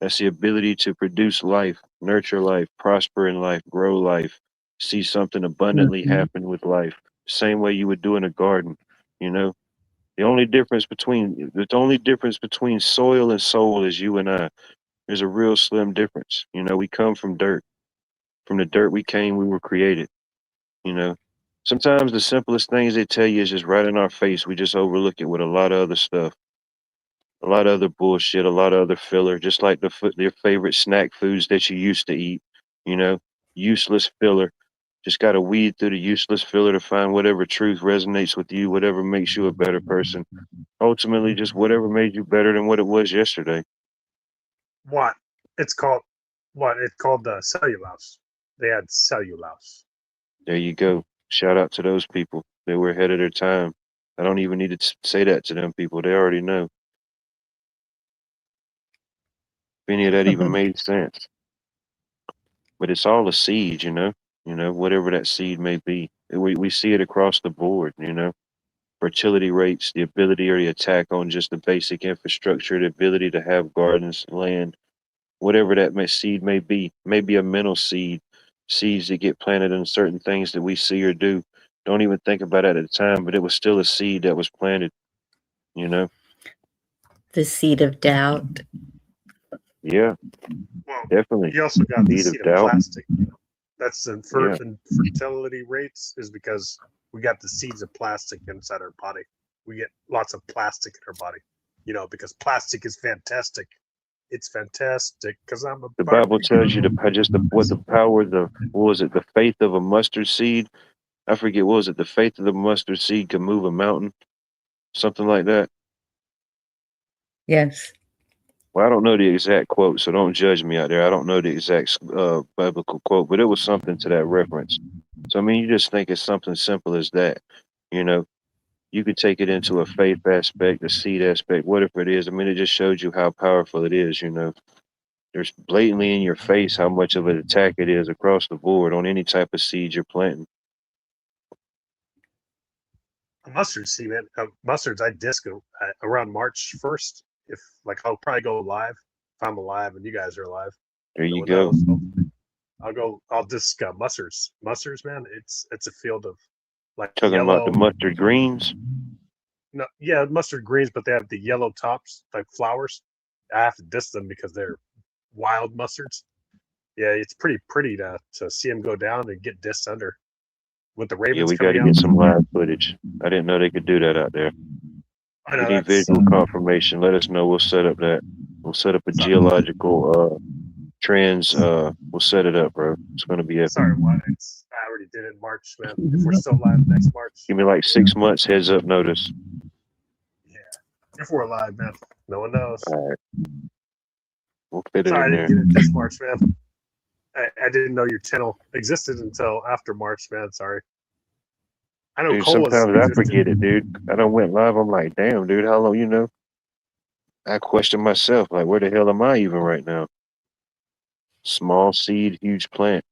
[SPEAKER 1] That's the ability to produce life, nurture life, prosper in life, grow life, see something abundantly
[SPEAKER 2] Mhm.
[SPEAKER 1] happen with life. Same way you would do in a garden, you know? The only difference between soil and soul is you and I. There's a real slim difference. You know, we come from dirt. From the dirt we came, we were created. You know, sometimes the simplest things they tell you is just right in our face. We just overlook it with a lot of other stuff, a lot of other bullshit, a lot of other filler. Just like your favorite snack foods that you used to eat. You know, useless filler. Just got to weed through the useless filler to find whatever truth resonates with you, whatever makes you a better person. Ultimately, just whatever made you better than what it was yesterday.
[SPEAKER 7] What? It's called. What? It's called the cellulose. They had cellulose.
[SPEAKER 1] There you go. Shout out to those people. They were ahead of their time. I don't even need to say that to them people. They already know. If any of that even made sense. But it's all a seed, you know? You know, whatever that seed may be. We see it across the board, you know? Fertility rates, the ability or the attack on just the basic infrastructure, the ability to have gardens, land, whatever that seed may be. Maybe a mental seed, seeds that get planted in certain things that we see or do. Don't even think about it at the time, but it was still a seed that was planted, you know?
[SPEAKER 2] The seed of doubt.
[SPEAKER 1] Yeah,
[SPEAKER 7] Well,
[SPEAKER 1] definitely.
[SPEAKER 7] you also got the
[SPEAKER 1] Seed of
[SPEAKER 7] seed of
[SPEAKER 1] doubt.
[SPEAKER 7] plastic. That's the
[SPEAKER 1] Yeah.
[SPEAKER 7] fertility rates is because we got the seeds of plastic inside our body. We get lots of plastic in our body, because plastic is fantastic. it's fantastic because I'm a
[SPEAKER 1] The Bible tells you what was it? The faith of a mustard seed. I forget, what was it? The faith of the mustard seed can move a mountain, something like that.
[SPEAKER 2] Yes.
[SPEAKER 1] Well, I don't know the exact quote, so don't judge me out there. I don't know the exact biblical quote, but it was something to that reference. So I mean, you just think it's something simple as that. You know, you could take it into a faith aspect, a seed aspect, whatever it is. I mean, it just shows you how powerful it is. You know, there's blatantly in your face how much of an attack it is across the board on any type of seed you're planting.
[SPEAKER 7] mustard seed, man. Mustards, I disco around March 1st. If like, I'll probably go live if I'm alive and you guys are alive.
[SPEAKER 1] There you
[SPEAKER 7] No
[SPEAKER 1] go.
[SPEAKER 7] one knows. I'll disc mustards. Mustards, man. It's a field of like
[SPEAKER 1] Talking
[SPEAKER 7] yellow.
[SPEAKER 1] about the mustard greens.
[SPEAKER 7] No, yeah, mustard greens, but they have the yellow tops, like flowers. I have to disc them because they're wild mustards. Yeah, it's pretty pretty to see them go down and get discs under. With the Ravens
[SPEAKER 1] Yeah, we got to
[SPEAKER 7] coming
[SPEAKER 1] get
[SPEAKER 7] out.
[SPEAKER 1] some live footage. I didn't know they could do that out there.
[SPEAKER 7] I know
[SPEAKER 1] We need
[SPEAKER 7] that's
[SPEAKER 1] visual confirmation. Let us know. We'll set up that. We'll set up a geological trends. We'll set it up, bro. It's gonna be epic.
[SPEAKER 7] sorry, what? I already did it in March, man. If we're still live next March,
[SPEAKER 1] Give me like 6 months heads up notice.
[SPEAKER 7] yeah. If we're alive, man, no one knows.
[SPEAKER 1] All right. We'll fit it
[SPEAKER 7] Sorry, I
[SPEAKER 1] in there.
[SPEAKER 7] didn't get it this March, man. I didn't know your channel existed until after March, man. Sorry. I know
[SPEAKER 1] Dude,
[SPEAKER 7] Cola's
[SPEAKER 1] sometimes I
[SPEAKER 7] existed.
[SPEAKER 1] forget it, dude. I done went live. I'm like, damn, dude, how long? You know, I question myself, like, where the hell am I even right now? Small seed, huge plant.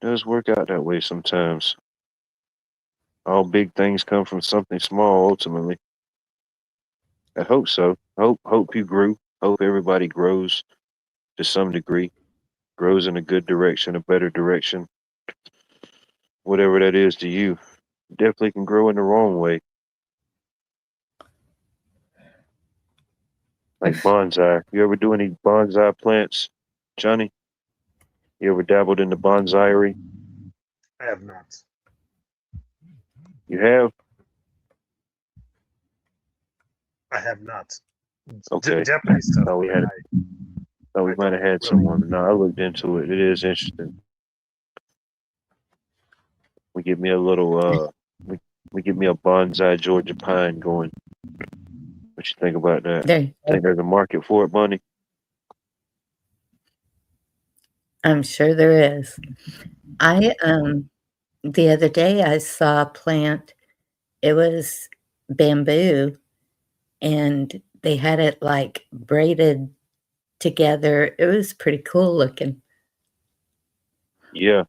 [SPEAKER 1] Does work out that way sometimes. All big things come from something small, ultimately. I hope so. Hope you grew. Hope everybody grows to some degree. Grows in a good direction, a better direction. Whatever that is to you. Definitely can grow in the wrong way. Like bonsai. You ever do any bonsai plants, Johnny? You ever dabbled in the bonsai-ery?
[SPEAKER 7] I have not.
[SPEAKER 1] You have?
[SPEAKER 7] I have not.
[SPEAKER 1] Okay.
[SPEAKER 7] Japanese stuff.
[SPEAKER 1] Oh, we
[SPEAKER 7] man,
[SPEAKER 1] had. Oh, we
[SPEAKER 7] I
[SPEAKER 1] might have
[SPEAKER 7] don't
[SPEAKER 1] had
[SPEAKER 7] really-
[SPEAKER 1] someone. No, I looked into it. It is interesting. We give me a little. We give me a bonsai Georgia pine going. What you think about that?
[SPEAKER 2] There,
[SPEAKER 1] Think there's a market for it, Bunny?
[SPEAKER 2] I'm sure there is. I the other day I saw a plant. It was bamboo, and they had it like braided together. It was pretty cool looking.
[SPEAKER 1] Yeah,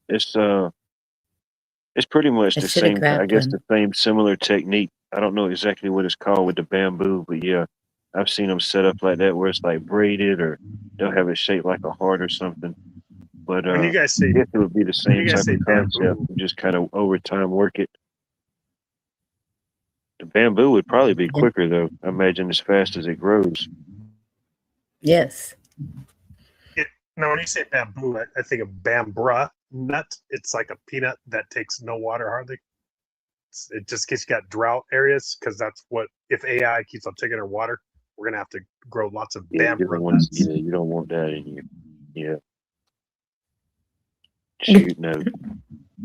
[SPEAKER 1] it's pretty much
[SPEAKER 2] I
[SPEAKER 1] the
[SPEAKER 2] shoulda
[SPEAKER 1] same. I
[SPEAKER 2] grabbed
[SPEAKER 1] guess
[SPEAKER 2] one.
[SPEAKER 1] the same similar technique. I don't know exactly what it's called with the bamboo, but yeah, I've seen them set up like that where it's like braided, or they'll have it shaped like a heart or something. But
[SPEAKER 7] When you guys say
[SPEAKER 1] I guess it would be the same
[SPEAKER 7] you guys
[SPEAKER 1] type
[SPEAKER 7] say
[SPEAKER 1] of concept.
[SPEAKER 7] bamboo-
[SPEAKER 1] You just kind of over time work it. The bamboo would probably be
[SPEAKER 2] Yeah.
[SPEAKER 1] quicker though. I imagine as fast as it grows.
[SPEAKER 2] Yes.
[SPEAKER 7] now when you say bamboo, I think of bambra nut. It's like a peanut that takes no water hardly. It just gets you got drought areas because that's what if AI keeps on taking our water, we're gonna have to grow lots of
[SPEAKER 1] Yeah, you
[SPEAKER 7] bambra
[SPEAKER 1] don't want.
[SPEAKER 7] nuts.
[SPEAKER 1] Yeah, you don't want that in you. Yeah. Shoot, no.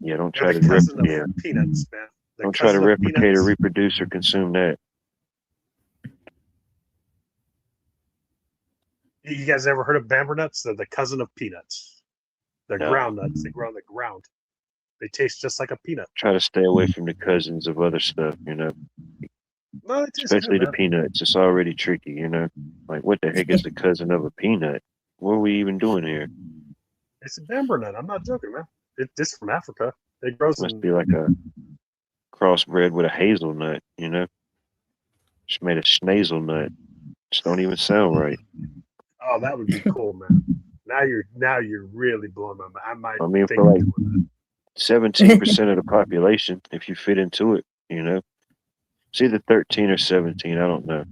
[SPEAKER 1] Yeah, don't try
[SPEAKER 7] They're
[SPEAKER 1] to
[SPEAKER 7] the cousin of
[SPEAKER 1] yeah.
[SPEAKER 7] peanuts, man. The
[SPEAKER 1] Don't try to
[SPEAKER 7] cousin of
[SPEAKER 1] replicate
[SPEAKER 7] peanuts.
[SPEAKER 1] or reproduce or consume that.
[SPEAKER 7] You guys ever heard of bambra nuts? They're the cousin of peanuts. They're
[SPEAKER 1] No.
[SPEAKER 7] ground nuts. They grow on the ground. They taste just like a peanut.
[SPEAKER 1] Try to stay away from the cousins of other stuff, you know.
[SPEAKER 7] No, they taste
[SPEAKER 1] Especially
[SPEAKER 7] good,
[SPEAKER 1] the
[SPEAKER 7] man.
[SPEAKER 1] peanuts. It's already tricky, you know. Like, what the heck is the cousin of a peanut? What are we even doing here?
[SPEAKER 7] It's a bambra nut. I'm not joking, man. It's from Africa. It grows
[SPEAKER 1] Must
[SPEAKER 7] in
[SPEAKER 1] be like a crossbred with a hazelnut, you know. Just made a schnazelnut. Just don't even sound right.
[SPEAKER 7] Oh, that would be cool, man. Now you're really blowing my mind. I might
[SPEAKER 1] I mean,
[SPEAKER 7] think
[SPEAKER 1] for like
[SPEAKER 7] of doing
[SPEAKER 1] 17% of the population, if you fit into it, you know. It's either 13 or 17. I don't know.
[SPEAKER 7] that.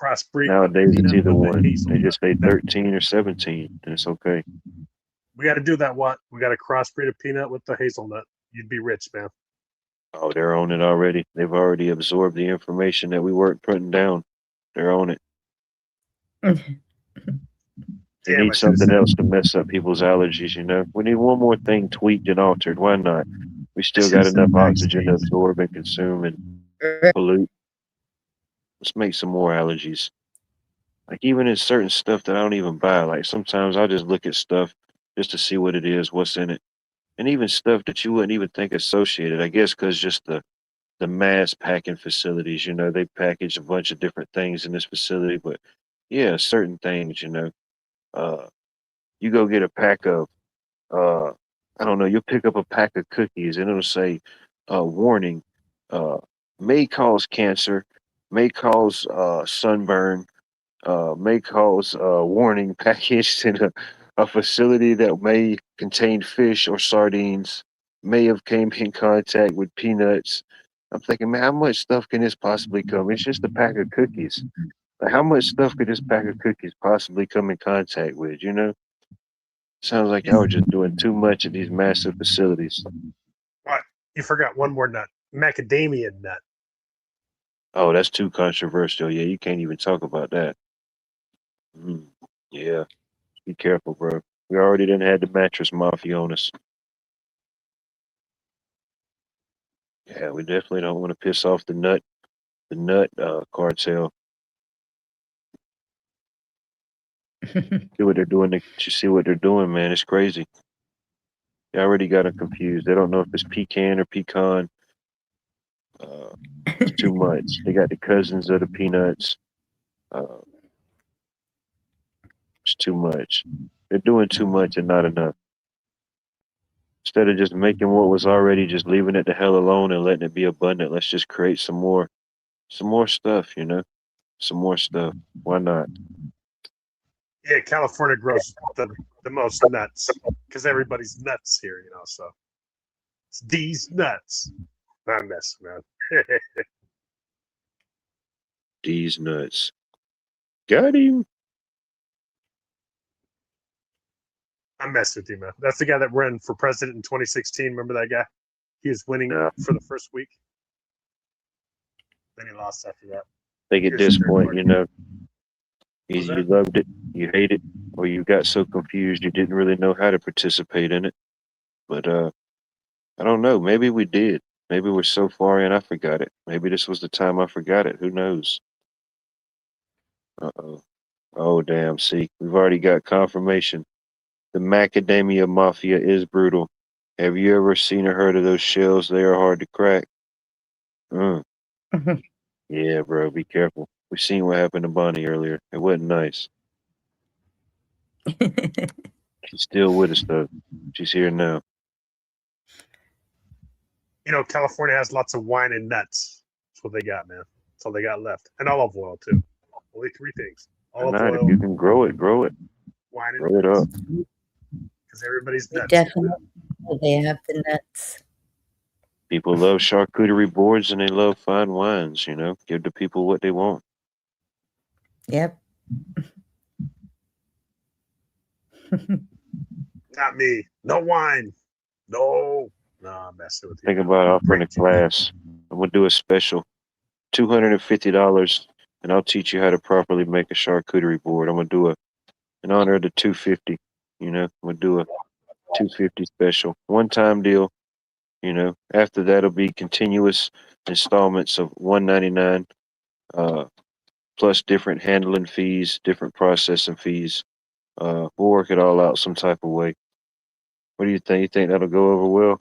[SPEAKER 7] Crossbreed.
[SPEAKER 1] Nowadays, it's
[SPEAKER 7] peanut
[SPEAKER 1] either
[SPEAKER 7] with the
[SPEAKER 1] one. They
[SPEAKER 7] hazelnut.
[SPEAKER 1] just say 13 or 17, and it's okay.
[SPEAKER 7] We got to do that. What? We got to crossbreed a peanut with the hazelnut. You'd be rich, man.
[SPEAKER 1] Oh, they're on it already. They've already absorbed the information that we weren't putting down. They're on it. They
[SPEAKER 7] Damn, I
[SPEAKER 1] need
[SPEAKER 7] should've
[SPEAKER 1] something
[SPEAKER 7] said-
[SPEAKER 1] else to mess up people's allergies, you know? We need one more thing tweaked and altered. Why not? We still got
[SPEAKER 7] should've said
[SPEAKER 1] enough oxygen to
[SPEAKER 7] backstage.
[SPEAKER 1] absorb and consume and pollute. Let's make some more allergies. Like even in certain stuff that I don't even buy. Like sometimes I just look at stuff just to see what it is, what's in it. And even stuff that you wouldn't even think associated. I guess because just the mass packing facilities, you know, they package a bunch of different things in this facility. But yeah, certain things, you know. You go get a pack of uh I don't know, you'll pick up a pack of cookies and it'll say warning, uh may cause cancer, may cause sunburn, may cause warning packaged in a facility that may contain fish or sardines, may have came in contact with peanuts. I'm thinking, man, how much stuff can this possibly come? It's just a pack of cookies. Like, how much stuff could this pack of cookies possibly come in contact with, you know? Sounds like y'all were just doing too much at these massive facilities.
[SPEAKER 7] What? You forgot one more nut. Macadamia nut.
[SPEAKER 1] Oh, that's too controversial. Yeah, you can't even talk about that. Yeah, be careful, bro. We already done had the mattress mafia on us. Yeah, we definitely don't want to piss off the nut cartel. See what they're doing. You see what they're doing, man. It's crazy. They already got them confused. They don't know if it's pecan or pecan. It's too much. They got the cousins of the peanuts. Uh, it's too much. They're doing too much and not enough. Instead of just making what was already, just leaving it the hell alone and letting it be abundant, let's just create some more stuff, you know? Some more stuff. Why not?
[SPEAKER 7] Yeah, California grows the most nuts because everybody's nuts here, you know. So it's these nuts. I'm messing, man.
[SPEAKER 1] These nuts. Got him.
[SPEAKER 7] I'm messing with you, man. That's the guy that ran for president in 2016. Remember that guy? He was winning
[SPEAKER 1] Yeah.
[SPEAKER 7] for the first week. Then he lost after that.
[SPEAKER 1] I think at
[SPEAKER 7] Here's
[SPEAKER 1] this
[SPEAKER 7] the
[SPEAKER 1] point,
[SPEAKER 7] third
[SPEAKER 1] you know,
[SPEAKER 7] Was
[SPEAKER 1] you
[SPEAKER 7] that?
[SPEAKER 1] loved it, you hate it, or you got so confused you didn't really know how to participate in it. But I don't know. Maybe we did. Maybe we're so far in I forgot it. Maybe this was the time I forgot it. Who knows? Uh-oh. Oh damn, see, we've already got confirmation. The macadamia mafia is brutal. Have you ever seen or heard of those shells? They are hard to crack. Yeah, bro, be careful. We seen what happened to Bonnie earlier. It wasn't nice. She's still with us though. She's here now.
[SPEAKER 7] You know, California has lots of wine and nuts. That's what they got, man. That's all they got left. And olive oil, too. Only three things.
[SPEAKER 1] Why
[SPEAKER 7] Olive
[SPEAKER 1] not? If
[SPEAKER 7] oil,
[SPEAKER 1] you can grow it,
[SPEAKER 7] wine, and
[SPEAKER 1] grow it up.
[SPEAKER 7] because everybody's nuts.
[SPEAKER 2] Definitely, they have the nuts.
[SPEAKER 1] People love charcuterie boards and they love fine wines, you know. Give the people what they want.
[SPEAKER 2] Yep.
[SPEAKER 7] Not me. No wine. No. No, I'm messing with you.
[SPEAKER 1] Think about offering a class. I'm gonna do a special. $250 and I'll teach you how to properly make a charcuterie board. I'm gonna do in honor of the 250. You know, I'm gonna do a 250 special. One time deal. You know, after that'll be continuous installments of $199, plus different handling fees, different processing fees. We'll work it all out some type of way. What do you think? You think that'll go over well?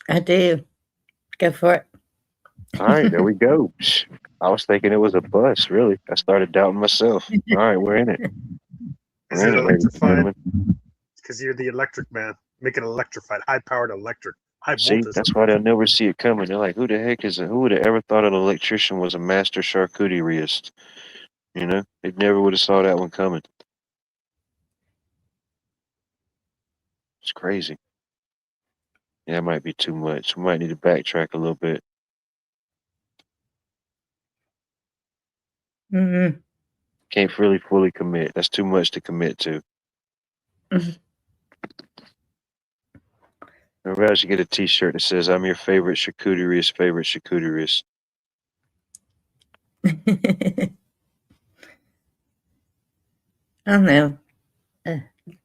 [SPEAKER 2] I do. Go for it.
[SPEAKER 1] All right, there we go. I was thinking it was a bust, really. I started doubting myself. All right, we're in it.
[SPEAKER 7] Is
[SPEAKER 1] We're
[SPEAKER 7] it
[SPEAKER 1] in it, ladies and
[SPEAKER 7] electrified?
[SPEAKER 1] gentlemen.
[SPEAKER 7] Because you're the electric man. Make it electrified, high-powered electric. High
[SPEAKER 1] See,
[SPEAKER 7] voltage.
[SPEAKER 1] that's why they'll never see it coming. They're like, who the heck is it? Who would have ever thought an electrician was a master charcuterieist? You know, they never would have saw that one coming. It's crazy. Yeah, it might be too much. We might need to backtrack a little bit.
[SPEAKER 2] Mm-hmm.
[SPEAKER 1] Can't really fully commit. That's too much to commit to. Maybe I should get a T-shirt that says, "I'm your favorite charcuterie's favorite charcuterie's."
[SPEAKER 2] I don't know.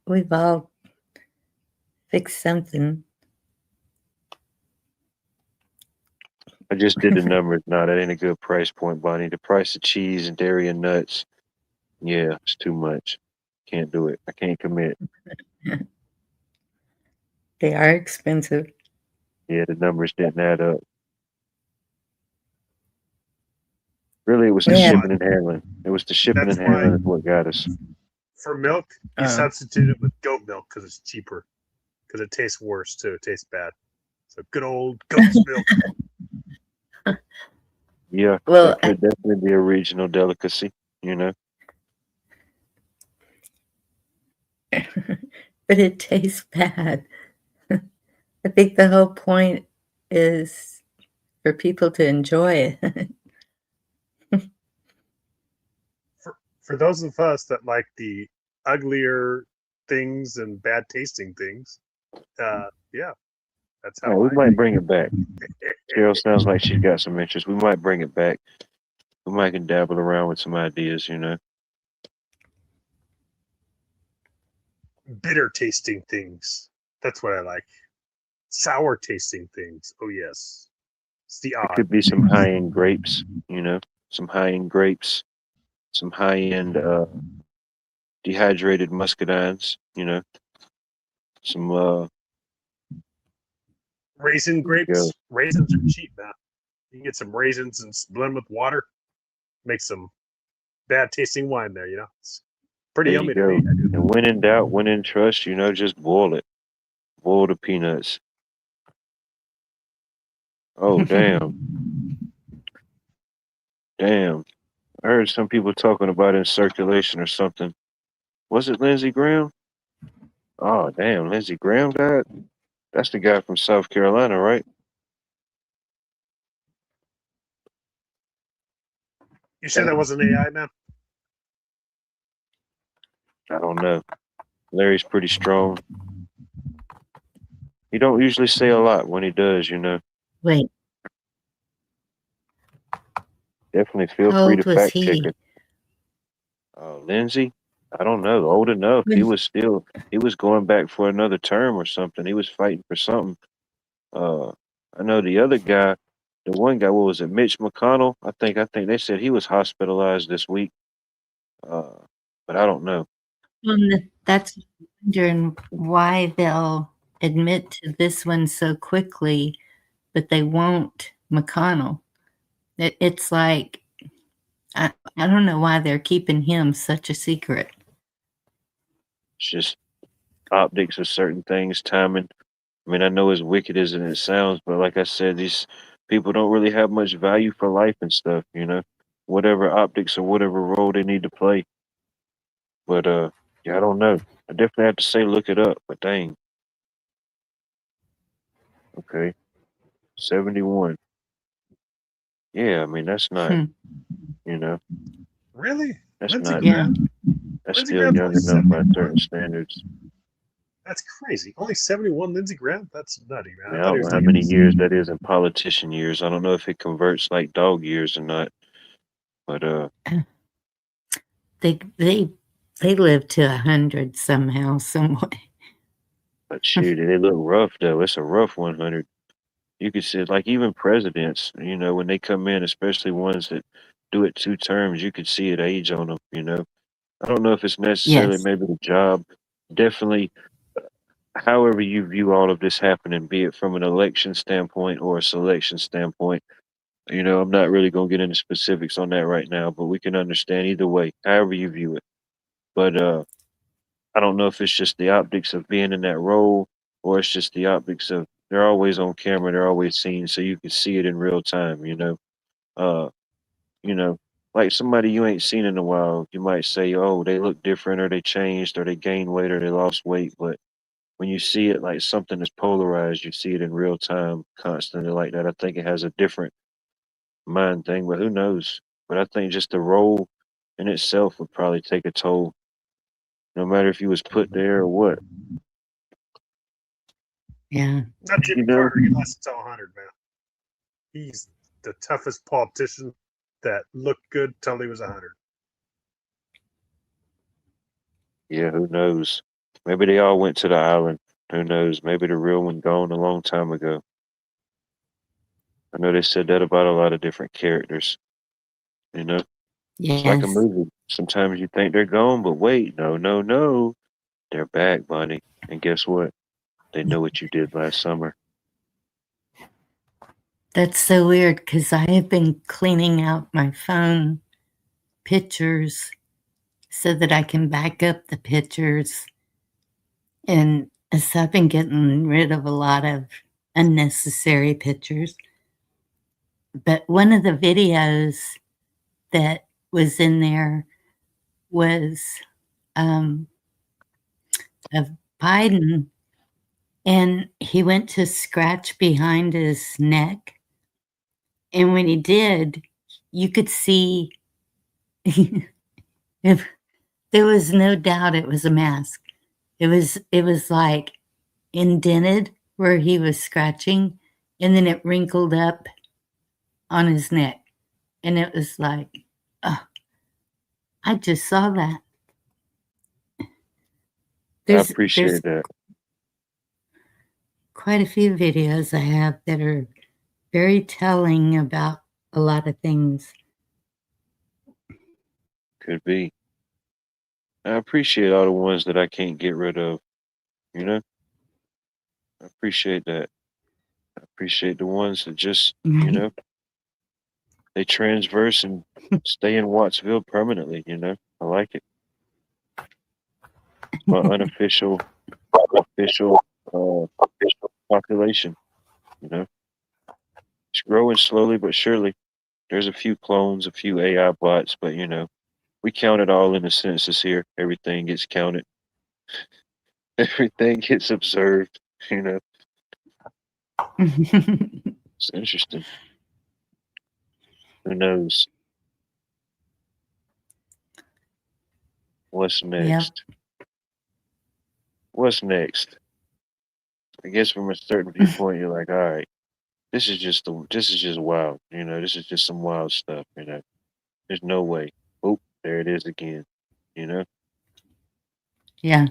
[SPEAKER 2] We've all fixed something.
[SPEAKER 1] I just did the numbers. No, that ain't a good price point, Bonnie. The price of cheese and dairy and nuts, yeah, it's too much. Can't do it. I can't commit.
[SPEAKER 2] They are expensive.
[SPEAKER 1] Yeah, the numbers didn't add up. Really, it was the
[SPEAKER 2] Yeah.
[SPEAKER 1] shipping and handling. It was the shipping
[SPEAKER 7] That's
[SPEAKER 1] and handling
[SPEAKER 7] why-
[SPEAKER 1] is what got us.
[SPEAKER 7] For milk, you substitute it with goat milk because it's cheaper. Because it tastes worse too. It tastes bad. So good old goat's milk.
[SPEAKER 1] Yeah,
[SPEAKER 2] Well,
[SPEAKER 1] that could definitely be a regional delicacy, you know.
[SPEAKER 2] but it tastes bad. I think the whole point is for people to enjoy it.
[SPEAKER 7] For those of us that like the uglier things and bad tasting things, yeah, that's
[SPEAKER 1] Yeah,
[SPEAKER 7] how
[SPEAKER 1] we
[SPEAKER 7] I
[SPEAKER 1] might bring it back. Cheryl sounds like she's got some interest. We might bring it back. We might can dabble around with some ideas, you know.
[SPEAKER 7] bitter tasting things. That's what I like. Sour tasting things. Oh yes, it's the
[SPEAKER 1] It
[SPEAKER 7] odd.
[SPEAKER 1] could be some high end grapes, you know, some high end grapes, some high end dehydrated muscadines, you know, some
[SPEAKER 7] Raisin grapes.
[SPEAKER 1] go.
[SPEAKER 7] Raisins are cheap now. You can get some raisins and blend with water. Make some bad tasting wine there. You know, it's pretty
[SPEAKER 1] There you
[SPEAKER 7] yummy to
[SPEAKER 1] go.
[SPEAKER 7] me. I do.
[SPEAKER 1] And when in doubt, when in trust, you know, just boil it. Boil the peanuts. Oh damn. Damn. I heard some people talking about it in circulation or something. Was it Lindsey Graham? Oh damn, Lindsey Graham died? That's the guy from South Carolina, right?
[SPEAKER 7] You sure that wasn't AI, man?
[SPEAKER 1] I don't know. Larry's pretty strong. He don't usually say a lot when he does, you know.
[SPEAKER 2] Wait,
[SPEAKER 1] Definitely feel
[SPEAKER 2] how
[SPEAKER 1] free to
[SPEAKER 2] old was
[SPEAKER 1] fact check
[SPEAKER 2] he?
[SPEAKER 1] it. Lindsey? I don't know. Old enough. He was going back for another term or something. He was fighting for something. I know the other guy, the one guy, what was it, Mitch McConnell? I think they said he was hospitalized this week. But I don't know.
[SPEAKER 2] That's wondering why they'll admit to this one so quickly, but they won't McConnell. It's like, I don't know why they're keeping him such a secret.
[SPEAKER 1] It's just optics of certain things, timing. I mean, I know as wicked as it sounds, but like I said, these people don't really have much value for life and stuff, you know. Whatever optics or whatever role they need to play. But yeah, I don't know. I definitely have to say look it up, but dang. Okay. 71. Yeah, I mean that's not, you know,
[SPEAKER 7] Really?
[SPEAKER 1] that's
[SPEAKER 7] Lindsey
[SPEAKER 1] not
[SPEAKER 2] Yeah.
[SPEAKER 7] Graham?
[SPEAKER 1] that's
[SPEAKER 7] Lindsey
[SPEAKER 1] still
[SPEAKER 7] Graham's
[SPEAKER 1] young
[SPEAKER 7] only
[SPEAKER 1] enough by
[SPEAKER 7] 71?
[SPEAKER 1] certain standards.
[SPEAKER 7] That's crazy. Only 71 Lindsey Graham? That's nutty,
[SPEAKER 1] I
[SPEAKER 7] man.
[SPEAKER 1] mean,
[SPEAKER 7] I
[SPEAKER 1] I
[SPEAKER 7] thought he
[SPEAKER 1] don't
[SPEAKER 7] was
[SPEAKER 1] know how
[SPEAKER 7] the
[SPEAKER 1] many
[SPEAKER 7] youngest.
[SPEAKER 1] years that is in politician years. I don't know if it converts like dog years or not. But
[SPEAKER 2] They live to 100 somehow, some way.
[SPEAKER 1] but shoot, they look rough though. It's a rough 100. You could see like even presidents, you know, when they come in, especially ones that do it 2 terms, you could see it age on them, you know. I don't know if it's necessarily
[SPEAKER 2] Yes.
[SPEAKER 1] maybe the job. Definitely, however you view all of this happening, be it from an election standpoint or a selection standpoint, you know, I'm not really going to get into specifics on that right now, but we can understand either way, however you view it. But I don't know if it's just the optics of being in that role or it's just the optics of they're always on camera, they're always seen, so you can see it in real time, you know. Uh, you know, like somebody you ain't seen in a while, you might say, oh, they look different or they changed or they gained weight or they lost weight. But when you see it like something is polarized, you see it in real time constantly like that. I think it has a different mind thing, but who knows? But I think just the role in itself would probably take a toll, no matter if you was put there or what.
[SPEAKER 2] Yeah.
[SPEAKER 7] Not Jimmy
[SPEAKER 1] You know?
[SPEAKER 7] Carter. He lasts until 100, man. He's the toughest politician that looked good till he was 100.
[SPEAKER 1] Yeah, who knows? Maybe they all went to the island. Who knows? Maybe the real one gone a long time ago. I know they said that about a lot of different characters. You know, it's like a
[SPEAKER 2] Yes.
[SPEAKER 1] movie. Sometimes you think they're gone, but wait, no. They're back, Bonnie. And guess what? They know what you did last summer.
[SPEAKER 2] That's so weird because I have been cleaning out my phone pictures so that I can back up the pictures. And so I've been getting rid of a lot of unnecessary pictures. But one of the videos that was in there was of Biden, and he went to scratch behind his neck. And when he did, you could see if there was no doubt it was a mask. It was like indented where he was scratching, and then it wrinkled up on his neck. And it was like, oh, I just saw that.
[SPEAKER 1] I appreciate that.
[SPEAKER 2] Quite a few videos I have that are very telling about a lot of things.
[SPEAKER 1] Could be. I appreciate all the ones that I can't get rid of. You know? I appreciate that. I appreciate the ones that just, you know, they transverse and stay in Wattsville permanently, you know? I like it. My unofficial, official population, you know? It's growing slowly but surely. There's a few clones, a few AI bots, but, you know, we count it all in the census here. Everything gets counted. Everything gets observed, you know? It's interesting. Who knows? What's next? What's next? I guess from a certain viewpoint, you're like, all right, this is just wild. You know, this is just some wild stuff. You know, there's no way. Oh, there it is again. You know.
[SPEAKER 2] Yeah.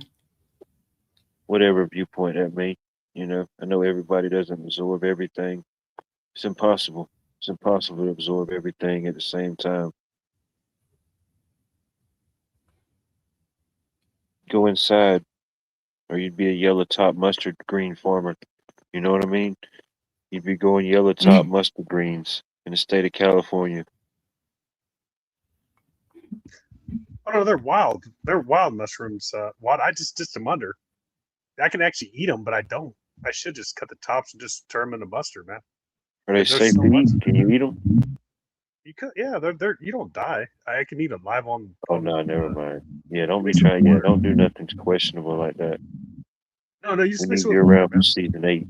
[SPEAKER 1] Whatever viewpoint that may, you know, I know everybody doesn't absorb everything. It's impossible. It's impossible to absorb everything at the same time. Go inside, or you'd be a yellow top mustard green farmer. You know what I mean? You'd be growing yellow top mustard greens in the state of California.
[SPEAKER 7] Oh no, they're wild. They're wild mushrooms. What I just them under. I can actually eat them, but I don't. I should just cut the tops and just turn them into mustard, man.
[SPEAKER 1] Are they safe to eat? Can you eat them?
[SPEAKER 7] You could, yeah. They're you don't die. I can eat them live on.
[SPEAKER 1] Oh no, never mind. Yeah, don't be trying. Yeah, don't do nothing questionable like that.
[SPEAKER 7] No, you just
[SPEAKER 1] We
[SPEAKER 7] mix
[SPEAKER 1] need
[SPEAKER 7] it
[SPEAKER 1] you
[SPEAKER 7] with
[SPEAKER 1] around for season 8.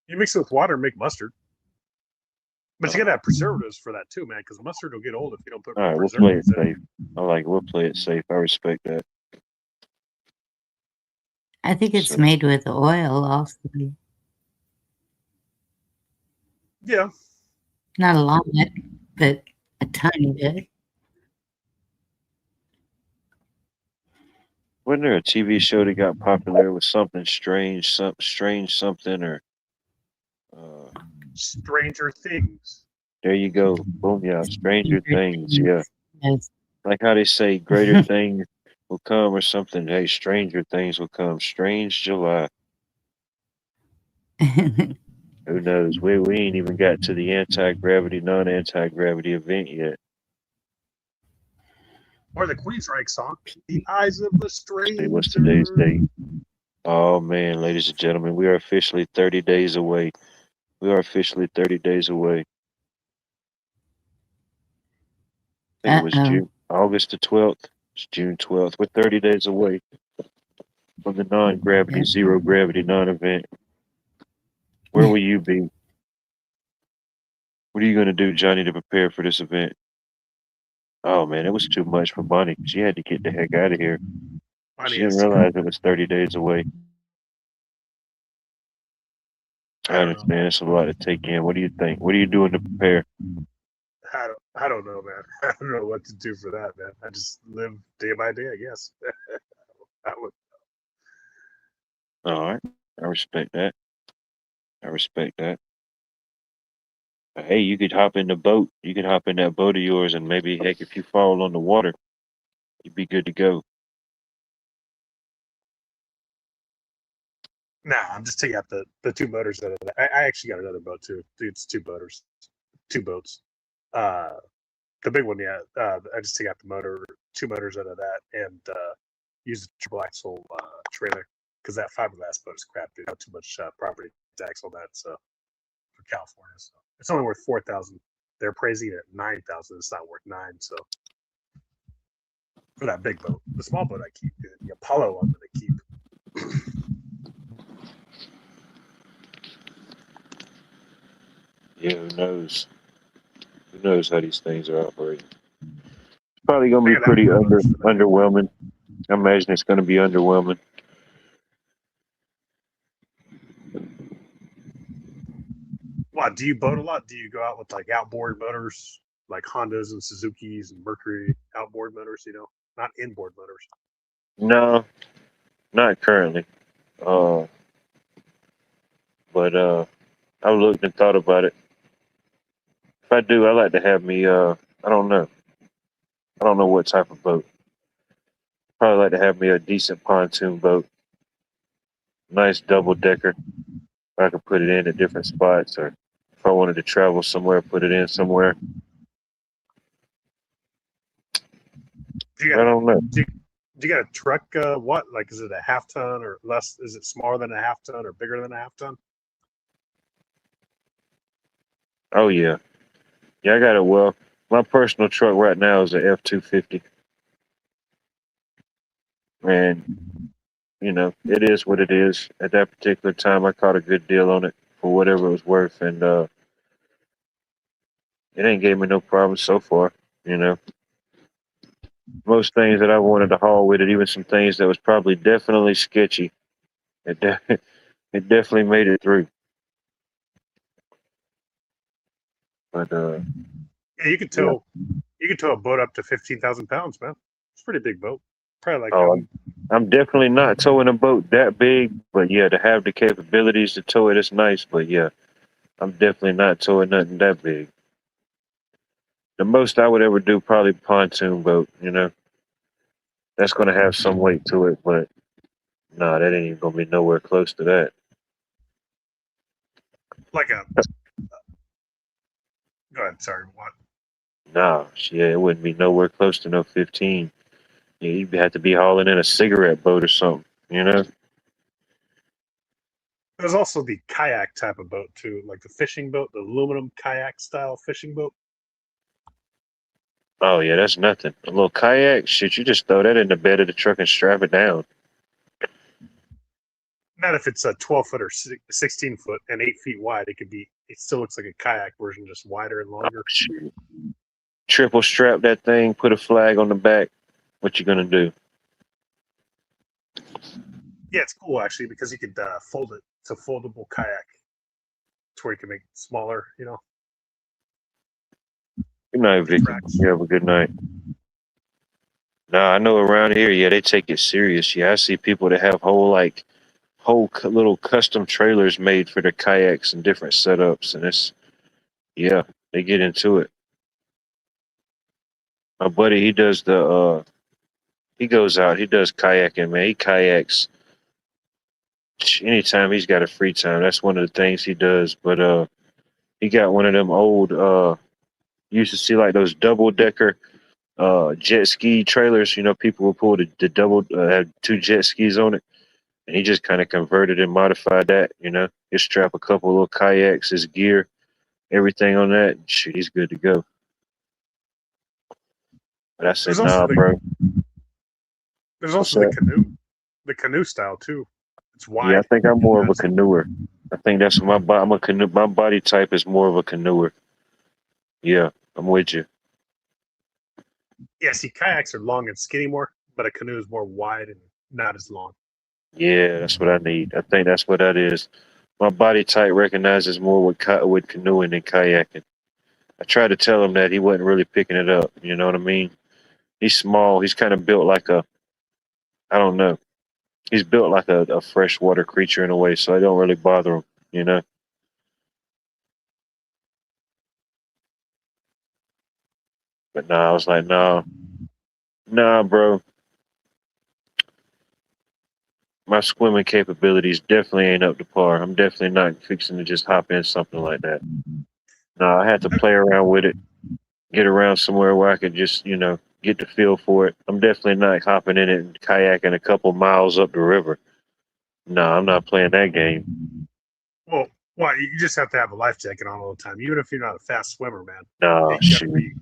[SPEAKER 7] You mix it with water and make mustard. But you gotta have preservatives for that too, man, because mustard will get old if you don't put.
[SPEAKER 1] All right, we'll play it safe. I like. We'll play it safe. I respect that.
[SPEAKER 2] I think it's made with oil also.
[SPEAKER 7] Yeah.
[SPEAKER 2] Not a lot, but a tiny bit.
[SPEAKER 1] Wasn't there a TV show that got popular with something strange, something, or
[SPEAKER 7] Stranger Things?
[SPEAKER 1] There you go. Boom, yeah. Stranger Things, yeah.
[SPEAKER 2] Yes.
[SPEAKER 1] Like how they say greater things will come or something. Hey, stranger things will come. Strange July. Who knows? We ain't even got to the anti-gravity, non-anti-gravity event yet.
[SPEAKER 7] Or the Queensryche song, "The Eyes of the Stranger."
[SPEAKER 1] Hey, what's today's date? Oh man, ladies and gentlemen, we are officially 30 days away. We are officially 30 days away. I think it was June, August the 12th. It's June 12th. We're 30 days away from the non-gravity, zero gravity non-event. Where will you be? What are you going to do, Johnny, to prepare for this event? Oh man, it was too much for Bonnie. She had to get the heck out of here. She didn't realize it was 30 days away. I understand. It's a lot to take in. What do you think? What are you doing to prepare?
[SPEAKER 7] I don't know, man. I don't know what to do for that, man. I just live day by day, I guess. I would.
[SPEAKER 1] All right. I respect that. I respect that. Hey, you could hop in the boat. You could hop in that boat of yours, and maybe, heck, if you fall on the water, you'd be good to go.
[SPEAKER 7] Nah, I'm just taking out the two motors out of that. I actually got another boat too. Dude, it's two boats. The big one, yeah. I just take out the motor, two motors out of that, and use a triple axle trailer because that fiberglass boat is crap. Dude, have too much property tax on that. So for California, so it's only worth $4,000. They're praising it at $9,000. It's not worth $9,000. So for that big boat, the small boat I keep, dude, the Apollo I'm gonna keep.
[SPEAKER 1] Yeah, who knows? Who knows how these things are operating? It's probably going to be pretty underwhelming. I imagine it's going to be underwhelming.
[SPEAKER 7] What, do you boat a lot? Do you go out with like outboard motors, like Hondas and Suzukis and Mercury outboard motors? You know, not inboard motors.
[SPEAKER 1] No, not currently. But I've looked and thought about it. If I do, I like to have me. I don't know. I don't know what type of boat. Probably like to have me a decent pontoon boat, nice double decker. I could put it in at different spots, or if I wanted to travel somewhere, put it in somewhere. I don't know.
[SPEAKER 7] Do you got a truck? What, like, is it a half ton or less? Is it smaller than a half ton or bigger than a half ton?
[SPEAKER 1] Oh yeah, yeah. I got it. Well, my personal truck right now is a F-250, and you know it is what it is. At that particular time, I caught a good deal on it for whatever it was worth, and it ain't gave me no problems so far. You know, most things that I wanted to haul with it, even some things that was probably definitely sketchy, it definitely made it through. But
[SPEAKER 7] Yeah, you can tow a boat up to 15,000 pounds, man. It's a pretty big boat. Probably like
[SPEAKER 1] oh, I'm definitely not towing a boat that big, but yeah, to have the capabilities to tow it is nice. But yeah, I'm definitely not towing nothing that big. The most I would ever do probably pontoon boat. You know, that's going to have some weight to it, but nah, that ain't even going to be nowhere close to that.
[SPEAKER 7] like a. Go ahead. Sorry. What?
[SPEAKER 1] Nah, yeah, it wouldn't be nowhere close to no 15. Yeah, you'd have to be hauling in a cigarette boat or something. You know.
[SPEAKER 7] There's also the kayak type of boat too, like the fishing boat, the aluminum kayak style fishing boat.
[SPEAKER 1] Oh yeah, that's nothing. A little kayak, shit. You just throw that in the bed of the truck and strap it down.
[SPEAKER 7] Not if it's a 12-foot or 16-foot and 8 feet wide. It still looks like a kayak version, just wider and longer.
[SPEAKER 1] Oh, shit. Triple strap that thing, put a flag on the back. What you gonna do?
[SPEAKER 7] Yeah, it's cool actually because you could fold it. It's a foldable kayak. It's where you can make it smaller, you know.
[SPEAKER 1] Good night, Vicky. You have a good night. Nah, I know around here, yeah, they take it serious. Yeah, I see people that have whole little custom trailers made for their kayaks and different setups, and yeah, they get into it. My buddy, he does he goes out, he does kayaking, man. He kayaks anytime he's got a free time. That's one of the things he does. But he got one of them old you used to see like those double decker jet ski trailers. You know, people will pull the double have two jet skis on it, and he just kind of converted and modified that. You know, he strap a couple little kayaks, his gear, everything on that. Shoot, he's good to go. But I said, nah, bro.
[SPEAKER 7] There's also the canoe style too. It's wide.
[SPEAKER 1] Yeah, I think I'm more of a canoer. I think that's my I'm a canoe. My body type is more of a canoer. Yeah, I'm with you.
[SPEAKER 7] Yeah, see, kayaks are long and skinny more, but a canoe is more wide and not as long.
[SPEAKER 1] Yeah, that's what I need. I think that's what that is. My body type recognizes more with canoeing than kayaking. I tried to tell him that he wasn't really picking it up. You know what I mean? He's small. He's kind of built like I don't know. He's built like a freshwater creature in a way, so I don't really bother him, you know? But nah, I was like, nah, bro. My swimming capabilities definitely ain't up to par. I'm definitely not fixing to just hop in something like that. No, I had to play around with it, get around somewhere where I could just, get the feel for it. I'm definitely not hopping in it and kayaking a couple miles up the river. No, I'm not playing that game.
[SPEAKER 7] Well, why? You just have to have a life jacket on all the time, even if you're not a fast swimmer, man.
[SPEAKER 1] No, shoot.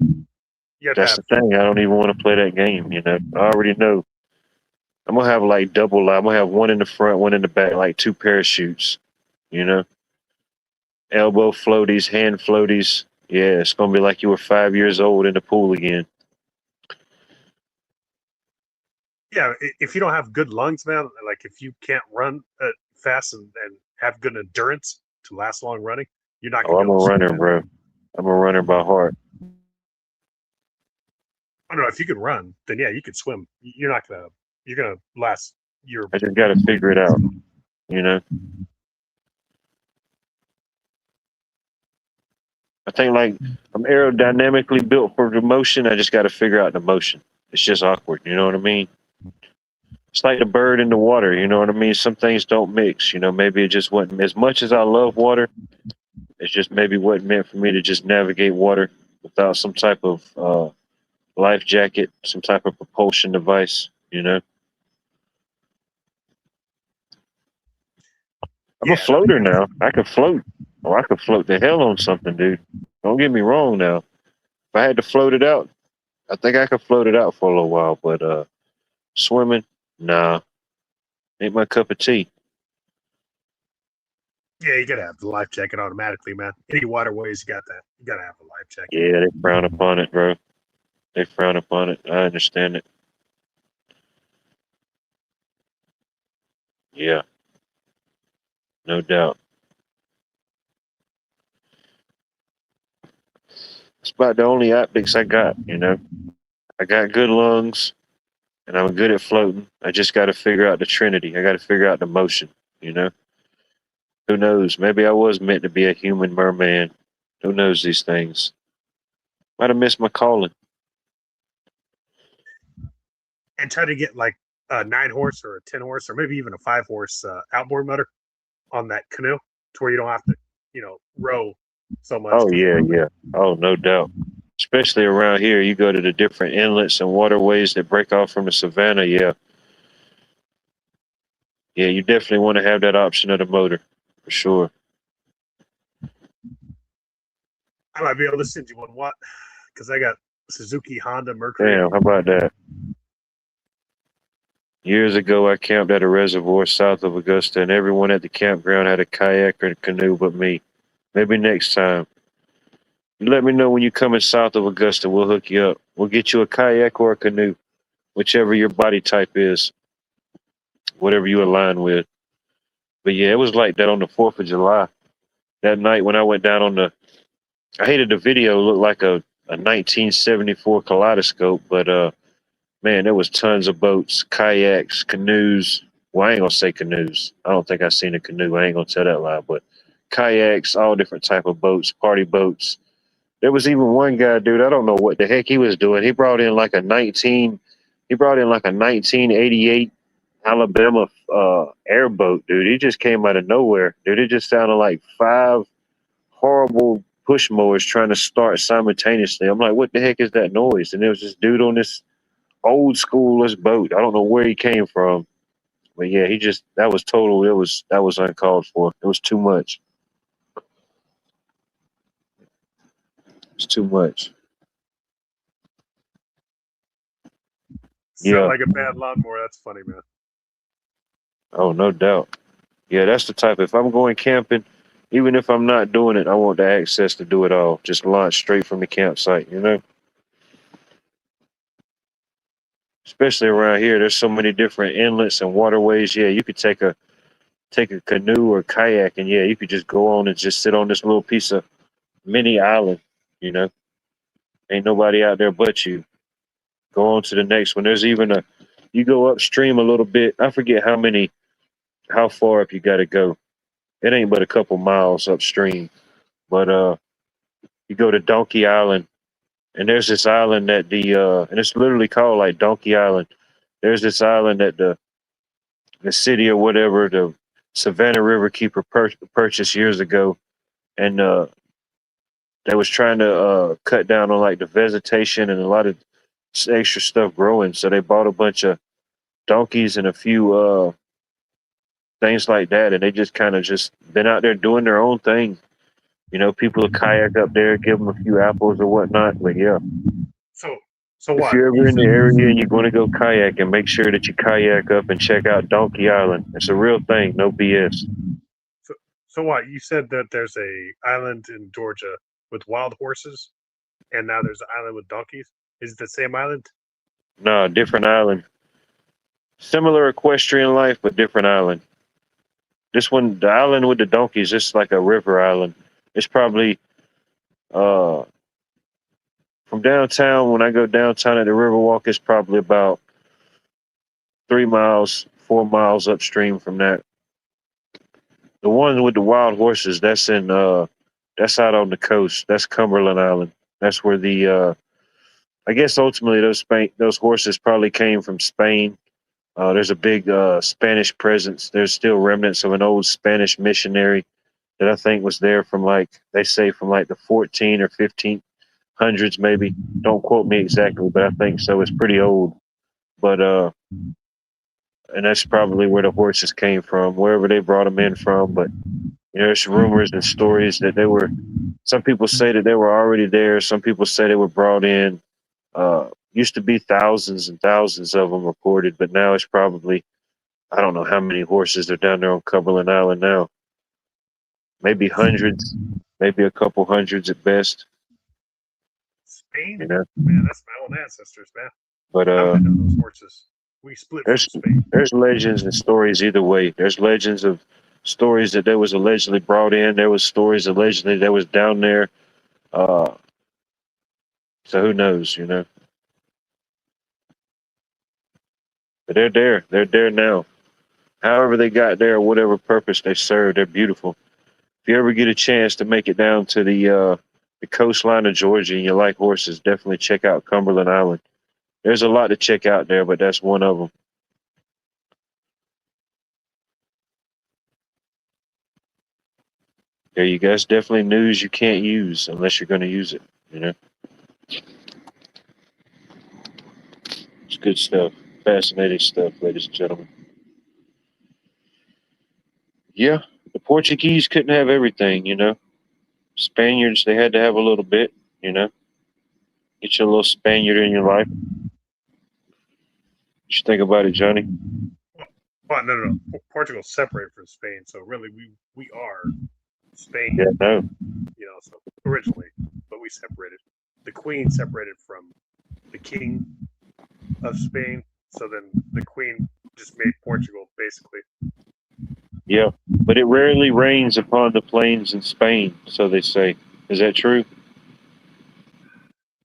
[SPEAKER 1] That's the thing. I don't even want to play that game, I already know. I'm going to have like double. I'm going to have one in the front, one in the back, like 2 parachutes, elbow floaties, hand floaties. Yeah, it's going to be like you were 5 years old in the pool again.
[SPEAKER 7] Yeah, if you don't have good lungs, man, like if you can't run fast and have good endurance to last long running, you're not going to
[SPEAKER 1] I'm a runner, bro. I'm a runner by heart.
[SPEAKER 7] I don't know. If you could run, then yeah, you could swim. You're going to last your.
[SPEAKER 1] I just got to figure it out, I think like I'm aerodynamically built for the motion. I just got to figure out the motion. It's just awkward. You know what I mean? It's like the bird in the water. You know what I mean? Some things don't mix. Maybe it just wasn't, as much as I love water, it's just maybe wasn't meant for me to just navigate water without some type of life jacket, some type of propulsion device. I'm a floater now. I can float. Oh, I could float the hell on something, dude. Don't get me wrong now. If I had to float it out, I think I could float it out for a little while, but swimming, nah. Ain't my cup of tea.
[SPEAKER 7] Yeah, you gotta have the life jacket automatically, man. Any waterways, you gotta have a life jacket.
[SPEAKER 1] Yeah, they frown upon it, bro. They frown upon it. I understand it. Yeah. No doubt. It's about the only optics I got, I got good lungs and I'm good at floating. I just got to figure out the Trinity. I got to figure out the motion, Who knows? Maybe I was meant to be a human merman. Who knows these things? Might have missed my calling.
[SPEAKER 7] And try to get like a 9-horse or a 10-horse or maybe even a 5-horse outboard motor on that canoe to where you don't have to, row so much.
[SPEAKER 1] Oh, yeah. Oh, no doubt. Especially around here, you go to the different inlets and waterways that break off from the savannah. Yeah. Yeah, you definitely want to have that option of the motor, for sure.
[SPEAKER 7] I might be able to send you one. What? Because I got Suzuki, Honda, Mercury.
[SPEAKER 1] Damn, how about that? Years ago, I camped at a reservoir south of Augusta, and everyone at the campground had a kayak or a canoe but me. Maybe next time. You let me know when you're coming south of Augusta. We'll hook you up. We'll get you a kayak or a canoe, whichever your body type is, whatever you align with. But yeah, it was like that on the 4th of July. That night when I went down on I hated the video. It looked like a 1974 kaleidoscope, but man, there was tons of boats, kayaks, canoes. Well, I ain't gonna say canoes. I don't think I seen a canoe. I ain't gonna tell that lie, but kayaks, all different type of boats, party boats. There was even one guy, dude. I don't know what the heck he was doing. He brought in like a 1988 Alabama airboat, dude. He just came out of nowhere, dude. It just sounded like 5 horrible push mowers trying to start simultaneously. I'm like, what the heck is that noise? And there was this dude on this old schoolist boat. I don't know where he came from, but yeah, that was uncalled for. It was too much. It's too much.
[SPEAKER 7] Sound like a bad lawnmower. That's funny, man.
[SPEAKER 1] Oh, no doubt. Yeah, that's the type. If I'm going camping, even if I'm not doing it, I want the access to do it all. Just launch straight from the campsite, Especially around here, there's so many different inlets and waterways. Yeah, you could take a canoe or kayak, and yeah, you could just go on and just sit on this little piece of mini island, You know, ain't nobody out there but you. Go on to the next one. There's even you go upstream a little bit. I forget how far up you got to go. It ain't but a couple miles upstream. But you go to Donkey Island, and there's this island that and it's literally called like Donkey Island. There's this island that the city or whatever, the Savannah Riverkeeper purchased years ago, and they was trying to cut down on like the vegetation and a lot of extra stuff growing. So they bought a bunch of donkeys and a few things like that, and they just kind of just been out there doing their own thing. You know, people will kayak up there, give them a few apples or whatnot. But yeah,
[SPEAKER 7] So
[SPEAKER 1] if
[SPEAKER 7] what?
[SPEAKER 1] you're ever in the area and you're going to go kayaking, make sure that you kayak up and check out Donkey Island. It's a real thing, no BS.
[SPEAKER 7] So what? You said that there's a island in Georgia with wild horses, and now there's an island with donkeys. Is it the same island?
[SPEAKER 1] No, different island. Similar equestrian life, but different island. This one, the island with the donkeys, it's like a river island. It's probably from downtown. When I go downtown at the Riverwalk, it's probably about 3 miles, 4 miles upstream from that. The one with the wild horses, that's that's out on the coast. That's Cumberland Island. That's where the I guess ultimately those horses probably came from Spain. There's a big Spanish presence. There's still remnants of an old Spanish missionary that I think was there from they say from the 14 or 1500s maybe. Don't quote me exactly, but I think so. It's pretty old. But and that's probably where the horses came from, wherever they brought them in from. But there's rumors and stories that some people say that they were already there. Some people say they were brought in. Used to be thousands and thousands of them reported, but now it's probably, I don't know how many horses are down there on Cumberland Island now. Maybe hundreds, maybe a couple hundreds at best.
[SPEAKER 7] Spain?
[SPEAKER 1] You know?
[SPEAKER 7] Man, that's my own ancestors, man.
[SPEAKER 1] But
[SPEAKER 7] I know those horses. We split from Spain.
[SPEAKER 1] there's legends and stories either way. There's legends of stories that there was allegedly brought in. There was stories allegedly that was down there. So who knows, you know? But they're there. They're there now. However they got there, whatever purpose they serve, they're beautiful. If you ever get a chance to make it down to the coastline of Georgia and you like horses, definitely check out Cumberland Island. There's a lot to check out there, but that's one of them. Yeah, you guys, definitely news you can't use unless you're going to use it, you know? It's good stuff. Fascinating stuff, ladies and gentlemen. Yeah, the Portuguese couldn't have everything, you know? Spaniards, they had to have a little bit, you know? Get you a little Spaniard in your life. What you think about it, Johnny?
[SPEAKER 7] Well, no. Portugal's separated from Spain, so really we are Spain.
[SPEAKER 1] Yeah, no.
[SPEAKER 7] You know, so originally, but we separated. The Queen separated from the King of Spain, so then the Queen just made Portugal, basically.
[SPEAKER 1] Yeah, but it rarely rains upon the plains in Spain, so they say. Is that true?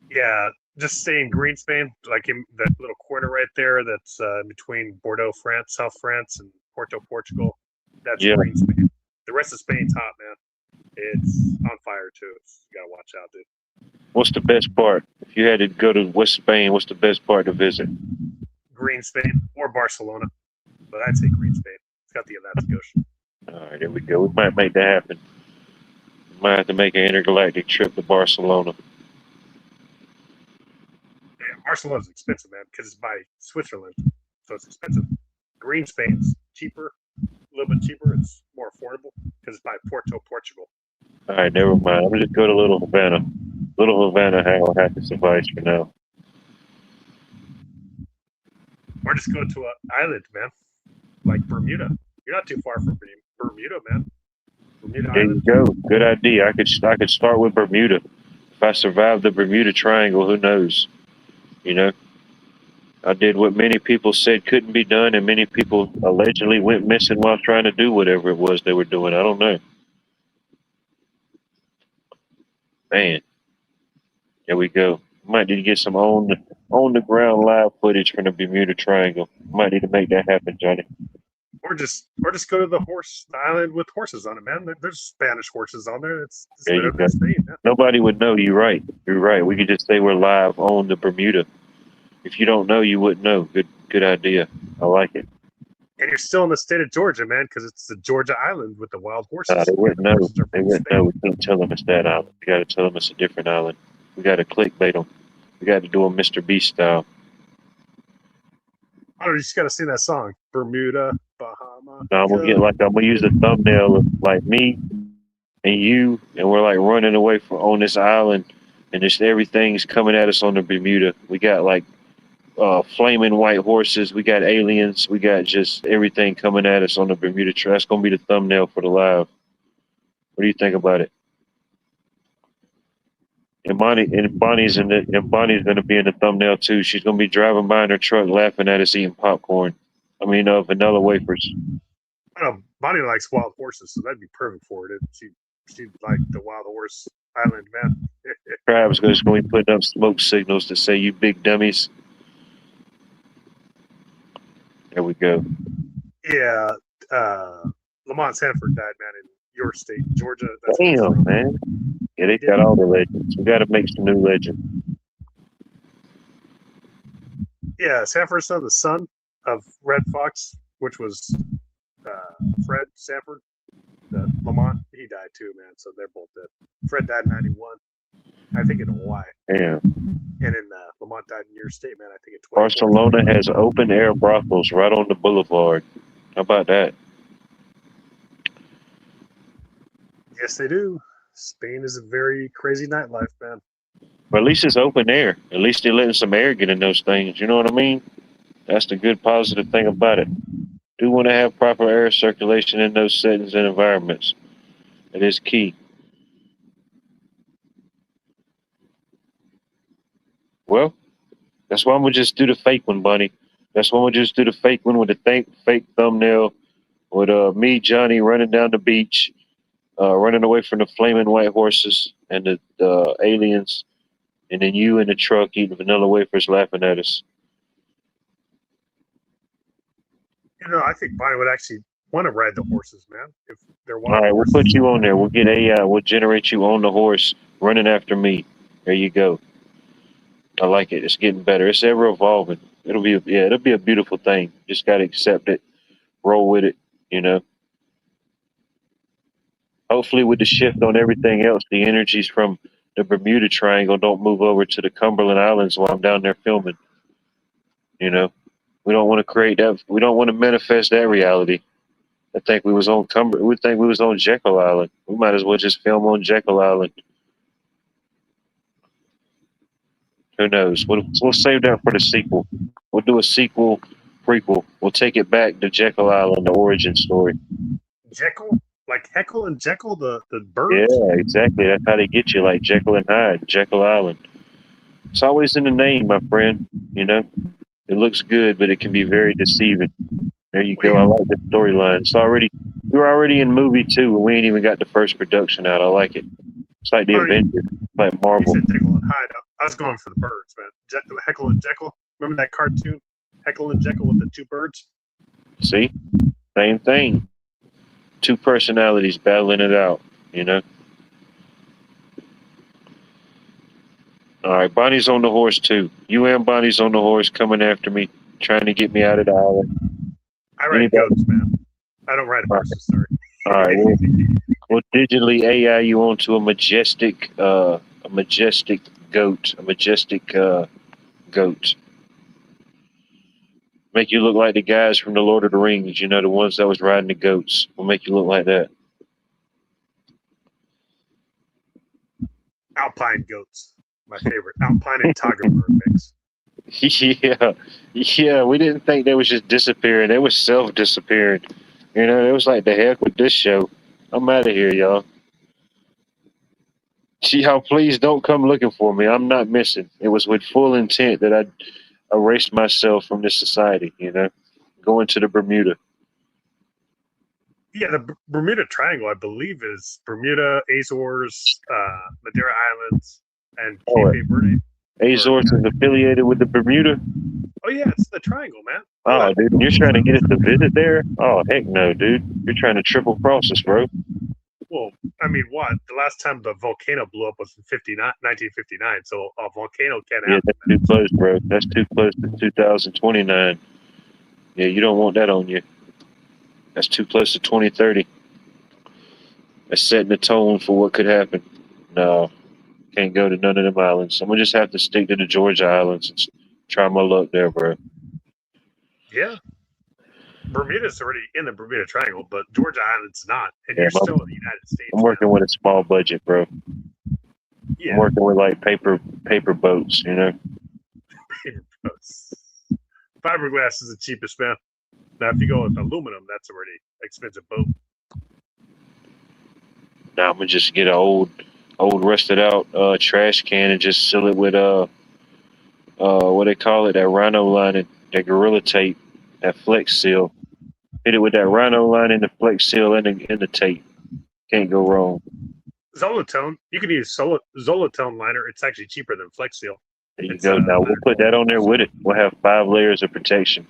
[SPEAKER 7] Yeah, just stay in Green Spain, like in that little corner right there that's between Bordeaux, France, South France, and Porto, Portugal. That's Green Spain. The rest of Spain's hot, man. It's on fire, too. You gotta watch out, dude.
[SPEAKER 1] What's the best part? If you had to go to West Spain, what's the best part to visit?
[SPEAKER 7] Green Spain or Barcelona, but I'd say Green Spain. It's got the Atlantic Ocean.
[SPEAKER 1] All right, there we go. We might make that happen. We might have to make an intergalactic trip to Barcelona.
[SPEAKER 7] Yeah, Barcelona's expensive, man, because it's by Switzerland, so it's expensive. Green Spain's cheaper, a little bit cheaper. It's more affordable because it's by Porto, Portugal.
[SPEAKER 1] All right, never mind. I'm just go to Little Havana. Little Havana will have to suffice for now.
[SPEAKER 7] Or just go to an island, man, like Bermuda. You're not too far from Bermuda, man. Bermuda
[SPEAKER 1] There
[SPEAKER 7] Island.
[SPEAKER 1] you go. Good idea. I could start with Bermuda. If I survive the Bermuda Triangle, who knows? You know, I did what many people said couldn't be done, and many people allegedly went missing while trying to do whatever it was they were doing. I don't know. Man, There we go. Might need to get some on the ground live footage from the Bermuda Triangle. Might need to make that happen, Johnny.
[SPEAKER 7] Or just go to the horse island with horses on it, man. There's Spanish horses on there. It's
[SPEAKER 1] There you
[SPEAKER 7] better than
[SPEAKER 1] go.
[SPEAKER 7] Spain, man.
[SPEAKER 1] Nobody would know. You're right. You're right. We could just say we're live on the Bermuda. If you don't know, you wouldn't know. Good idea. I like it.
[SPEAKER 7] And you're still in the state of Georgia, man, because it's the Georgia island with the wild horses.
[SPEAKER 1] They wouldn't
[SPEAKER 7] The
[SPEAKER 1] know.
[SPEAKER 7] horses are
[SPEAKER 1] They
[SPEAKER 7] from
[SPEAKER 1] wouldn't
[SPEAKER 7] Spain.
[SPEAKER 1] know. We can't tell them it's that island. We got to tell them it's a different island. We got to clickbait them. We got to do a Mr. Beast style.
[SPEAKER 7] I don't know, you just got to sing that song, Bermuda, Bahama.
[SPEAKER 1] Now I'm gonna use a thumbnail of like me and you, and we're like running away from on this island, and just everything's coming at us on the Bermuda. We got like flaming white horses. We got aliens. We got just everything coming at us on the Bermuda Triangle. That's gonna be the thumbnail for the live. What do you think about it? And Bonnie's gonna be in the thumbnail too. She's gonna be driving by in her truck, laughing at us eating popcorn. I mean, vanilla wafers.
[SPEAKER 7] I don't know, Bonnie likes wild horses, so that'd be perfect for it. She'd like the wild horse island, man.
[SPEAKER 1] Crab's just gonna be putting up smoke signals to say you big dummies. There we go.
[SPEAKER 7] Yeah, Lamont Sanford died, man, in your state, Georgia. That's where he's
[SPEAKER 1] Damn,
[SPEAKER 7] from.
[SPEAKER 1] man. Yeah, they got all the legends. We got to make some new legends.
[SPEAKER 7] Yeah, Sanford's the son of Red Fox, which was Fred Sanford. Lamont, he died too, man. So they're both dead. Fred died in 91, I think in Hawaii.
[SPEAKER 1] Yeah.
[SPEAKER 7] And in Lamont died in your state, man. I think in 20.
[SPEAKER 1] Barcelona has open air brothels right on the boulevard. How about that?
[SPEAKER 7] Yes, they do. Spain is a very crazy nightlife, man.
[SPEAKER 1] But at least it's open air. At least they're letting some air get in those things. You know what I mean? That's the good positive thing about it. Do want to have proper air circulation in those settings and environments. It is key. Well, that's why I'm gonna just do the fake one, Bunny. That's why I'm gonna just do the fake one with the fake thumbnail with me, Johnny, running down the beach, running away from the flaming white horses and the aliens, and then you in the truck eating vanilla wafers, laughing at us.
[SPEAKER 7] You know, I think Bonnie would actually want to ride the horses, man. If they're wild
[SPEAKER 1] All right, we'll
[SPEAKER 7] horses.
[SPEAKER 1] put you on there. We'll get AI. We'll generate you on the horse running after me. There you go. I like it. It's getting better. It's ever evolving. It'll be a beautiful thing. Just got to accept it, roll with it. You know. Hopefully, with the shift on everything else, the energies from the Bermuda Triangle don't move over to the Cumberland Islands while I'm down there filming. You know, we don't want to create that. We don't want to manifest that reality. I think we was on We think we was on Jekyll Island. We might as well just film on Jekyll Island. Who knows? We'll save that for the sequel. We'll do a sequel, prequel. We'll take it back to Jekyll Island, the origin story.
[SPEAKER 7] Jekyll? Like Heckle and Jekyll, the birds?
[SPEAKER 1] Yeah, exactly. That's how they get you, like Jekyll and Hyde, Jekyll Island. It's always in the name, my friend. You know, it looks good, but it can be very deceiving. There you go. I like the storyline. We're already in movie 2, and we ain't even got the first production out. I like it. It's like the Avengers, like Marvel.
[SPEAKER 7] You said Jekyll and Hyde. I was going for the birds, man. Heckle and Jekyll. Remember that cartoon? Heckle and Jekyll with the two birds?
[SPEAKER 1] See? Same thing. Two personalities battling it out, you know? All right, Bonnie's on the horse, too. You and Bonnie's on the horse coming after me, trying to get me out of the island.
[SPEAKER 7] I ride goats, man. I don't ride horses, sorry.
[SPEAKER 1] All right, we'll digitally AI you onto a majestic goat, goat. Make you look like the guys from the Lord of the Rings, you know, the ones that was riding the goats. We'll make you look like that.
[SPEAKER 7] Alpine goats, my favorite. Alpine and Toggenburg mix.
[SPEAKER 1] Yeah, we didn't think they was just disappearing. They was self-disappearing. You know, it was like, the heck with this show. I'm out of here, y'all. See how please don't come looking for me. I'm not missing. It was with full intent that I erased myself from this society, you know, going to the Bermuda.
[SPEAKER 7] Yeah, the Bermuda Triangle, I believe, is Bermuda, Azores, Madeira Islands,
[SPEAKER 9] and
[SPEAKER 1] Oh,
[SPEAKER 9] Cape Verde.
[SPEAKER 1] Azores is affiliated with the Bermuda.
[SPEAKER 9] Oh yeah, it's the triangle, man.
[SPEAKER 1] Oh, dude, you're trying to get us to visit there? Oh, heck no, dude. You're trying to triple cross us, bro.
[SPEAKER 9] Well, I mean, what? The last time the volcano blew up was in 1959, so a volcano can't
[SPEAKER 1] Yeah,
[SPEAKER 9] happen.
[SPEAKER 1] that's too close, bro. That's too close to 2029. Yeah, you don't want that on you. That's too close to 2030. That's setting the tone for what could happen. No, can't go to none of them islands. I'm gonna just have to stick to the Georgia Islands and try my luck there, bro.
[SPEAKER 9] Yeah. Bermuda's already in the Bermuda Triangle, but Georgia Island's not. And
[SPEAKER 1] Yeah,
[SPEAKER 9] you're still in the United States.
[SPEAKER 1] I'm working with a small budget, bro.
[SPEAKER 9] Yeah.
[SPEAKER 1] I'm working with like paper boats, you know.
[SPEAKER 9] Fiberglass is the cheapest, man. Now, if you go with aluminum, that's a already expensive boat.
[SPEAKER 1] Now I'm gonna just get an old rusted out trash can and just seal it with what they call it, that rhino lining, that Gorilla Tape, that Flex Seal. Hit it with that rhino lining, the Flex Seal, and the tape. Can't go wrong.
[SPEAKER 9] Zolatone. You can use Zolatone liner. It's actually cheaper than Flex Seal.
[SPEAKER 1] There you go. Now we'll put that on there with it. We'll have 5 layers of protection.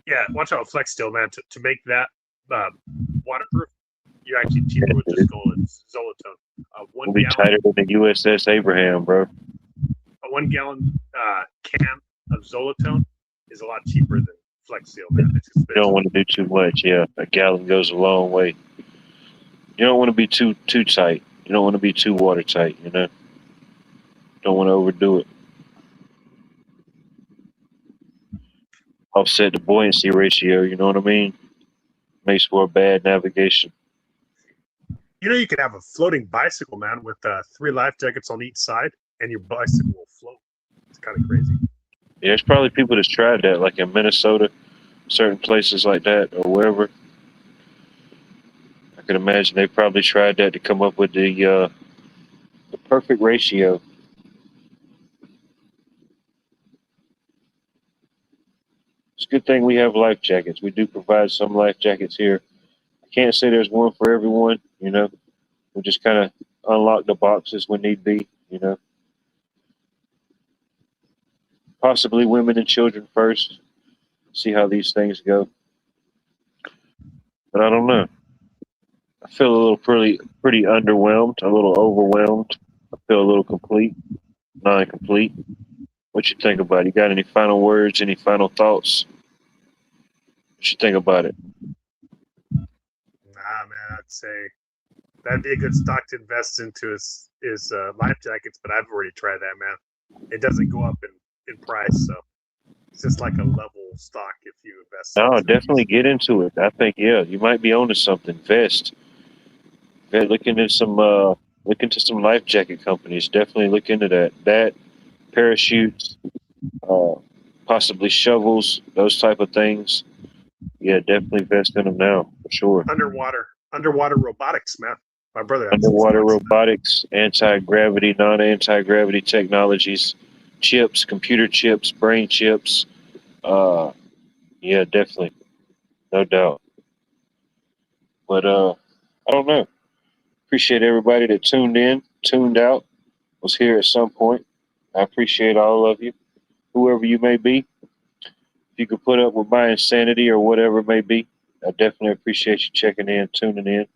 [SPEAKER 9] Yeah, watch out, Flex Seal, man. To make that waterproof, you actually cheaper with just Zolatone.
[SPEAKER 1] We'll be tighter than the USS Abraham, bro.
[SPEAKER 9] A 1 gallon can of Zolatone is a lot cheaper than Flex Seal, man. It's expensive.
[SPEAKER 1] You don't want to do too much. Yeah, a gallon goes a long way. You don't want to be too tight. You don't want to be too watertight, you know. Don't want to overdo it. Offset the buoyancy ratio, you know what I mean? Makes for a bad navigation.
[SPEAKER 9] You know, you can have a floating bicycle, man, with 3 life jackets on each side, and your bicycle will float. It's kind of crazy.
[SPEAKER 1] Yeah, there's probably people that's tried that, like in Minnesota, certain places like that, or wherever. I can imagine they probably tried that to come up with the perfect ratio. It's a good thing we have life jackets. We do provide some life jackets here. I can't say there's one for everyone, you know. We just kind of unlock the boxes when need be, you know. Possibly women and children first. See how these things go. But I don't know. I feel a little pretty underwhelmed, a little overwhelmed. I feel a little complete, non-complete. What you think about it? You got any final words, any final thoughts? What you think about it?
[SPEAKER 9] Nah, man, I'd say that'd be a good stock to invest into is life jackets, but I've already tried that, man. It doesn't go up in price, so it's just like a level stock if you invest.
[SPEAKER 1] No, definitely get into it. I think, yeah, you might be onto something. Vest. Look into some life jacket companies. Definitely look into that. That, parachutes, possibly shovels, those type of things. Yeah, definitely invest in them now for sure.
[SPEAKER 9] Underwater robotics, man. My brother.
[SPEAKER 1] Underwater robotics, anti-gravity, non-anti-gravity technologies, chips, computer chips, brain chips. Yeah, definitely, no doubt. But I don't know. Appreciate everybody that tuned in, tuned out, was here at some point. I appreciate all of you, whoever you may be. If you could put up with my insanity or whatever it may be, I definitely appreciate you checking in, tuning in.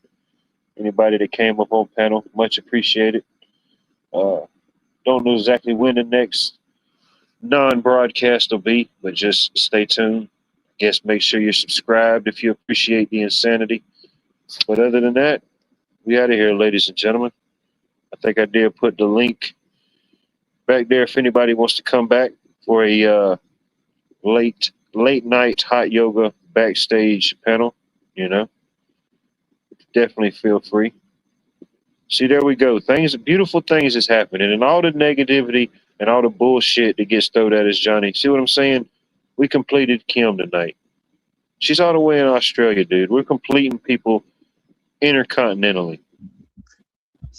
[SPEAKER 1] Anybody that came up on panel, much appreciated. Don't know exactly when the next non-broadcast will be, but just stay tuned. I guess make sure you're subscribed if you appreciate the insanity. But other than that, we out of here, ladies and gentlemen. I think I did put the link back there if anybody wants to come back for a late night hot yoga backstage panel, you know. Definitely feel free. See, there we go. Beautiful things is happening, and all the negativity and all the bullshit that gets thrown at us, Johnny. See what I'm saying? We completed Kim tonight. She's all the way in Australia, dude. We're completing people intercontinentally.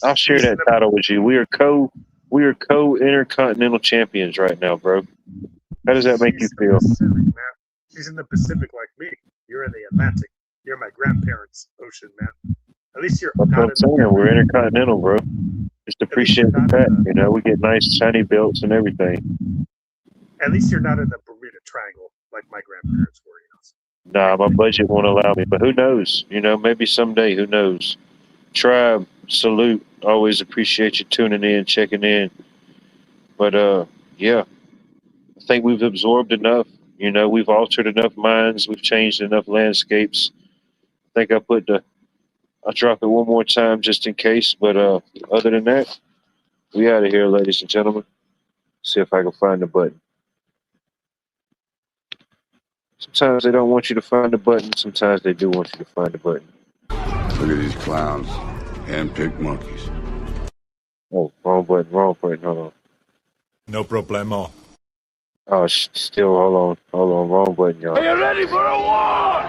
[SPEAKER 1] I'll share that title with you. We are co intercontinental champions right now, bro. How does that make you feel?
[SPEAKER 9] Pacific, she's in the Pacific like me. You're in the Atlantic. You're my grandparents' ocean, man. At least you're
[SPEAKER 1] That's what
[SPEAKER 9] not
[SPEAKER 1] I'm
[SPEAKER 9] in
[SPEAKER 1] saying. We're intercontinental, bro. Just
[SPEAKER 9] at least you're
[SPEAKER 1] appreciate the
[SPEAKER 9] not
[SPEAKER 1] fact.
[SPEAKER 9] in the
[SPEAKER 1] You know, we get nice shiny belts and everything.
[SPEAKER 9] at least you're not in the Bermuda Triangle like my grandparents were.
[SPEAKER 1] Nah, my budget won't allow me. But who knows? You know, maybe someday. Who knows? Tribe, salute. Always appreciate you tuning in, checking in. But yeah, I think we've absorbed enough. You know, we've altered enough minds. We've changed enough landscapes. I think I'll drop it one more time just in case. But other than that, we out of here, ladies and gentlemen. See if I can find the button. Sometimes they don't want you to find the button. Sometimes they do want you to find the button.
[SPEAKER 10] Look at these clowns. Hand-picked monkeys.
[SPEAKER 1] Oh, wrong button, wrong button. Hold on.
[SPEAKER 11] No problemo.
[SPEAKER 1] Oh, still, hold on, wrong button, y'all.
[SPEAKER 8] Are you ready for a war?